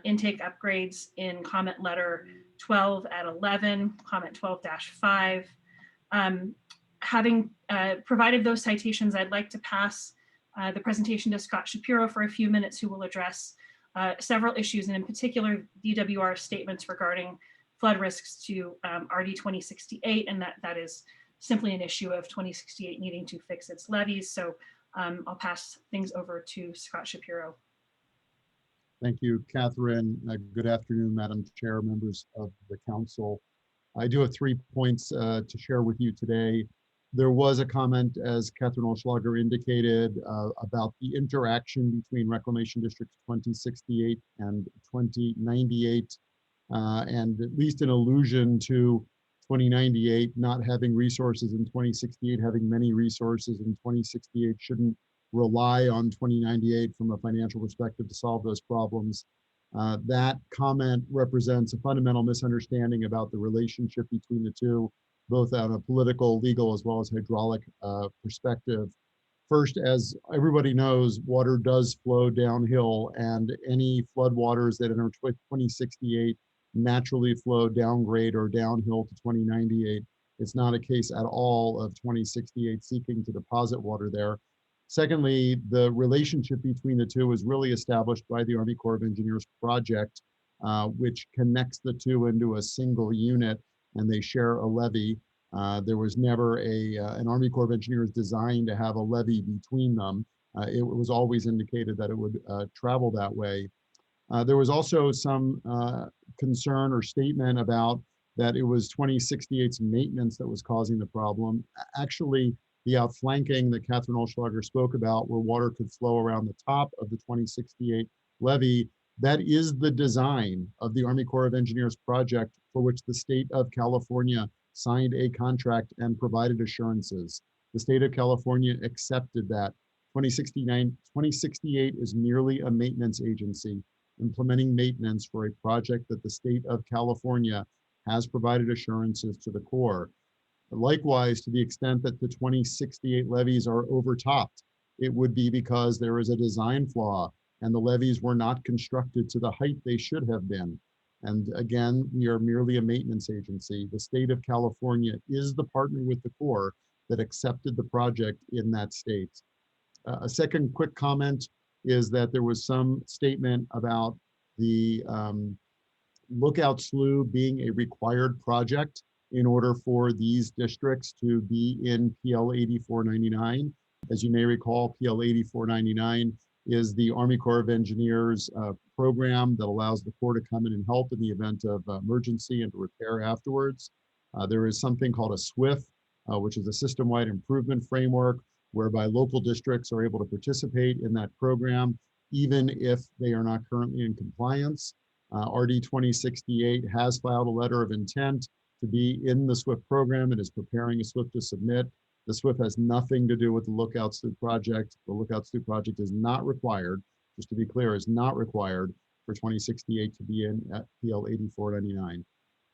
Intake upgrades in comment letter 12-11, comment 12-5. Having provided those citations, I'd like to pass the presentation to Scott Shapiro for a few minutes, who will address several issues, and in particular, DWR statements regarding flood risks to RD 2068, and that is simply an issue of 2068 needing to fix its levies. So I'll pass things over to Scott Shapiro. Thank you, Catherine. Good afternoon, Madam Chair, members of the council. I do have 3 points to share with you today. There was a comment, as Catherine Olschlager indicated, about the interaction between Reclamation Districts 2068 and 2098, and at least an allusion to 2098 not having resources and 2068 having many resources, and 2068 shouldn't rely on 2098 from a financial perspective to solve those problems. That comment represents a fundamental misunderstanding about the relationship between the two, both on a political, legal, as well as hydraulic perspective. First, as everybody knows, water does flow downhill, and any floodwaters that enter 2068 naturally flow downgrade or downhill to 2098. It's not a case at all of 2068 seeking to deposit water there. Secondly, the relationship between the two is really established by the Army Corps of Engineers project, which connects the two into a single unit, and they share a levy. There was never an Army Corps of Engineers design to have a levee between them. It was always indicated that it would travel that way. There was also some concern or statement about that it was 2068's maintenance that was causing the problem. Actually, the outflanking that Catherine Olschlager spoke about, where water could flow around the top of the 2068 levee, that is the design of the Army Corps of Engineers project for which the state of California signed a contract and provided assurances. The state of California accepted that. 2068 is merely a maintenance agency implementing maintenance for a project that the state of California has provided assurances to the Corps. Likewise, to the extent that the 2068 levees are overtopped, it would be because there is a design flaw and the levees were not constructed to the height they should have been. And again, we are merely a maintenance agency. The state of California is the partner with the Corps that accepted the project in that state. A second quick comment is that there was some statement about the Lookout Slough being a required project in order for these districts to be in PL 8499. As you may recall, PL 8499 is the Army Corps of Engineers program that allows the Corps to come in and help in the event of emergency and to repair afterwards. There is something called a SWIFT, which is a system-wide improvement framework, whereby local districts are able to participate in that program, even if they are not currently in compliance. RD 2068 has filed a letter of intent to be in the SWIFT program and is preparing a SWIFT to submit. The SWIFT has nothing to do with the Lookout Slough project. The Lookout Slough project is not required, just to be clear, is not required for 2068 to be in at PL 8499.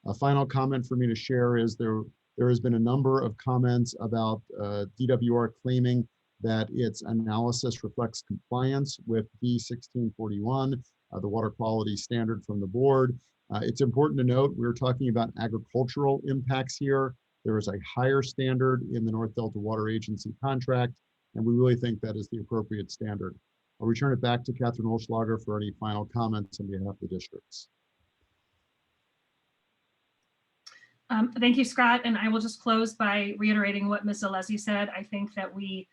A final comment for me to share is there has been a number of comments about DWR claiming that its analysis reflects compliance with D1641, the water quality standard from the board. It's important to note we're talking about agricultural impacts here. There is a higher standard in the North Delta Water Agency contract, and we really think that is the appropriate standard. I'll return it back to Catherine Olschlager for any final comments on behalf of the districts. Thank you, Scott. And I will just close by reiterating what Ms. Alesi said. I think that we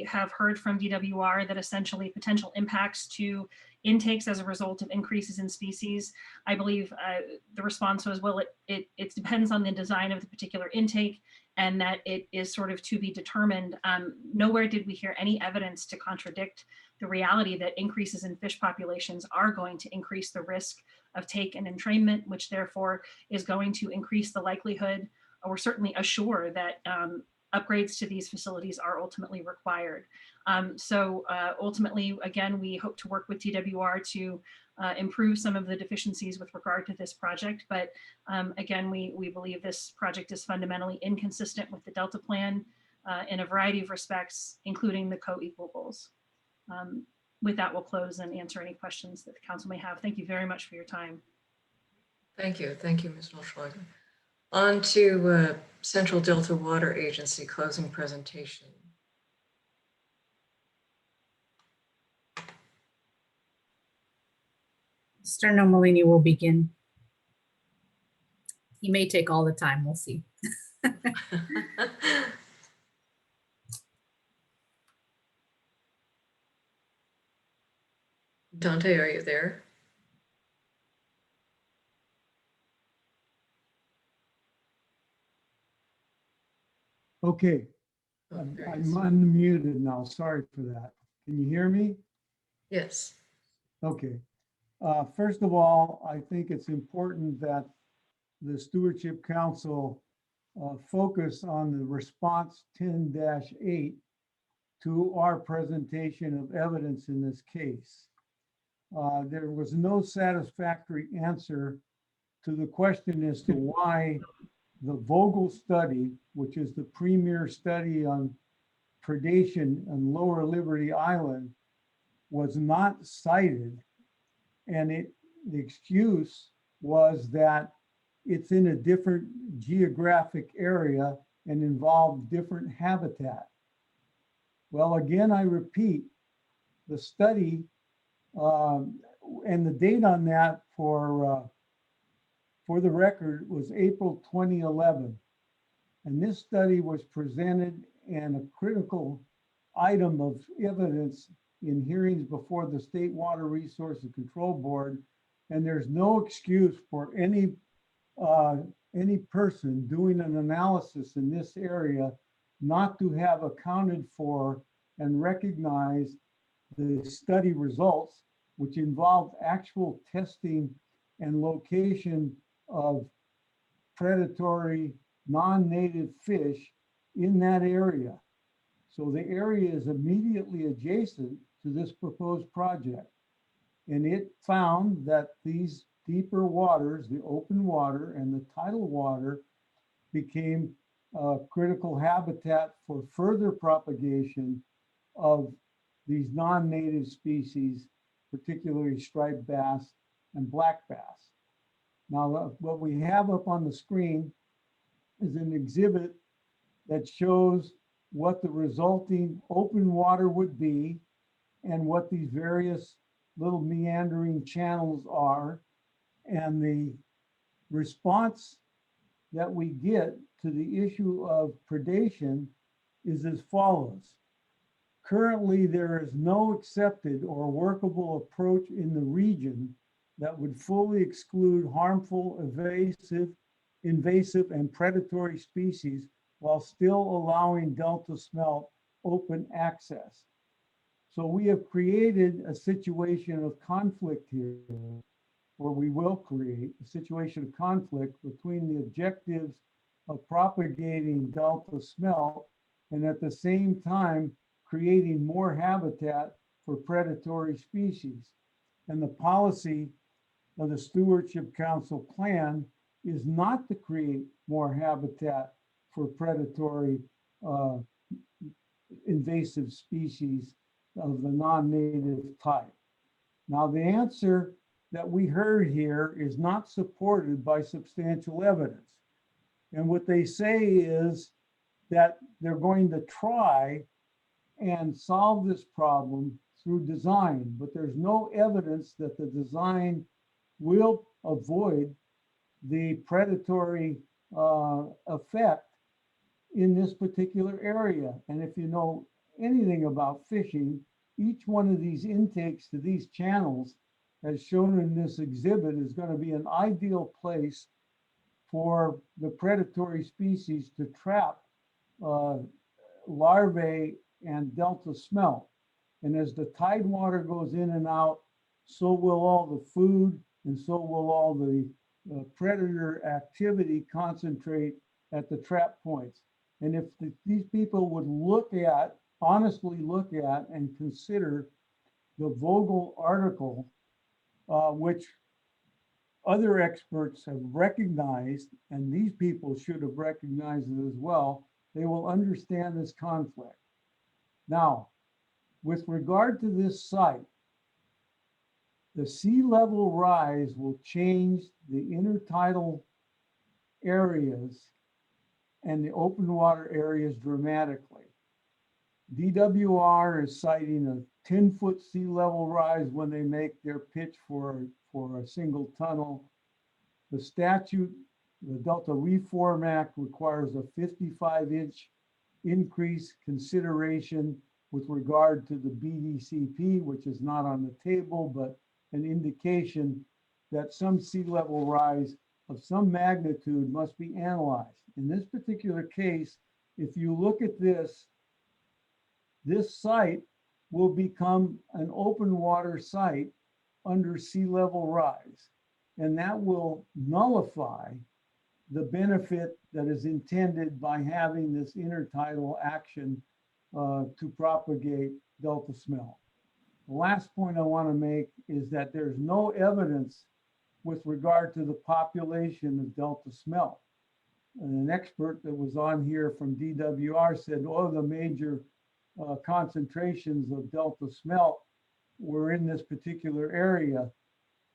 have heard from DWR that essentially potential impacts to intakes as a result of increases in species. I believe the response was, well, it depends on the design of the particular intake and that it is sort of to be determined. Nowhere did we hear any evidence to contradict the reality that increases in fish populations are going to increase the risk of take and entrainment, which therefore is going to increase the likelihood or certainly assure that upgrades to these facilities are ultimately required. Ultimately, again, we hope to work with DWR to improve some of the deficiencies with regard to this project. But again, we believe this project is fundamentally inconsistent with the Delta Plan in a variety of respects, including the co-equal goals. With that, we'll close and answer any questions that the council may have. Thank you very much for your time. Thank you, Ms. Olschlager. On to Central Delta Water Agency closing presentation. Mr. Nomolini will begin. He may take all the time, we'll see. Dante, are you there? Okay, I'm unmuted now. Sorry for that. Can you hear me? Yes. Okay. First of all, I think it's important that the Stewardship Council focus on the response 10-8 to our presentation of evidence in this case. There was no satisfactory answer to the question as to why the Vogel study, which is the premier study on predation on Lower Liberty Island, was not cited. And the excuse was that it's in a different geographic area and involved different habitat. Well, again, I repeat, the study and the date on that for the record was April 2011. And this study was presented and a critical item of evidence in hearings before the State Water Resources Control Board. And there's no excuse for any person doing an analysis in this area not to have accounted for and recognized the study results, which involved actual testing and location of predatory non-native fish in that area. So the area is immediately adjacent to this proposed project. And it found that these deeper waters, the open water and the tidal water, became critical habitat for further propagation of these non-native species, particularly striped bass and black bass. Now, what we have up on the screen is an exhibit that shows what the resulting open water would be and what these various little meandering channels are. And the response that we get to the issue of predation is as follows. Currently, there is no accepted or workable approach in the region that would fully exclude harmful, invasive, and predatory species while still allowing delta smelt open access. So we have created a situation of conflict here, or we will create a situation of conflict between the objectives of propagating delta smelt and at the same time creating more habitat for predatory species. And the policy of the Stewardship Council plan is not to create more habitat for predatory invasive species of the non-native type. Now, the answer that we heard here is not supported by substantial evidence. And what they say is that they're going to try and solve this problem through design, but there's no evidence that the design will avoid the predatory effect in this particular area. And if you know anything about fishing, each one of these intakes to these channels, as shown in this exhibit, is going to be an ideal place for the predatory species to trap larvae and delta smelt. And as the tide water goes in and out, so will all the food and so will all the predator activity concentrate at the trap points. And if these people would honestly look at and consider the Vogel article, which other experts have recognized, and these people should have recognized it as well, they will understand this conflict. Now, with regard to this site, the sea level rise will change the intertidal areas and the open water areas dramatically. DWR is citing a 10-foot sea level rise when they make their pitch for a single tunnel. The statute, the Delta Reform Act, requires a 55-inch increase consideration with regard to the BDCP, which is not on the table, but an indication that some sea level rise of some magnitude must be analyzed. In this particular case, if you look at this site will become an open water site under sea level rise, and that will nullify the benefit that is intended by having this intertidal action to propagate delta smelt. The last point I want to make is that there's no evidence with regard to the population of delta smelt. And an expert that was on here from DWR said, oh, the major concentrations of delta smelt were in this particular area.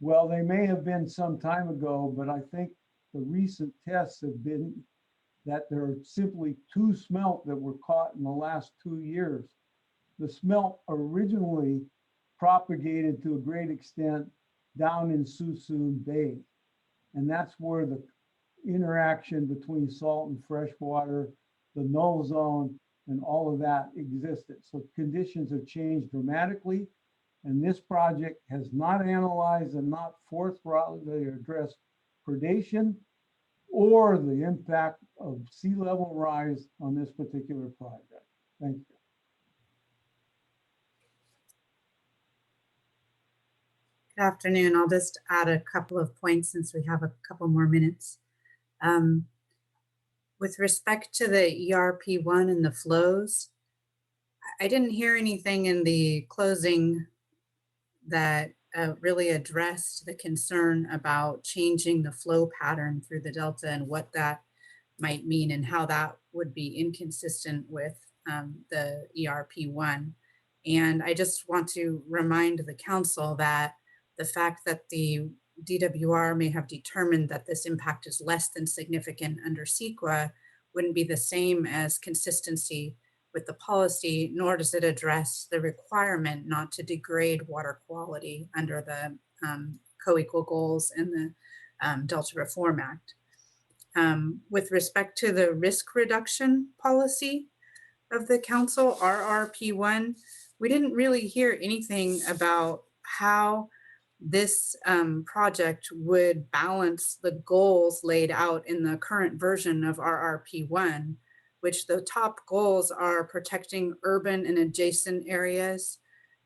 Well, they may have been some time ago, but I think the recent tests have been that there are simply 2 smelt that were caught in the last 2 years. The smelt originally propagated to a great extent down in Suisun Bay. And that's where the interaction between salt and fresh water, the null zone, and all of that existed. So conditions have changed dramatically. And this project has not analyzed and not forthrightly addressed predation or the impact of sea level rise on this particular project. Thank you. Good afternoon. I'll just add a couple of points since we have a couple more minutes. With respect to the ERP1 and the flows, I didn't hear anything in the closing that really addressed the concern about changing the flow pattern through the Delta and what that might mean and how that would be inconsistent with the ERP1. And I just want to remind the council that the fact that the DWR may have determined that this impact is less than significant under CEQA wouldn't be the same as consistency with the policy, nor does it address the requirement not to degrade water quality under the co-equal goals in the Delta Reform Act. With respect to the risk reduction policy of the council, RRP1, we didn't really hear anything about how this project would balance the goals laid out in the current version of RRP1, which the top goals are protecting urban and adjacent areas,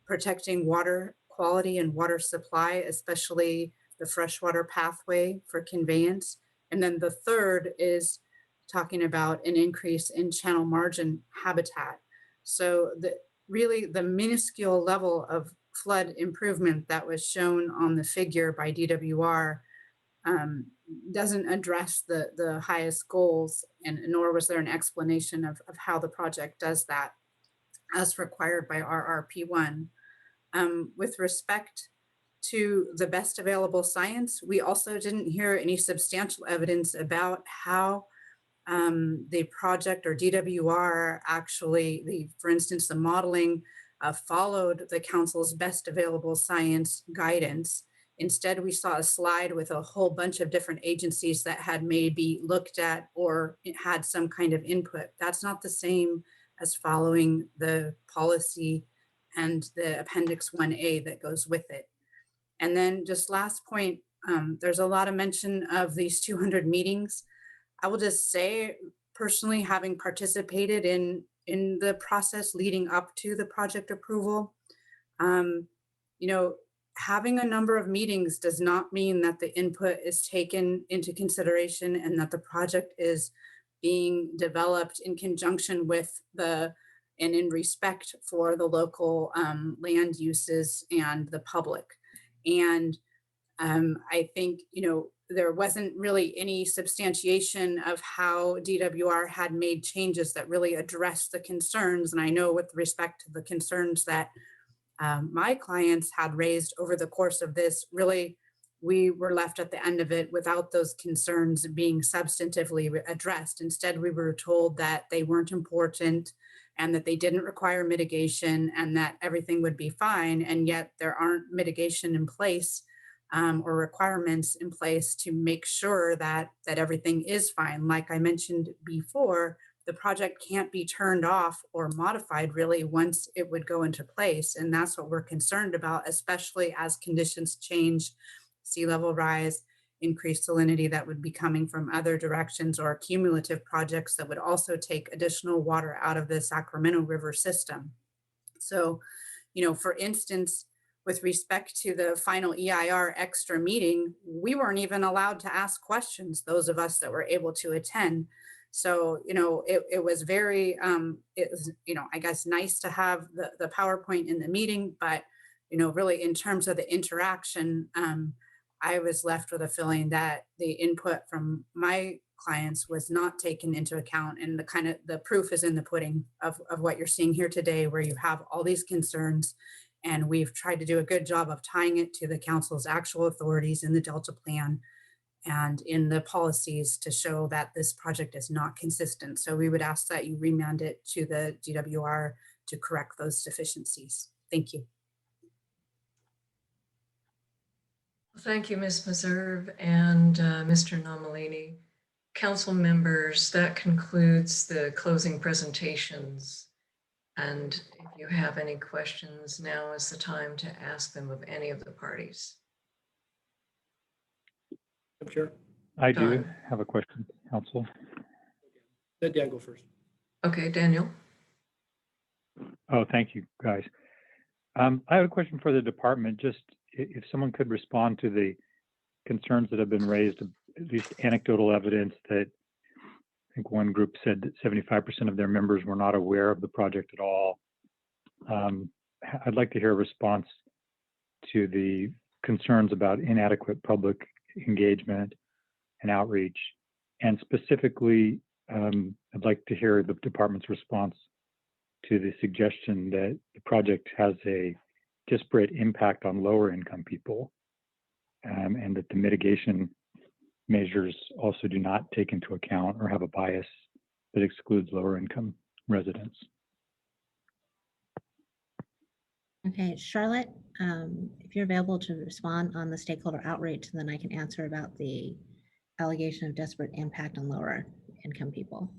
protecting water quality and water supply, especially the freshwater pathway for conveyance. And then the third is talking about an increase in channel margin habitat. So really the minuscule level of flood improvement that was shown on the figure by DWR doesn't address the highest goals, and nor was there an explanation of how the project does that as required by RRP1. With respect to the best available science, we also didn't hear any substantial evidence about how the project or DWR actually, for instance, the modeling followed the council's best available science guidance. Instead, we saw a slide with a whole bunch of different agencies that had maybe looked at or had some kind of input. That's not the same as following the policy and the Appendix 1A that goes with it. And then just last point, there's a lot of mention of these 200 meetings. I will just say, personally, having participated in the process leading up to the project approval, having a number of meetings does not mean that the input is taken into consideration and that the project is being developed in conjunction with and in respect for the local land uses and the public. And I think, there wasn't really any substantiation of how DWR had made changes that really addressed the concerns. And I know with respect to the concerns that my clients had raised over the course of this, really, we were left at the end of it without those concerns being substantively addressed. Instead, we were told that they weren't important and that they didn't require mitigation and that everything would be fine. And yet there aren't mitigation in place or requirements in place to make sure that everything is fine. Like I mentioned before, the project can't be turned off or modified really once it would go into place. And that's what we're concerned about, especially as conditions change, sea level rise, increased salinity that would be coming from other directions, or cumulative projects that would also take additional water out of the Sacramento River system. So, for instance, with respect to the final EIR extra meeting, we weren't even allowed to ask questions, those of us that were able to attend. So, it was very, I guess, nice to have the PowerPoint in the meeting, but, really in terms of the interaction, I was left with a feeling that the input from my clients was not taken into account. And the proof is in the pudding of what you're seeing here today, where you have all these concerns. And we've tried to do a good job of tying it to the council's actual authorities in the Delta Plan and in the policies to show that this project is not consistent. So we would ask that you remand it to the DWR to correct those deficiencies. Thank you. Thank you, Ms. Meserve and Mr. Nomalini. Council members, that concludes the closing presentations. And if you have any questions, now is the time to ask them of any of the parties. I'm sure. I do Done. have a question, Council. Let Dan go first. Okay, Daniel. Oh, thank you, guys. I have a question for the department. Just if someone could respond to the concerns that have been raised, at least anecdotal evidence that I think one group said that 75% of their members were not aware of the project at all. I'd like to hear a response to the concerns about inadequate public engagement and outreach. And specifically, I'd like to hear the department's response to the suggestion that the project has a disparate impact on lower income people, and that the mitigation measures also do not take into account or have a bias that excludes lower income residents. Okay, Charlotte, if you're available to respond on the stakeholder outreach, then I can answer about the allegation of disparate impact on lower income people.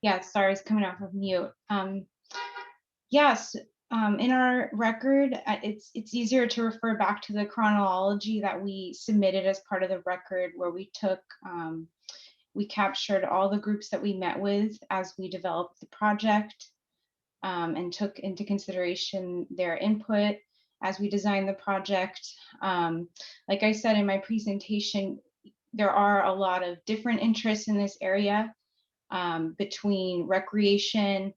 Yeah, sorry, it's coming off of mute. Yes, in our record, it's easier to refer back to the chronology that we submitted as part of the record, where we took, we captured all the groups that we met with as we developed the project, and took into consideration their input as we designed the project. Like I said in my presentation, there are a lot of different interests in this area. Between recreation,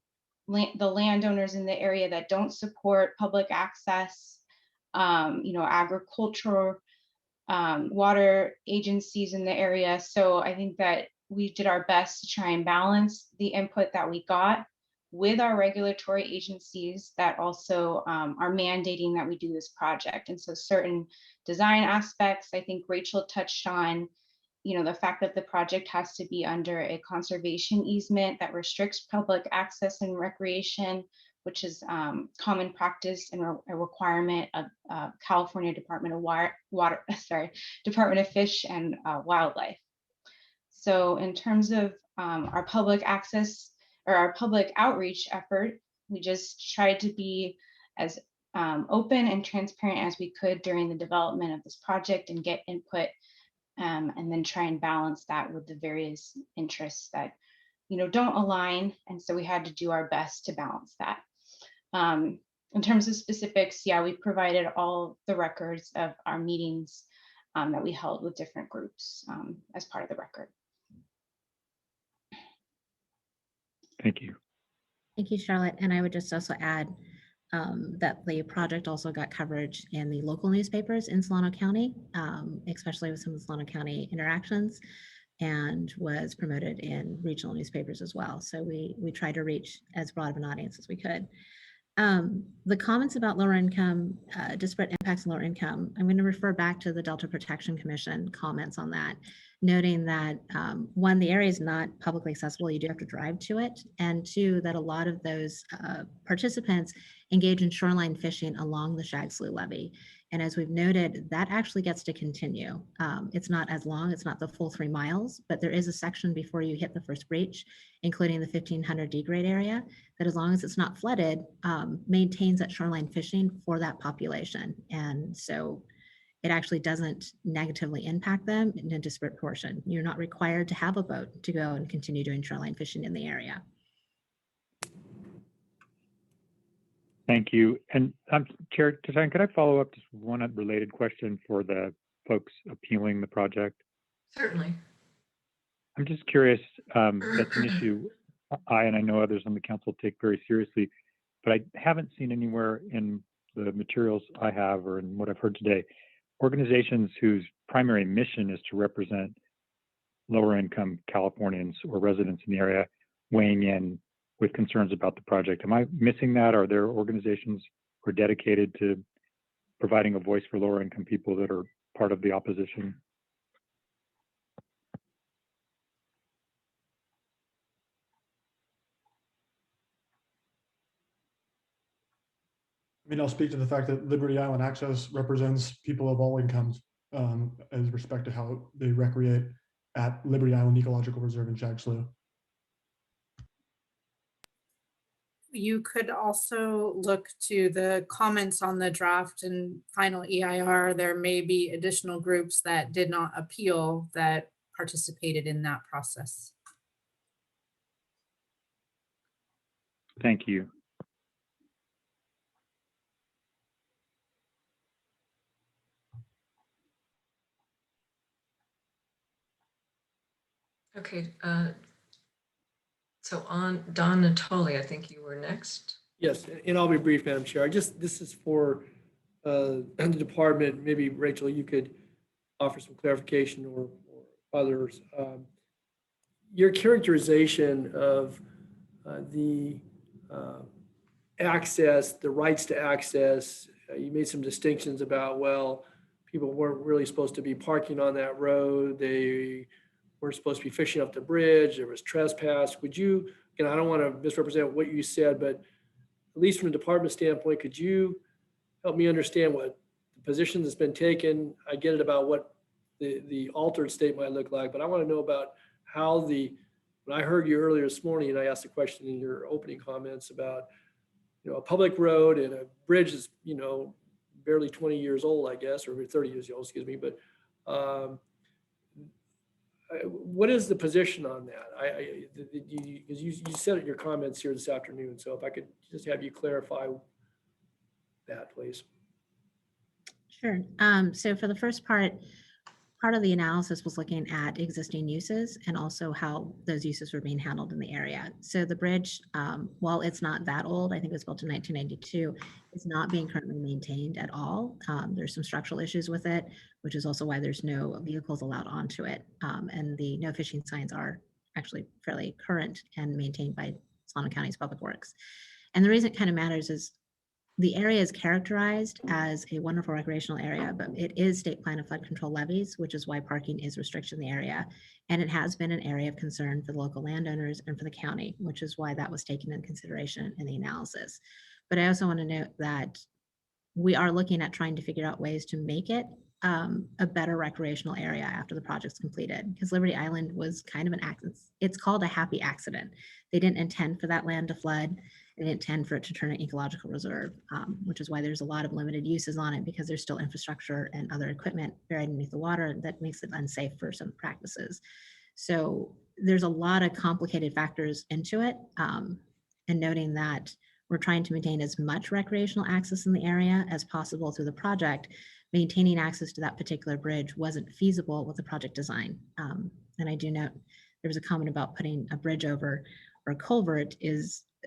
the landowners in the area that don't support public access, agricultural, water agencies in the area. So I think that we did our best to try and balance the input that we got with our regulatory agencies that also are mandating that we do this project. And so certain design aspects, I think Rachel touched on, the fact that the project has to be under a conservation easement that restricts public access and recreation, which is common practice and a requirement of California Department of Department of Fish and Wildlife. So in terms of our public access or our public outreach effort, we just tried to be as open and transparent as we could during the development of this project and get input, and then try and balance that with the various interests that don't align. And so we had to do our best to balance that. In terms of specifics, yeah, we provided all the records of our meetings that we held with different groups as part of the record. Thank you. Thank you, Charlotte. And I would just also add that the project also got coverage in the local newspapers in Solano County, especially with some of the Solano County interactions, and was promoted in regional newspapers as well. So we tried to reach as broad of an audience as we could. The comments about lower income, disparate impacts on lower income, I'm going to refer back to the Delta Protection Commission comments on that, noting that one, the area is not publicly accessible, you do have to drive to it, and two, that a lot of those participants engage in shoreline fishing along the Slough levee. And as we've noted, that actually gets to continue. It's not as long, it's not the full 3 miles, but there is a section before you hit the first breach, including the 1500 D grade area, that as long as it's not flooded, maintains that shoreline fishing for that population. And so it actually doesn't negatively impact them in a disparate portion. You're not required to have a boat to go and continue doing shoreline fishing in the area. Thank you. And Chair Tassan, could I follow up just one related question for the folks appealing the project? Certainly. I'm just curious, that's an issue and I know others on the council take very seriously, but I haven't seen anywhere in the materials I have or in what I've heard today, organizations whose primary mission is to represent lower income Californians or residents in the area weighing in with concerns about the project. Am I missing that? Are there organizations who are dedicated to providing a voice for lower income people that are part of the opposition? I mean, I'll speak to the fact that Liberty Island Access represents people of all incomes as respect to how they recreate at Liberty Island Ecological Reserve in SLOUGH. You could also look to the comments on the draft and final EIR. There may be additional groups that did not appeal that participated in that process. Thank you. Okay, so on Don Natoli, I think you were next. Yes, and I'll be brief, Madam Chair. This is for the department. Maybe Rachel, you could offer some clarification or others. Your characterization of the access, the rights to access, you made some distinctions about, well, people weren't really supposed to be parking on that road. They weren't supposed to be fishing up the bridge. There was trespass. Would you, and I don't want to misrepresent what you said, but at least from a department standpoint, could you help me understand what the position that's been taken? I get it about what the altered state might look like, but I want to know about how when I heard you earlier this morning, and I asked a question in your opening comments about, a public road and a bridge is, barely 20 years old, I guess, or 30 years old, excuse me, but what is the position on that? Because you said it in your comments here this afternoon. So if I could just have you clarify that, please. Sure. So for the first part of the analysis was looking at existing uses and also how those uses were being handled in the area. So the bridge, while it's not that old, I think it was built in 1992, is not being currently maintained at all. There's some structural issues with it, which is also why there's no vehicles allowed onto it. And the no fishing signs are actually fairly current and maintained by Solano County's Public Works. And the reason it kind of matters is the area is characterized as a wonderful recreational area, but it is state plan of flood control levies, which is why parking is restricted in the area. And it has been an area of concern for the local landowners and for the county, which is why that was taken into consideration in the analysis. But I also want to note that we are looking at trying to figure out ways to make it a better recreational area after the project's completed, because Liberty Island was kind of an accident. It's called a happy accident. They didn't intend for that land to flood. They didn't intend for it to turn an ecological reserve, which is why there's a lot of limited uses on it, because there's still infrastructure and other equipment buried underneath the water that makes it unsafe for some practices. So there's a lot of complicated factors into it, and noting that we're trying to maintain as much recreational access in the area as possible through the project. Maintaining access to that particular bridge wasn't feasible with the project design. And I do note there was a comment about putting a bridge over or a culvert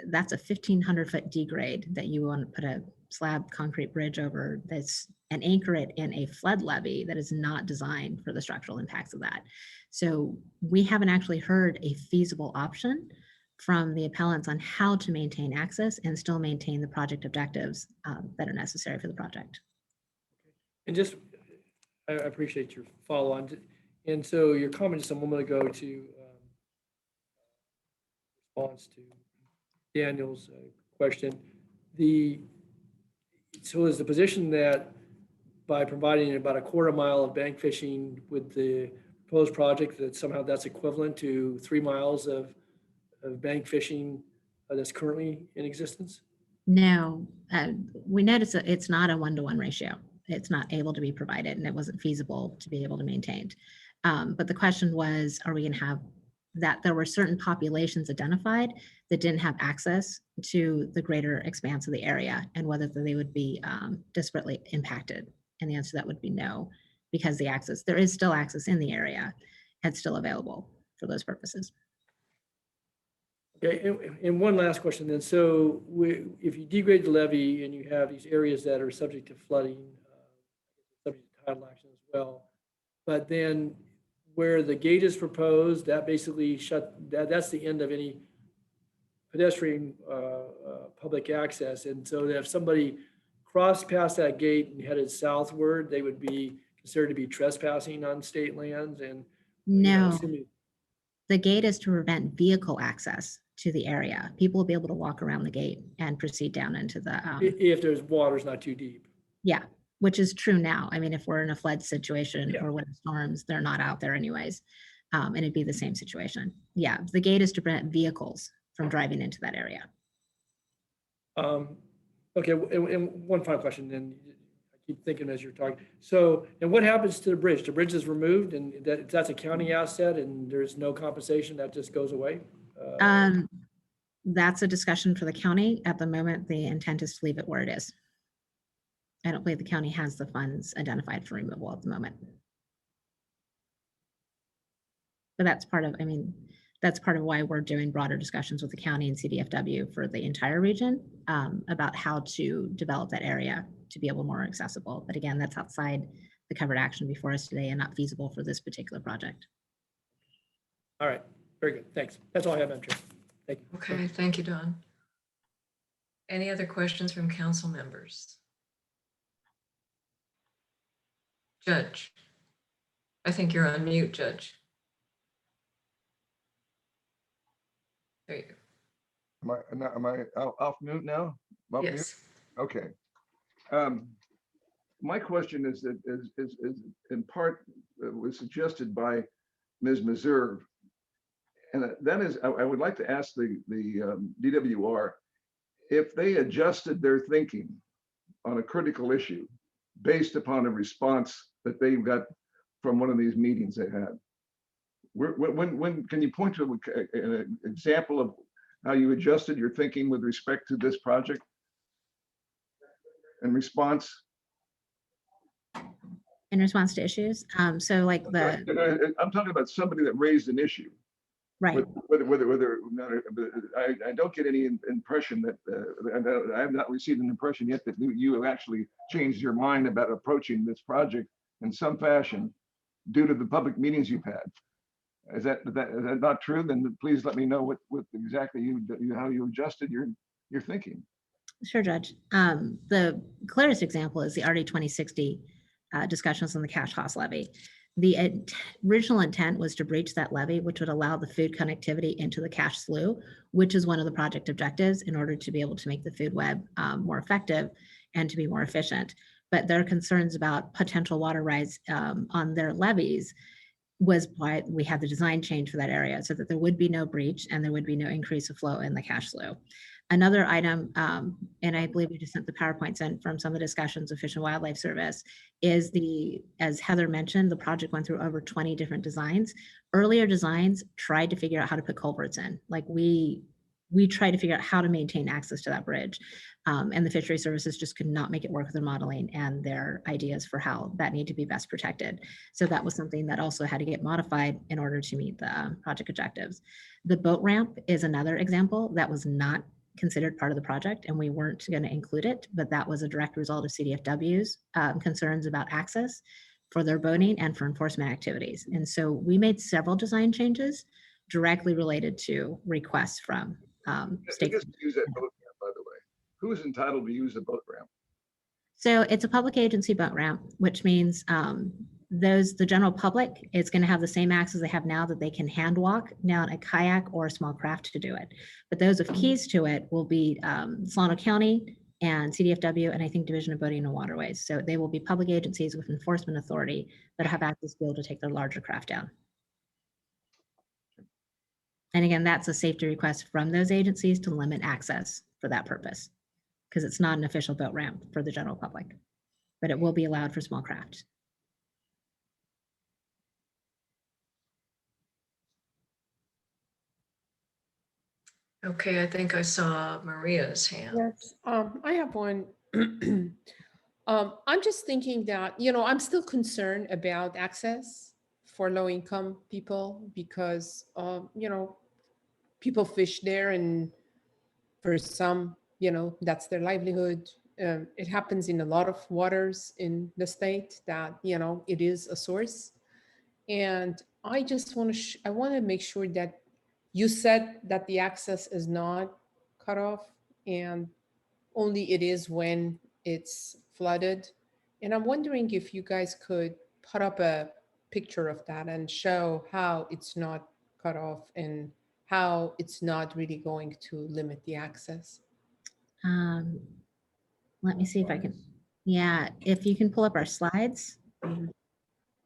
that's a 1,500-foot degrade that you want to put a slab concrete bridge over and anchor it in a flood levee that is not designed for the structural impacts of that. So we haven't actually heard a feasible option from the appellants on how to maintain access and still maintain the project objectives that are necessary for the project. And just, I appreciate your follow on. And so your comment just a moment ago to response to Daniel's question, so is the position that by providing about a quarter mile of bank fishing with the proposed project, that somehow that's equivalent to 3 miles of bank fishing that's currently in existence? No, we noticed that it's not a 1-to-1 ratio. It's not able to be provided, and it wasn't feasible to be able to maintain. But the question was, are we going to have that there were certain populations identified that didn't have access to the greater expanse of the area, and whether they would be disparately impacted? And the answer to that would be no, because there is still access in the area and still available for those purposes. Okay, and one last question then. So if you degrade the levee and you have these areas that are subject to flooding, subject to tidal action as well, but then where the gate is proposed, that basically that's the end of any pedestrian public access. And so that if somebody crossed past that gate and headed southward, they would be considered to be trespassing on state lands. And no, the gate is to prevent vehicle access to the area. People will be able to walk around the gate and proceed down into the, If there's water's not too deep. yeah, which is true now. I mean, if we're in a flood situation Yeah. or winter storms, they're not out there anyways. And it'd be the same situation. Yeah, the gate is to prevent vehicles from driving into that area. Okay, and one final question, then I keep thinking as you're talking. So, and what happens to the bridge? The bridge is removed and that's a county asset and there's no compensation, that just goes away? That's a discussion for the county. At the moment, the intent is to leave it where it is. I don't believe the county has the funds identified for removal at the moment. But that's part of, I mean, that's part of why we're doing broader discussions with the county and CDFW for the entire region about how to develop that area to be able more accessible. But again, that's outside the covered action before us today and not feasible for this particular project. All right, very good, thanks. That's all I have, Madam Chair. Thank you. Okay, thank you, Don. Any other questions from council members? Judge, I think you're on mute, Judge. There you go. Am I off mute now? Off mute? Yes. Okay. My question is in part was suggested by Ms. Meserve, and that is, I would like to ask the DWR if they adjusted their thinking on a critical issue based upon a response that they got from one of these meetings they had. When can you point to an example of how you adjusted your thinking with respect to this project in response? In response to issues, so like the, I'm talking about somebody that raised an issue. right. Whether I don't get any impression that I have not received an impression yet that you have actually changed your mind about approaching this project in some fashion due to the public meetings you've had. Is that not true? Then please let me know what exactly how you adjusted your thinking. Sure, Judge. The clearest example is the RD 2060 discussions on the cash cost levy. The original intent was to breach that levy, which would allow the food connectivity into the cache slough, which is one of the project objectives in order to be able to make the food web more effective and to be more efficient. But their concerns about potential water rise on their levees was why we had the design change for that area so that there would be no breach and there would be no increase of flow in the cache slough. Another item, and I believe we just sent the PowerPoints in from some of the discussions of Fish and Wildlife Service, is as Heather mentioned, the project went through over 20 different designs. Earlier designs tried to figure out how to put culverts in. Like we tried to figure out how to maintain access to that bridge. And the fishery services just could not make it work with their modeling and their ideas for how that need to be best protected. So that was something that also had to get modified in order to meet the project objectives. The boat ramp is another example that was not considered part of the project and we weren't going to include it, but that was a direct result of CDFW's concerns about access for their boating and for enforcement activities. And so we made several design changes directly related to requests from state. Use that boat ramp, by the way. Who is entitled to use the boat ramp? So it's a public agency boat ramp, which means the general public is going to have the same access they have now, that they can hand walk now a kayak or a small craft to do it. But those with keys to it will be Solano County and CDFW, and I think Division of Boating and Waterways. So they will be public agencies with enforcement authority that have access to be able to take their larger craft down. And again, that's a safety request from those agencies to limit access for that purpose, because it's not an official boat ramp for the general public, but it will be allowed for small craft. Okay, I think I saw Maria's hand. Yes, I have one. I'm just thinking that, I'm still concerned about access for low-income people because, people fish there and for some, that's their livelihood. It happens in a lot of waters in the state that, it is a source. And I just want to make sure that you said that the access is not cut off and only it is when it's flooded. And I'm wondering if you guys could put up a picture of that and show how it's not cut off and how it's not really going to limit the access? Let me see if I can, yeah, if you can pull up our slides.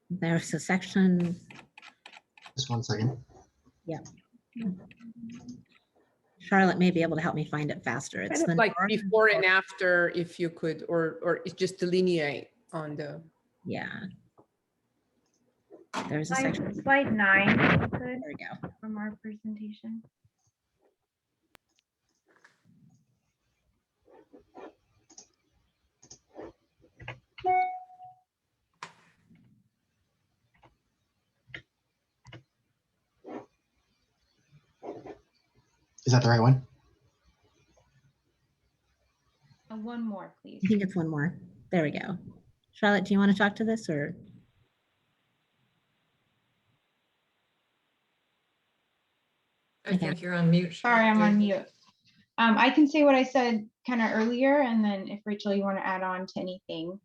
There's a section, Just one second. yeah. Charlotte may be able to help me find it faster. It's Kind the of like north- before and after, if you could, or it's just delineate on the. Yeah. There's a Slide section. 9, if you could, There we go. from our presentation. Is that the right one? One more, please. I think it's one more. There we go. Charlotte, do you want to talk to this or? I think you're on mute. Sorry, I'm Charlotte. on mute. I can say what I said kind of earlier, and then if Rachel, you want to add on to anything.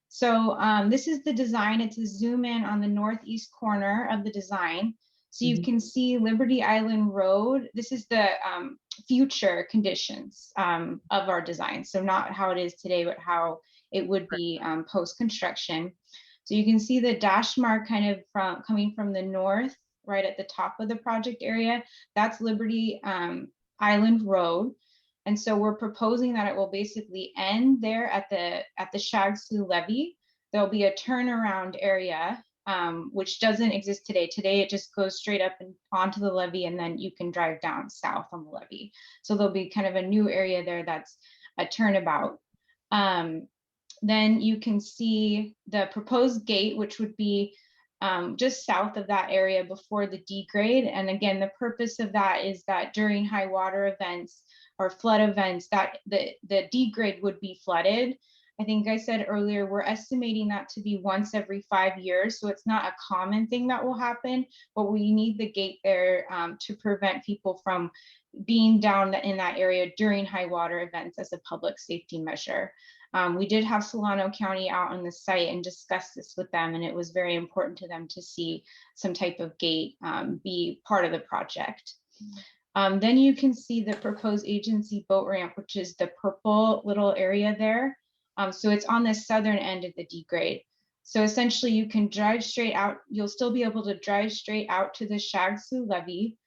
So this is the design. It's a zoom in on the northeast corner of the design. So you can see Liberty Island Road. This is the future conditions of our design. So not how it is today, but how it would be post-construction. So you can see the dash mark kind of coming from the north, right at the top of the project area. That's Liberty Island Road. And so we're proposing that it will basically end there at the Shag Slough levee. There'll be a turnaround area, which doesn't exist today. Today, it just goes straight up and onto the levee, and then you can drive down south on the levee. So there'll be kind of a new area there that's a turnabout. Then you can see the proposed gate, which would be just south of that area before the degrade. And again, the purpose of that is that during high water events or flood events, that the degrade would be flooded. I think I said earlier, we're estimating that to be once every 5 years. So it's not a common thing that will happen, but we need the gate there to prevent people from being down in that area during high water events as a public safety measure. We did have Solano County out on the site and discuss this with them, and it was very important to them to see some type of gate be part of the project. Then you can see the proposed agency boat ramp, which is the purple little area there. So it's on the southern end of the degrade. So essentially you can drive straight out. You'll still be able to drive straight out to the Shag Slough levee.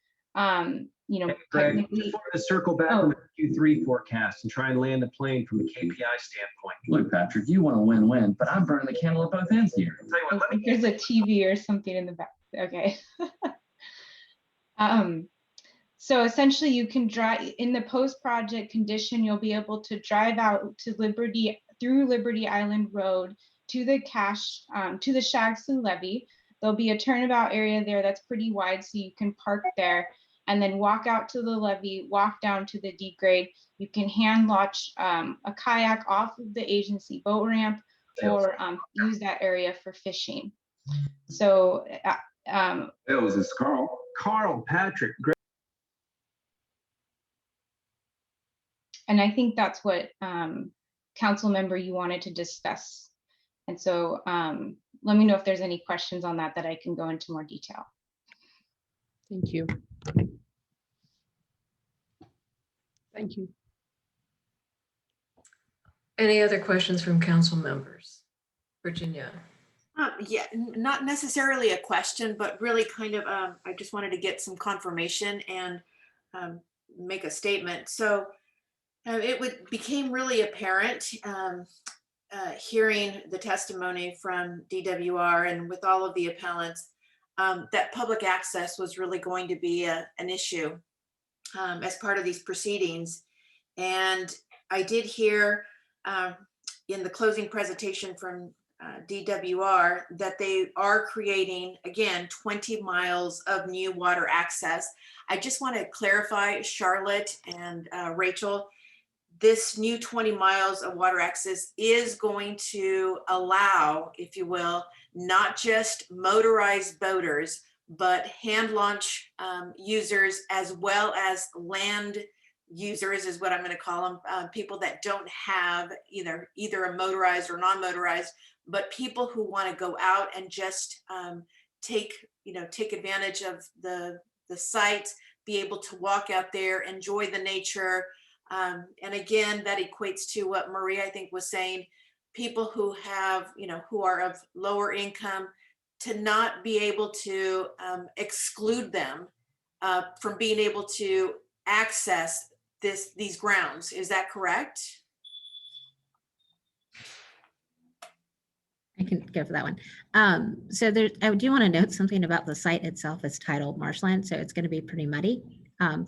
You know, Greg, technically. just wanted to circle back on the Q3 forecast and try and land the plane from a KPI standpoint. Look, Patrick, you want to win-win, but I'm burning the candle at both ends here. I'll tell you what, I think there's a TV or something in the back. Okay. So essentially you can drive in the post-project condition, you'll be able to drive out to through Liberty Island Road to the Shag Slough levee. There'll be a turnabout area there that's pretty wide, so you can park there and then walk out to the levee, walk down to the degrade. You can hand launch a kayak off of the agency boat ramp or use that area for fishing. So that was this Carl, Patrick, Greg. And I think that's what council member you wanted to discuss. And so let me know if there's any questions on that I can go into more detail. Thank you. Thank you. Any other questions from council members? Virginia. Yeah, not necessarily a question, but really kind of, I just wanted to get some confirmation and make a statement. So it became really apparent hearing the testimony from DWR and with all of the appellants that public access was really going to be an issue as part of these proceedings. And I did hear in the closing presentation from DWR that they are creating, again, 20 miles of new water access. I just want to clarify, Charlotte and Rachel, this new 20 miles of water access is going to allow, if you will, not just motorized boaters, but hand launch users as well as land users is what I'm going to call them, people that don't have either a motorized or non-motorized, but people who want to go out and just take advantage of the site, be able to walk out there, enjoy the nature. And again, that equates to what Maria, I think, was saying, people who have, who are of lower income, to not be able to exclude them from being able to access these grounds. Is that correct? I can go for that one. So I do want to note something about the site itself. It's titled marshland, so it's going to be pretty muddy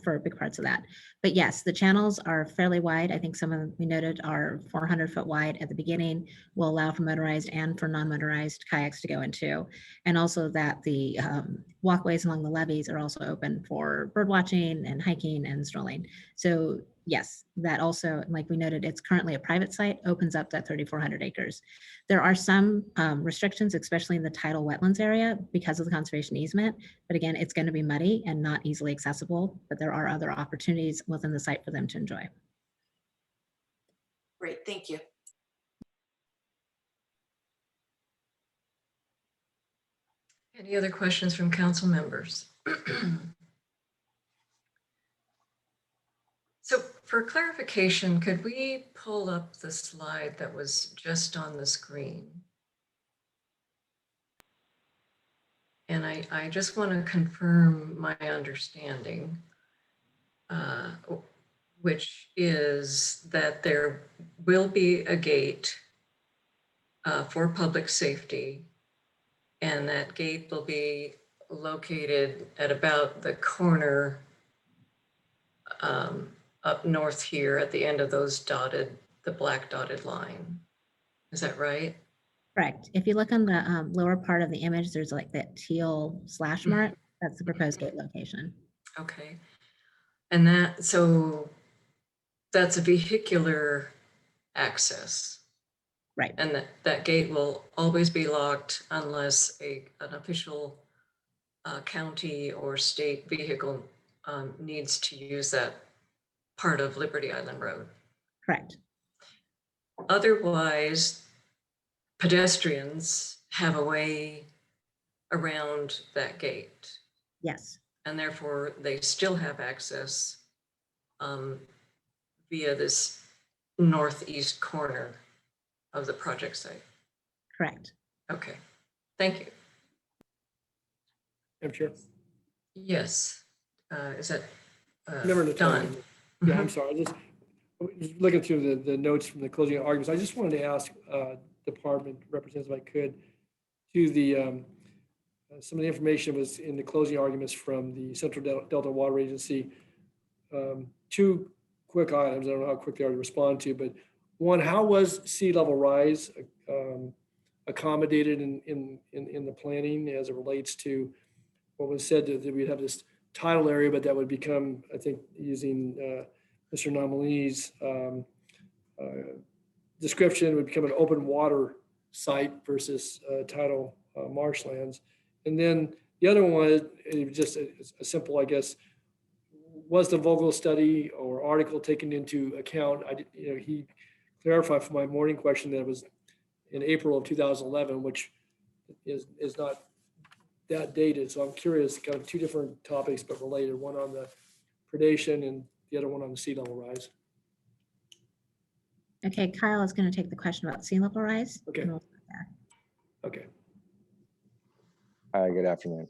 for big parts of that. But yes, the channels are fairly wide. I think some of them we noted are 400-foot wide at the beginning, will allow for motorized and for non-motorized kayaks to go into. And also that the walkways along the levees are also open for bird watching and hiking and strolling. So yes, that also, like we noted, it's currently a private site, opens up that 3,400 acres. There are some restrictions, especially in the tidal wetlands area because of the conservation easement. But again, it's going to be muddy and not easily accessible, but there are other opportunities within the site for them to enjoy. Great, thank you. Any other questions from council members? So for clarification, could we pull up the slide that was just on the screen? And I just want to confirm my understanding, which is that there will be a gate for public safety, and that gate will be located at about the corner up north here at the end of those the black dotted line. Is that right? Correct. If you look on the lower part of the image, there's like that teal slash mark. That's the proposed gate location. Okay. And so that's a vehicular access. Right. And that gate will always be locked unless an official county or state vehicle needs to use that part of Liberty Island Road. Correct. Otherwise, pedestrians have a way around that gate. Yes. And therefore, they still have access via this northeast corner of the project site. Correct. Okay, thank you. Madam Chair. Yes, is that done? done? Yeah, I'm sorry. I was looking through the notes from the closing arguments. I just wanted to ask department representatives, if I could, to the some of the information was in the closing arguments from the Central Delta Water Agency. Two quick items. I don't know how quick they are to respond to, but one, how was sea level rise accommodated in the planning as it relates to what was said that we'd have this tidal area, but that would become, I think, using Mr. Nomalini's description, would become an open water site versus tidal marshlands. And then the other one, just a simple, I guess, was the Vogel study or article taken into account? He clarified for my morning question that it was in April of 2011, which is not that dated. So I'm curious, kind of two different topics, but related, one on the predation and the other one on the sea level rise. Okay, Kyle is going to take the question about sea level rise. Okay. We'll start there. Okay. Hi, good afternoon.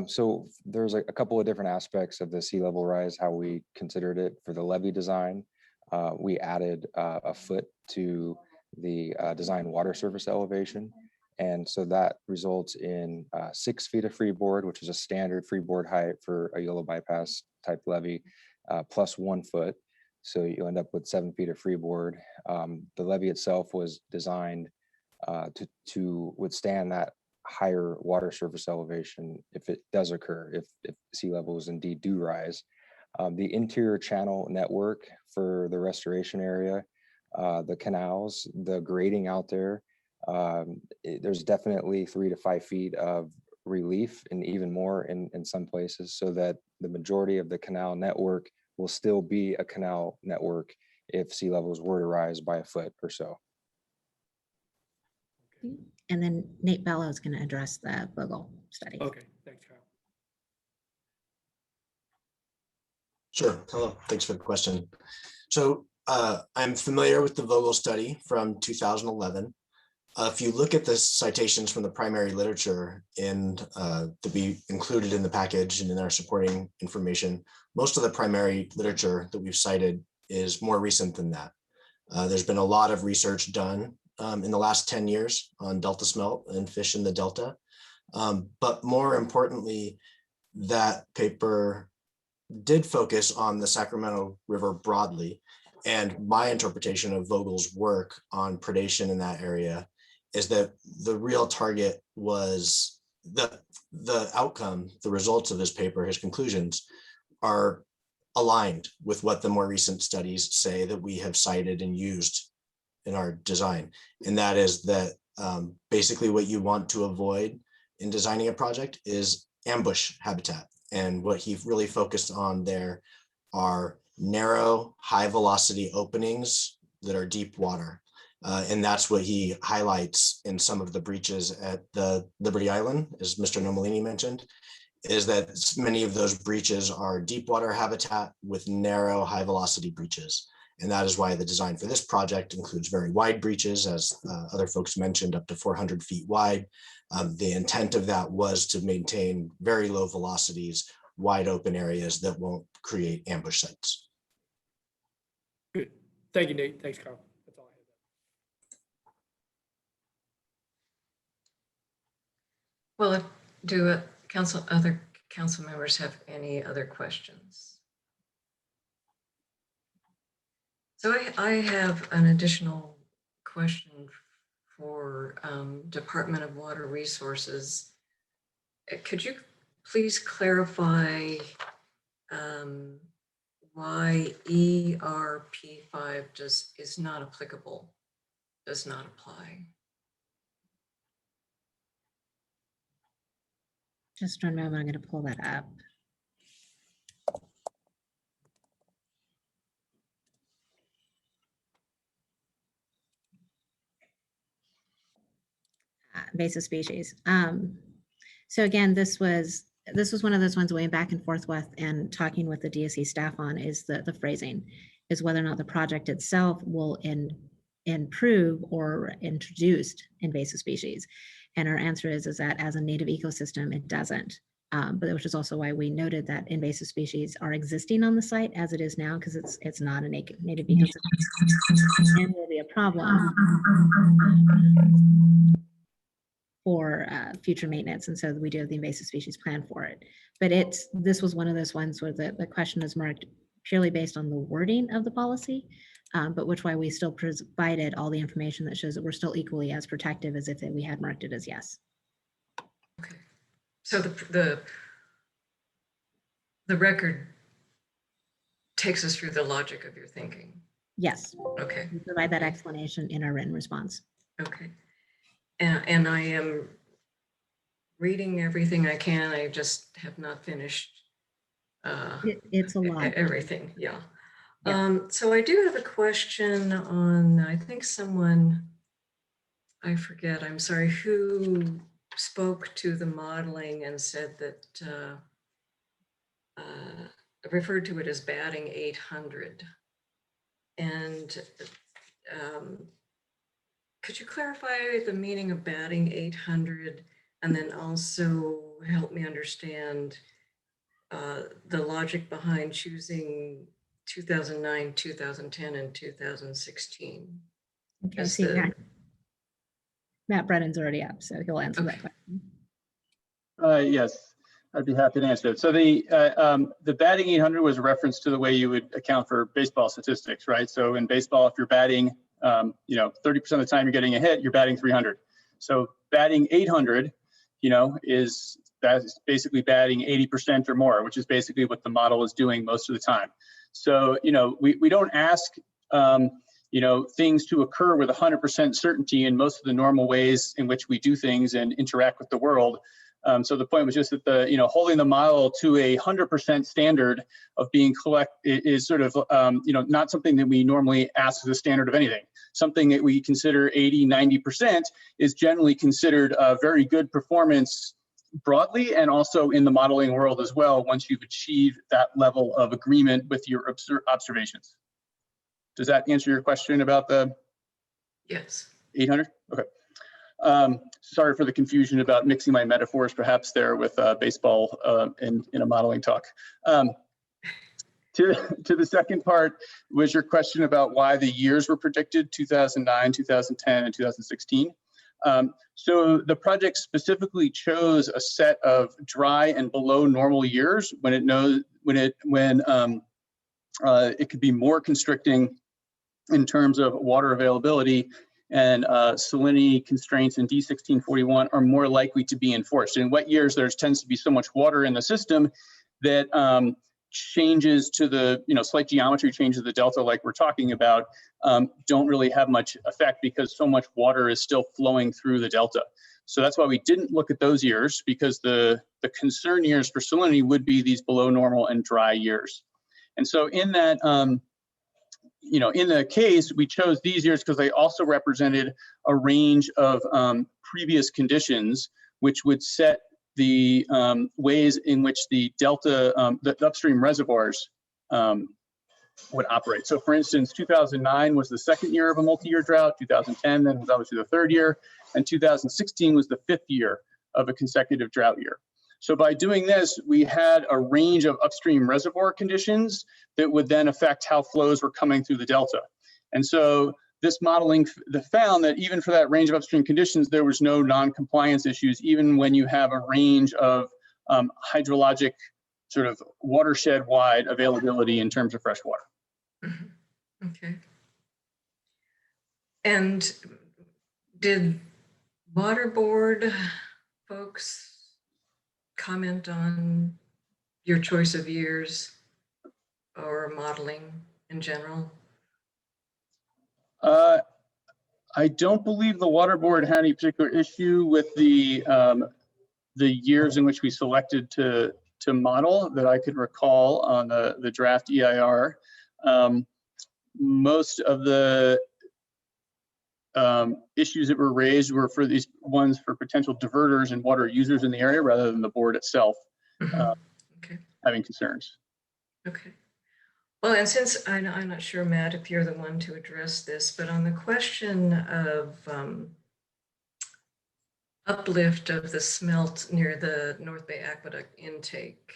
So there's a couple of different aspects of the sea level rise, how we considered it for the levee design. We added a foot to the design water surface elevation. And so that results in 6 feet of freeboard, which is a standard freeboard height for a yellow bypass type levee, plus 1 foot. So you end up with 7 feet of freeboard. The levee itself was designed to withstand that higher water surface elevation if it does occur, if sea levels indeed do rise. The interior channel network for the restoration area, the canals, the grading out there, there's definitely 3 to 5 feet of relief and even more in some places, so that the majority of the canal network will still be a canal network if sea levels were to rise by a foot or so. And then Nate Bello is going to address the Vogel study. Okay, thanks, Kyle. Sure. Hello. Thanks for the question. So I'm familiar with the Vogel study from 2011. If you look at the citations from the primary literature and to be included in the package and in our supporting information, most of the primary literature that we've cited is more recent than that. There's been a lot of research done in the last 10 years on delta smelt and fish in the delta. But more importantly, that paper did focus on the Sacramento River broadly. And my interpretation of Vogel's work on predation in that area is that the real target was the outcome, the results of his paper, his conclusions are aligned with what the more recent studies say that we have cited and used in our design. And that is that basically what you want to avoid in designing a project is ambush habitat. And what he really focused on there are narrow, high velocity openings that are deep water. And that's what he highlights in some of the breaches at the Liberty Island, as Mr. Nomolini mentioned, is that many of those breaches are deep water habitat with narrow, high velocity breaches. And that is why the design for this project includes very wide breaches, as other folks mentioned, up to 400 feet wide. The intent of that was to maintain very low velocities, wide open areas that won't create ambush sites. Good. Thank you, Nate. Thanks, Carl. That's all I have. Well, do other council members have any other questions? So I have an additional question for Department of Water Resources. Could you please clarify why ERP5 is not applicable, does not apply? Just one moment, I'm going to pull that up. Invasive species. So again, this was one of those ones going back and forth with and talking with the DSC staff on is the phrasing, is whether or not the project itself will improve or introduce invasive species. And our answer is that as a native ecosystem, it doesn't. But which is also why we noted that invasive species are existing on the site as it is now, because it's not a native ecosystem and will be a problem for future maintenance. And so we do have the invasive species plan for it. But this was one of those ones where the question is marked purely based on the wording of the policy, but which why we still provided all the information that shows that we're still equally as protective as if we had marked it as yes. Okay. So the record takes us through the logic of your thinking. Yes. Okay. We provide that explanation in our written response. Okay. And I am reading everything I can. I just have not finished it's a lot. Everything. Yeah. So I do have a question on, I think someone, I forget, I'm sorry, who spoke to the modeling and said that referred to it as batting 800. And could you clarify the meaning of batting 800 and then also help me understand the logic behind choosing 2009, 2010, and 2016? Okay, see, Matt Brennan's already up, so he'll answer that question. Yes, I'd be happy to answer it. So the batting 800 was a reference to the way you would account for baseball statistics, right? So in baseball, if you're batting, 30% of the time you're getting a hit, you're batting 300. So batting 800, that's basically batting 80% or more, which is basically what the model is doing most of the time. So, we don't ask, things to occur with 100% certainty in most of the normal ways in which we do things and interact with the world. So the point was just that holding the model to a 100% standard of being is sort of, not something that we normally ask as a standard of anything. Something that we consider 80, 90% is generally considered a very good performance broadly and also in the modeling world as well, once you've achieved that level of agreement with your observations. Does that answer your question about the Yes. 800? Okay. Sorry for the confusion about mixing my metaphors perhaps there with baseball in a modeling talk. To the second part was your question about why the years were predicted, 2009, 2010, and 2016. So the project specifically chose a set of dry and below normal years when it could be more constricting in terms of water availability, and salinity constraints in D1641 are more likely to be enforced. In wet years, there tends to be so much water in the system that changes to the, slight geometry changes of the delta like we're talking about don't really have much effect because so much water is still flowing through the delta. So that's why we didn't look at those years, because the concern years for salinity would be these below normal and dry years. And so in that, in the case, we chose these years because they also represented a range of previous conditions, which would set the ways in which the delta, the upstream reservoirs would operate. So for instance, 2009 was the second year of a multi-year drought, 2010 then was obviously the third year, and 2016 was the fifth year of a consecutive drought year. So by doing this, we had a range of upstream reservoir conditions that would then affect how flows were coming through the delta. And so this modeling found that even for that range of upstream conditions, there was no non-compliance issues, even when you have a range of hydrologic sort of watershed-wide availability in terms of fresh water. Mm-hmm. Okay. And did water board folks comment on your choice of years or modeling in general? I don't believe the water board had any particular issue with the years in which we selected to model that I could recall on the draft EIR. Most of the issues that were raised were for these ones for potential diverters and water users in the area rather than the board itself Okay. having concerns. Okay. Well, and since I'm not sure, Matt, if you're the one to address this, but on the question of uplift of the smelt near the North Bay Aqueduct intake,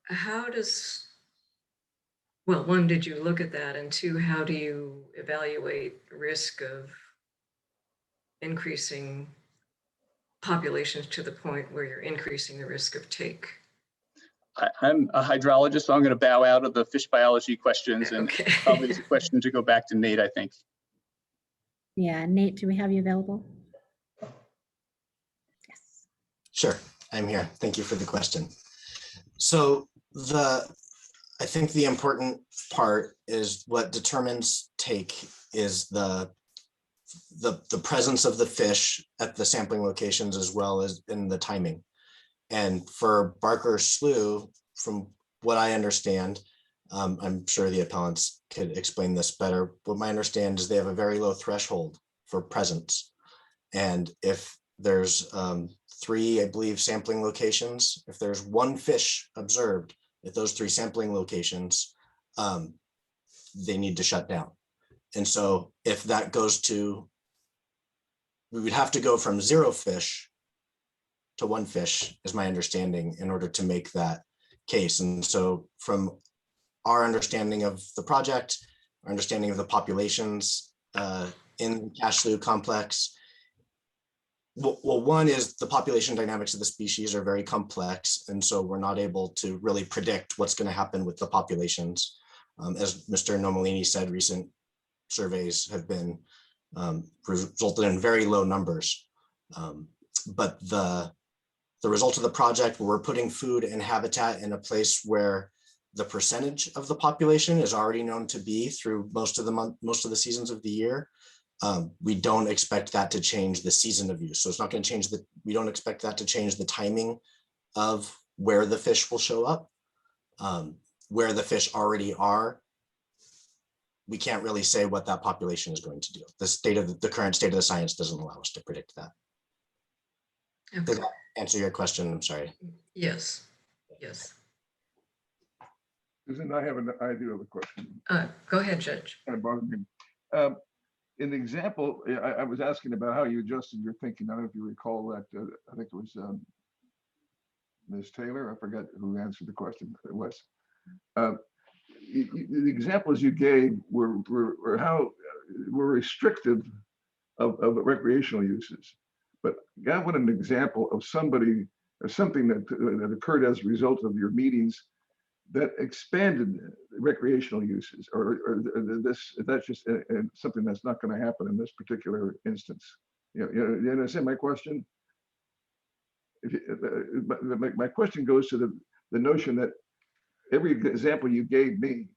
how does, well, one, did you look at that? And two, how do you evaluate risk of increasing populations to the point where you're increasing the risk of take? I'm a hydrologist, so I'm going to bow out of the fish biology questions, and probably it's a question to go back to Nate, I think. Yeah, Nate, do we have you available? Yes. Sure, I'm here. Thank you for the question. So I think the important part is what determines take is the presence of the fish at the sampling locations as well as in the timing. And for Barker Slough, from what I understand, I'm sure the appellants could explain this better. What I understand is they have a very low threshold for presence. And if there's 3, I believe, sampling locations, if there's 1 fish observed at those 3 sampling locations, they need to shut down. And so if that goes to, we would have to go from 0 fish to 1 fish, is my understanding, in order to make that case. And so from our understanding of the project, our understanding of the populations in Cache Slough complex, well, one is the population dynamics of the species are very complex. And so we're not able to really predict what's going to happen with the populations. As Mr. Nomolini said, recent surveys have been resulted in very low numbers. But the result of the project, where we're putting food and habitat in a place where the percentage of the population is already known to be through most of the seasons of the year, we don't expect that to change the season of use. So it's not going to change we don't expect that to change the timing of where the fish will show up. Where the fish already are, we can't really say what that population is going to do. The current state of the science doesn't allow us to predict that. Does that answer your question? I'm sorry. Yes, yes. Susan, I do have a question. Go ahead, Judge. Kind of bothered me. In the example, I was asking about how you adjusted your thinking. I don't know if you recall that. I think it was Ms. Taylor. I forgot who answered the question. It was. The examples you gave were restrictive of recreational uses. But I want an example of somebody or something that occurred as a result of your meetings that expanded recreational uses, or that's just something that's not going to happen in this particular instance. You understand my question? My question goes to the notion that every example you gave me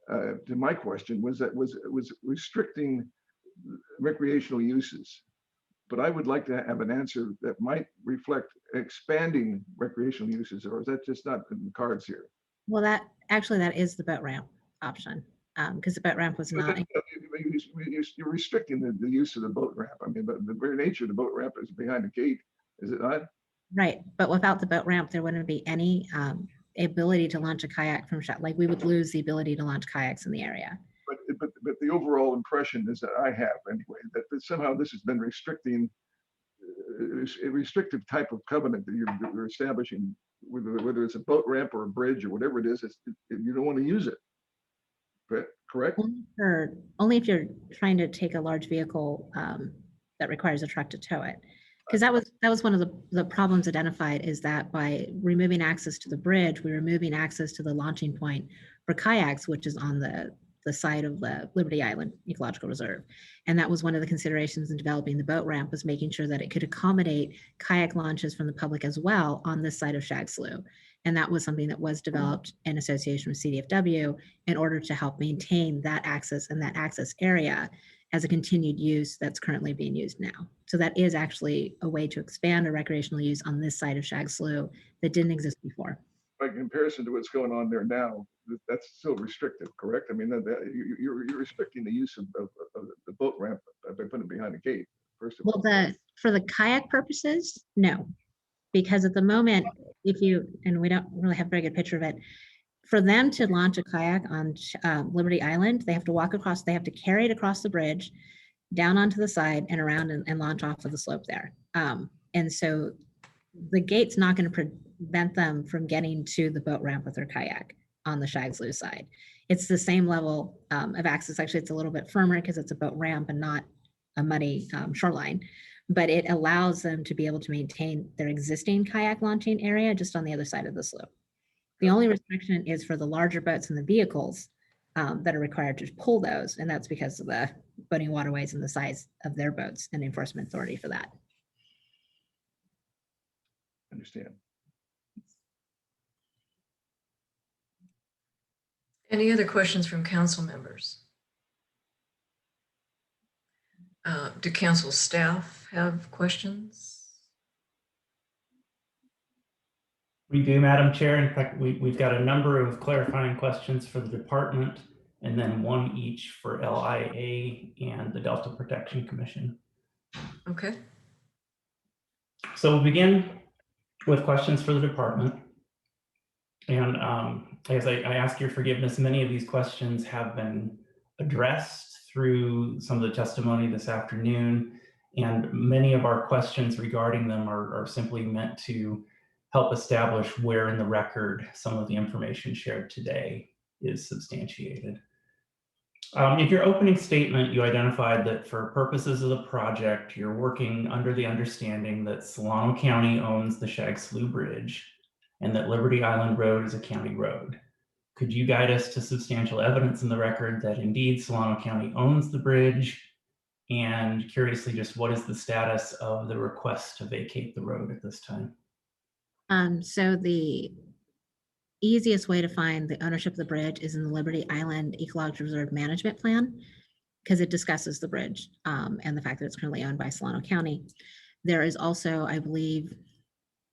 to my question was restricting recreational uses. But I would like to have an answer that might reflect expanding recreational uses, or is that just not in the cards here? Well, that is the boat ramp option, because the boat ramp was not. You're restricting the use of the boat ramp. I mean, but the very nature of the boat ramp is behind the gate, is it not? Right, but without the boat ramp, there wouldn't be any ability to launch a kayak from shore. Like, we would lose the ability to launch kayaks in the area. But the overall impression is that I have anyway, that somehow this has been restricting a restrictive type of covenant that you're establishing, whether it's a boat ramp or a bridge or whatever it is, you don't want to use it. Correct? Only if you're trying to take a large vehicle that requires a truck to tow it. Because that was one of the problems identified, is that by removing access to the bridge, we're removing access to the launching point for kayaks, which is on the side of the Liberty Island Ecological Reserve. And that was one of the considerations in developing the boat ramp, was making sure that it could accommodate kayak launches from the public as well on this side of Shag Slough. And that was something that was developed in association with CDFW in order to help maintain that access and that access area as a continued use that's currently being used now. So that is actually a way to expand a recreational use on this side of Shag Slough that didn't exist before. By comparison to what's going on there now, that's still restrictive, correct? I mean, you're restricting the use of the boat ramp by putting it behind the gate, first of all. Well, for the kayak purposes, no. Because at the moment, and we don't really have a very good picture of it, for them to launch a kayak on Liberty Island, they have to walk across, they have to carry it across the bridge, down onto the side and around and launch off of the slope there. And so the gate's not going to prevent them from getting to the boat ramp with their kayak on the Shag Slough side. It's the same level of access. Actually, it's a little bit firmer because it's a boat ramp and not a muddy shoreline, but it allows them to be able to maintain their existing kayak launching area just on the other side of the slope. The only restriction is for the larger boats and the vehicles that are required to pull those, and that's because of the boating waterways and the size of their boats and the enforcement authority for that. Understand. Any other questions from council members? Do council staff have questions? We do, Madam Chair. In fact, we've got a number of clarifying questions for the department, and then one each for LIA and the Delta Protection Commission. Okay. So we'll begin with questions for the department. And as I ask your forgiveness, many of these questions have been addressed through some of the testimony this afternoon, and many of our questions regarding them are simply meant to help establish where in the record some of the information shared today is substantiated. In your opening statement, you identified that for purposes of the project, you're working under the understanding that Solano County owns the Shag Slough Bridge and that Liberty Island Road is a county road. Could you guide us to substantial evidence in the record that indeed Solano County owns the bridge? And curiously, just what is the status of the request to vacate the road at this time? So the easiest way to find the ownership of the bridge is in the Liberty Island Ecological Reserve Management Plan, because it discusses the bridge and the fact that it's currently owned by Solano County. There is also, I believe,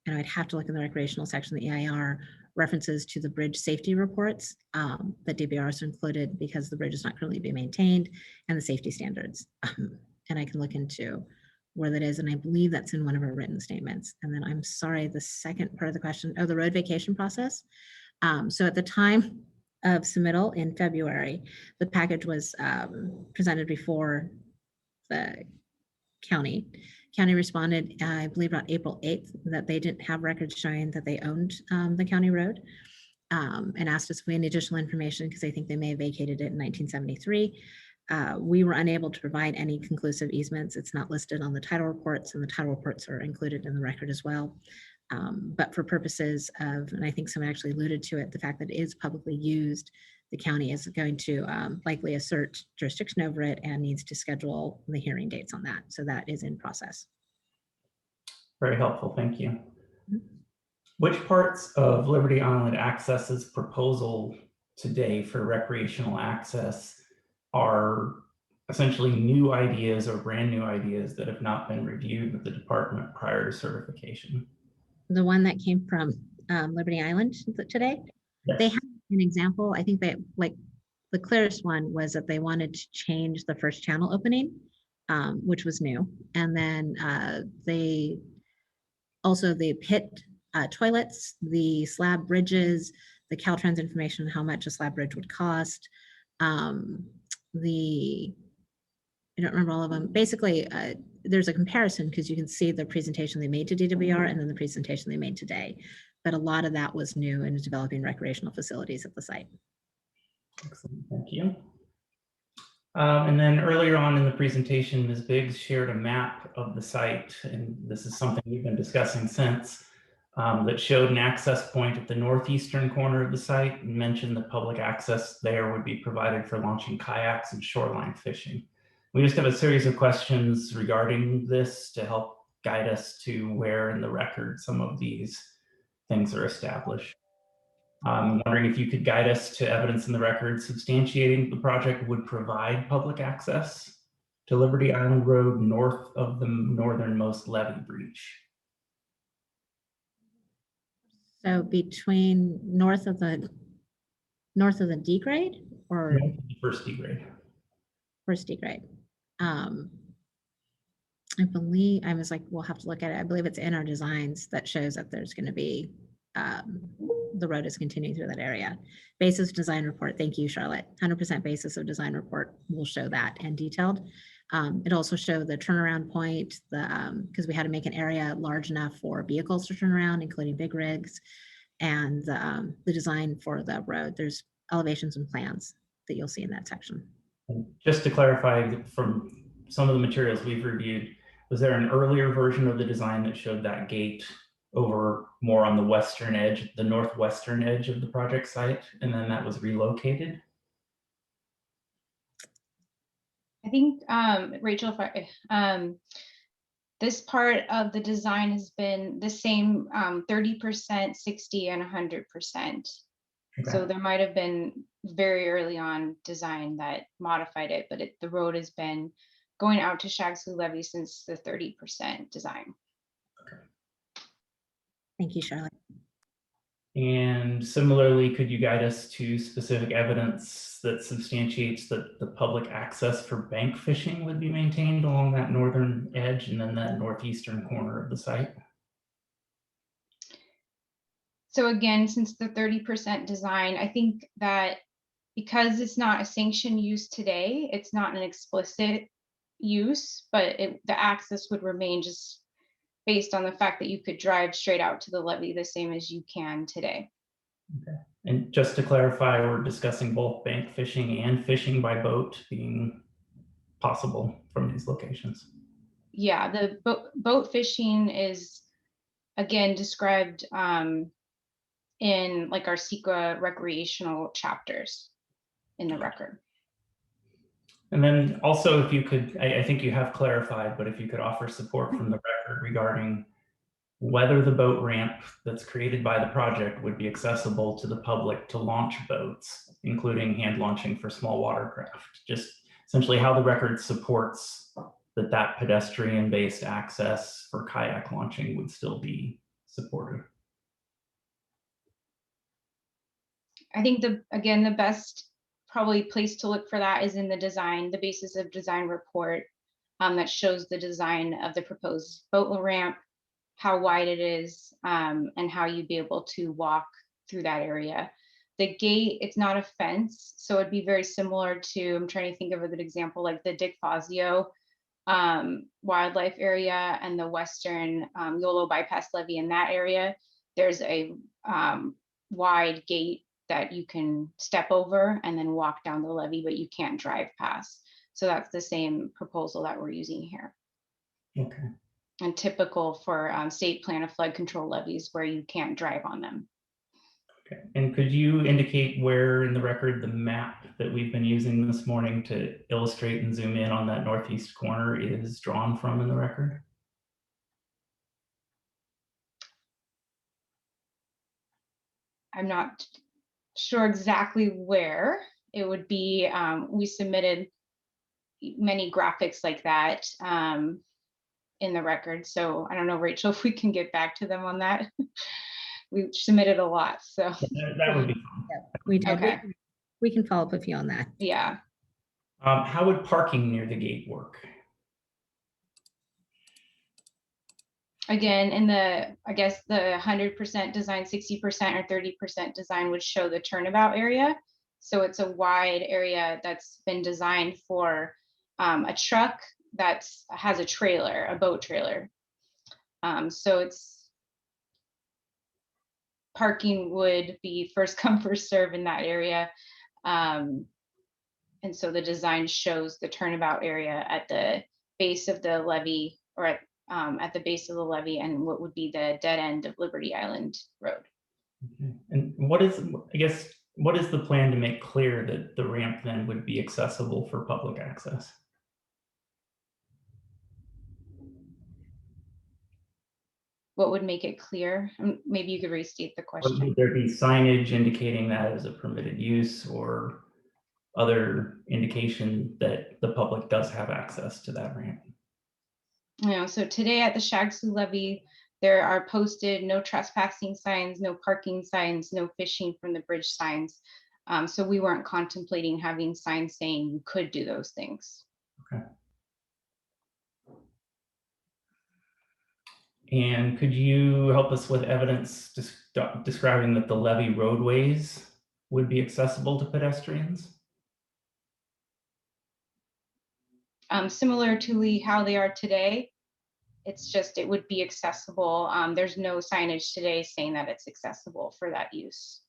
and I'd have to look in the recreational section of the EIR, references to the bridge safety reports that DBR is included because the bridge is not currently being maintained, and the safety standards. And I can look into where that is, and I believe that's in one of our written statements. And then I'm sorry, the second part of the question, oh, the road vacation process. So at the time of submittal in February, the package was presented before the county. County responded, I believe on April 8th, that they didn't have records showing that they owned the county road, and asked us if we had any additional information because they think they may have vacated it in 1973. We were unable to provide any conclusive easements. It's not listed on the title reports, and the title reports are included in the record as well. But for purposes of, and I think someone actually alluded to it, the fact that it is publicly used, the county is going to likely assert jurisdiction over it and needs to schedule the hearing dates on that. So that is in process. Very helpful, thank you. Which parts of Liberty Island Access's proposal today for recreational access are essentially new ideas or brand new ideas that have not been reviewed with the department prior to certification? The one that came from Liberty Island today, Yes. They have an example. I think that like the clearest one was that they wanted to change the first channel opening, which was new. And then they also the pit toilets, the slab bridges, the Caltrans information, how much a slab bridge would cost. I don't remember all of them. Basically, there's a comparison because you can see the presentation they made to DWR and then the presentation they made today. But a lot of that was new in developing recreational facilities at the site. Excellent, thank you. And then earlier on in the presentation, Ms. Biggs shared a map of the site, and this is something we've been discussing since, that showed an access point at the northeastern corner of the site and mentioned that public access there would be provided for launching kayaks and shoreline fishing. We just have a series of questions regarding this to help guide us to where in the record some of these things are established. I'm wondering if you could guide us to evidence in the record substantiating the project would provide public access to Liberty Island Road north of the northernmost levee breach. So between north of the D grade or First D grade. First D grade. I believe, I was like, we'll have to look at it. I believe it's in our designs that shows that there's going to be, the road is continuing through that area. Basis of design report. Thank you, Charlotte. 100% basis of design report will show that and detailed. It also showed the turnaround point, because we had to make an area large enough for vehicles to turn around, including big rigs, and the design for the road. There's elevations and plans that you'll see in that section. And just to clarify, from some of the materials we've reviewed, was there an earlier version of the design that showed that gate over more on the western edge, the northwestern edge of the project site, and then that was relocated? I think, Rachel, if this part of the design has been the same 30%, 60, and 100%. Okay. So there might have been very early on design that modified it, but the road has been going out to Shag Slough Levee since the 30% design. Okay. Thank you, Charlotte. And similarly, could you guide us to specific evidence that substantiates that the public access for bank fishing would be maintained along that northern edge and then that northeastern corner of the site? So again, since the 30% design, I think that because it's not a sanctioned use today, it's not an explicit use, but the access would remain just based on the fact that you could drive straight out to the levee the same as you can today. Okay. And just to clarify, we're discussing both bank fishing and fishing by boat being possible from these locations. Yeah, the boat fishing is again described in like our SEQA recreational chapters in the record. And then also, if you could, I think you have clarified, but if you could offer support from the record regarding whether the boat ramp that's created by the project would be accessible to the public to launch boats, including hand launching for small watercraft. Just essentially how the record supports that pedestrian-based access for kayak launching would still be supported. I think again, the best probably place to look for that is in the design, the basis of design report. that shows the design of the proposed boat ramp, how wide it is, and how you'd be able to walk through that area. The gate, it's not a fence, so it'd be very similar to, I'm trying to think of a good example, like the Dick Fazio wildlife area and the western Yolo bypass levee. In that area, there's a wide gate that you can step over and then walk down the levee, but you can't drive past. So that's the same proposal that we're using here. Okay. And typical for state plan of flood control levees where you can't drive on them. Okay. And could you indicate where in the record the map that we've been using this morning to illustrate and zoom in on that northeast corner is drawn from in the record? I'm not sure exactly where it would be. We submitted many graphics like that in the record. So I don't know, Rachel, if we can get back to them on that. We submitted a lot, so. That would be fun. Yeah, we did. Okay. We can follow up with you on that. Yeah. How would parking near the gate work? Again, in the, I guess the 100% design, 60% or 30% design would show the turnabout area. So it's a wide area that's been designed for a truck that has a trailer, a boat trailer. So it's, parking would be first come, first serve in that area. And so the design shows the turnabout area at the base of the levee, or at the base of the levee, and what would be the dead end of Liberty Island Road. Okay. And what is, I guess, what is the plan to make clear that the ramp then would be accessible for public access? What would make it clear? Maybe you could restate the question. Or would there be signage indicating that as a permitted use, or other indication that the public does have access to that ramp? Yeah, so today at the Shag-Slough levee, there are posted no trespassing signs, no parking signs, no fishing from the bridge signs. So we weren't contemplating having signs saying you could do those things. Okay. And could you help us with evidence describing that the levee roadways would be accessible to pedestrians? Similar to how they are today, it's just, it would be accessible. There's no signage today saying that it's accessible for that use.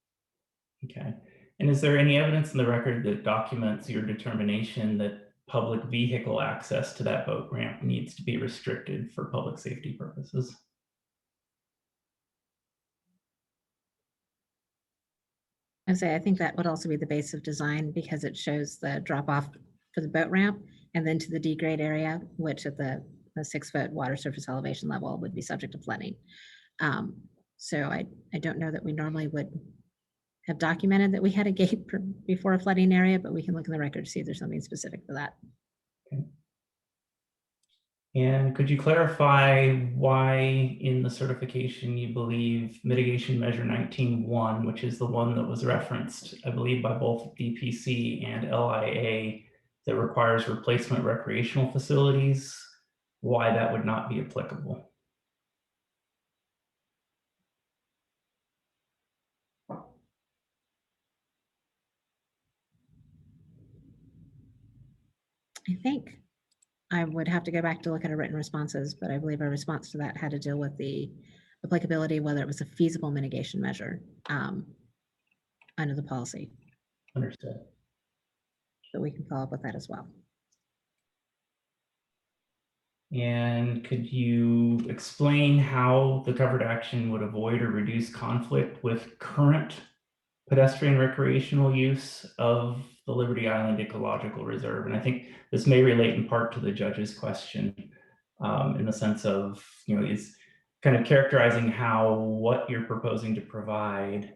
Okay. And is there any evidence in the record that documents your determination that public vehicle access to that boat ramp needs to be restricted for public safety purposes? I think that would also be the base of design, because it shows the drop off for the boat ramp and then to the degrade area, which at the 6-foot water surface elevation level would be subject to flooding. So I don't know that we normally would have documented that we had a gate before a flooding area, but we can look in the record to see if there's something specific for that. Okay. And could you clarify why in the certification you believe mitigation measure 19.1, which is the one that was referenced, I believe, by both DPC and LIA, that requires replacement recreational facilities, why that would not be applicable? I think I would have to go back to look at our written responses, but I believe our response to that had to deal with the applicability, whether it was a feasible mitigation measure under the policy. Understood. But we can follow up with that as well. And could you explain how the covered action would avoid or reduce conflict with current pedestrian recreational use of the Liberty Island Ecological Reserve? And I think this may relate in part to the judge's question, in the sense of, is kind of characterizing how what you're proposing to provide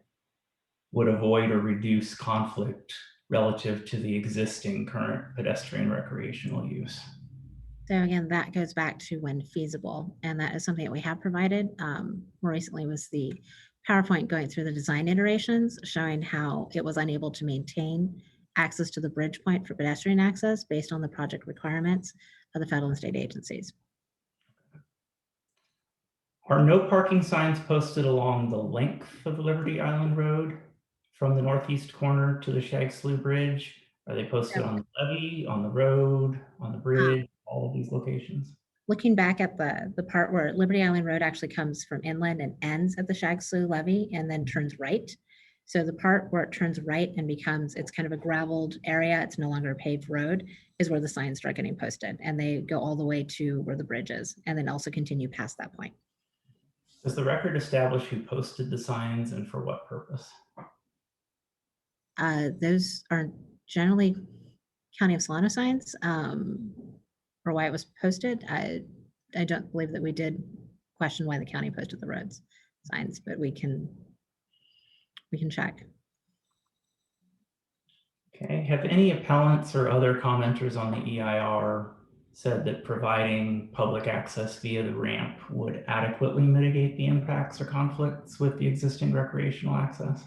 would avoid or reduce conflict relative to the existing current pedestrian recreational use. So again, that goes back to when feasible, and that is something that we have provided. More recently was the PowerPoint going through the design iterations, showing how it was unable to maintain access to the bridge point for pedestrian access based on the project requirements. of the federal and state agencies. Are no parking signs posted along the length of Liberty Island Road from the northeast corner to the Shag Slough Bridge? Are they posted on the levee, on the road, on the bridge, all of these locations? Looking back at the part where Liberty Island Road actually comes from inland and ends at the Shag Slough levee and then turns right. So the part where it turns right and becomes, it's kind of a graveled area, it's no longer a paved road, is where the signs start getting posted. And they go all the way to where the bridge is and then also continue past that point. Does the record establish who posted the signs and for what purpose? Those are generally County of Solano signs, or why it was posted. I don't believe that we did question why the county posted the roads signs, but we can check. Okay, have any appellants or other commenters on the EIR said that providing public access via the ramp would adequately mitigate the impacts or conflicts with the existing recreational access?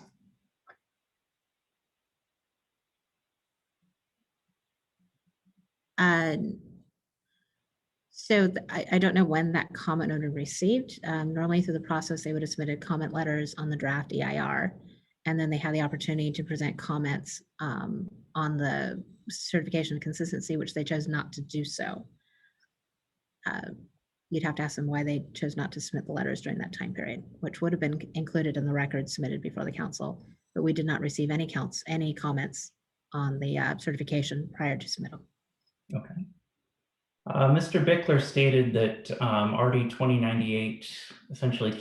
I don't know when that comment would have received. Normally through the process, they would have submitted comment letters on the draft EIR, and then they had the opportunity to present comments on the certification of consistency, which they chose not to do so. You'd have to ask them why they chose not to submit the letters during that time period, which would have been included in the records submitted before the council, but we did not receive any comments on the certification prior to submittal. Okay. Mr. Bickler stated that RD 2098 essentially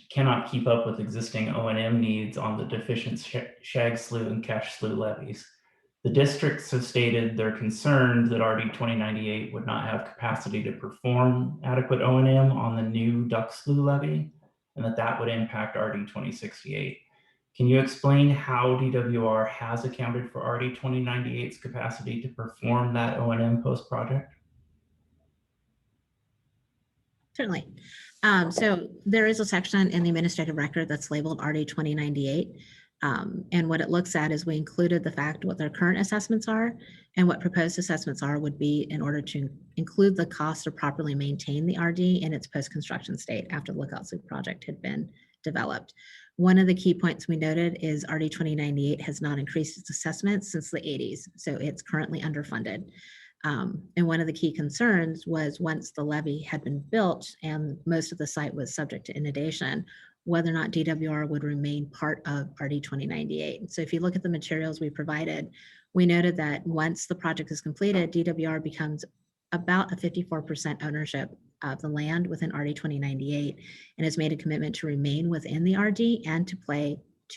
cannot keep up with existing O&M needs on the deficient Shag Slough and Cache Slough levees. The districts have stated they're concerned that RD 2098 would not have capacity to perform adequate O&M on the new Duck Slough levee, and that would impact RD 2068. Can you explain how DWR has accounted for RD 2098's capacity to perform that O&M post-project? Certainly. So there is a section in the administrative record that's labeled RD 2098. And what it looks at is we included the fact what their current assessments are and what proposed assessments are would be in order to include the cost to properly maintain the RD in its post-construction state after the Lookout Slough project had been developed. One of the key points we noted is RD 2098 has not increased its assessments since the 80s. So it's currently underfunded. And one of the key concerns was once the levee had been built and most of the site was subject to inundation, whether or not DWR would remain part of RD 2098. So if you look at the materials we provided, we noted that once the project is completed, DWR becomes about a 54% ownership of the land within RD 2098 and has made a commitment to remain within the RD and to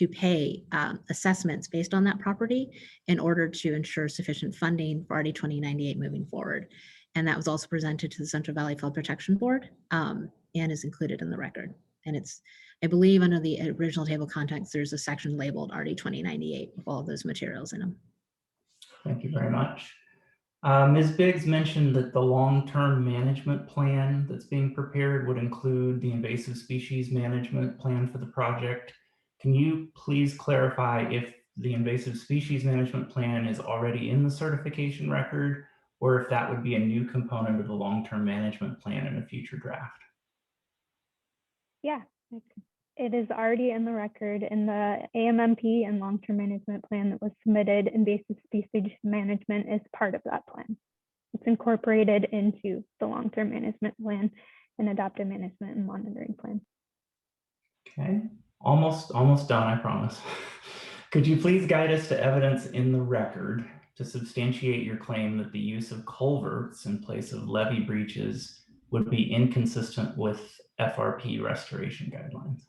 pay assessments based on that property in order to ensure sufficient funding for RD 2098 moving forward. And that was also presented to the Central Valley Flood Protection Board and is included in the record. And it's, I believe under the original table of contents, there's a section labeled RD 2098 with all of those materials in them. Thank you very much. Ms. Biggs mentioned that the long-term management plan that's being prepared would include the invasive species management plan for the project. Can you please clarify if the invasive species management plan is already in the certification record or if that would be a new component of the long-term management plan in a future draft? Yeah, it is already in the record in the AMMP and long-term management plan that was submitted. Invasive species management is part of that plan. It's incorporated into the long-term management plan and adaptive management and monitoring plan. Okay, almost done, I promise. Could you please guide us to evidence in the record to substantiate your claim that the use of culverts in place of levee breaches would be inconsistent with FRP restoration guidelines?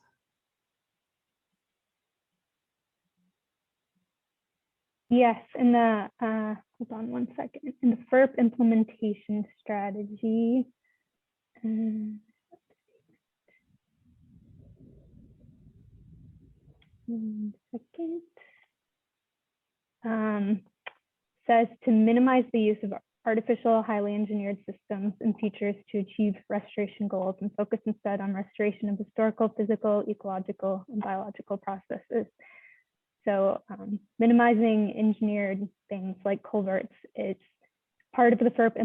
Yes, in the, hold on one second, in the FERP implementation strategy, one second, says to minimize the use of artificial highly engineered systems and features to achieve restoration goals and focus instead on restoration of historical, physical, ecological, and biological processes. So minimizing engineered things like culverts is part of the FERP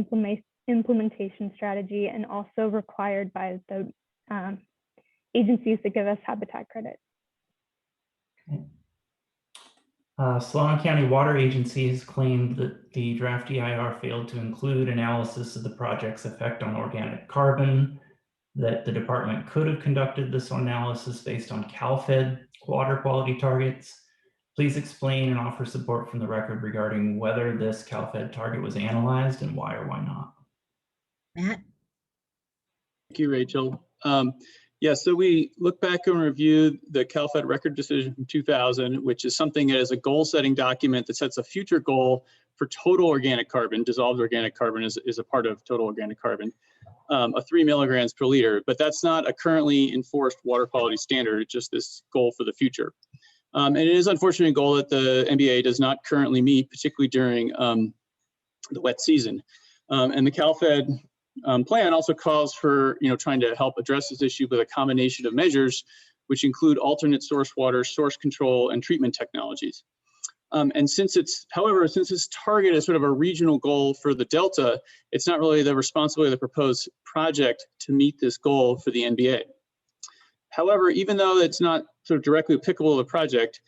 implementation strategy and also required by the agencies that give us habitat credit. Solano County Water Agency has claimed that the draft EIR failed to include analysis of the project's effect on organic carbon, that the department could have conducted this analysis based on CalFed water quality targets. Please explain and offer support from the record regarding whether this CalFed target was analyzed and why or why not. Matt? Thank you, Rachel. Yeah, so we look back and review the CalFed record decision from 2000, which is something that is a goal-setting document that sets a future goal for total organic carbon. Dissolved organic carbon is a part of total organic carbon, of 3 milligrams per liter. But that's not a currently enforced water quality standard. It's just this goal for the future. And it is unfortunately a goal that the NBA does not currently meet, particularly during the wet season. And the CalFed plan also calls for, trying to help address this issue with a combination of measures, which include alternate source water, source control, and treatment technologies. And since this target is sort of a regional goal for the Delta, it's not really the responsibility of the proposed project to meet this goal for the NBA. However, even though it's not sort of directly applicable to the project,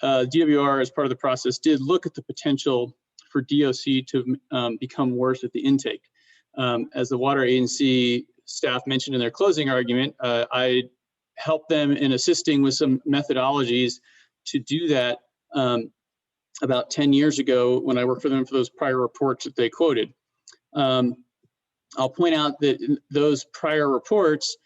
DWR, as part of the process, did look at the potential for DOC to become worse at the intake. As the water agency staff mentioned in their closing argument, I helped them in assisting with some methodologies to do that about 10 years ago when I worked for them for those prior reports that they quoted. I'll point out that those prior reports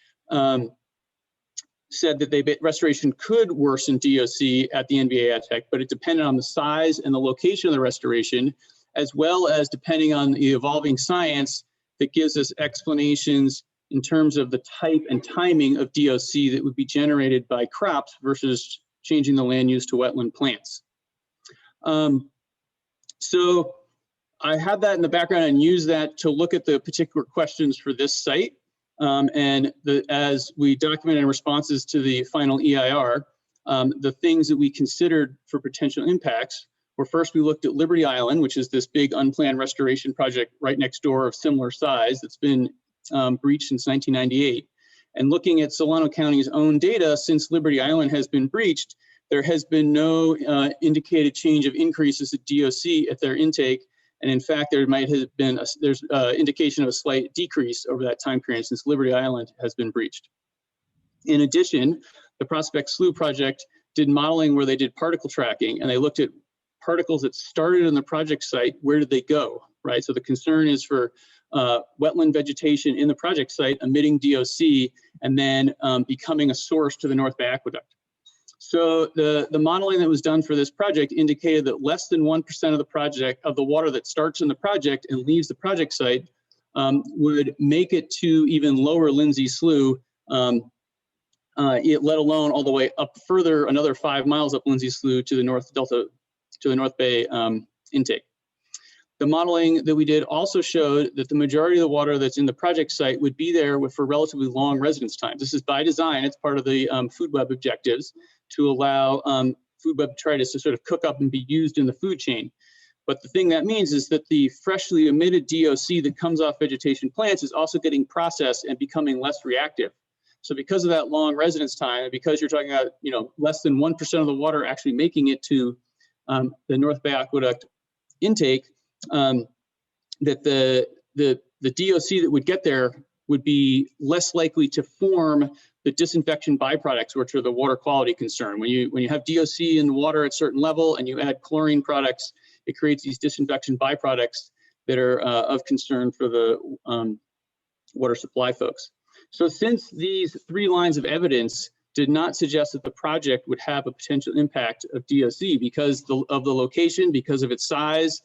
said that restoration could worsen DOC at the NBA AdTech, but it depended on the size and the location of the restoration, as well as depending on the evolving science that gives us explanations in terms of the type and timing of DOC that would be generated by crops versus changing the land use to wetland plants. So I had that in the background and used that to look at the particular questions for this site. As we documented in responses to the final EIR, the things that we considered for potential impacts were, first, we looked at Liberty Island, which is this big unplanned restoration project right next door of similar size that's been breached since 1998. And looking at Solano County's own data, since Liberty Island has been breached, there has been no indicated change of increases at DOC at their intake. And in fact, there might have been, there's indication of a slight decrease over that time period since Liberty Island has been breached. In addition, the Prospect SLOUGH project did modeling where they did particle tracking, and they looked at particles that started on the project site, where did they go, right? So the concern is for wetland vegetation in the project site emitting DOC and then becoming a source to the North Bay Aqueduct. So the modeling that was done for this project indicated that less than 1% of the project, of the water that starts in the project and leaves the project site would make it to even lower Lindsay Slough, let alone all the way up further, another 5 miles up Lindsay Slough to the North Delta, to the North Bay intake. The modeling that we did also showed that the majority of the water that's in the project site would be there for relatively long residence times. This is by design. It's part of the food web objectives to allow food web detritus to sort of cook up and be used in the food chain. But the thing that means is that the freshly emitted DOC that comes off vegetation plants is also getting processed and becoming less reactive. So because of that long residence time, and because you're talking about less than 1% of the water actually making it to the North Bay Aqueduct intake, that the DOC that would get there would be less likely to form the disinfection byproducts, which are the water quality concern. When you have DOC in the water at a certain level and you add chlorine products, it creates these disinfection byproducts that are of concern for the water supply folks. So since these 3 lines of evidence did not suggest that the project would have a potential impact of DOC because of the location, because of its size,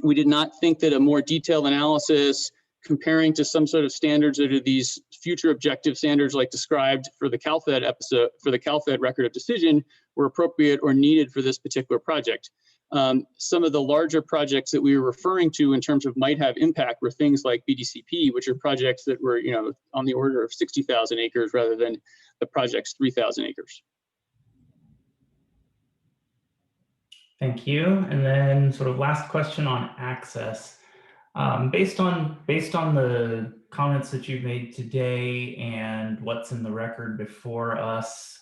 we did not think that a more detailed analysis comparing to some sort of standards that are these future objective standards like described for the CalFed episode, for the CalFed record of decision, were appropriate or needed for this particular project. Some of the larger projects that we were referring to in terms of might have impact were things like BDCP, which are projects that were on the order of 60,000 acres rather than the project's 3,000 acres. Thank you. And then sort of last question on access. Based on the comments that you've made today and what's in the record before us,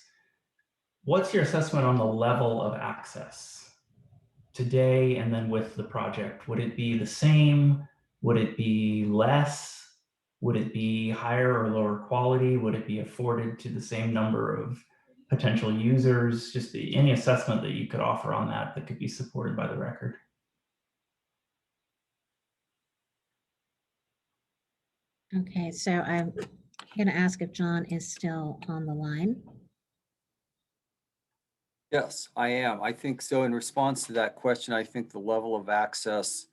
what's your assessment on the level of access today and then with the project? Would it be the same? Would it be less? Would it be higher or lower quality? Would it be afforded to the same number of potential users? Just any assessment that you could offer on that that could be supported by the record. Okay, so I'm going to ask if John is still on the line. Yes, I am. I think so. In response to that question, I think the level of access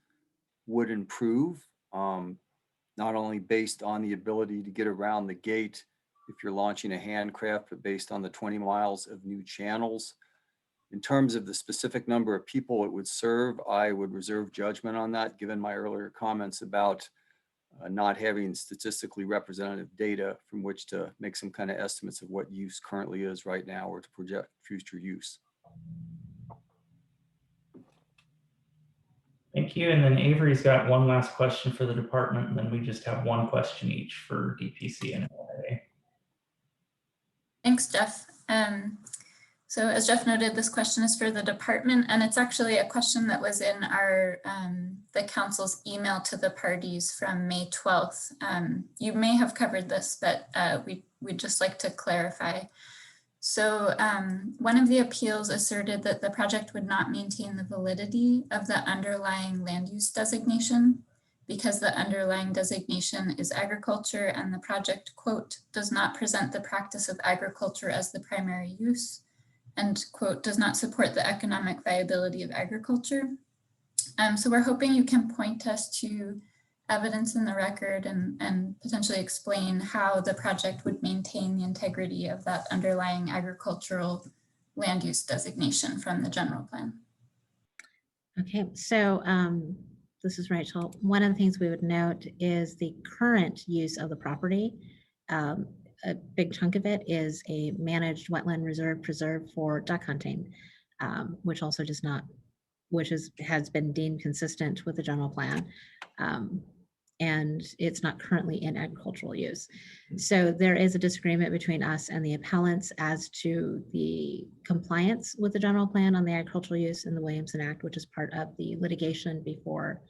would improve, not only based on the ability to get around the gate if you're launching a handcraft, but based on the 20 miles of new channels. In terms of the specific number of people it would serve, I would reserve judgment on that, given my earlier comments about not having statistically representative data from which to make some kind of estimates of what use currently is right now or to project future use. Thank you. And then Avery's got one last question for the department, and then we just have one question each for DPC and LIA. Thanks, Jeff. So as Jeff noted, this question is for the department, and it's actually a question that was in our the council's email to the parties from May 12th. You may have covered this, but we'd just like to clarify. So one of the appeals asserted that the project would not maintain the validity of the underlying land use designation because the underlying designation is agriculture and the project, quote, does not present the practice of agriculture as the primary use and, quote, does not support the economic viability of agriculture. So we're hoping you can point us to evidence in the record and potentially explain how the project would maintain the integrity of that underlying agricultural land use designation from the general plan. Okay, so this is Rachel. One of the things we would note is the current use of the property. A big chunk of it is a managed wetland reserve preserve for duck hunting, which also does not, has been deemed consistent with the general plan. And it's not currently in agricultural use. So there is a disagreement between us and the appellants as to the compliance with the general plan on the agricultural use in the Williamson Act, which is part of the litigation before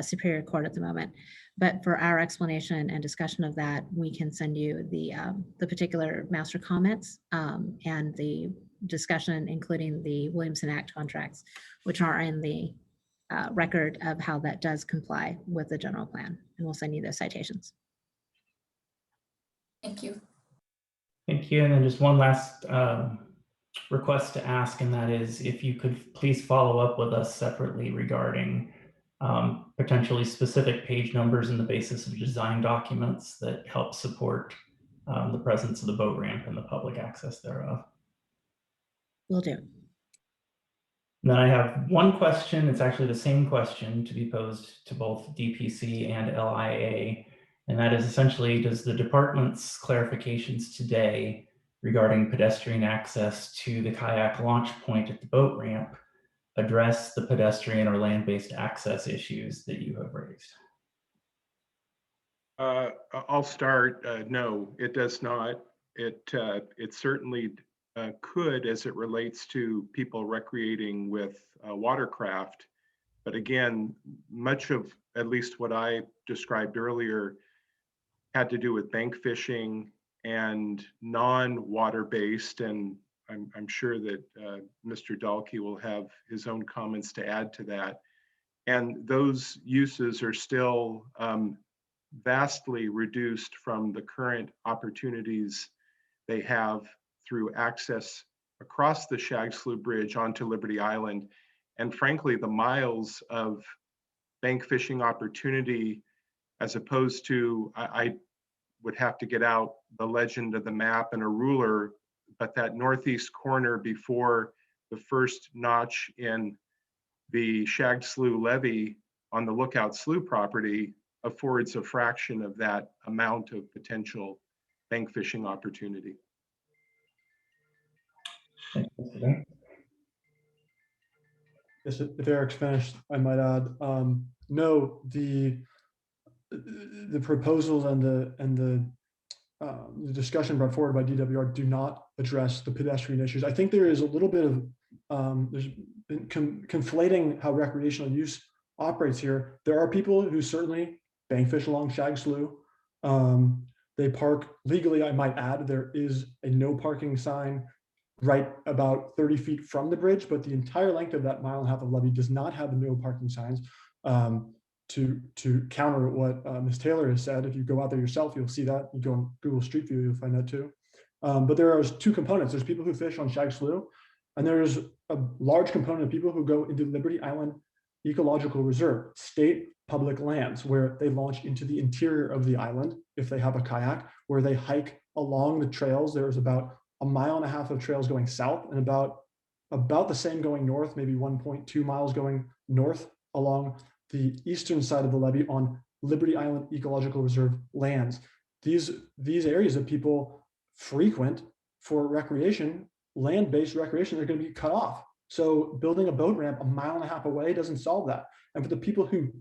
Superior Court at the moment. But for our explanation and discussion of that, we can send you the particular master comments and the discussion, including the Williamson Act contracts, which are in the record of how that does comply with the general plan. And we'll send you those citations. Thank you. Thank you. And then just one last request to ask, and that is if you could please follow up with us separately regarding potentially specific page numbers in the basis of design documents that help support the presence of the boat ramp and the public access thereof. Will do. Then I have one question. It's actually the same question to be posed to both DPC and LIA. And that is essentially, does the department's clarifications today regarding pedestrian access to the kayak launch point at the boat ramp address the pedestrian or land-based access issues that you have raised? I'll start. No, it does not. It certainly could as it relates to people recreating with watercraft. But again, much of at least what I described earlier had to do with bank fishing and non-water-based, and I'm sure that Mr. Dahlke will have his own comments to add to that. And those uses are still vastly reduced from the current opportunities they have through access across the Shag Slough Bridge onto Liberty Island. And frankly, the miles of bank fishing opportunity, as opposed to, I would have to get out the legend of the map and a ruler, but that northeast corner before the first notch in the Shag Slough levee on the Lookout Slough property affords a fraction of that amount of potential bank fishing opportunity. Yes, if Eric's finished, I might add, no, the proposals and the discussion brought forward by DWR do not address the pedestrian issues. I think there is a little bit of there's been conflating how recreational use operates here. There are people who certainly bank fish along Shag Slough. They park legally, I might add. There is a no parking sign right about 30 feet from the bridge, but the entire length of that 1.5 miles of levee does not have the no parking signs. To counter what Ms. Taylor has said, if you go out there yourself, you'll see that. You go on Google Street View, you'll find that too. But there are two components. There's people who fish on Shag Slough, and there's a large component of people who go into Liberty Island Ecological Reserve, state public lands, where they launch into the interior of the island if they have a kayak, where they hike along the trails. There's about 1.5 miles of trails going south and about the same going north, maybe 1.2 miles going north along the eastern side of the levee on Liberty Island Ecological Reserve lands. These areas that people frequent for recreation, land-based recreation, are going to be cut off. So building a boat ramp 1.5 miles away doesn't solve that. And for the people who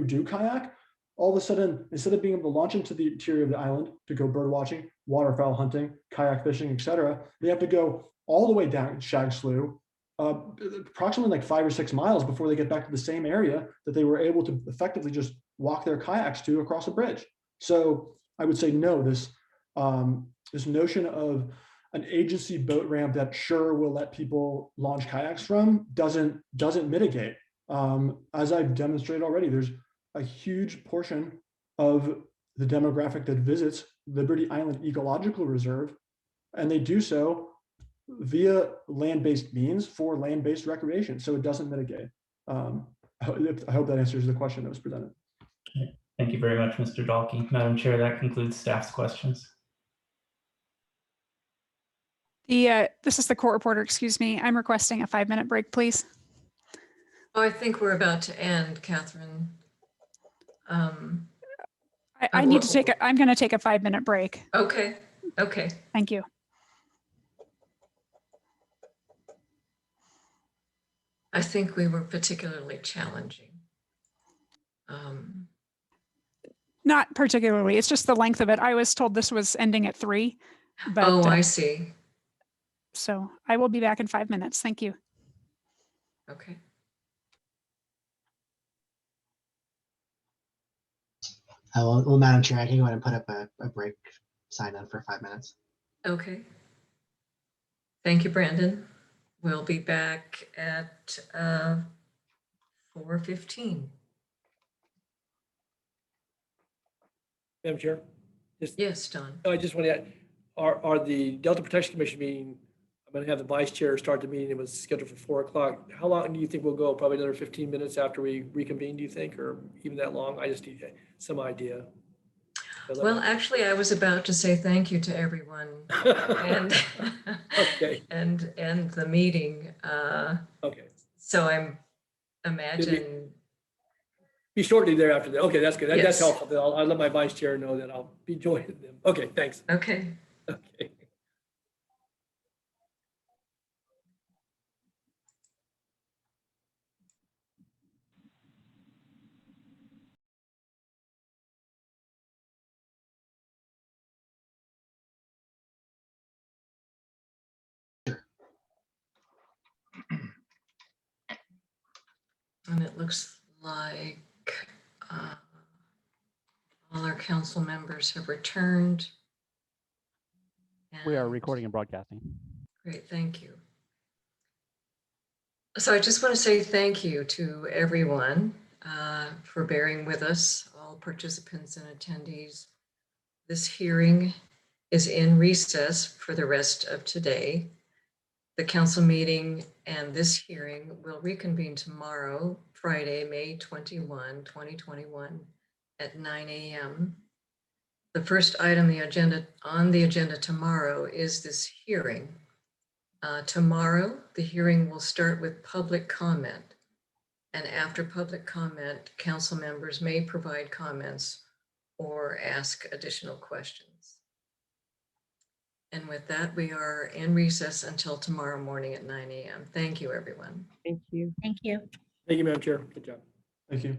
do kayak, all of a sudden, instead of being able to launch into the interior of the island to go bird watching, waterfowl hunting, kayak fishing, etc., they have to go all the way down Shag Slough, approximately like 5 or 6 miles before they get back to the same area that they were able to effectively just walk their kayaks to across a bridge. So I would say no, this notion of an agency boat ramp that sure will let people launch kayaks from doesn't mitigate. As I've demonstrated already, there's a huge portion of the demographic that visits Liberty Island Ecological Reserve, and they do so via land-based means for land-based recreation. So it doesn't mitigate. I hope that answers the question that was presented. Okay. Thank you very much, Mr. Dalkey. Madam Chair, that concludes staff's questions. This is the court reporter, excuse me. I'm requesting a 5-minute break, please. Oh, I think we're about to end, Catherine. I need to take I'm going to take a 5-minute break. Okay. Okay. Thank you. I think we were particularly challenging. Not particularly. It's just the length of it. I was told this was ending at 3. But, oh, I see. So I will be back in 5 minutes. Thank you. Okay. Well, Madam Chair, I can go ahead and put up a break sign in for 5 minutes. Okay. Thank you, Brandon. We'll be back at 4:15. Madam Chair? Yes, Don. I just want to add, are the Delta Protection Commission meeting, I'm going to have the vice chair start the meeting. It was scheduled for 4 o'clock. How long do you think we'll go? Probably another 15 minutes after we reconvene, do you think, or even that long? I just need some idea. Well, actually, I was about to say thank you to everyone and okay. and the meeting. Okay. So I'm imagine. Be shortly thereafter. Okay, that's good. Yes. That's helpful. I'll let my vice chair know that I'll be joining them. Okay, thanks. Okay. Okay. And it looks like all our council members have returned. We are recording and broadcasting. Great, thank you. So I just want to say thank you to everyone for bearing with us, all participants and attendees. This hearing is in recess for the rest of today. The council meeting and this hearing will reconvene tomorrow, Friday, May 21, 2021 at 9 a.m. The first item on the agenda tomorrow is this hearing. Tomorrow, the hearing will start with public comment. And after public comment, council members may provide comments or ask additional questions. And with that, we are in recess until tomorrow morning at 9 a.m. Thank you, everyone. Thank you. Thank you. Thank you, Madam Chair. Good job. Thank you.